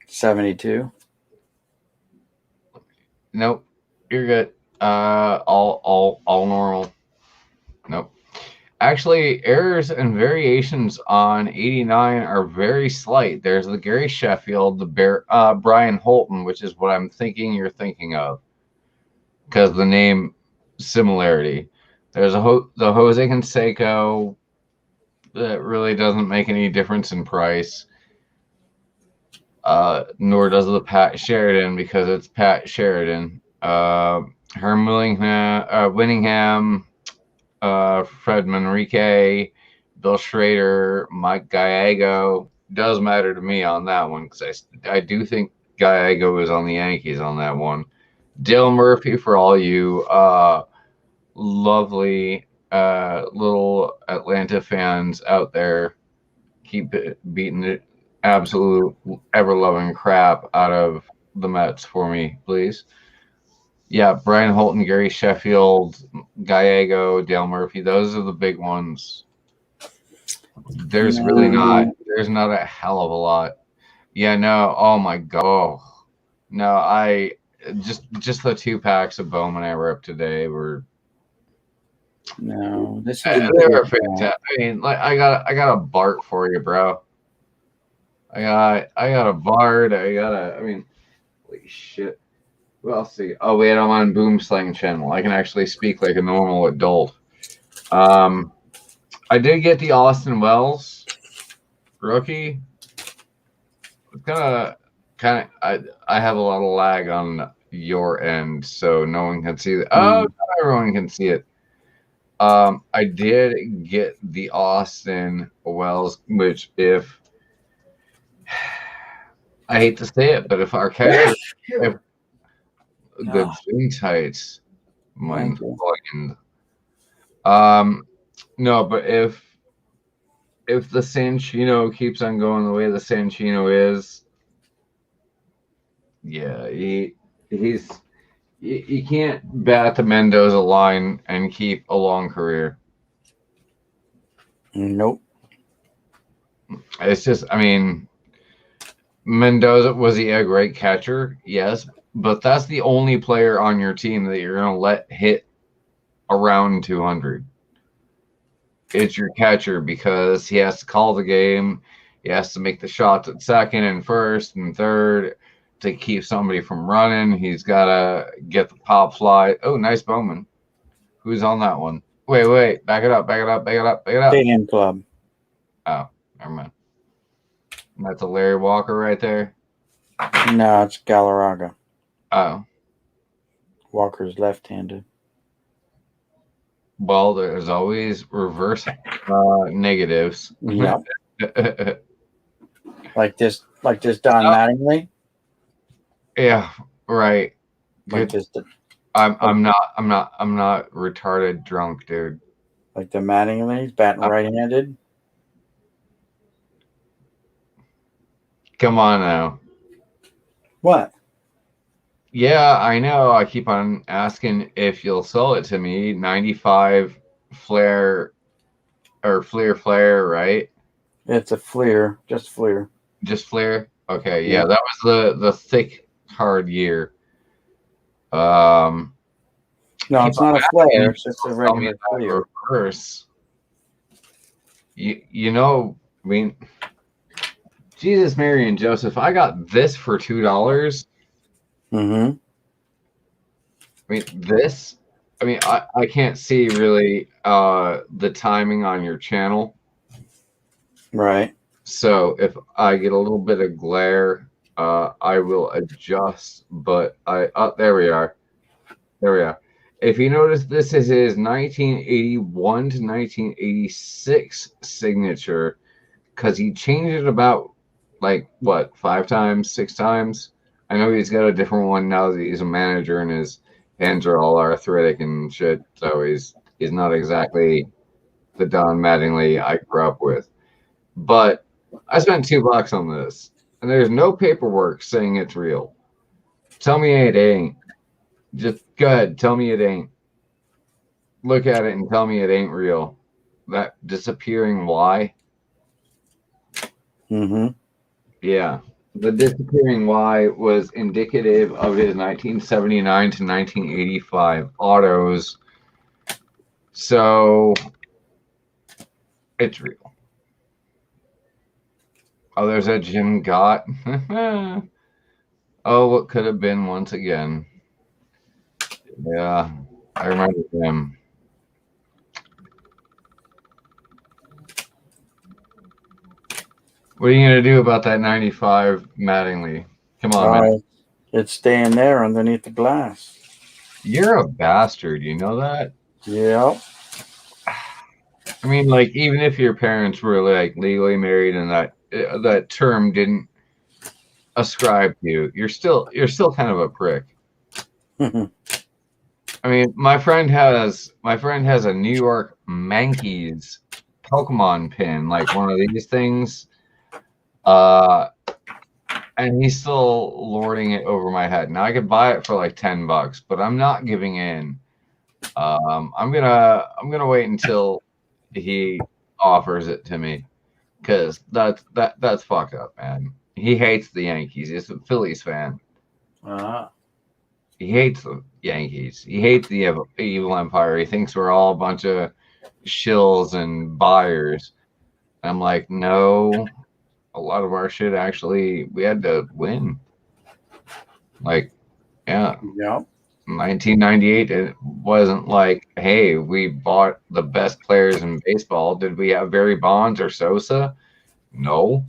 72. Nope. You're good. All normal. Nope. Actually, errors and variations on 89 are very slight. There's the Gary Sheffield, the Brian Holton, which is what I'm thinking you're thinking of, because the name similarity. There's the Jose Canseco that really doesn't make any difference in price. Nor does the Pat Sheridan, because it's Pat Sheridan. Herm Winningham, Fred Manrique, Bill Schrader, Mike Gallego. Does matter to me on that one, because I do think Gallego is on the Yankees on that one. Dale Murphy, for all you lovely little Atlanta fans out there, keep beating it absolute ever-loving crap out of the Mets for me, please. Yeah, Brian Holton, Gary Sheffield, Gallego, Dale Murphy. Those are the big ones. There's not a hell of a lot. Yeah, no. Oh my God. No, just the 2 packs of Bowman I ripped today were No, this they is were fantastic. I mean, like I got a Bart for you, bro. I got a Bard. I mean, holy shit. Well, see. Oh wait, I'm on Boomslang channel. I can actually speak like a normal adult. I did get the Austin Wells rookie. It's kind of I have a lot of lag on your end, so no one can see it. Oh, not everyone can see it. I did get the Austin Wells, which if I hate to say it, but if our catcher if good swing tights, Thank mine's you. blind. No, but if the Sanchino keeps on going the way the Sanchino is, yeah, he's you can't bat the Mendoza line and keep a long career. Nope. It's just, I mean, Mendoza, was he a great catcher? Yes, but that's the only player on your team that you're going to let hit around 200. It's your catcher because he has to call the game. He has to make the shots at second and first and third to keep somebody from running. He's got to get the pop fly. Oh, nice Bowman. Who's on that one? Wait. Back it up. Stadium Club. Oh, never mind. That's a Larry Walker right there. No, it's Galarraga. Oh. Walker's left-handed. Well, there's always reverse negatives. Yep. like this Don Mattingly. Yeah, right. Like this, I'm not retarded drunk, dude. like the Mattingly, batting right-handed. Come on now. What? Yeah, I know. I keep on asking if you'll sell it to me. 95 Flair or Flair, right? It's a Fleer, just Fleer. Just Flair? Okay, yeah, that was the thick hard year. No, it's not a Flair. It's just a regular Fleer. Reverse. You know, I mean, Jesus, Mary, and Joseph, I got this for $2. Mm-hmm. I mean, this. I mean, I can't see really the timing on your channel. Right. So if I get a little bit of glare, I will adjust. But there we are. There we are. If you notice, this is his 1981 to 1986 signature, because he changed it about like what 5 times, 6 times. I know he's got a different one now that he's a manager and his hands are all arthritic and shit. So he's not exactly the Don Mattingly I grew up with. But I spent $2 on this, and there's no paperwork saying it's real. Tell me it ain't. Just go ahead, tell me it ain't. Look at it and tell me it ain't real. That disappearing Y. Mm-hmm. Yeah. The disappearing Y was indicative of his 1979 to 1985 autos. So it's real. Oh, there's a Jim Gott. Oh, what could have been once again. Yeah, I remember him. What are you going to do about that 95 Mattingly? Come on, man. It's staying there underneath the glass. You're a bastard. You know that? Yep. I mean, like, even if your parents were, like, legally married and that term didn't ascribe to you, you're still kind of a prick. I mean, my friend has a New York Yankees Pokemon pin, like one of these things. And he's still lording it over my head. Now I could buy it for like $10, but I'm not giving in. I'm gonna wait until he offers it to me, because that's fucked up, man. He hates the Yankees. He's a Phillies fan. he hates the Yankees. He hates the evil empire. He thinks we're all a bunch of shills and buyers. I'm like, no, a lot of our shit actually, we had to win. Like, yeah, Yep. 1998, it wasn't like, hey, we bought the best players in baseball. Did we have Barry Bonds or Sosa? No.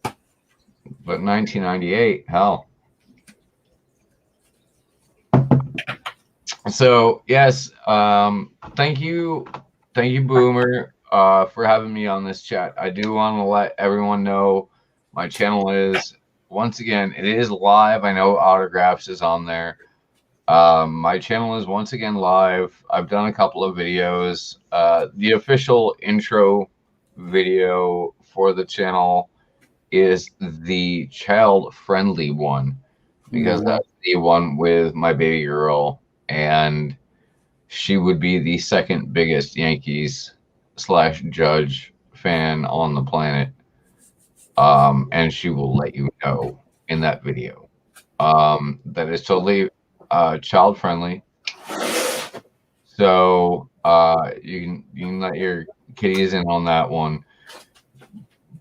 But 1998, hell. So yes, thank you, Boomer, for having me on this chat. I do want to let everyone know my channel is, once again, it is live. I know Autographs is on there. My channel is once again live. I've done a couple of videos. The official intro video for the channel is the child-friendly one, because that's the one with my baby girl, and she would be the second biggest Yankees / Judge fan on the planet. And she will let you know in that video. That is totally child friendly. So you can let your kiddies in on that one.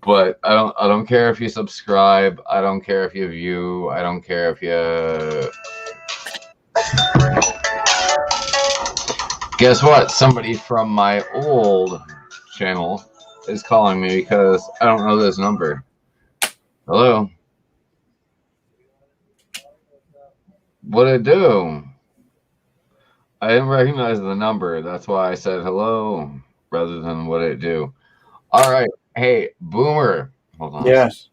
But I don't care if you subscribe. I don't care if you view. I don't care if you. Guess what? Somebody from my old channel is calling me because I don't know this number. Hello. What'd it do? I didn't recognize the number. That's why I said hello rather than what it do. All right. Hey, Boomer. Hold on. Yes.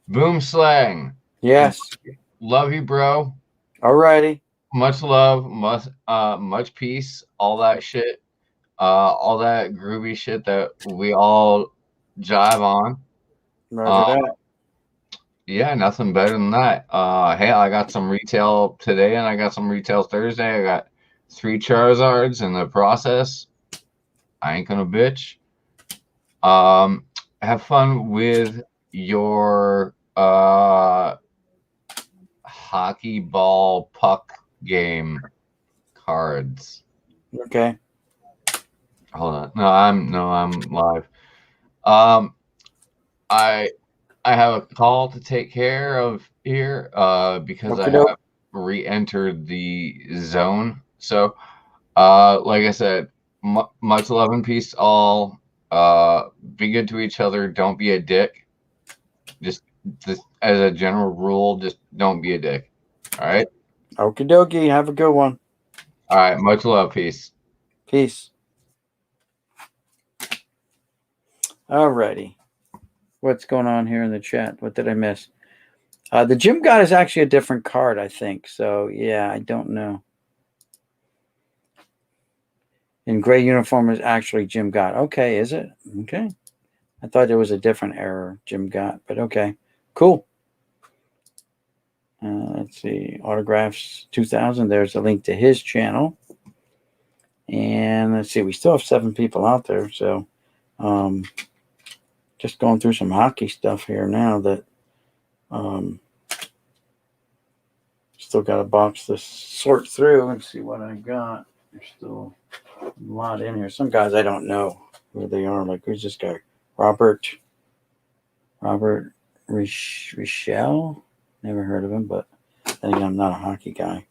Boom Slang. Yes. Love you, bro. Alrighty. Much love, much peace, all that shit, all that groovy shit that we all jive on. Roger that. Yeah, nothing better than that. Hey, I got some retail today and I got some retail Thursday. I got 3 Charizards in the process. I ain't gonna bitch. Have fun with your hockey ball puck game cards. Okay. Hold on. No, I'm live. I have a call to take care of here because I have re-entered the zone. So like I said, much love and peace to all. Be good to each other. Don't be a dick. Just as a general rule, just don't be a dick. All right. Okie dokie. Have a good one. All right. Much love. Peace. Peace. Alrighty. What's going on here in the chat? What did I miss? The Gym God is actually a different card, I think. So, yeah, I don't know. In gray uniform is actually Jim Gott. Okay, is it? Okay. I thought there was a different error, Jim Gott, but okay. Cool. Let's see. Autographs 2000. There's a link to his channel. And let's see. We still have 7 people out there. So, just going through some hockey stuff here now that still got a box to sort through and see what I got. There's still a lot in here. Some guys I don't know who they are. Like, who's this guy? Robert Richel? Never heard of him, but then again, I'm not a hockey guy.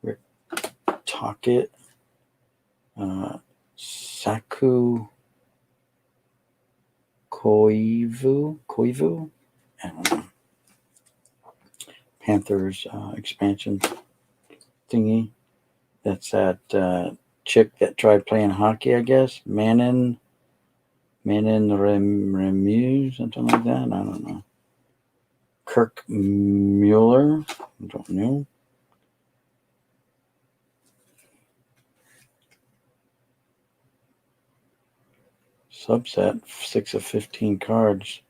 Rick Tockett. Saku Koivu? I don't know. Panthers expansion thingy. That's that chick that tried playing hockey, I guess. Manon Remu, something like that. I don't know. Kirk Mueller. I don't know. Subset 6 of 15 cards.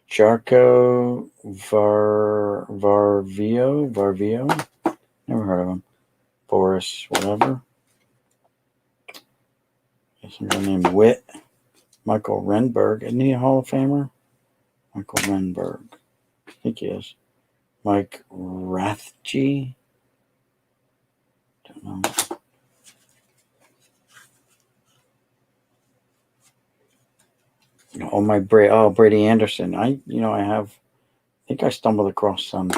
Jarko Varvio. Never heard of him. Boris, whatever. Some guy named Michael Renberg. Isn't he a Hall of Famer? Michael Renberg. I think he is. Mike Rathje. Don't know. Oh, Brady Anderson. I think I stumbled across some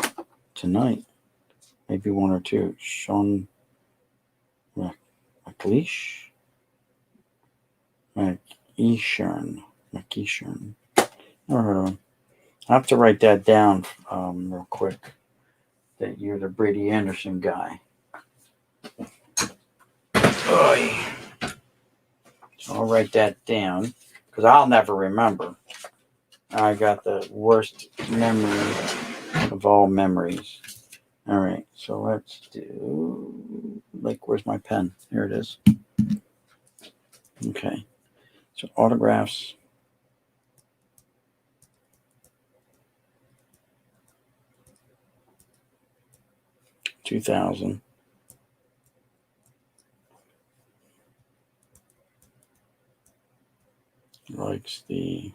tonight. Maybe one or two. Sean McLeish? McEachern. Never heard of him. I have to write that down real quick. That you're the Brady Anderson guy. Oy. So I'll write that down because I'll never remember. I got the worst memory of all memories. All right, so let's do, where's my pen? Here it is. Okay, so autographs. $2,000. Likes the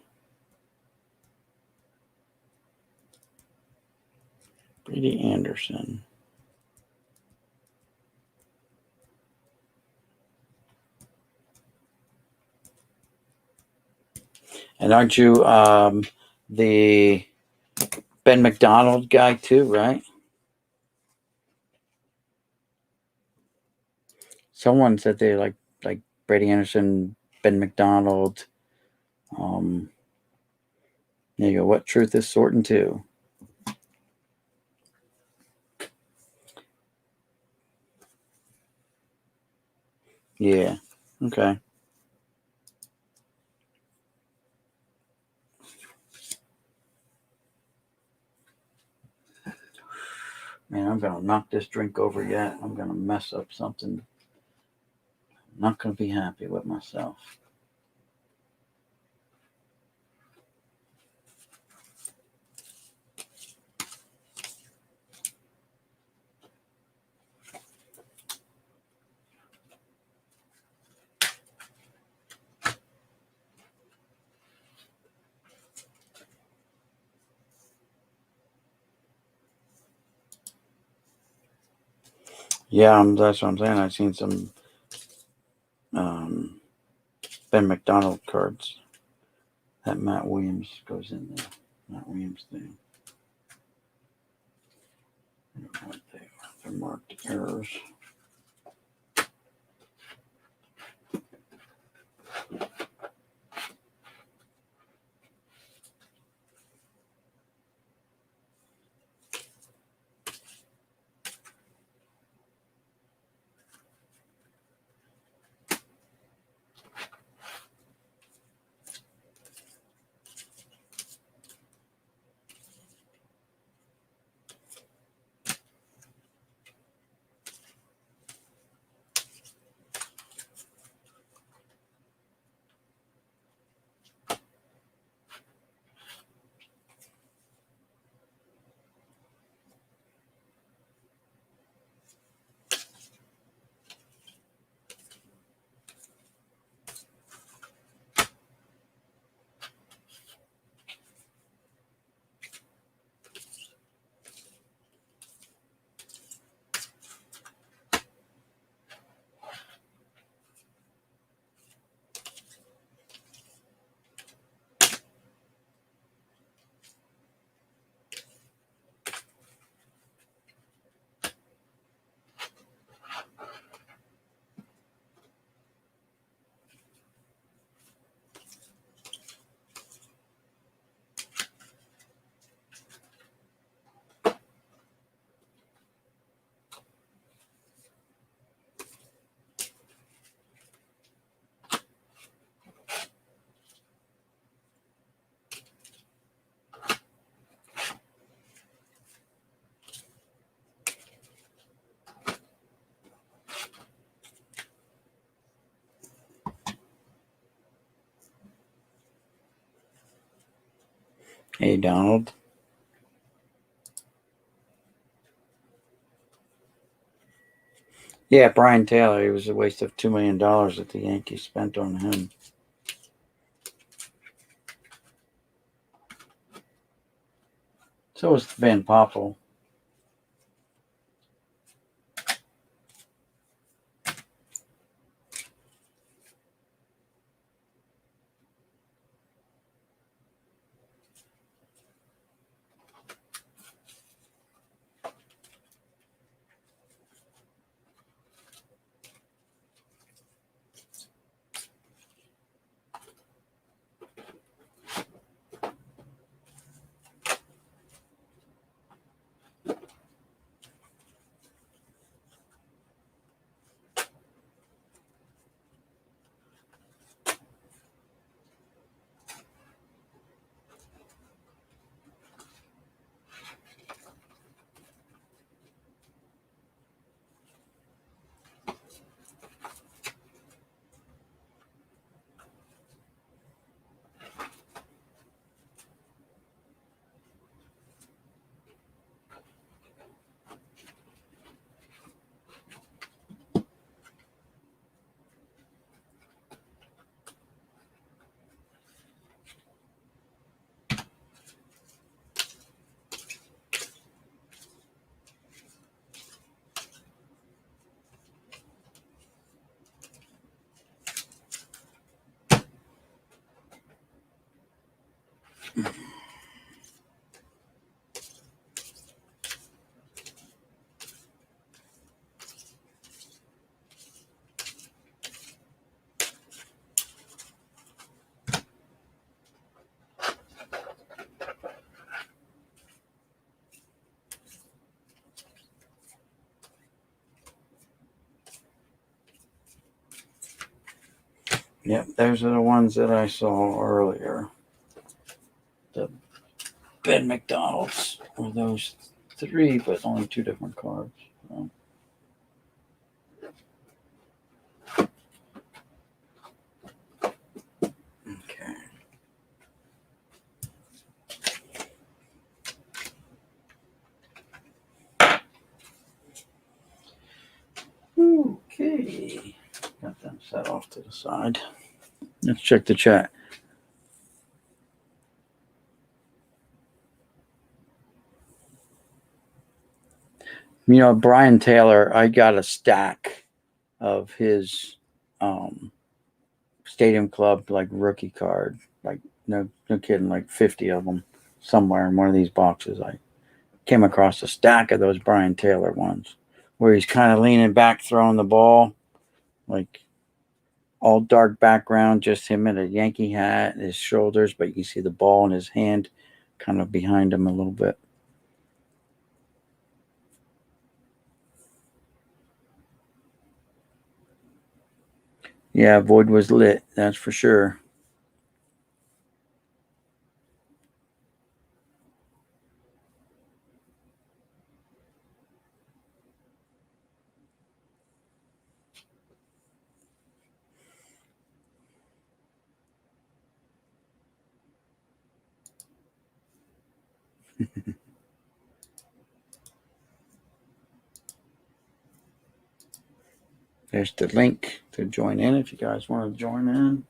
Brady Anderson. And aren't you the Ben McDonald guy too, right? Someone said they like Brady Anderson, Ben McDonald. There you go. What truth is sorting to? Yeah. Okay. Man, I'm gonna knock this drink over yet. I'm gonna mess up something. I'm not gonna be happy with myself. Yeah, that's what I'm saying. I've seen some Ben McDonald cards. That Matt Williams goes in there. Matt Williams thing. I don't know what they are. They're marked errors. Hey, Donald. Yeah, Brian Taylor. He was a waste of $2 million that the Yankees spent on him. So is Van Poppel. Yep, those are the ones that I saw earlier. The Ben McDonald's were those three, but only two different cards. So. Okay. Okay. Got them set off to the side. Let's check the chat. You know, Brian Taylor, I got a stack of his Stadium Club like rookie card. Like no kidding, like 50 of them somewhere in one of these boxes. I came across a stack of those Brian Taylor ones where he's kind of leaning back throwing the ball, like all dark background, just him in a Yankee hat and his shoulders, but you can see the ball in his hand kind of behind him a little bit. Yeah, Void was lit, that's for sure. There's the link to join in if you guys want to join in.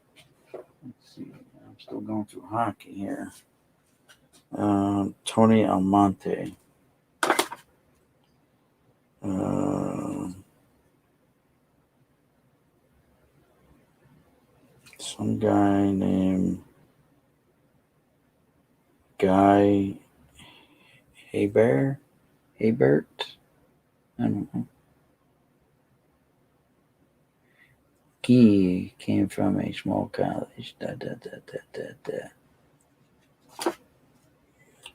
Let's see. I'm still going through hockey here. Tony Almonte. Some guy named Guy Hebert. I don't know. Guy came from a small college.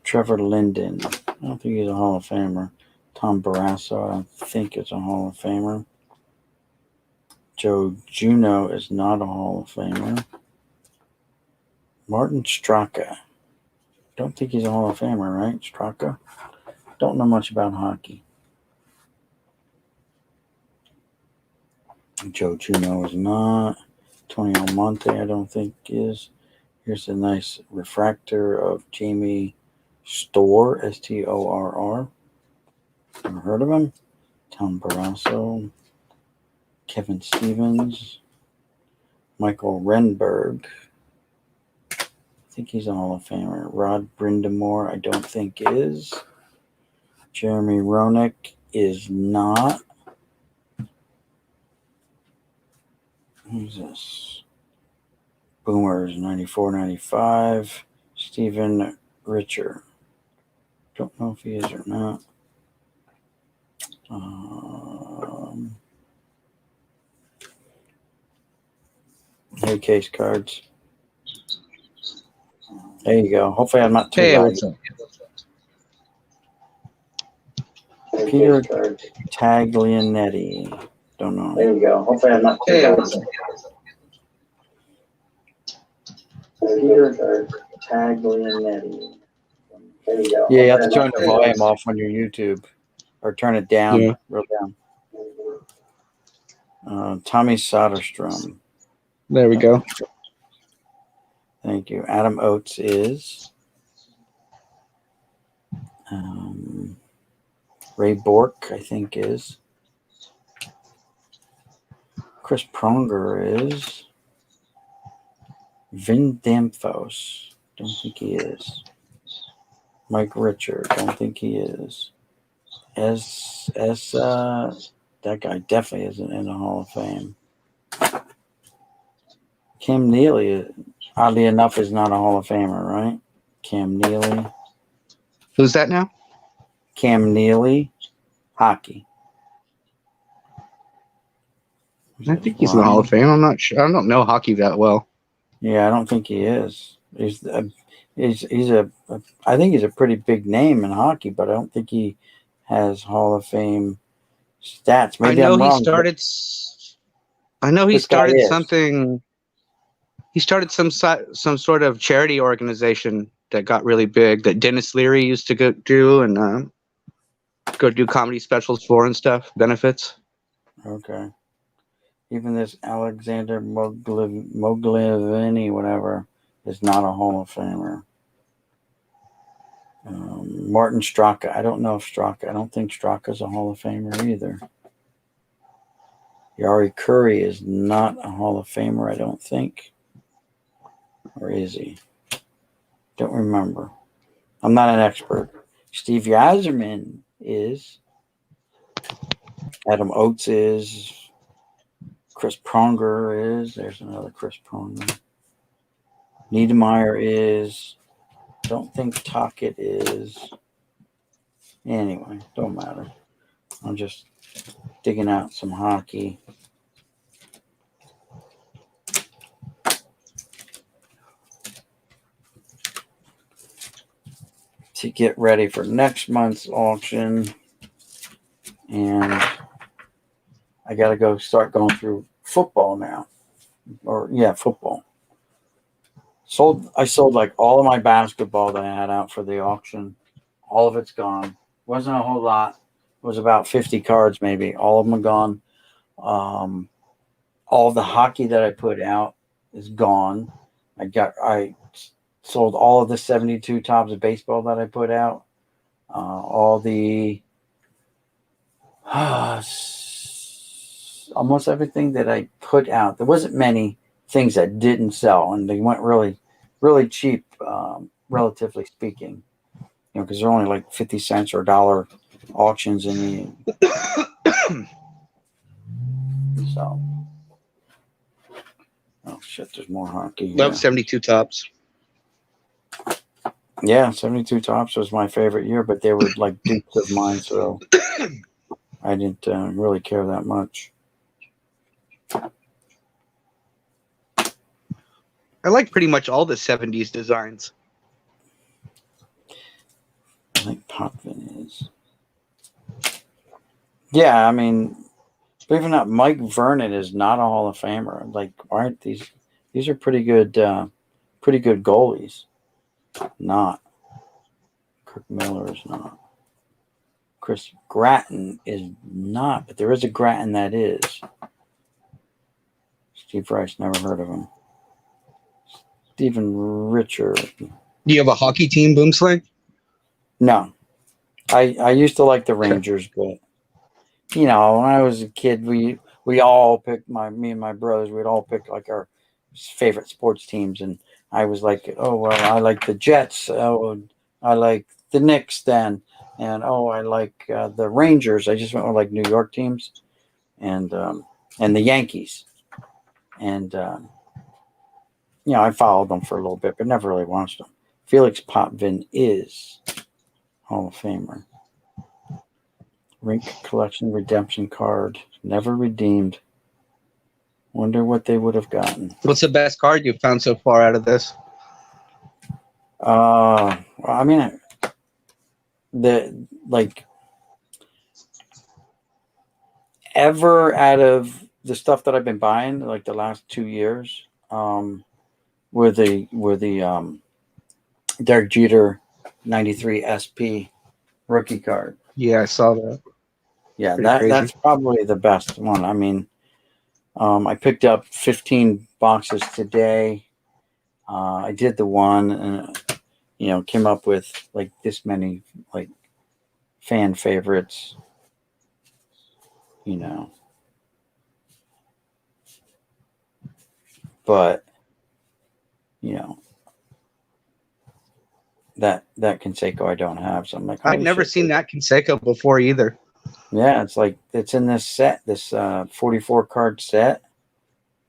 Trevor Linden. I don't think he's a Hall of Famer. Tom Barrasso, I think is a Hall of Famer. Joe Juno is not a Hall of Famer. Martin Straka. Don't think he's a Hall of Famer, right? Straka? Don't know much about hockey. Joe Juno is not. Tony Almonte, I don't think is. Here's a nice refractor of Jamie Storr, Storr. Never heard of him. Tom Barrasso. Kevin Stevens. Michael Renberg. think he's a Hall of Famer. Rod Brindamore, I don't think is. Jeremy Roenick is not. Who's this? Boomers, 94, 95. Stephen Richer. Don't know if he is or not. Hey, case cards. There you go. Hopefully I'm not too Hey, loud. what's up? Peter Taglianetti. Don't know. There you go. Hopefully I'm not too Hey, loud. what's up? Peter Taglianetti. There you go. Yeah, you have to Hopefully I'm turn not the too volume loud. off on your YouTube, or turn it down, Yeah. real down. Tommy Soderstrom. There we go. Thank you. Adam Oates is. Ray Bork, I think, is. Chris Pronger is. Vin Damphos. Don't think he is. Mike Richard. Don't think he is. That guy definitely isn't in the Hall of Fame. Cam Neely, oddly enough, is not a Hall of Famer, right? Cam Neely. Who's that now? Cam Neely, hockey. I think he's in the Hall of Fame. I'm not sure. I don't know hockey that well. Yeah, I don't think he is. I think he's a pretty big name in hockey, but I don't think he has Hall of Fame stats. Maybe I know I'm he wrong. started. I know he This guy started is. something. He started some sort of charity organization that got really big. That Dennis Leary used to go do and go do comedy specials for and stuff, benefits. Okay. Even this Alexander Moglivini, whatever, is not a Hall of Famer. Martin Straka. I don't know if Straka. I don't think Straka's a Hall of Famer either. Yari Curry is not a Hall of Famer, I don't think. Or is he? Don't remember. I'm not an expert. Steve Yzerman is. Adam Oates is. Chris Pronger is. There's another Chris Pronger. Niedermeyer is. Don't think Tockett is. Anyway, don't matter. I'm just digging out some hockey. To get ready for next month's auction. And I got to start going through football now. Football. I sold like all of my basketball that I had out for the auction. All of it's gone. Wasn't a whole lot. It was about 50 cards maybe. All of them are gone. All of the hockey that I put out is gone. I sold all of the 72 tops of baseball that I put out. All the almost everything that I put out. There wasn't many things that didn't sell, and they went really, really cheap, relatively speaking. Because they're only like 50 cents or $1 auctions in the. So. Oh shit! There's more hockey. Love 72 tops. Yeah, 72 tops was my favorite year, but they were like dupes of mine, so I didn't really care that much. I like pretty much all the 70s designs. I think Potvin is. Yeah, I mean, believe it or not, Mike Vernon is not a Hall of Famer. Like, why aren't these? These are pretty good goalies. Not. Kirk Miller is not. Chris Gratton is not, but there is a Gratton that is. Steve Rice, never heard of him. Stephen Richard. Do you have a hockey team, Boomslang? No. I used to like the Rangers, but when I was a kid, we all picked me and my brothers, we'd all pick like our favorite sports teams, and I was like, oh well, I like the Jets. Oh, I like the Knicks then, and oh, I like the Rangers. I just went with like New York teams, and the Yankees, and I followed them for a little bit, but never really watched them. Felix Potvin is Hall of Famer. Rink collection redemption card, never redeemed. Wonder what they would have gotten. What's the best card you've found so far out of this? I mean, ever out of the stuff that I've been buying, like the last 2 years, were the Derek Jeter 93 SP rookie card. Yeah, I saw that. Yeah, Pretty crazy. that's probably the best one. I mean, I picked up 15 boxes today. I did the one, and came up with like this many like fan favorites. But that Canseco I don't have, so I'm like, I'd holy never shit. seen that Canseco before either. Yeah, it's like it's in this set, this 44 card set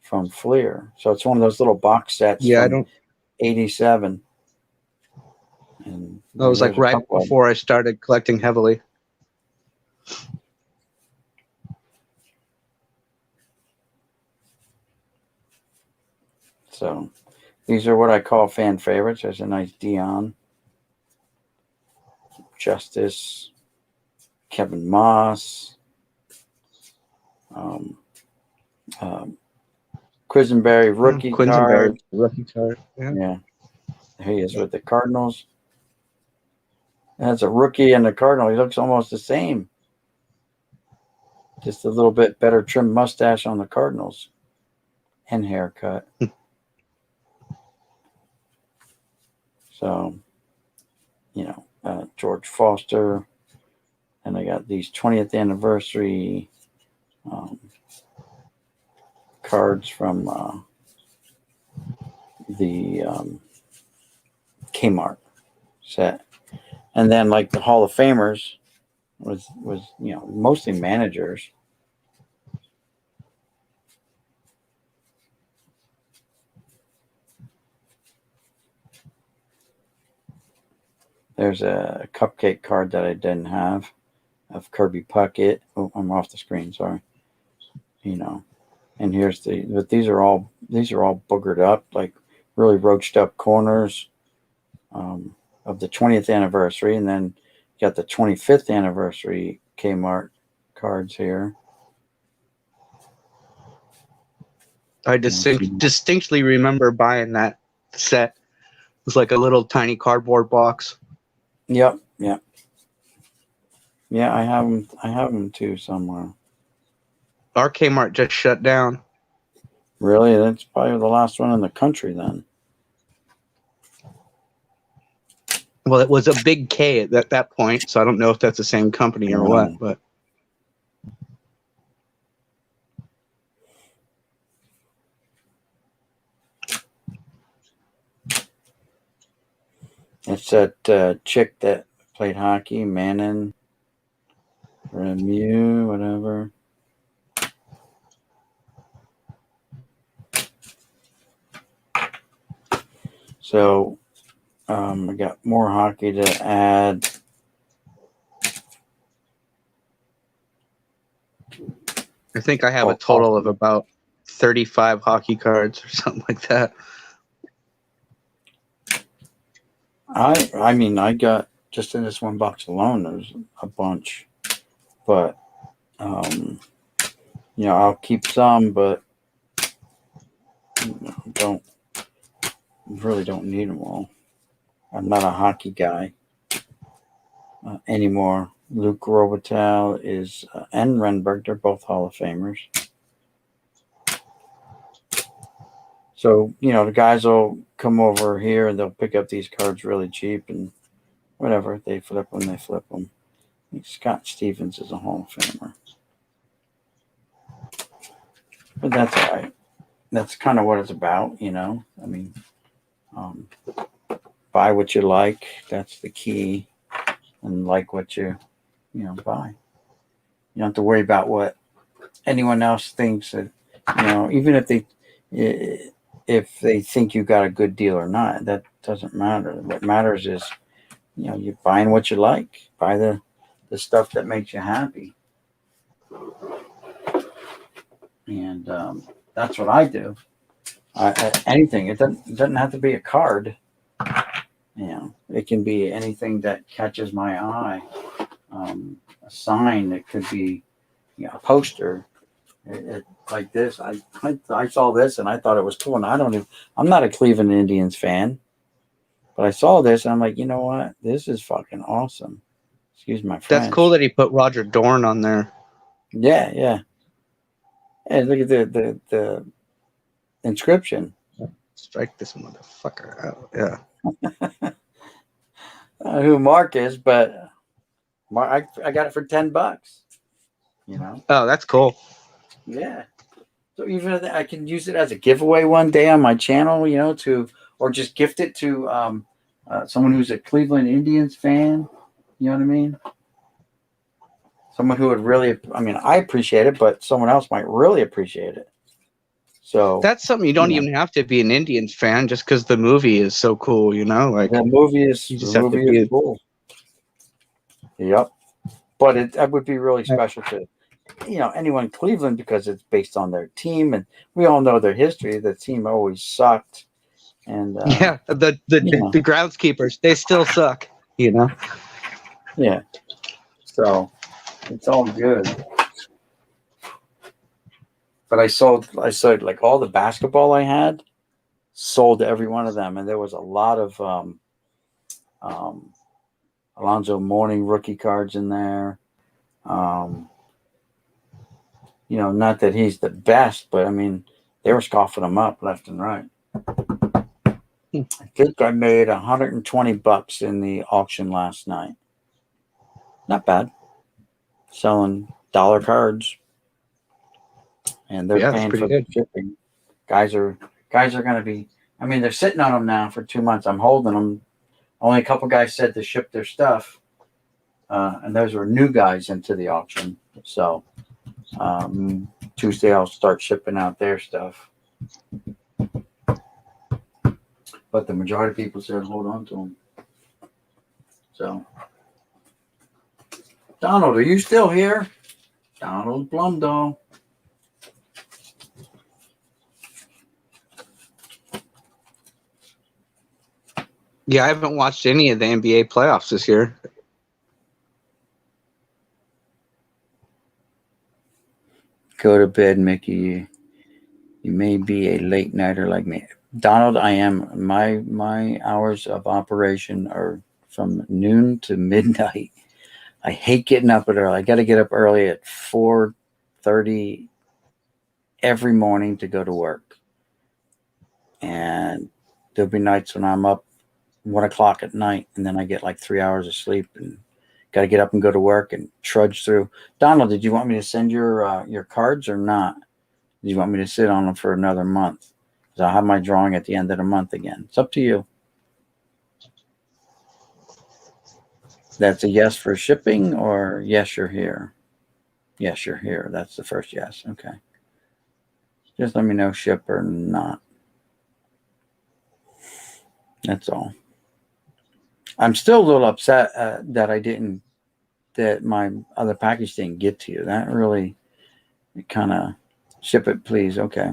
from Fleer. So it's one of those little box sets. Yeah, I from don't. 87. And That was like there's a right couple of them. before I started collecting heavily. So these are what I call fan favorites. There's a nice Dion, Justice, Kevin Moss, Quisenberry rookie card. Rookie card. Yeah. Yeah, he is with the Cardinals. That's a rookie and a Cardinal. He looks almost the same. Just a little bit better trimmed mustache on the Cardinals and haircut. So, George Foster. And I got these 20th anniversary cards from the Kmart set. And then like the Hall of Famers was mostly managers. There's a cupcake card that I didn't have of Kirby Puckett. Oh, I'm off the screen, sorry. And here's but these are all boogered up, like really roached up corners of the 20th anniversary, and then you got the 25th anniversary Kmart cards here. I distinctly remember buying that set. It was like a little tiny cardboard box. Yep. Yeah, I have them too somewhere. Our Kmart just shut down. Really? That's probably the last one in the country then. Well, it was a big K at that point, so I don't know if that's the same company or what. But it's that chick that played hockey, Manon, Remu, whatever. So I got more hockey to add. I think I have a total of about 35 hockey cards or something like that. I mean, I got just in this one box alone, there's a bunch, but I'll keep some, but really don't need them all. I'm not a hockey guy anymore. Luke Robitaille is and Renberg, they're both Hall of Famers. So, the guys will come over here and they'll pick up these cards really cheap and whatever. They flip them. Scott Stevens is a Hall of Famer. But that's all right. That's kind of what it's about, I mean, Um, buy what you like. That's the key. And like what you buy. You don't have to worry about what anyone else thinks that, even if they think you got a good deal or not, that doesn't matter. What matters is, you're buying what you like. Buy the stuff that makes you happy. And that's what I do. Anything. It doesn't have to be a card. It can be anything that catches my eye. A sign. It could be, a poster. Like this. I saw this and I thought it was cool. And I'm not a Cleveland Indians fan, but I saw this and I'm like, you know what? This is fucking awesome. Excuse my French. That's cool that he put Roger Dorn on there. Yeah, yeah. And look at the inscription. Strike this motherfucker out. Yeah. Who Mark is, but I got it for $10. Oh, that's cool. Yeah. So even if I can use it as a giveaway one day on my channel, or just gift it to someone who's a Cleveland Indians fan. You know what I mean? Someone who would really, I appreciate it, but someone else might really appreciate it. So That's something you don't even have to be an Indians fan just because the movie is so cool, Like the movie is you just have to movie be is cool. Yep. But it would be really special to, anyone in Cleveland because it's based on their team, and we all know their history. The team always sucked, and yeah, the groundskeepers, they still suck, Yeah. So it's all good. But I sold like all the basketball I had, sold every one of them, and there was a lot of Alonzo Mourning rookie cards in there. Not that he's the best, but they were scoffing him up left and right. I think I made $120 in the auction last night. Not bad. Selling dollar cards. And they're paying for the shipping. Guys are going to be, they're sitting on them now for 2 months. I'm holding them. Only a couple guys said to ship their stuff. And those were new guys into the auction. So Tuesday I'll start shipping out their stuff. But the majority of people said hold on to them. So, Donald, are you still here? Donald Blumdahl. Yeah, I haven't watched any of the NBA playoffs this year. Go to bed, Mickey. You may be a late nighter like me. Donald, I am. My hours of operation are from noon to midnight. I hate getting up early. I got to get up early at 4:30 every morning to go to work. And there'll be nights when I'm up 1 o'clock at night, and then I get like 3 hours of sleep and got to get up and go to work and trudge through. Donald, did you want me to send your cards or not? Do you want me to sit on them for another month? Because I'll have my drawing at the end of the month again. It's up to you. That's a yes for shipping, or yes, you're here? Yes, you're here. That's the first yes. Okay. Just let me know ship or not. That's all. I'm still a little upset that my other package didn't get to you. That really kind of ship it, please. Okay.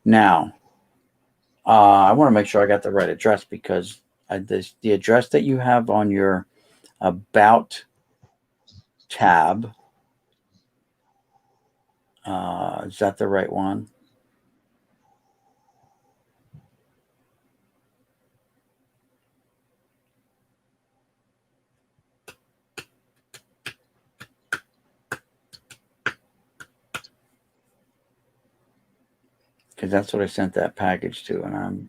Now, I want to make sure I got the right address because the address that you have on your About tab, is that the right one? Because that's what I sent that package to, and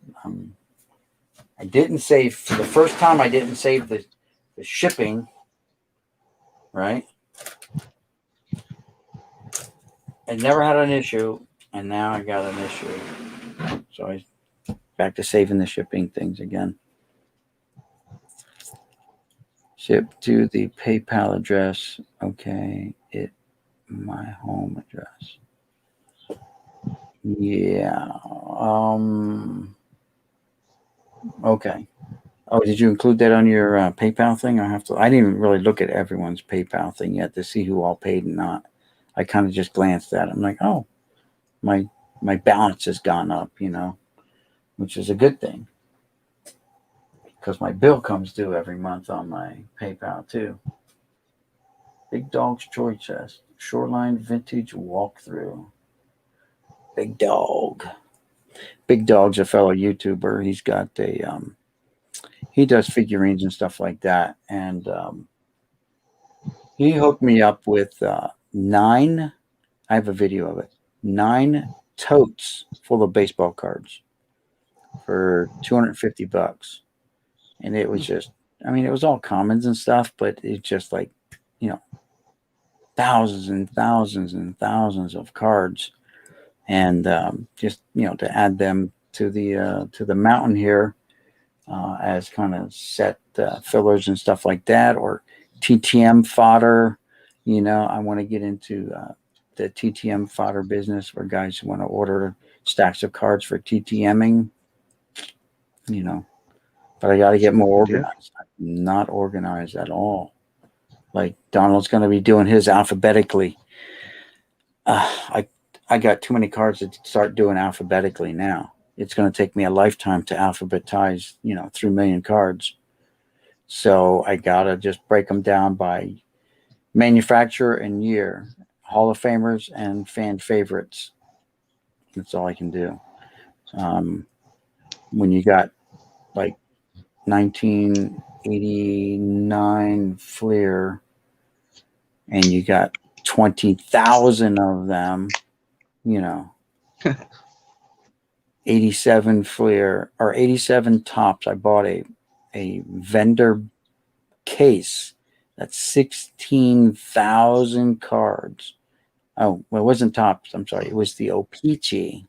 I didn't save for the first time. I didn't save the shipping, right? I never had an issue, and now I got an issue. So back to saving the shipping things again. Ship to the PayPal address. Okay, my home address. Yeah. Okay. Oh, did you include that on your PayPal thing? I didn't even really look at everyone's PayPal thing yet to see who all paid and not. I kind of just glanced at it. I'm like, oh, my balance has gone up, which is a good thing because my bill comes due every month on my PayPal too. Big Dog's Choice Chest, Shoreline Vintage Walkthrough. Big Dog. Big Dog's a fellow YouTuber. He's got he does figurines and stuff like that. And he hooked me up with 9, I have a video of it, 9 totes full of baseball cards for $250. And it was just, it was all commons and stuff, but it's just like, thousands and thousands and thousands of cards. And just, to add them to the mountain here as kind of set fillers and stuff like that, or TTM fodder. I want to get into the TTM fodder business where guys want to order stacks of cards for TTMing, but I got to get more organized. I'm not organized at all. Like Donald's going to be doing his alphabetically. I got too many cards to start doing alphabetically now. It's going to take me a lifetime to alphabetize, 3 million cards. So I got to just break them down by manufacturer and year, Hall of Famers and fan favorites. That's all I can do. When you got like 1989 Fleer and you got 20,000 of them, 87 Fleer or 87 tops. I bought a vendor case that's 16,000 cards. Oh, well, it wasn't tops. I'm sorry. It was the O-Pee-Chee.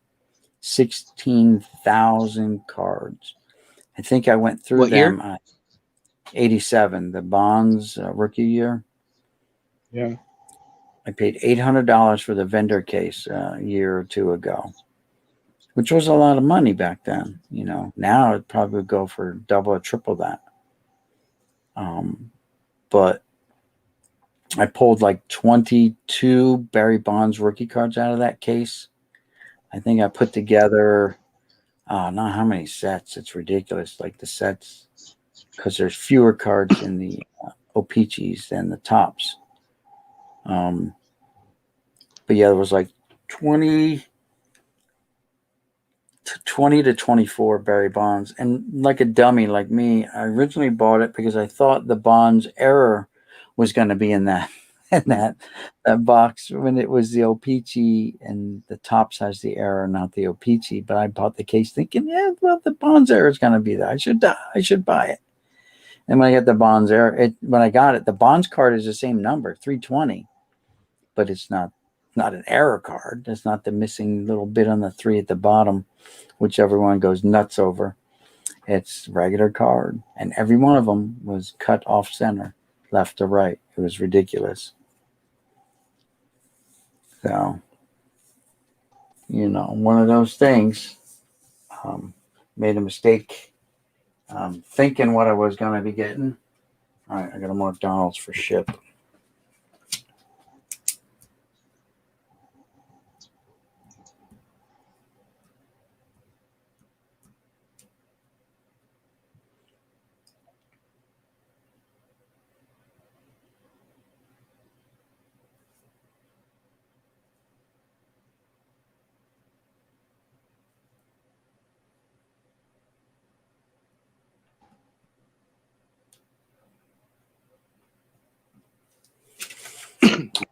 16,000 cards. I think I went through What them. year? 87, the Bonds rookie year. Yeah. I paid $800 for the vendor case a year or two ago, which was a lot of money back then. Now it probably would go for double or triple that. But I pulled like 22 Barry Bonds rookie cards out of that case. I think I put together, not how many sets. It's ridiculous. Like the sets, because there's fewer cards in the O-Pee-Chees than the tops. But yeah, there was like 20 to 24 Barry Bonds. And like a dummy like me, I originally bought it because I thought the Bonds error was going to be in that that box when it was the O-Pee-Chee, and the tops has the error, not the O-Pee-Chee. But I bought the case thinking, yeah, well, the Bonds error is going to be there. I should buy it. And when I got the Bonds error, when I got it, the Bonds card is the same number, 320, but it's not an error card. It's not the missing little bit on the 3 at the bottom, which everyone goes nuts over. It's regular card, and every one of them was cut off center, left to right. It was ridiculous. So, one of those things. Made a mistake thinking what I was going to be getting. All right, I got to mark Donald's for ship.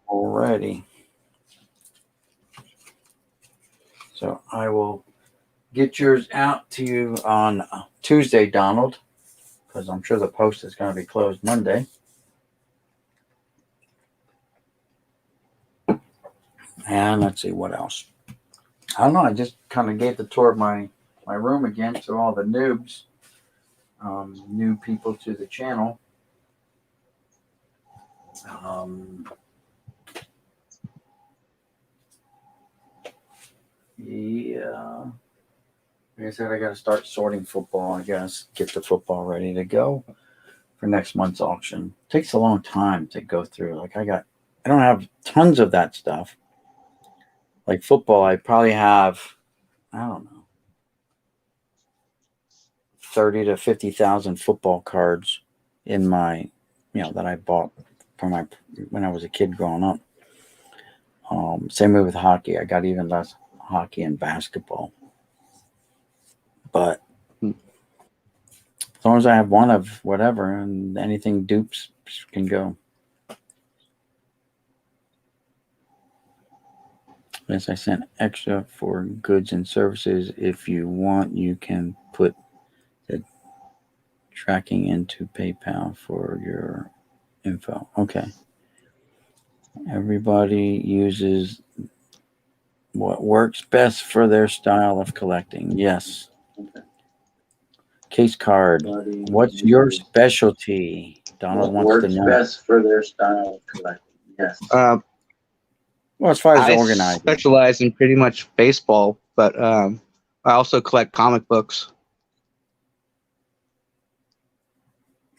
Alrighty. So I will get yours out to you on Tuesday, Donald, because I'm sure the post is going to be closed Monday. And let's see what else. I don't know. I just kind of gave the tour of my my room again to all the noobs, new people to the channel. Yeah. Like I said, I got to start sorting football. I guess get the football ready to go for next month's auction. Takes a long time to go through. Like I don't have tons of that stuff. Like football, I probably have, I don't know, 30 to 50,000 football cards in my, that I bought for when I was a kid growing up. Same way with hockey. I got even less hockey and basketball. But as long as I have one of whatever, and anything dupes can go. Yes, I sent extra for goods and services. If you want, you can put the tracking into PayPal for your info. Okay. Everybody uses what works best for their style of collecting. Yes. Okay. Case card. What's your specialty? Donald What wants to works know. best for their style of collecting? Yes. Well, as far as I organizing. specialize in pretty much baseball, but I also collect comic books.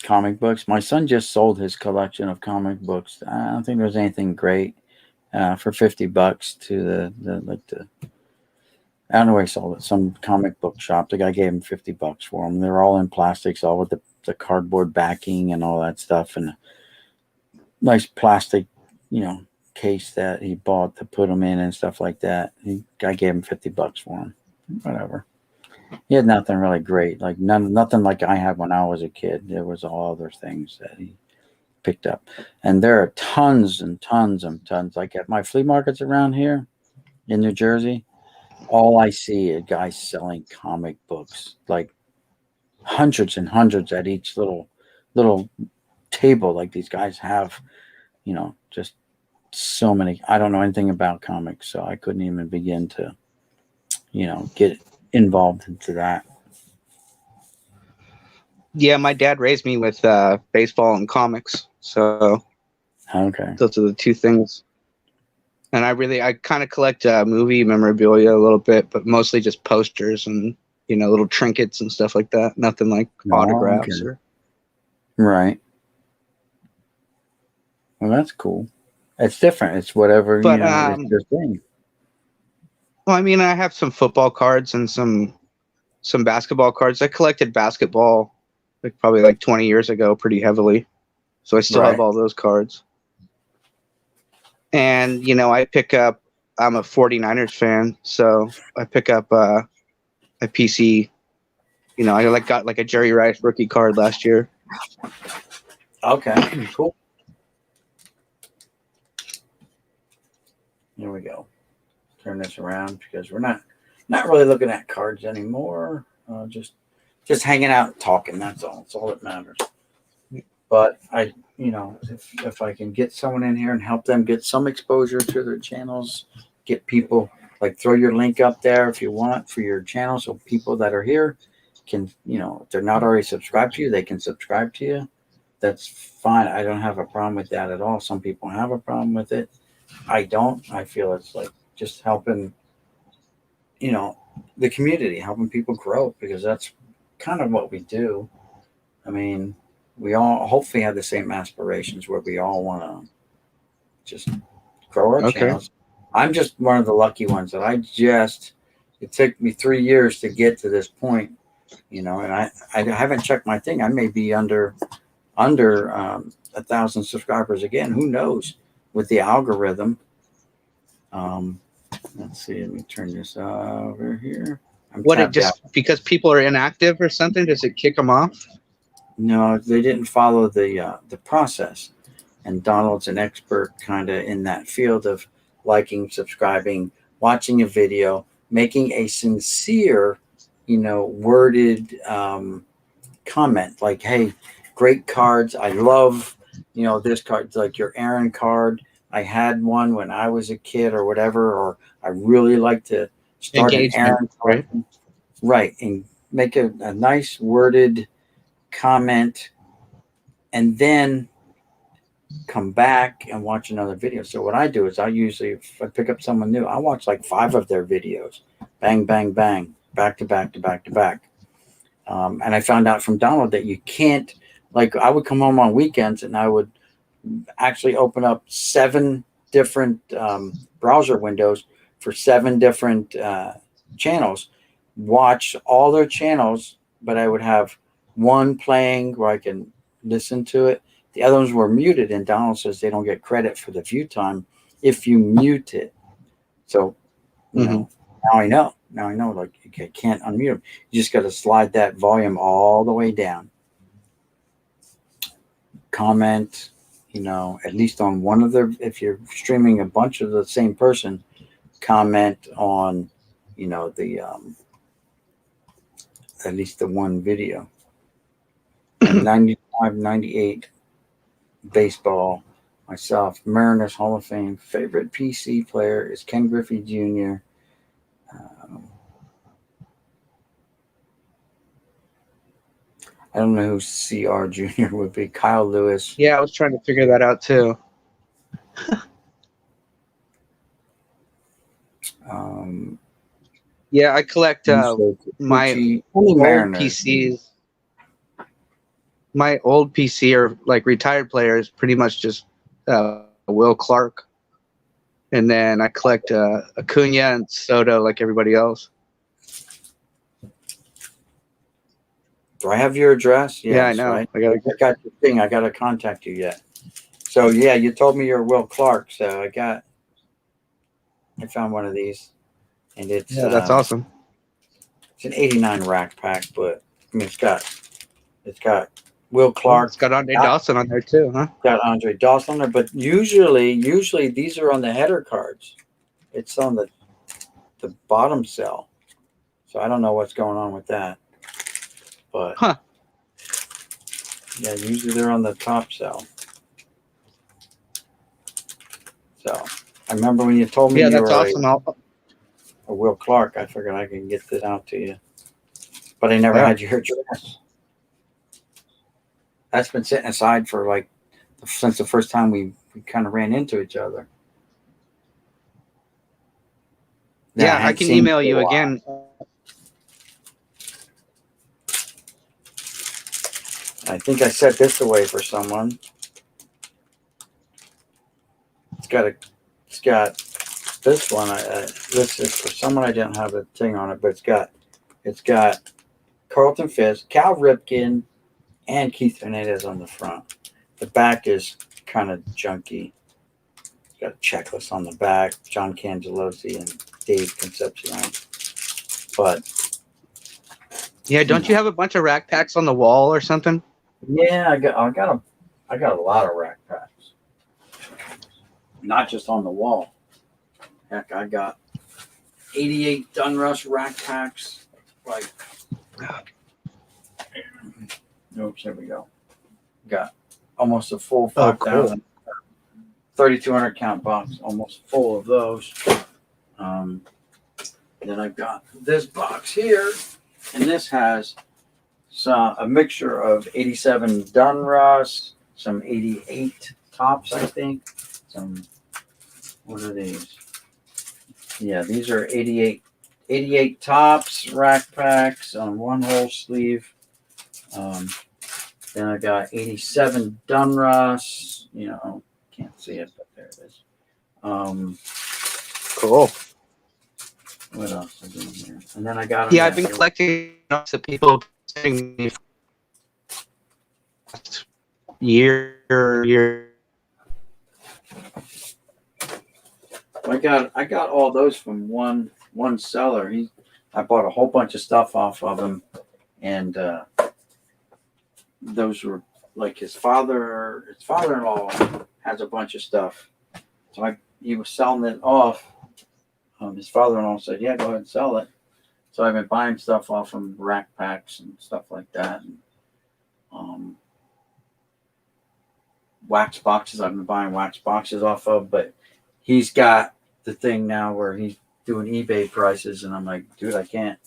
Comic books. My son just sold his collection of comic books. I don't think there's anything great for $50 to the I don't know where he sold it. Some comic book shop. The guy gave him $50 for them. They're all in plastics, all with the cardboard backing and all that stuff, and nice plastic, case that he bought to put them in and stuff like that. I gave him $50 for them. Whatever. He had nothing really great, like nothing like I had when I was a kid. There was all other things that he picked up, and there are tons and tons and tons. Like at my flea markets around here in New Jersey, all I see are guys selling comic books, like hundreds and hundreds at each little table. Like these guys have, just so many. I don't know anything about comics, so I couldn't even begin to, get involved into that. Yeah, my dad raised me with baseball and comics, so Okay. those are the two things. And I kind of collect movie memorabilia a little bit, but mostly just posters and little trinkets and stuff like that. Nothing like autographs Okay. or. Right. Well, that's cool. It's different. It's whatever, But it's your thing. well, I mean, I have some football cards and some basketball cards. I collected basketball probably like 20 years ago pretty heavily. So I still have Right. all those cards. And, I'm a 49ers fan, so I pick up a PC. I got like a Jerry Rice rookie card last year. Okay. Cool. Here we go. Turn this around because we're not really looking at cards anymore. Just hanging out, talking. That's all. That's all that matters. But if I can get someone in here and help them get some exposure to their channels, get people like throw your link up there if you want for your channel, so people that are here can, if they're not already subscribed to you, they can subscribe to you. That's fine. I don't have a problem with that at all. Some people have a problem with it. I don't. I feel it's like just helping, the community, helping people grow, because that's kind of what we do. I mean, we all hopefully have the same aspirations where we all want to just grow our channels. I'm just one of the lucky ones that it took me 3 years to get to this point, and I haven't checked my thing. I may be under 1,000 subscribers again. Who knows with the algorithm? Let's see. Let me turn this over here. Because people are inactive or something? Does it kick them off? No, they didn't follow the process. And Donald's an expert kind of in that field of liking, subscribing, watching a video, making a sincere, worded comment like, hey, great cards. I love, this card, like your Aaron card. I had one when I was a kid or whatever, or I really like to start Engagement, an Aaron card. right? Right, and make a nice worded comment, and then come back and watch another video. So what I do is I usually, if I pick up someone new, I watch like 5 of their videos, bang, bang, bang, back to back to back to back. And I found out from Donald that you can't, like, I would come home on weekends and I would actually open up 7 different browser windows for 7 different channels, watch all their channels, but I would have one playing where I can listen to it. The other ones were muted, and Donald says they don't get credit for the view time if you mute it. So, you know, now I know. Now I know, like, you can't unmute them. You just got to slide that volume all the way down. Comment, you know, at least on one of their, if you're streaming a bunch of the same person, comment on, you know, the, at least the one video. 95, 98. Baseball, myself, Mariners Hall of Fame. Favorite PC player is Ken Griffey Jr. I don't know who CR Jr. would be. Kyle Lewis. Yeah, I was trying to figure that out too. Yeah, I collect my old PCs. My old PC are like retired players, pretty much just Will Clark, and then I collect Acuna and Soto like everybody else. Do I have your address? Yes, yeah, I know. Right? I got your thing. I got to contact you yet. So yeah, you told me you're Will Clark. So I found one of these, and it's that's awesome. It's an '89 rack pack, but I mean it's got Will Clark. It's got Andre Dawson on there too, huh? Got Andre Dawson on there, but usually these are on the header cards. It's on the bottom cell, so I don't know what's going on with that. But yeah, usually they're on the top cell. So I remember when you told me you that's were awesome. a Will Clark, I figured I could get this out to you, but I never had your address. That's been sitting aside for like since the first time we kind of ran into each other. Yeah, I can email you again. I think I set this away for someone. It's got this one. This is for someone. I didn't have a thing on it, but it's got Carlton Fisk, Cal Ripken, and Keith Hernandez on the front. The back is kind of junky. It's got a checklist on the back. John Cangelosi and Dave Concepcion. But yeah, don't you have a bunch of rack packs on the wall or something? Yeah, I got a lot of rack packs. Not just on the wall. Heck, I got 88 Dunruss rack packs. Like, oops, there we go. Got almost a full 5,000, 3,200 count box, almost full of those. Then I've got this box here, and this has a mixture of 87 Dunruss, some 88 tops, I think. What are these? Yeah, these are 88 tops, rack packs on one whole sleeve. Then I got 87 Dunruss. You know, can't see it, but there it is. Cool. What else is in here? And then I got I've been collecting notes of people sending me year. I got all those from one seller. I bought a whole bunch of stuff off of him, and those were like his father-in-law has a bunch of stuff. So he was selling it off. His father-in-law said, "Yeah, go ahead and sell it." So I've been buying stuff off him, rack packs and stuff like that, and wax boxes. I've been buying wax boxes off of, but he's got the thing now where he's doing eBay prices, and I'm like, dude, I can't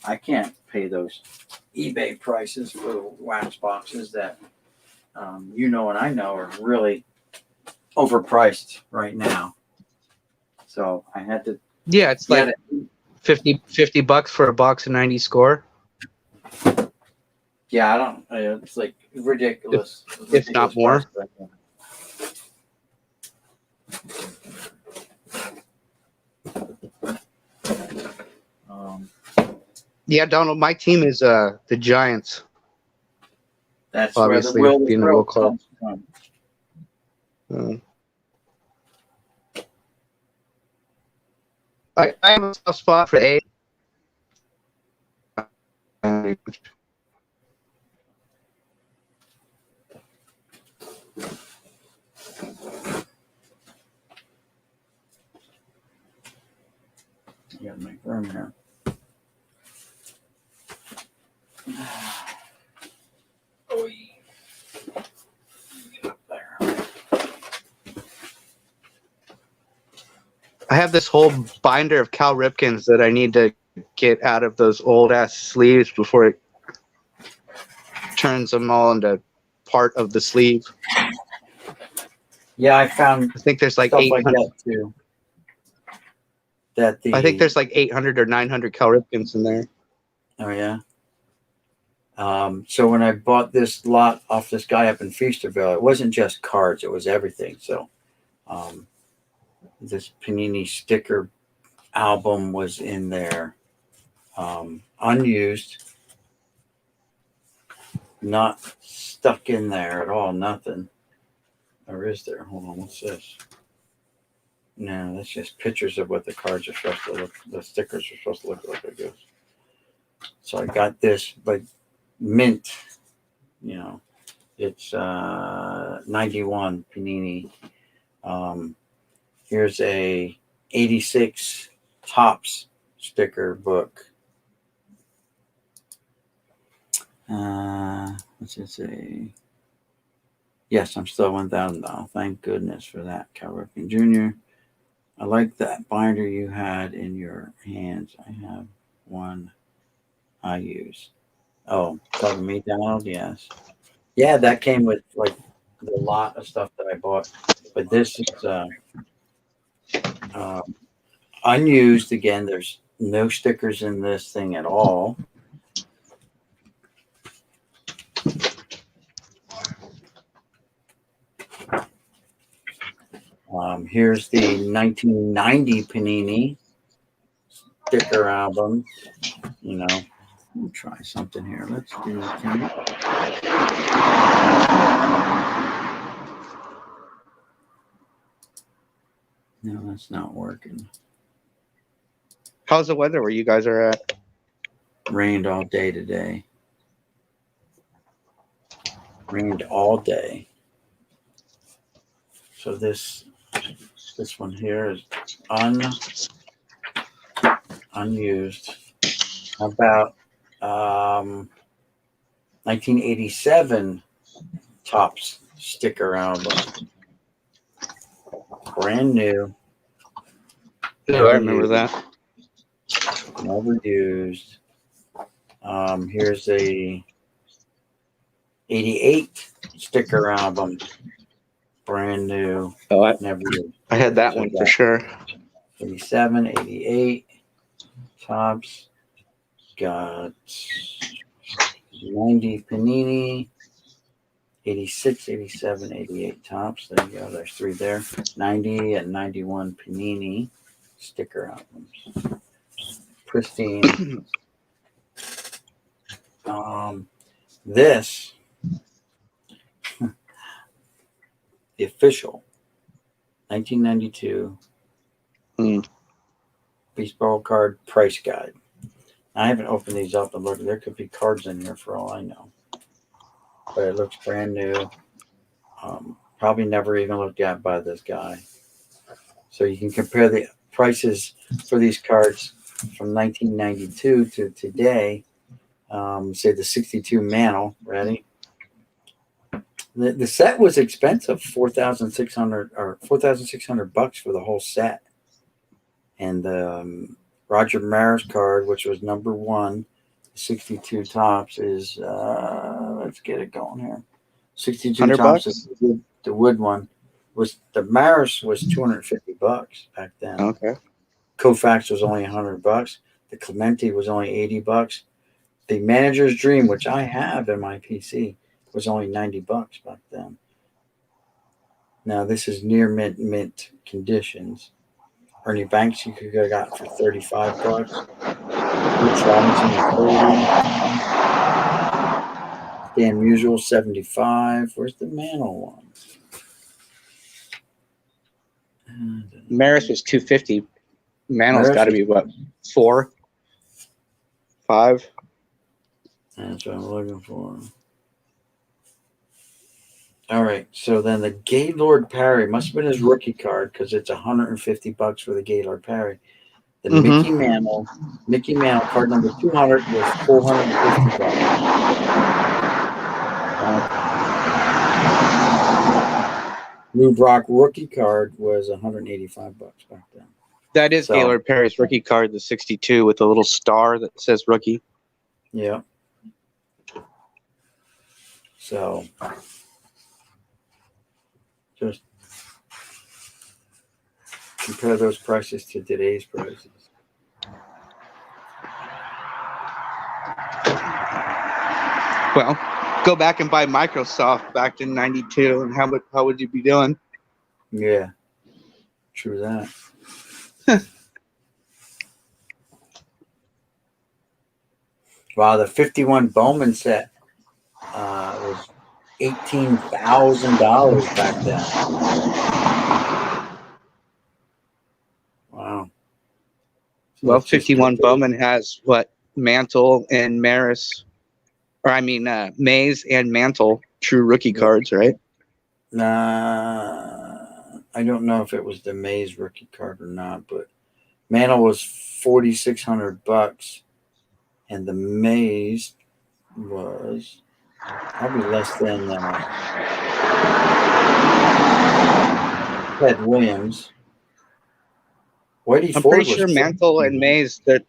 I can't pay those eBay prices for wax boxes that you know and I know are really overpriced right now. So I had to Yeah, it's get like it. 50 bucks for a box of 90 score. Yeah, I don't. It's like ridiculous. If not more. price right now. Yeah, Donald, my team is the Giants. That's Obviously, where the will being a Crow Will Club. comes from. I have a soft spot for A. You gotta make room here. Oy. Get up there. I have this whole binder of Cal Ripkins that I need to get out of those old ass sleeves before it turns them all into part of the sleeve. Yeah, I found I think there's like stuff like 800. that too. That the I think there's like 800 or 900 Cal Ripkins in there. Oh yeah. So when I bought this lot off this guy up in Feasterville, it wasn't just cards; it was everything. So, this Panini sticker album was in there, unused, not stuck in there at all. Nothing. Or is there? Hold on. What's this? No, that's just pictures of what the cards are supposed to look. The stickers are supposed to look like. I guess. So I got this, but mint. You know, it's 91 Panini. Here's a 86 Topps sticker book. What's it say? Yes, I'm still $1,000. Thank goodness for that, Cal Ripken Jr. I like that binder you had in your hands. I have one I use. Oh, talking to me, Donald? Yes. Yeah, that came with like a lot of stuff that I bought. But this is unused. Again, there's no stickers in this thing at all. Here's the 1990 Panini sticker album. You know, we'll try something here. Let's do No, that's not working. How's the weather where you guys are at? Rained all day today. Rained all day. So this one here is unused. How about 1987 Topps sticker album? Brand new. Oh, I remember that. Never used. Here's a 88 sticker album. Brand new. Oh, Never used. I had that one for sure. 87, 88 Topps. Got 90 Panini. 86, 87, 88 Topps. There you go. There's three there. 90 and 91 Panini sticker albums. Pristine. This, the official 1992 baseball card price guide. I haven't opened these up and looked. There could be cards in here for all I know. But it looks brand new. Probably never even looked at by this guy. So you can compare the prices for these cards from 1992 to today. Say the 62 Mantle. Ready? The set was expensive, $4,600 or $4,600 for the whole set. And the Roger Maris card, which was number one, 62 tops is let's get it going here. 62 $100 tops bucks? is the wood one. Was the Maris was $250 back then. Okay. Koufax was only $100. The Clemente was only $80. The Manager's Dream, which I have in my PC, was only $90 back then. Now this is near mint conditions. Ernie Banks you could have got for $35. Rich Robinson $30. Dan Musial $75. Where's the Mantle one? Maris was $250. Mantl's Maris got to was- be what, 4, 5? That's what I'm looking for. All right, so then the Gaylord Parry must have been his rookie card because it's $150 for the Gaylord Parry. The Mhm. Mickey Mantle card number 200 was $450. Lou Brock rookie card was $185 back then. That is So- Gaylord Perry's rookie card, the 62 with the little star that says rookie. Yeah. So just compare those prices to today's prices. Well, go back and buy Microsoft back in '92, and how would you be doing? Yeah. True that. Wow, the 51 Bowman set was $18,000 back then. Wow. So Well, let's just 51 compare- Bowman has what, Mantle and Maris, or I mean Mays and Mantle, true rookie cards, right? I don't know if it was the Mays rookie card or not, but Mantle was $4,600, and the Mays was probably less than Ted Williams. Whitey I'm Ford pretty was sure Mantle and Mays, their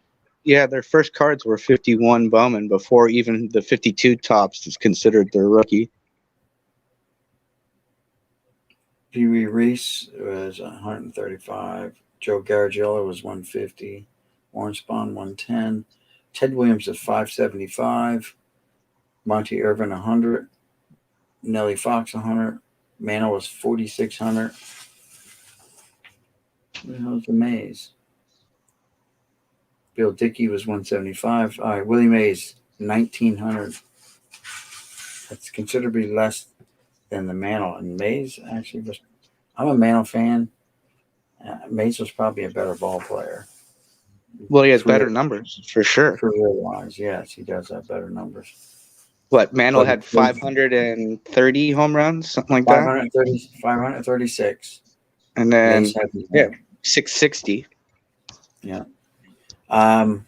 first cards were 51 Bowman before even the 52 tops is considered their rookie. Pee Wee Reese was 135. Joe Garagiola was 150. Warren Spahn 110. Ted Williams is 575. Monty Irvin 100. Nellie Fox 100. Mantle was 4,600. Who the hell's the Mays? Bill Dickey was 175. All right, Willie Mays 1,900. That's considerably less than the Mantle. And Mays actually was. I'm a Mantle fan. Mays was probably a better ball player. Well, he has Career- better numbers for sure. Career-wise, yes, he does have better numbers. What, Mantle But- had 530 home runs, something like that, 536. and then Mays had- yeah. 660, Um,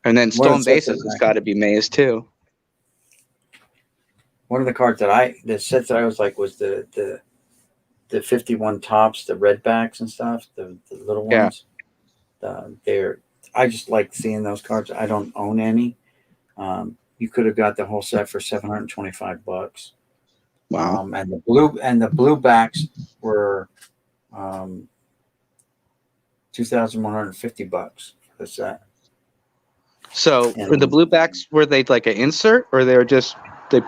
and then What stolen is that bases has back? got to be Mays too. one of the cards that the sets that I was like was the 51 tops, the red backs and stuff, the little Yeah. ones. I just like seeing those cards. I don't own any. You could have got the whole set for $725. Wow. And the blue backs were $2,150 for the set. So And- were the blue backs, were they like an insert, or they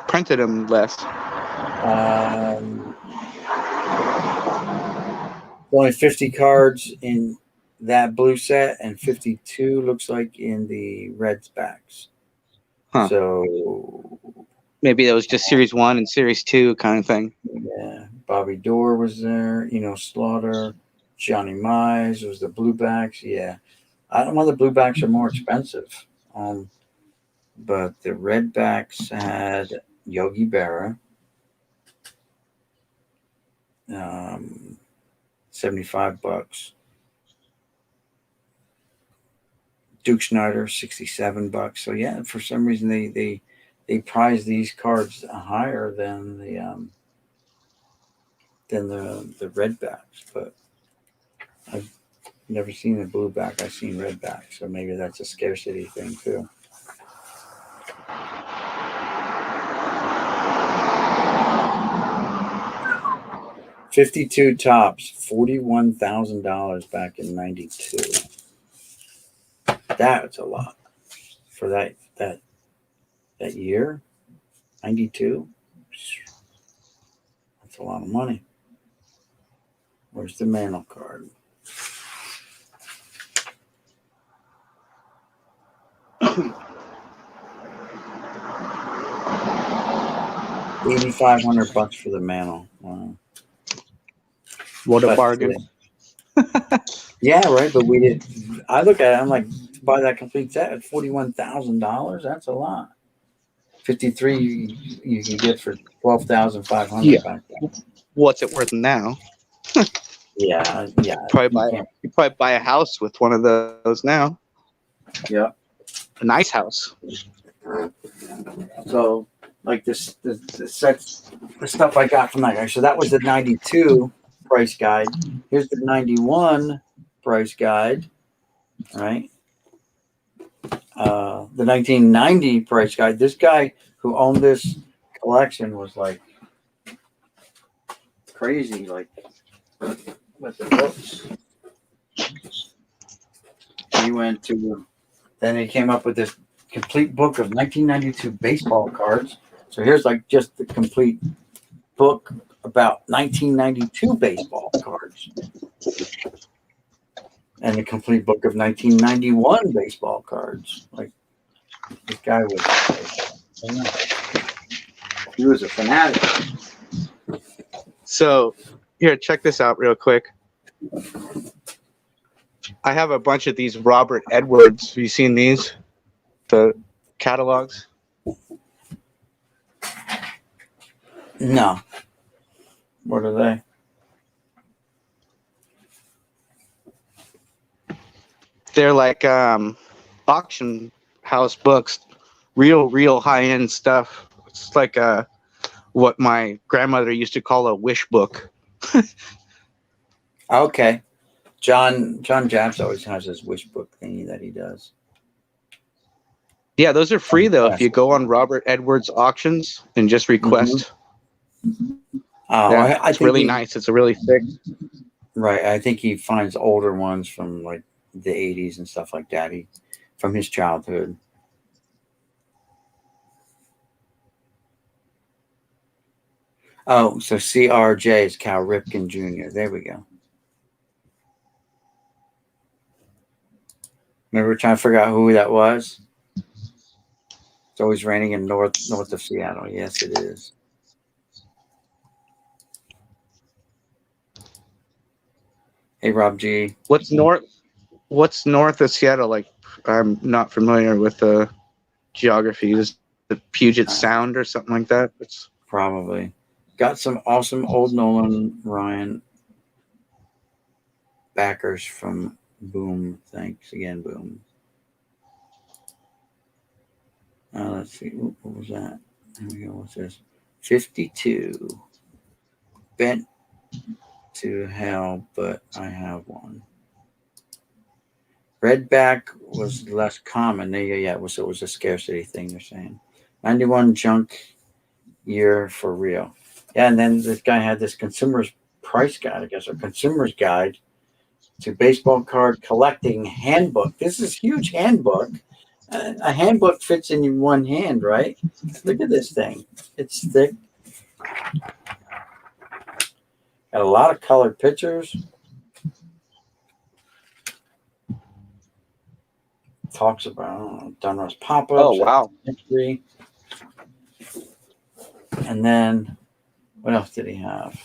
printed them less? Only 50 cards in that blue set, and 52 looks like in the Reds backs. Huh. So Maybe that was just Series 1 and Series 2 kind of thing. yeah, Bobby Dorr was there. Slaughter, Johnny Mize was the blue backs. Yeah, I don't know. The blue backs are more expensive. But the red backs had Yogi Berra. $75. Duke Schneider, $67. So yeah, for some reason they prize these cards higher than the red backs. But I've never seen a blue back. I've seen red back. So maybe that's a scarcity thing too. 52 tops, $41,000 back in '92. That's a lot for that year. '92. That's a lot of money. Where's the Mantle card? $8,500 for the Mantle. Wow. What a But, bargain. yeah, right. But we did. I look at it. I'm like, to buy that complete set at $41,000. That's a lot. 53 you can get for 12,500 Yeah. back then. What's it worth now? Yeah. You probably buy a house with one of those now. Yeah. A nice house. So, like the sets, the stuff I got from that guy. So that was the '92 price guide. Here's the '91 price guide, right? The 1990 price guide. This guy who owned this collection was like crazy, like with the books. He went to, then he came up with this complete book of 1992 baseball cards. So here's like just the complete book about 1992 baseball cards. And the complete book of 1991 baseball cards. Like, this guy was, I don't know, he was a fanatic. So, here, check this out real quick. I have a bunch of these Robert Edwards. Have you seen these? The catalogs? No. What are they? They're like auction house books, real high-end stuff. It's like what my grandmother used to call a wish book. Okay. John Japs always has his wish book thingy that he does. Yeah, those are free though if you go on Robert Edwards auctions and just request. I It's think really nice. It's a really thick. Right. I think he finds older ones from like the 80s and stuff like that. From his childhood. Oh, so CRJ is Cal Ripken Jr. There we go. Remember, we're trying to figure out who that was? It's always raining in north of Seattle. Yes, it is. Hey, Rob G. What's north of Seattle? Like, I'm not familiar with the geography. Is the Puget Sound or something like that? It's Probably. Got some awesome old Nolan Ryan backers from Boom. Thanks again, Boom. Let's see. What was that? There we go. What's this? 52. Bent to hell, but I have one. Redback was less common. There you go. Yeah, it was a scarcity thing, they're saying. 91 junk year for real. Yeah, and then this guy had this consumer's price guide, I guess, or consumer's guide to baseball card collecting handbook. This is huge handbook. A handbook fits in one hand, right? Look at this thing. It's thick. Got a lot of colored pictures. Talks about Donruss pop-ups. oh wow. History. And then, what else did he have?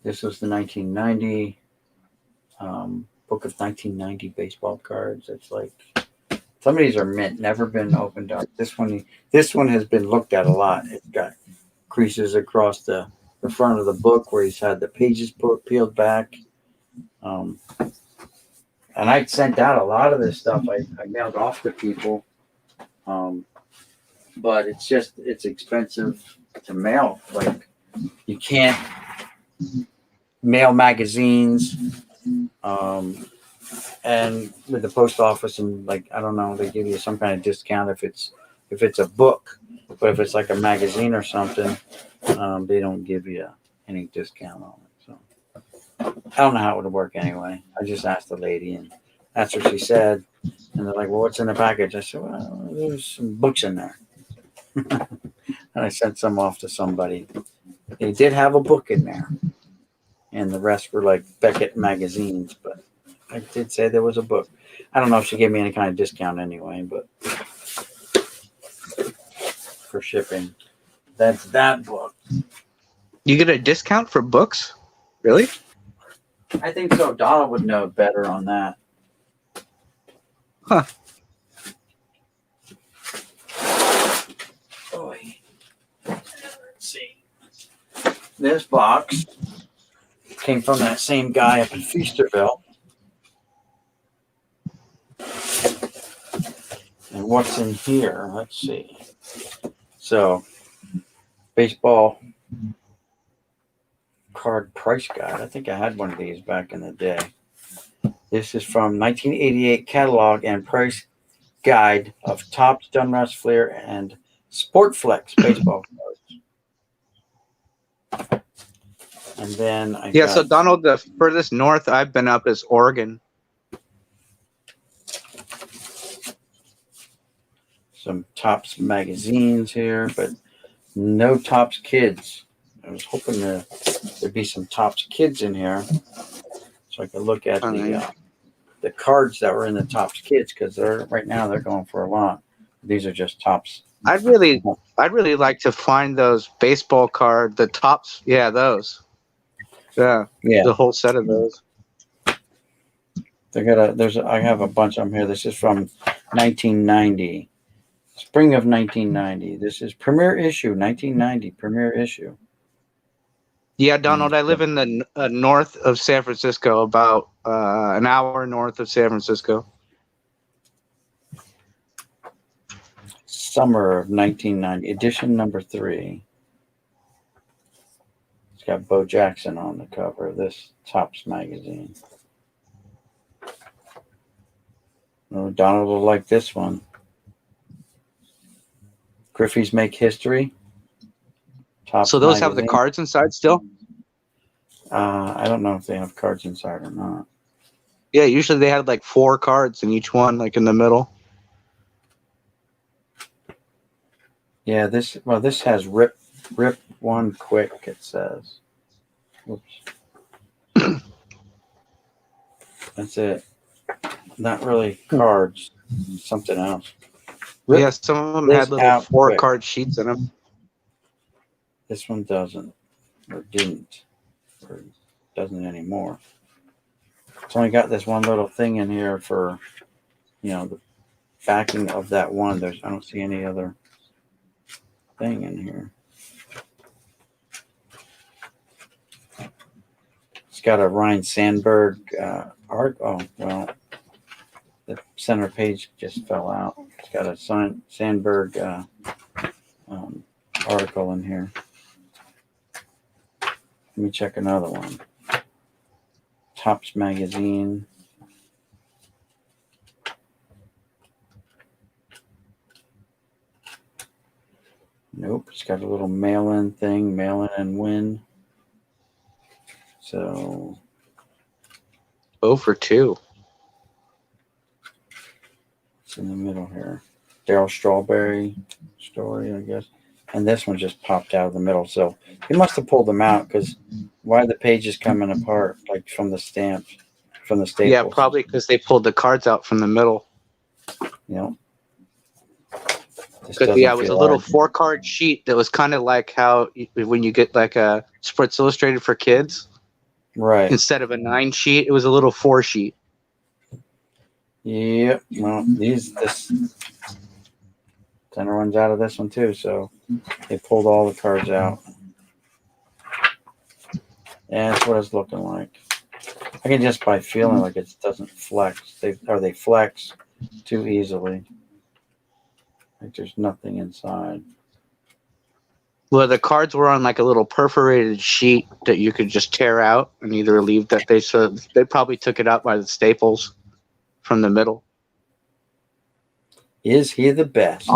This was the 1990 book of 1990 baseball cards. It's like some of these are mint, never been opened up. This one has been looked at a lot. It's got creases across the front of the book where he's had the pages peeled back. And I sent out a lot of this stuff. I mailed off to people. But it's expensive to mail. Like, you can't mail magazines, and with the post office, and like, I don't know, they give you some kind of discount if it's a book. But if it's like a magazine or something, they don't give you any discount on it. So I don't know how it would work anyway. I just asked the lady, and that's what she said. And they're like, "Well, what's in the package?" I said, "Well, there's some books in there." And I sent some off to somebody. They did have a book in there, and the rest were like Beckett magazines. But I did say there was a book. I don't know if she gave me any kind of discount anyway, but for shipping, that's that book. You get a discount for books? Really? I think so. Donna would know better on that. Huh. Boy. Let's see. This box came from that same guy up in Feasterville. And what's in here? Let's see. So, baseball card price guide. I think I had one of these back in the day. This is from 1988 catalog and price guide of Topps, Dunruss, Fleer, and Sportflex baseball cards. And then I Yeah, got so Donald, the furthest north I've been up is Oregon. some Topps magazines here, but no Topps Kids. I was hoping there'd be some Topps Kids in here so I could look at the cards that were in the Topps Kids, because right now they're going for a lot. These are just Topps. I'd really like to find those baseball card, the Topps. Yeah, those. Yeah, the whole set of those. I have a bunch of them here. This is from 1990, spring of 1990. This is premiere issue, 1990 premiere issue. Yeah, Donald, I live in the north of San Francisco, about an hour north of San Francisco. Summer of 1990, edition number 3. It's got Bo Jackson on the cover of this Topps magazine. Oh, Donald will like this one. Griffey's Make History. Topps So those have the magazine. cards inside still? I don't know if they have cards inside or not. Yeah, usually they had like 4 cards in each one, like in the middle. Yeah, this has rip one quick, it says. Oops. That's it. Not really cards, something else. Yeah, some of them had little out 4 quick. card sheets in them. This one doesn't, or didn't, or doesn't anymore. It's only got this one little thing in here for, the backing of that one. I don't see any other thing in here. It's got a Ryan Sandberg art. Oh, well, the center page just fell out. It's got a Sandberg article in here. Let me check another one. Topps magazine. Nope, it's got a little mail-in thing, mail-in and win. So 0 for 2. it's in the middle here. Daryl Strawberry story, I guess. And this one just popped out of the middle. So he must have pulled them out, because why are the pages coming apart, like from the stamps, from the staples? Yeah, probably because they pulled the cards out from the middle. Because it was a little 4-card sheet that was kind of like how when you get like a Sports Illustrated for kids, right? Instead of a 9 sheet, it was a little 4 sheet. Yep. Well, this center one's out of this one too, so they pulled all the cards out. And that's what it's looking like. I can just by feeling like it doesn't flex. They flex too easily. Like there's nothing inside. Well, the cards were on like a little perforated sheet that you could just tear out and either leave that they probably took it out by the staples from the middle. Is he the best?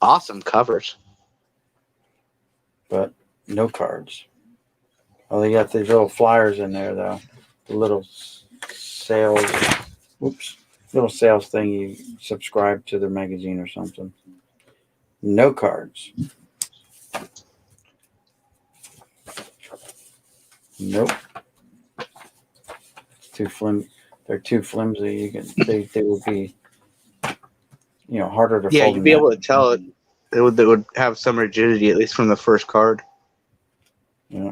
awesome covers. but no cards. Oh, they got these little flyers in there though. The little sales, whoops, little sales thing. You subscribe to their magazine or something. No cards. Nope. Too flim. They're too flimsy. You can. They would be. Harder to Yeah, fold. you'd be able to tell it. It would have some rigidity, at least from the first card. Yeah.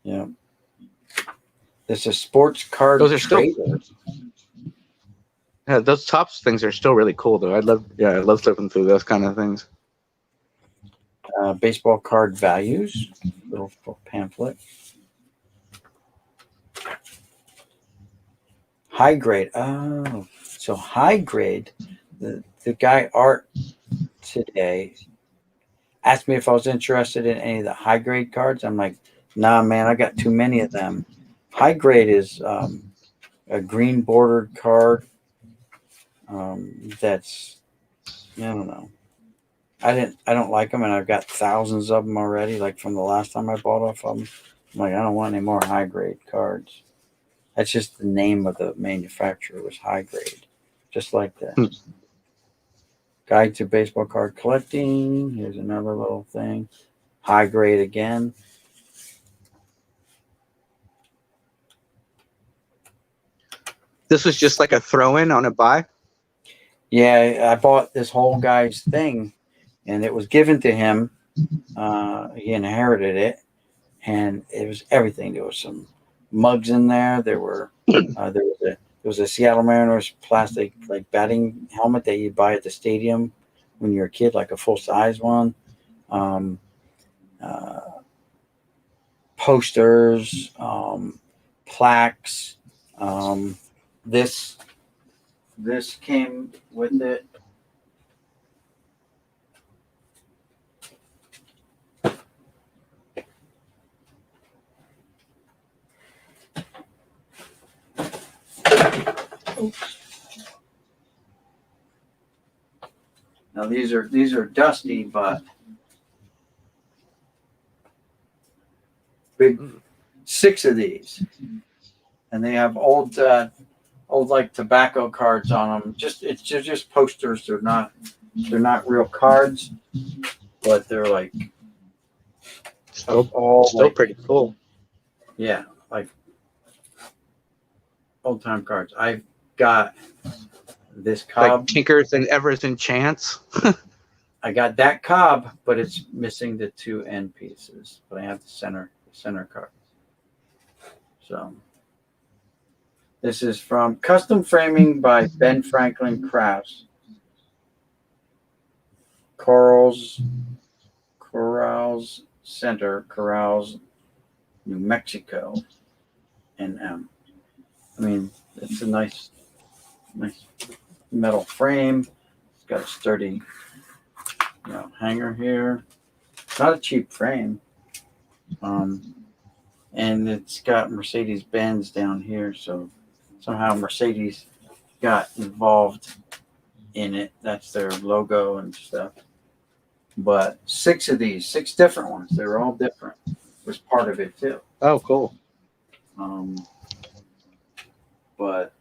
Yeah. This is sports card. Those are still. traders. Yeah, those tops things are still really cool, though. I love flipping through those kind of things. Baseball card values. Little pamphlet. High grade. Oh, so high grade. The guy Art today asked me if I was interested in any of the high grade cards. I'm like, nah, man, I got too many of them. High grade is a green bordered card. That's, I don't know. I don't like them, and I've got thousands of them already. Like from the last time I bought off of them, I'm like, I don't want any more high grade cards. That's just the name of the manufacturer was high grade, just like that. Guide to baseball card collecting. Here's another little thing. High grade again. This was just like a throw-in on a buy. Yeah, I bought this whole guy's thing, and it was given to him. He inherited it, and it was everything. There was some mugs in there. There was a Seattle Mariners plastic like batting helmet that you buy at the stadium when you're a kid, like a full size one. Posters, plaques. This came with it. Now these are dusty, but big 6 of these, and they have old like tobacco cards on them. It's just posters. They're not real cards, but they're like all like, pretty cool. Yeah, like old time cards. I've got this Cobb. Like Tinkers and Evers and Chance. I got that Cobb, but it's missing the 2 end pieces. But I have the center card. So this is from Custom Framing by Ben Franklin Krause. Corrals Center, Corrals, New Mexico, NM. I mean, it's a nice metal frame. It's got a sturdy, hanger here. It's not a cheap frame. And it's got Mercedes-Benz down here, so somehow Mercedes got involved in it. That's their logo and stuff. But 6 of these, 6 different ones, they were all different, was part of it too. Oh, cool. But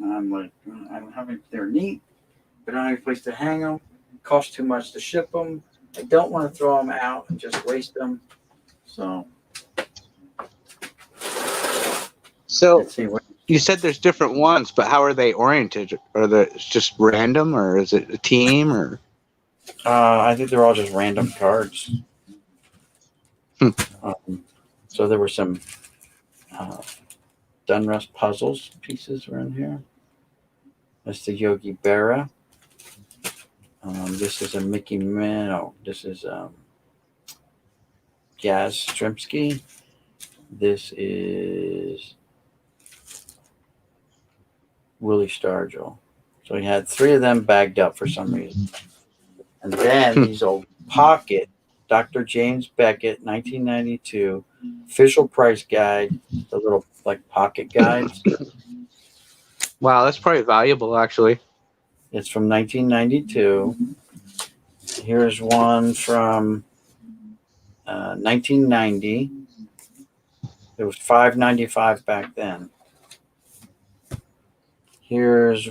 I'm like, I don't have it. They're neat, but I don't have a place to hang them. It costs too much to ship them. I don't want to throw them out and just waste them. So let's see what. You said there's different ones, but how are they oriented? Are they just random, or is it a team, or? I think they're all just random cards. So there were some Dunruss puzzles pieces were in here. That's the Yogi Berra. This is a Mickey Mantle. This is Gaz Strimsky. This is Willie Stargell. So he had 3 of them bagged up for some reason. And then these old pocket, Dr. James Beckett, 1992, official price guide, the little like pocket guides. Wow, that's probably valuable, actually. It's from 1992. Here's one from 1990. It was $5.95 back then. Here's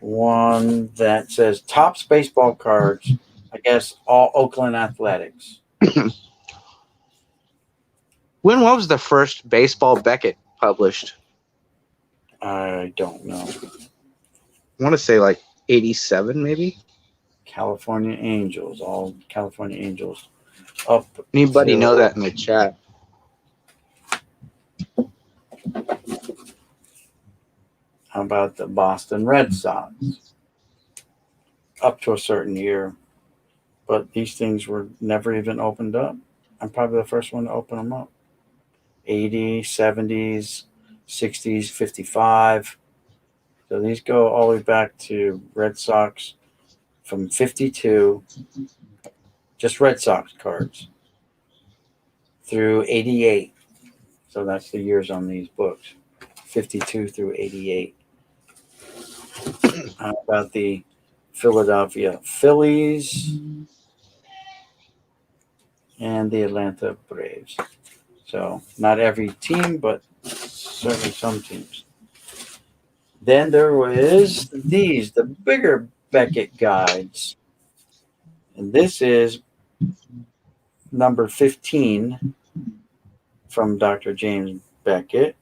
one that says Topps baseball cards. I guess all Oakland Athletics. When was the first baseball Beckett published? I don't know. I want to say like 87, maybe. California Angels, all California Angels. Up. Anybody to- know that in the chat? How about the Boston Red Sox? Up to a certain year. But these things were never even opened up. I'm probably the first one to open them up. 80s, 70s, 60s, 55. So these go all the way back to Red Sox from 52, just Red Sox cards, through 88. So that's the years on these books, 52 through 88. How about the Philadelphia Phillies and the Atlanta Braves? So not every team, but certainly some teams. Then there was these, the bigger Beckett guides. And this is number 15 from Dr. James Beckett.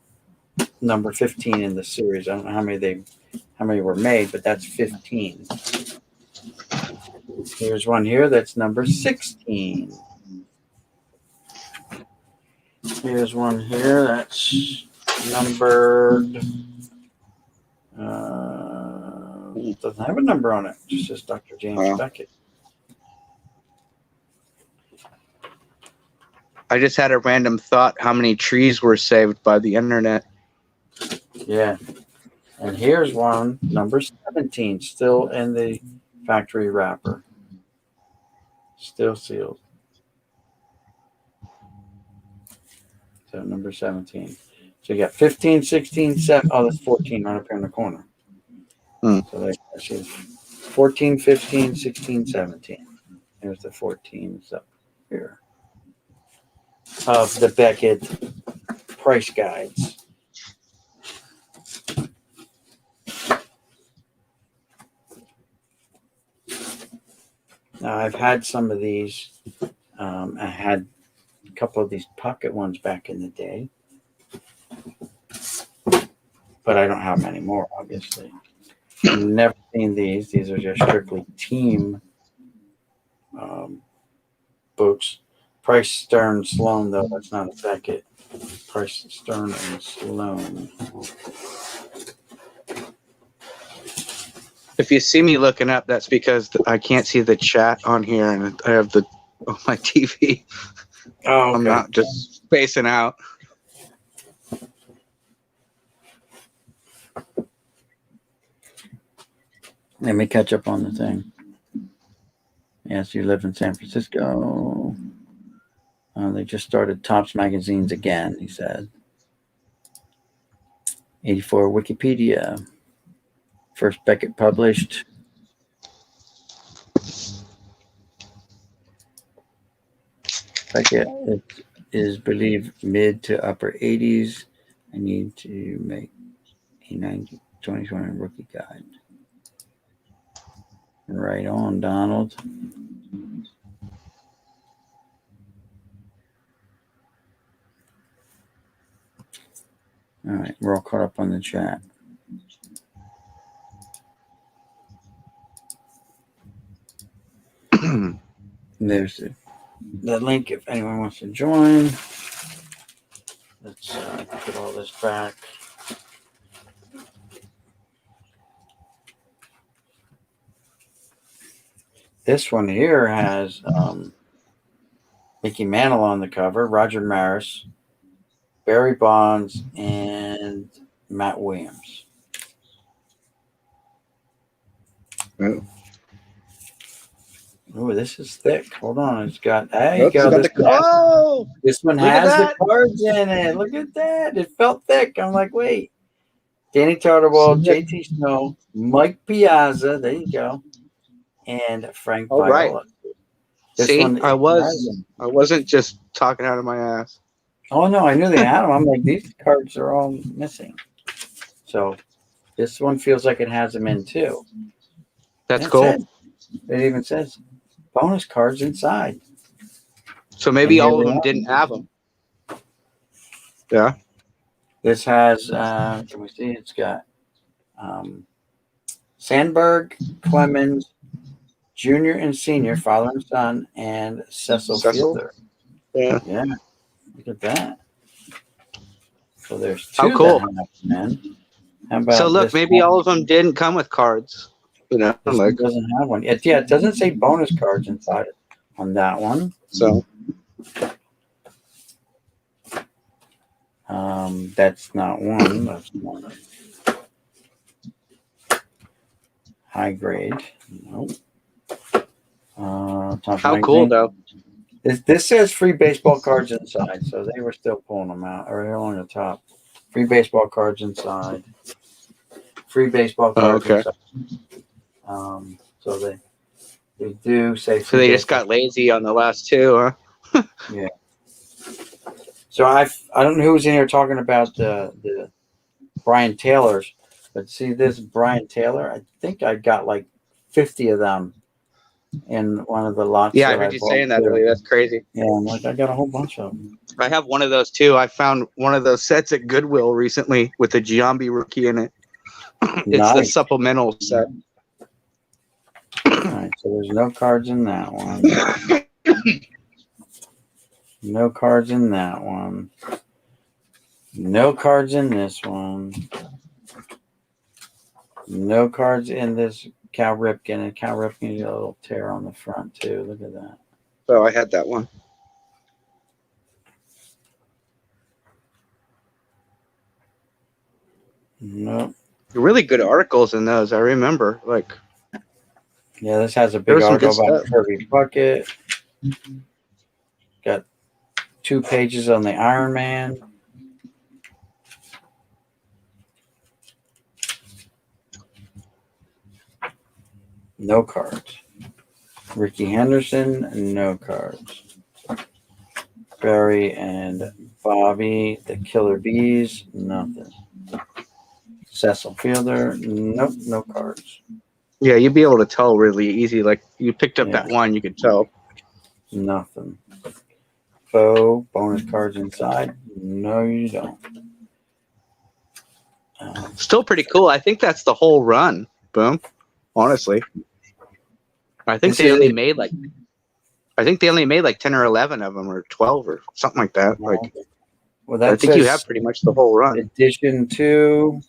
Number 15 in the series. I don't know how many were made, but that's 15. Here's one here that's number 16. Here's one here that's numbered. It doesn't have a number on it. It just says Dr. James Beckett. I just had a random thought how many trees were saved by the internet. Yeah. And here's one, number 17, still in the factory wrapper. Still sealed. So number 17. So you got 15, 16, 7. Oh, that's 14 right up here in the corner. Hmm. So that's 14, 15, 16, 17. There's the 14s up here of the Beckett price guides. Now, I've had some of these. I had a couple of these pocket ones back in the day, but I don't have many more, obviously. I've never seen these. These are just strictly team books. Price, Stern, Sloan, though, that's not a Beckett. Price, Stern, and Sloan. If you see me looking up, that's because I can't see the chat on here, and I have the on my TV. Oh, okay. I'm not just spacing out. Let me catch up on the thing. Yes, you live in San Francisco. They just started Topps magazines again, he said. 84 Wikipedia. First Beckett published. Beckett is believed mid to upper 80s. I need to make a 2020 rookie guide. Right on, Donald. All right, we're all caught up on the chat. There's the link if anyone wants to join. Let's put all this back. This one here has Mickey Mantle on the cover, Roger Maris, Barry Bonds, and Matt Williams. Oh, this is thick. Hold on. It's got, there you go. This one Look at has the that. cards in it. Look at that. It felt thick. I'm like, wait. Danny Tartabull, JT Snow, Mike Piazza. There you go. And Frank All right. Viola. This See, one I has them. wasn't just talking out of my ass. Oh no, I knew they had them. I'm like, these cards are all missing. So this one feels like it has them in too. That's And cool. it even says bonus cards inside. So maybe And here all of we them are. didn't have them. Yeah. This has, can we see? It's got Sandberg, Clemens, Junior and Senior, father and son, and Cecil Fielder. Yeah. Yeah, look at that. So there's How two cool. that have them. How about So look, this maybe one? all of them didn't come with cards. You know, This like one doesn't have one. Yeah, it doesn't say bonus cards inside it on that one. so. That's not one. That's one. High grade. Nope. Top How magazine. cool though. This says free baseball cards inside, so they were still pulling them out. Or they're on the top. Free baseball cards inside. Free baseball cards okay. inside. So they do say. So they just got lazy on the last two, huh? Yeah. So I don't know who's in here talking about the Brian Taylors, but see this Brian Taylor. I think I got like 50 of them in one of the lots. Yeah, I that heard you bought saying that too. earlier. That's crazy. Yeah, I'm like I got a whole bunch of them. I have one of those too. I found one of those sets at Goodwill recently with the Giambi rookie in it. It's the Nice. supplemental set. All right, so there's no cards in that one. No cards in that one. No cards in this one. No cards in this Cal Ripken. And Cal Ripken got a little tear on the front too. Look at that. So I had that one. Nope. Really good articles in those. I remember. Like, Yeah, this has a There big was some article good about stuff. Kirby Puckett. Got 2 pages on the Iron Man. No cards. Ricky Henderson, no cards. Barry and Bobby, the Killer Bees, nothing. Cecil Fielder, nope, no cards. yeah, you'd be able to tell really easy. Like, you picked up that Yeah. one, you could tell. Nothing. Bo, bonus cards inside. No, you don't. Still pretty cool. I think that's the whole run. Boom. Honestly, I think This they is only it. made like. I think they only made like 10 or 11 of them, or 12, or something like that. Like, Well, I that think you says have pretty much the whole run. edition 2,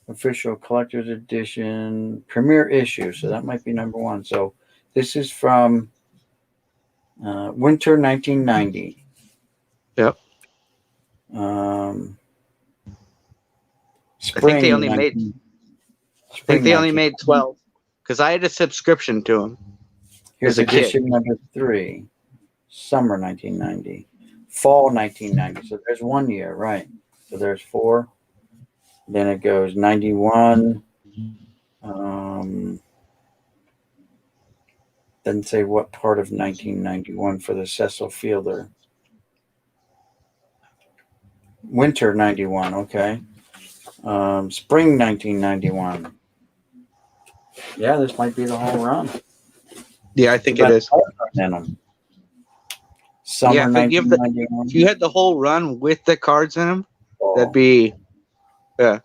official collector's edition, premiere issue. So that might be number 1. So this is from winter 1990. Yep. Spring. they only made- I think they only made 12 because I had a subscription to them. Here's as a kid. edition number 3, summer 1990, fall 1990. So there's 1 year, right? So there's 4. Then it goes 91. Doesn't say what part of 1991 for the Cecil Fielder. Winter 91, okay. Spring 1991. Yeah, this might be the whole run. Yeah, I think it is. In them. Summer Yeah, if you have the- 1991. If you had the whole run with the cards in them, fall. that'd be, yeah.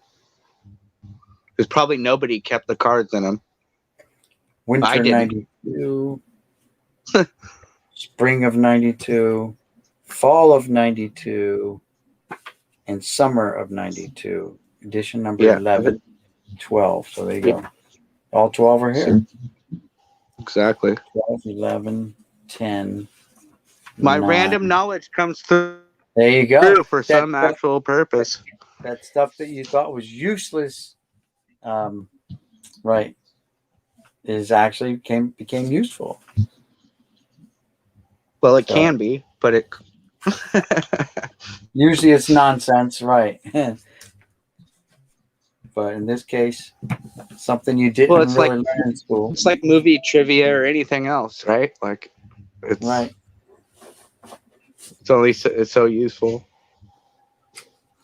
Because probably nobody kept the cards in them. I Winter didn't. 92. Spring of 92. Fall of 92. And summer of 92. Edition number Yeah. 11, 12. So there you go. All 12 are here. Exactly. 12, 11, 10. My 9. random knowledge comes through There you go. for some actual purpose. That stuff that you thought was useless, right, is actually became useful. Well, it So- can be, but it. Usually it's nonsense, right? But in this case, something you didn't Well, it's really like- learn in school. It's like movie trivia or anything else, right? Like, it's Right. it's so useful.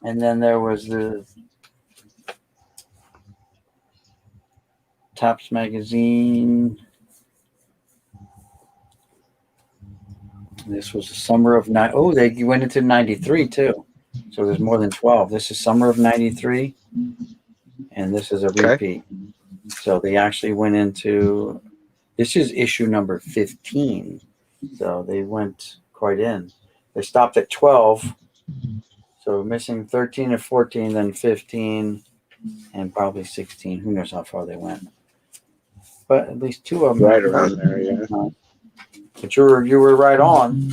And then there was the Tops magazine. This was the summer of they went into 93 too. So there's more than 12. This is summer of 93. And this is a Okay. repeat. So they actually went into, this is issue number 15. So they went quite in. They stopped at 12. So missing 13 and 14, then 15, and probably 16. Who knows how far they went? But at least two of them. Right around there, yeah. But you were right on.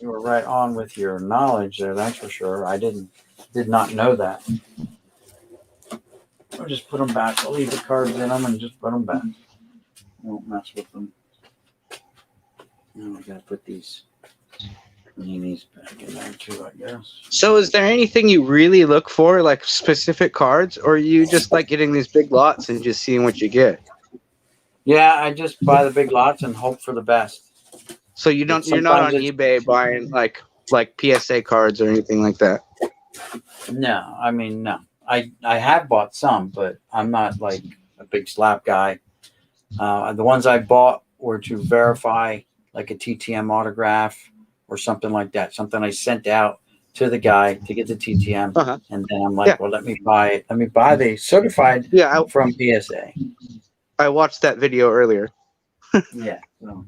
You were right on with your knowledge there. That's for sure. I did not know that. I'll just put them back. I'll leave the cards in them and just put them back. I won't mess with them. Now I gotta put these minis back in there too, I guess. So, is there anything you really look for, like specific cards, or you just like getting these big lots and just seeing what you get? Yeah, I just buy the big lots and hope for the best. So you're not on Sometimes it's- eBay buying like PSA cards or anything like that. No, I mean no. I have bought some, but I'm not like a big slap guy. The ones I bought were to verify like a TTM autograph or something like that. Something I sent out to the guy to get the TTM, Uh-huh. and then I'm like, Yeah. well, let me buy it. Let me buy the certified Yeah, from PSA. I watched that video earlier. Yeah, so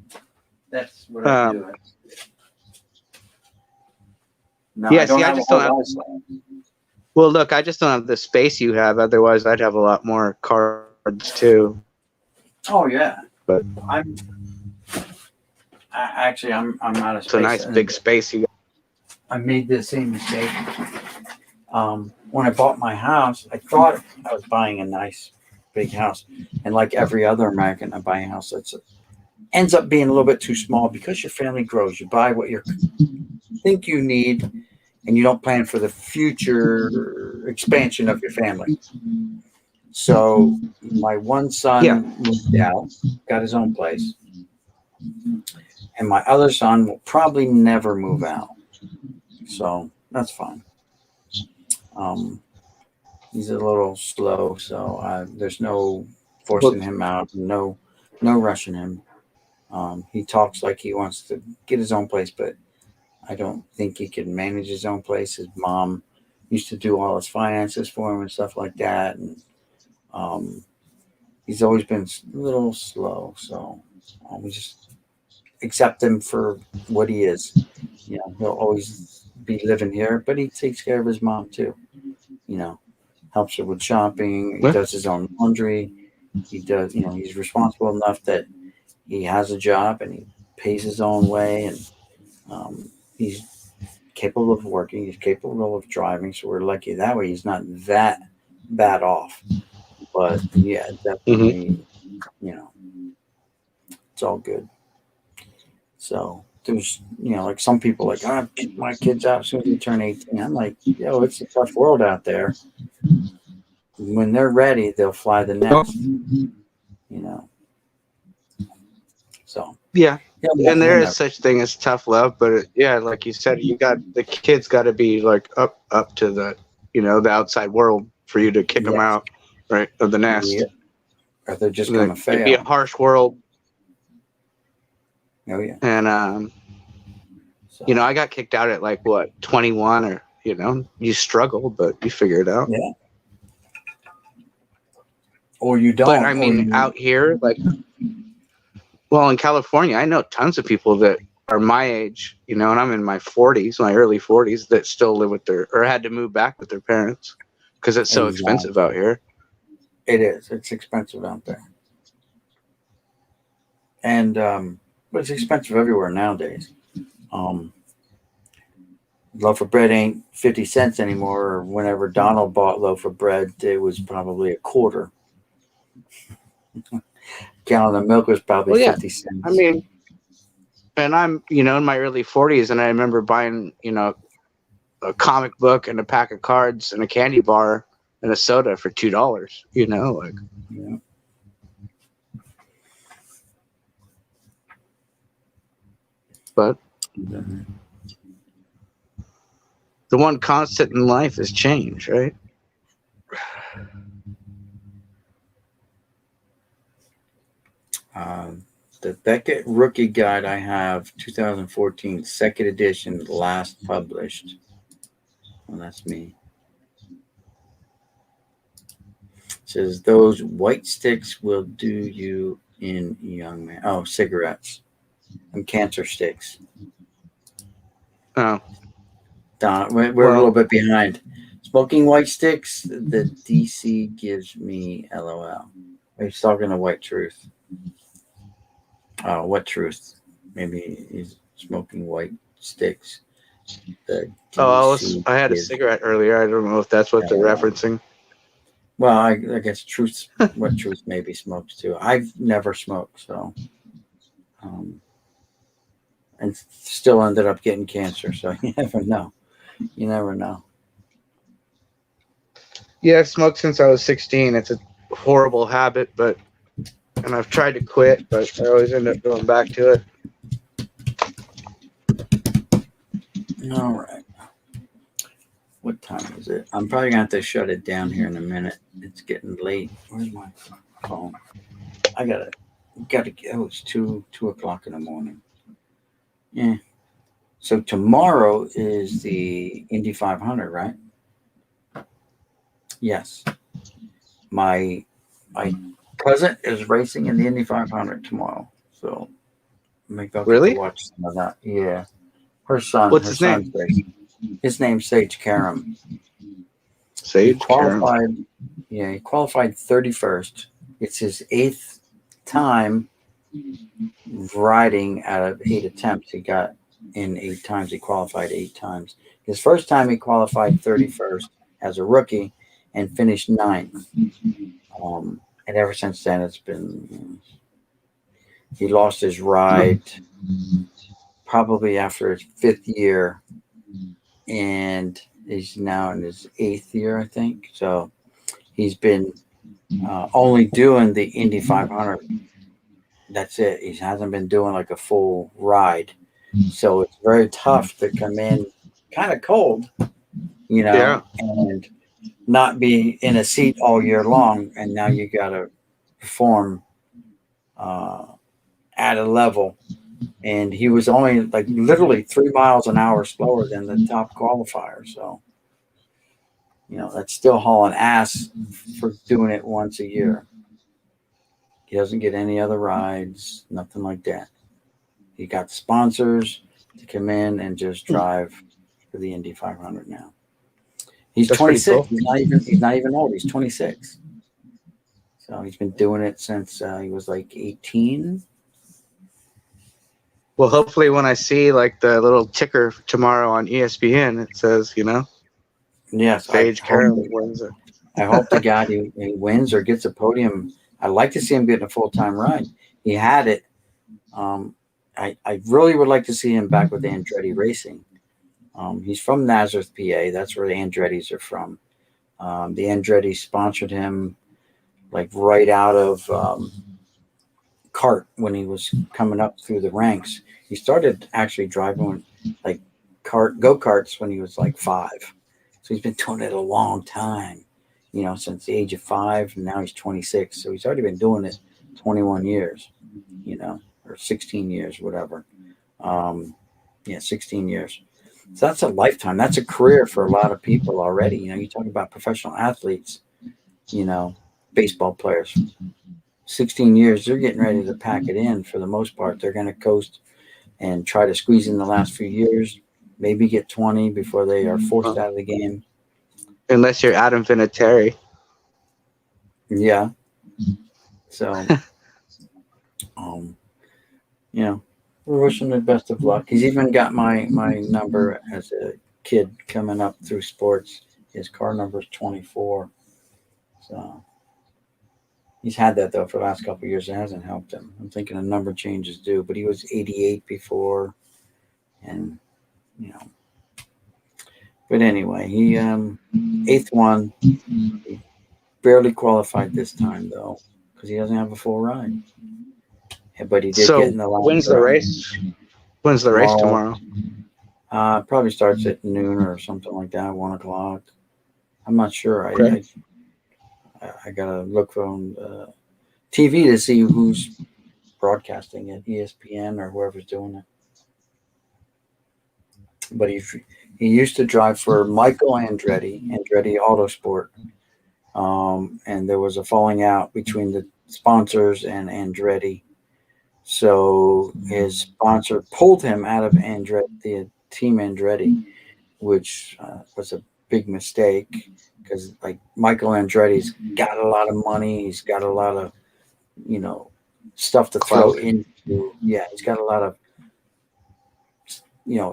that's what I do. No, Yeah, I don't see, I have just a whole don't have- lot of stuff. Well, look, I just don't have the space you have. Otherwise, I'd have a lot more cards too. Oh yeah, But I'm actually I'm out of space. it's a nice big space you got. I made the same mistake. When I bought my house, I thought I was buying a nice big house, and like every other American, I buy a house that's ends up being a little bit too small because your family grows. You buy what you think you need, and you don't plan for the future expansion of your family. So my one son Yeah. moved out, got his own place, and my other son will probably never move out. So that's fine. He's a little slow, so there's no forcing him out, no rushing him. He talks like he wants to get his own place, but I don't think he can manage his own place. His mom used to do all his finances for him and stuff like that, and he's always been a little slow. So we just accept him for what he is. You know, he'll always be living here, but he takes care of his mom too. You know, helps her with shopping. He Yeah. does his own laundry. He does. You know, he's responsible enough that he has a job and he pays his own way, and he's capable of working. He's capable of driving. So we're lucky that way. He's not that bad off. But yeah, definitely, you know, it's all good. So there's, you know, like some people like, I'll get my kids out as soon as they turn 18. I'm like, yo, it's a tough world out there. When they're ready, they'll fly the nest, you know. So Yeah, yeah, and there whenever. is such thing as tough love, but yeah, like you said, the kids got to be like up to the, you know, the outside world for you to kick them Yes. out, right, of the nest. Yeah. Or they're just Like, gonna fail. it'd be a harsh world, Oh yeah. and So, you know, I got kicked out at like what 21, or you know, you struggle, but you figure it out. yeah. Or you don't. But I or mean, you- out here, like, well, in California, I know tons of people that are my age, you know, and I'm in my 40s, my early 40s, that still live with or had to move back with their parents because it's so Exactly. expensive out here. It is. It's expensive out there. And but it's expensive everywhere nowadays. Loaf of bread ain't 50 cents anymore. Or whenever Donald bought loaf of bread, it was probably a quarter. Gallon of milk was probably Well, yeah. 50 cents. I mean, and I'm, you know, in my early 40s, and I remember buying, you know, a comic book and a pack of cards and a candy bar and a soda for $2. You know, like Yeah. but the one constant in life is change, right? The Beckett Rookie Guide I have 2014 second edition, last published. Well, that's me. It says those white sticks will do you in, young man. Oh, cigarettes and cancer sticks. Oh, Don, we're a Well- little bit behind. Smoking white sticks, the DC gives me LOL. He's talking to White Truth. What Truth? Maybe he's smoking white sticks. The DC I had a gives- cigarette earlier. I don't know if that's what they're referencing. Well, I guess Truth, what Truth maybe smokes too. I've never smoked, so, and still ended up getting cancer. So you never know. You never know. Yeah, I've smoked since I was 16. It's a horrible habit, and I've tried to quit, but I always end up going back to it. All right. What time is it? I'm probably gonna have to shut it down here in a minute. It's getting late. Where's my phone? I gotta go. It's 2 o'clock in the morning. Yeah. So tomorrow is the Indy 500, right? Yes. My cousin is racing in the Indy 500 tomorrow, so maybe I'll get Really? to watch some of that. Yeah. Her son. What's her his name? son's racing. His name's Sage Karam. Sage He qualified. Yeah, he qualified 31st. It's his 8th time riding out of 8 attempts. He got in 8 times. He qualified 8 times. His first time he qualified 31st as a rookie and finished 9th. And ever since then, it's been. He lost his ride probably after his 5th year, and he's now in his 8th year, I think. So he's been only doing the Indy 500. That's it. He hasn't been doing like a full ride. So it's very tough to come in kind of cold, and not be in a seat all year long. And now you got to perform at a level. And he was only like literally 3 miles an hour slower than the top qualifier. So, that's still hauling ass for doing it once a year. He doesn't get any other rides, nothing like that. He got sponsors to come in and just drive for the Indy 500 now. He's That's pretty 26. cool. He's not even old. He's 26. So he's been doing it since he was like 18. Well, hopefully when I see like the little ticker tomorrow on ESPN, it says, Yes, Sage Karam wins it. I hope the guy he wins or gets a podium. I'd like to see him get a full-time ride. He had it. I really would like to see him back with Andretti Racing. He's from Nazareth, PA. That's where the Andrettis are from. The Andretti sponsored him like right out of kart when he was coming up through the ranks. He started actually driving like go-karts when he was like 5. So he's been doing it a long time, since the age of 5, and now he's 26. So he's already been doing it 21 years, or 16 years, whatever. 16 years. So that's a lifetime. That's a career for a lot of people already. You talk about professional athletes, baseball players. 16 years, they're getting ready to pack it in for the most part. They're going to coast and try to squeeze in the last few years, maybe get 20 before they are forced out of the game. Unless you're Adam Vinatieri. Yeah. So, we're wishing the best of luck. He's even got my number as a kid coming up through sports. His car number is 24. So he's had that though for the last couple of years. It hasn't helped him. I'm thinking a number change is due, but he was 88 before, and But anyway, he eighth one. He barely qualified this time though, because he doesn't have a full ride. Yeah, but he did So get in the last when's the race? When's the race tomorrow? Probably starts at noon or something like that, 1 o'clock. I'm not sure. Okay. I gotta look on TV to see who's broadcasting it, ESPN or whoever's doing it. But he used to drive for Michael Andretti Autosport, and there was a falling out between the sponsors and Andretti. So his sponsor pulled him out of the team Andretti, which was a big mistake because like Michael Andretti's got a lot of money. He's got a lot of, stuff to throw into. Yeah, he's got a lot of,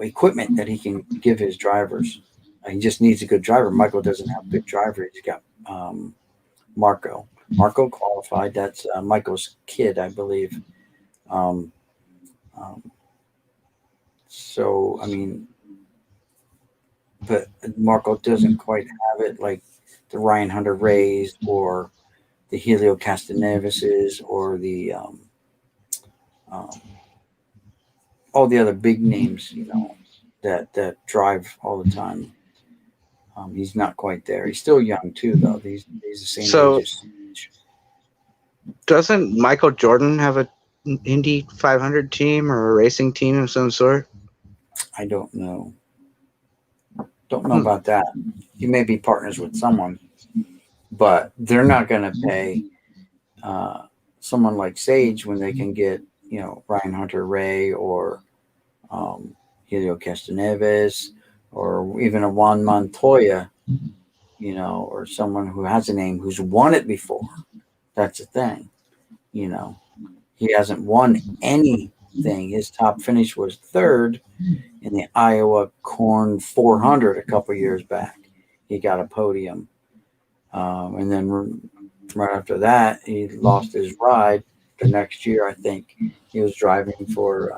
equipment that he can give his drivers. He just needs a good driver. Michael doesn't have a good driver. He's got Marco. Marco qualified. That's Michael's kid, I believe. So, I mean, but Marco doesn't quite have it like the Ryan Hunter Rays or the Helio Castroneveses or the all the other big names, that drive all the time. He's not quite there. He's still young too, though. He's the same So- age as Sage. Doesn't Michael Jordan have an Indy 500 team or a racing team of some sort? I don't know. Don't know about that. He may be partners with someone, but they're not going to pay someone like Sage when they can get, Ryan Hunter Ray or Helio Castroneves or even a Juan Montoya, or someone who has a name who's won it before. That's the thing. He hasn't won anything. His top finish was third in the Iowa Corn 400 a couple years back. He got a podium. And then right after that, he lost his ride. The next year, I think, he was driving for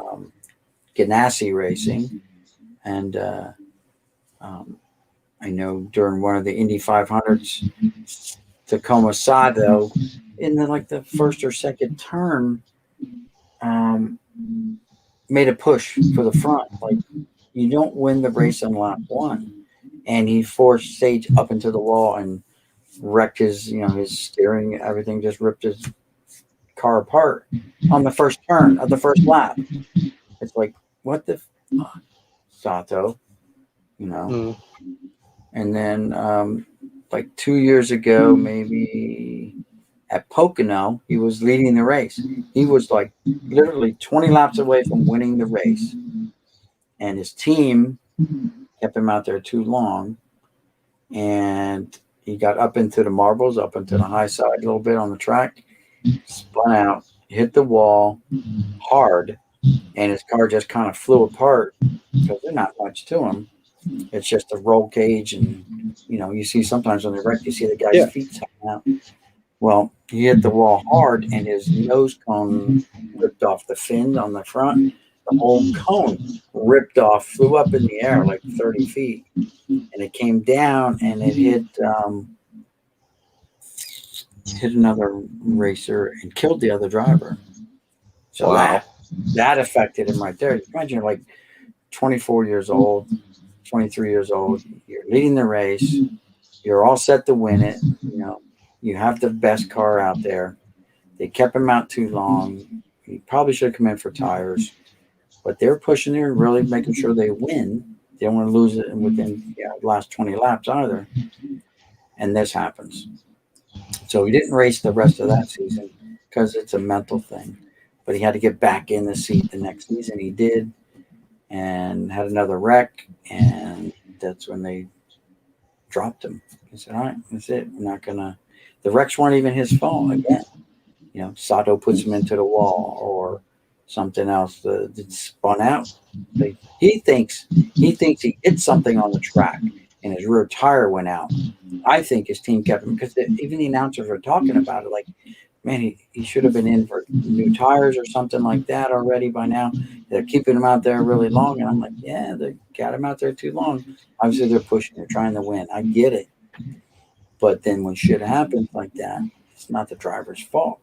Ganassi Racing. And I know during one of the Indy 500s, Tacoma Sato, in the first or second turn, made a push for the front. Like, you don't win the race on lap one. And he forced Sage up into the wall and wrecked his steering, everything, just ripped his car apart on the first turn of the first lap. It's like, what the fuck, Sato, And then, 2 years ago, maybe at Pocono, he was leading the race. He was literally 20 laps away from winning the race. And his team kept him out there too long. And he got up into the marbles, up into the high side a little bit on the track, spun out, hit the wall hard, and his car just kind of flew apart because there's not much to him. It's just a roll cage, and you see sometimes on the wreck, you see the guy's feet hanging out. Well, he hit the wall hard, and his nose cone ripped off the fin on the front. The whole cone ripped off, flew up in the air like 30 feet, and it came down, and it hit another racer and killed the other driver. So that affected him right there. Imagine 24 years old, 23 years old, you're leading the race, you're all set to win it, you have the best car out there. They kept him out too long. He probably should have come in for tires, but they're pushing there and really making sure they win. They don't want to lose it within the last 20 laps either. And this happens. So he didn't race the rest of that season because it's a mental thing. But he had to get back in the seat the next season. He did, and had another wreck, and that's when they dropped him. He said, all right, that's it. We're not going to. The wrecks weren't even his fault again. Sato puts him into the wall or something else that spun out. He thinks he hit something on the track and his rear tire went out. I think his team kept him because even the announcers were talking about it. man, he should have been in for new tires or something like that already by now. They're keeping him out there really long. And I'm like, yeah, they got him out there too long. Obviously, they're pushing, they're trying to win. I get it. But then when shit happens like that, it's not the driver's fault.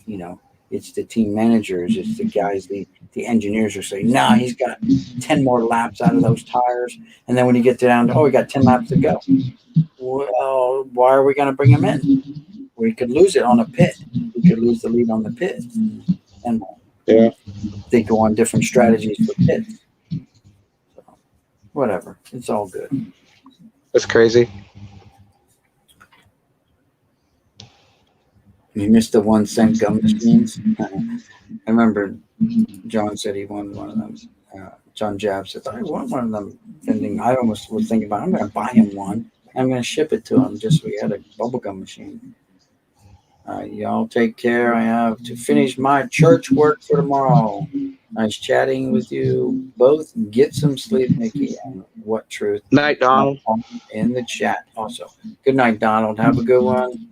You know, it's the team managers, it's the guys, the engineers are saying, nah, he's got 10 more laps out of those tires. And then when you get down to, oh, we got 10 laps to go. Well, why are we going to bring him in? We could lose it on a pit. We could lose the lead on the pit. And Yeah. they go on different strategies for pits. So, whatever. It's all good. That's crazy. You missed the 1 cent gum machines. I remember John said he won one of them. John Jab said, I want one of them vending. I almost was thinking about, I'm going to buy him one. I'm going to ship it to him just so he had a bubblegum machine. Y'all take care. I have to finish my church work for tomorrow. Nice chatting with you both. Get some sleep, Nikki. And what truth? Night, Donald. In the chat also. Good night, Donald. Have a good one.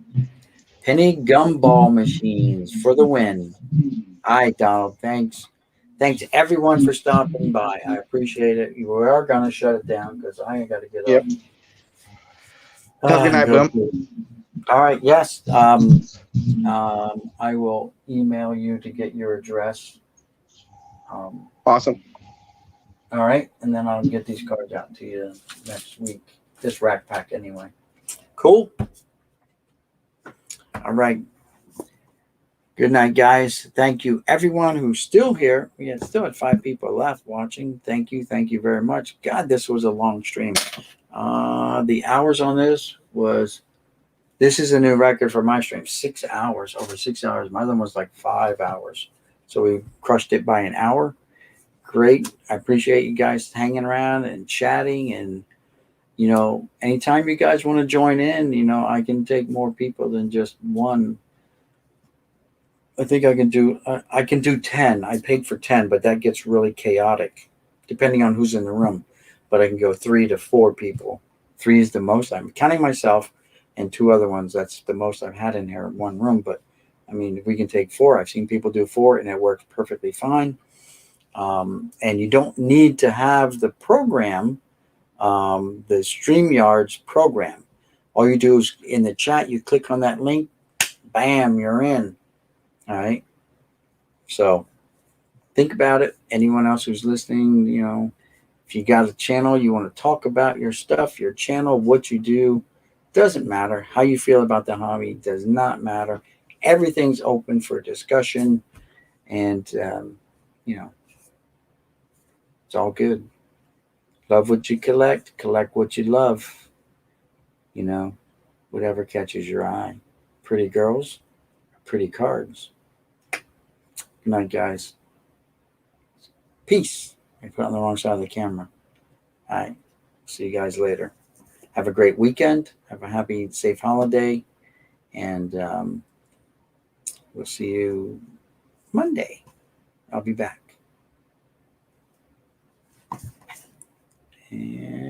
Penny gumball machines for the win. All right, Donald. Thanks. Thanks everyone for stopping by. I appreciate it. We are going to shut it down because I got to get Yep. up. Have a good night, Boom. All right. Yes. I will email you to get your address. Awesome. All right. And then I'll get these cards out to you next week. This rack pack anyway. Cool. All right. Good night, guys. Thank you, everyone who's still here. We still had 5 people left watching. Thank you. Thank you very much. God, this was a long stream. The hours on this is a new record for my stream. 6 hours, over 6 hours. My other one was like 5 hours. So we crushed it by an hour. Great. I appreciate you guys hanging around and chatting. And, anytime you guys want to join in, I can take more people than just one. I think I can do 10. I paid for 10, but that gets really chaotic depending on who's in the room. But I can go 3 to 4 people. 3 is the most. I'm counting myself and 2 other ones. That's the most I've had in here in one room. But I mean, if we can take 4, I've seen people do 4 and it works perfectly fine. And you don't need to have the program, the StreamYards program. All you do is in the chat, you click on that link, bam, you're in. All right. So think about it. Anyone else who's listening, if you got a channel, you want to talk about your stuff, your channel, what you do, doesn't matter. How you feel about the hobby does not matter. Everything's open for discussion. And, it's all good. Love what you collect what you love. Whatever catches your eye. Pretty girls, pretty cards. Good night, guys. Peace. I put it on the wrong side of the camera. All right. See you guys later. Have a great weekend. Have a happy, safe holiday. And we'll see you Monday. I'll be back. And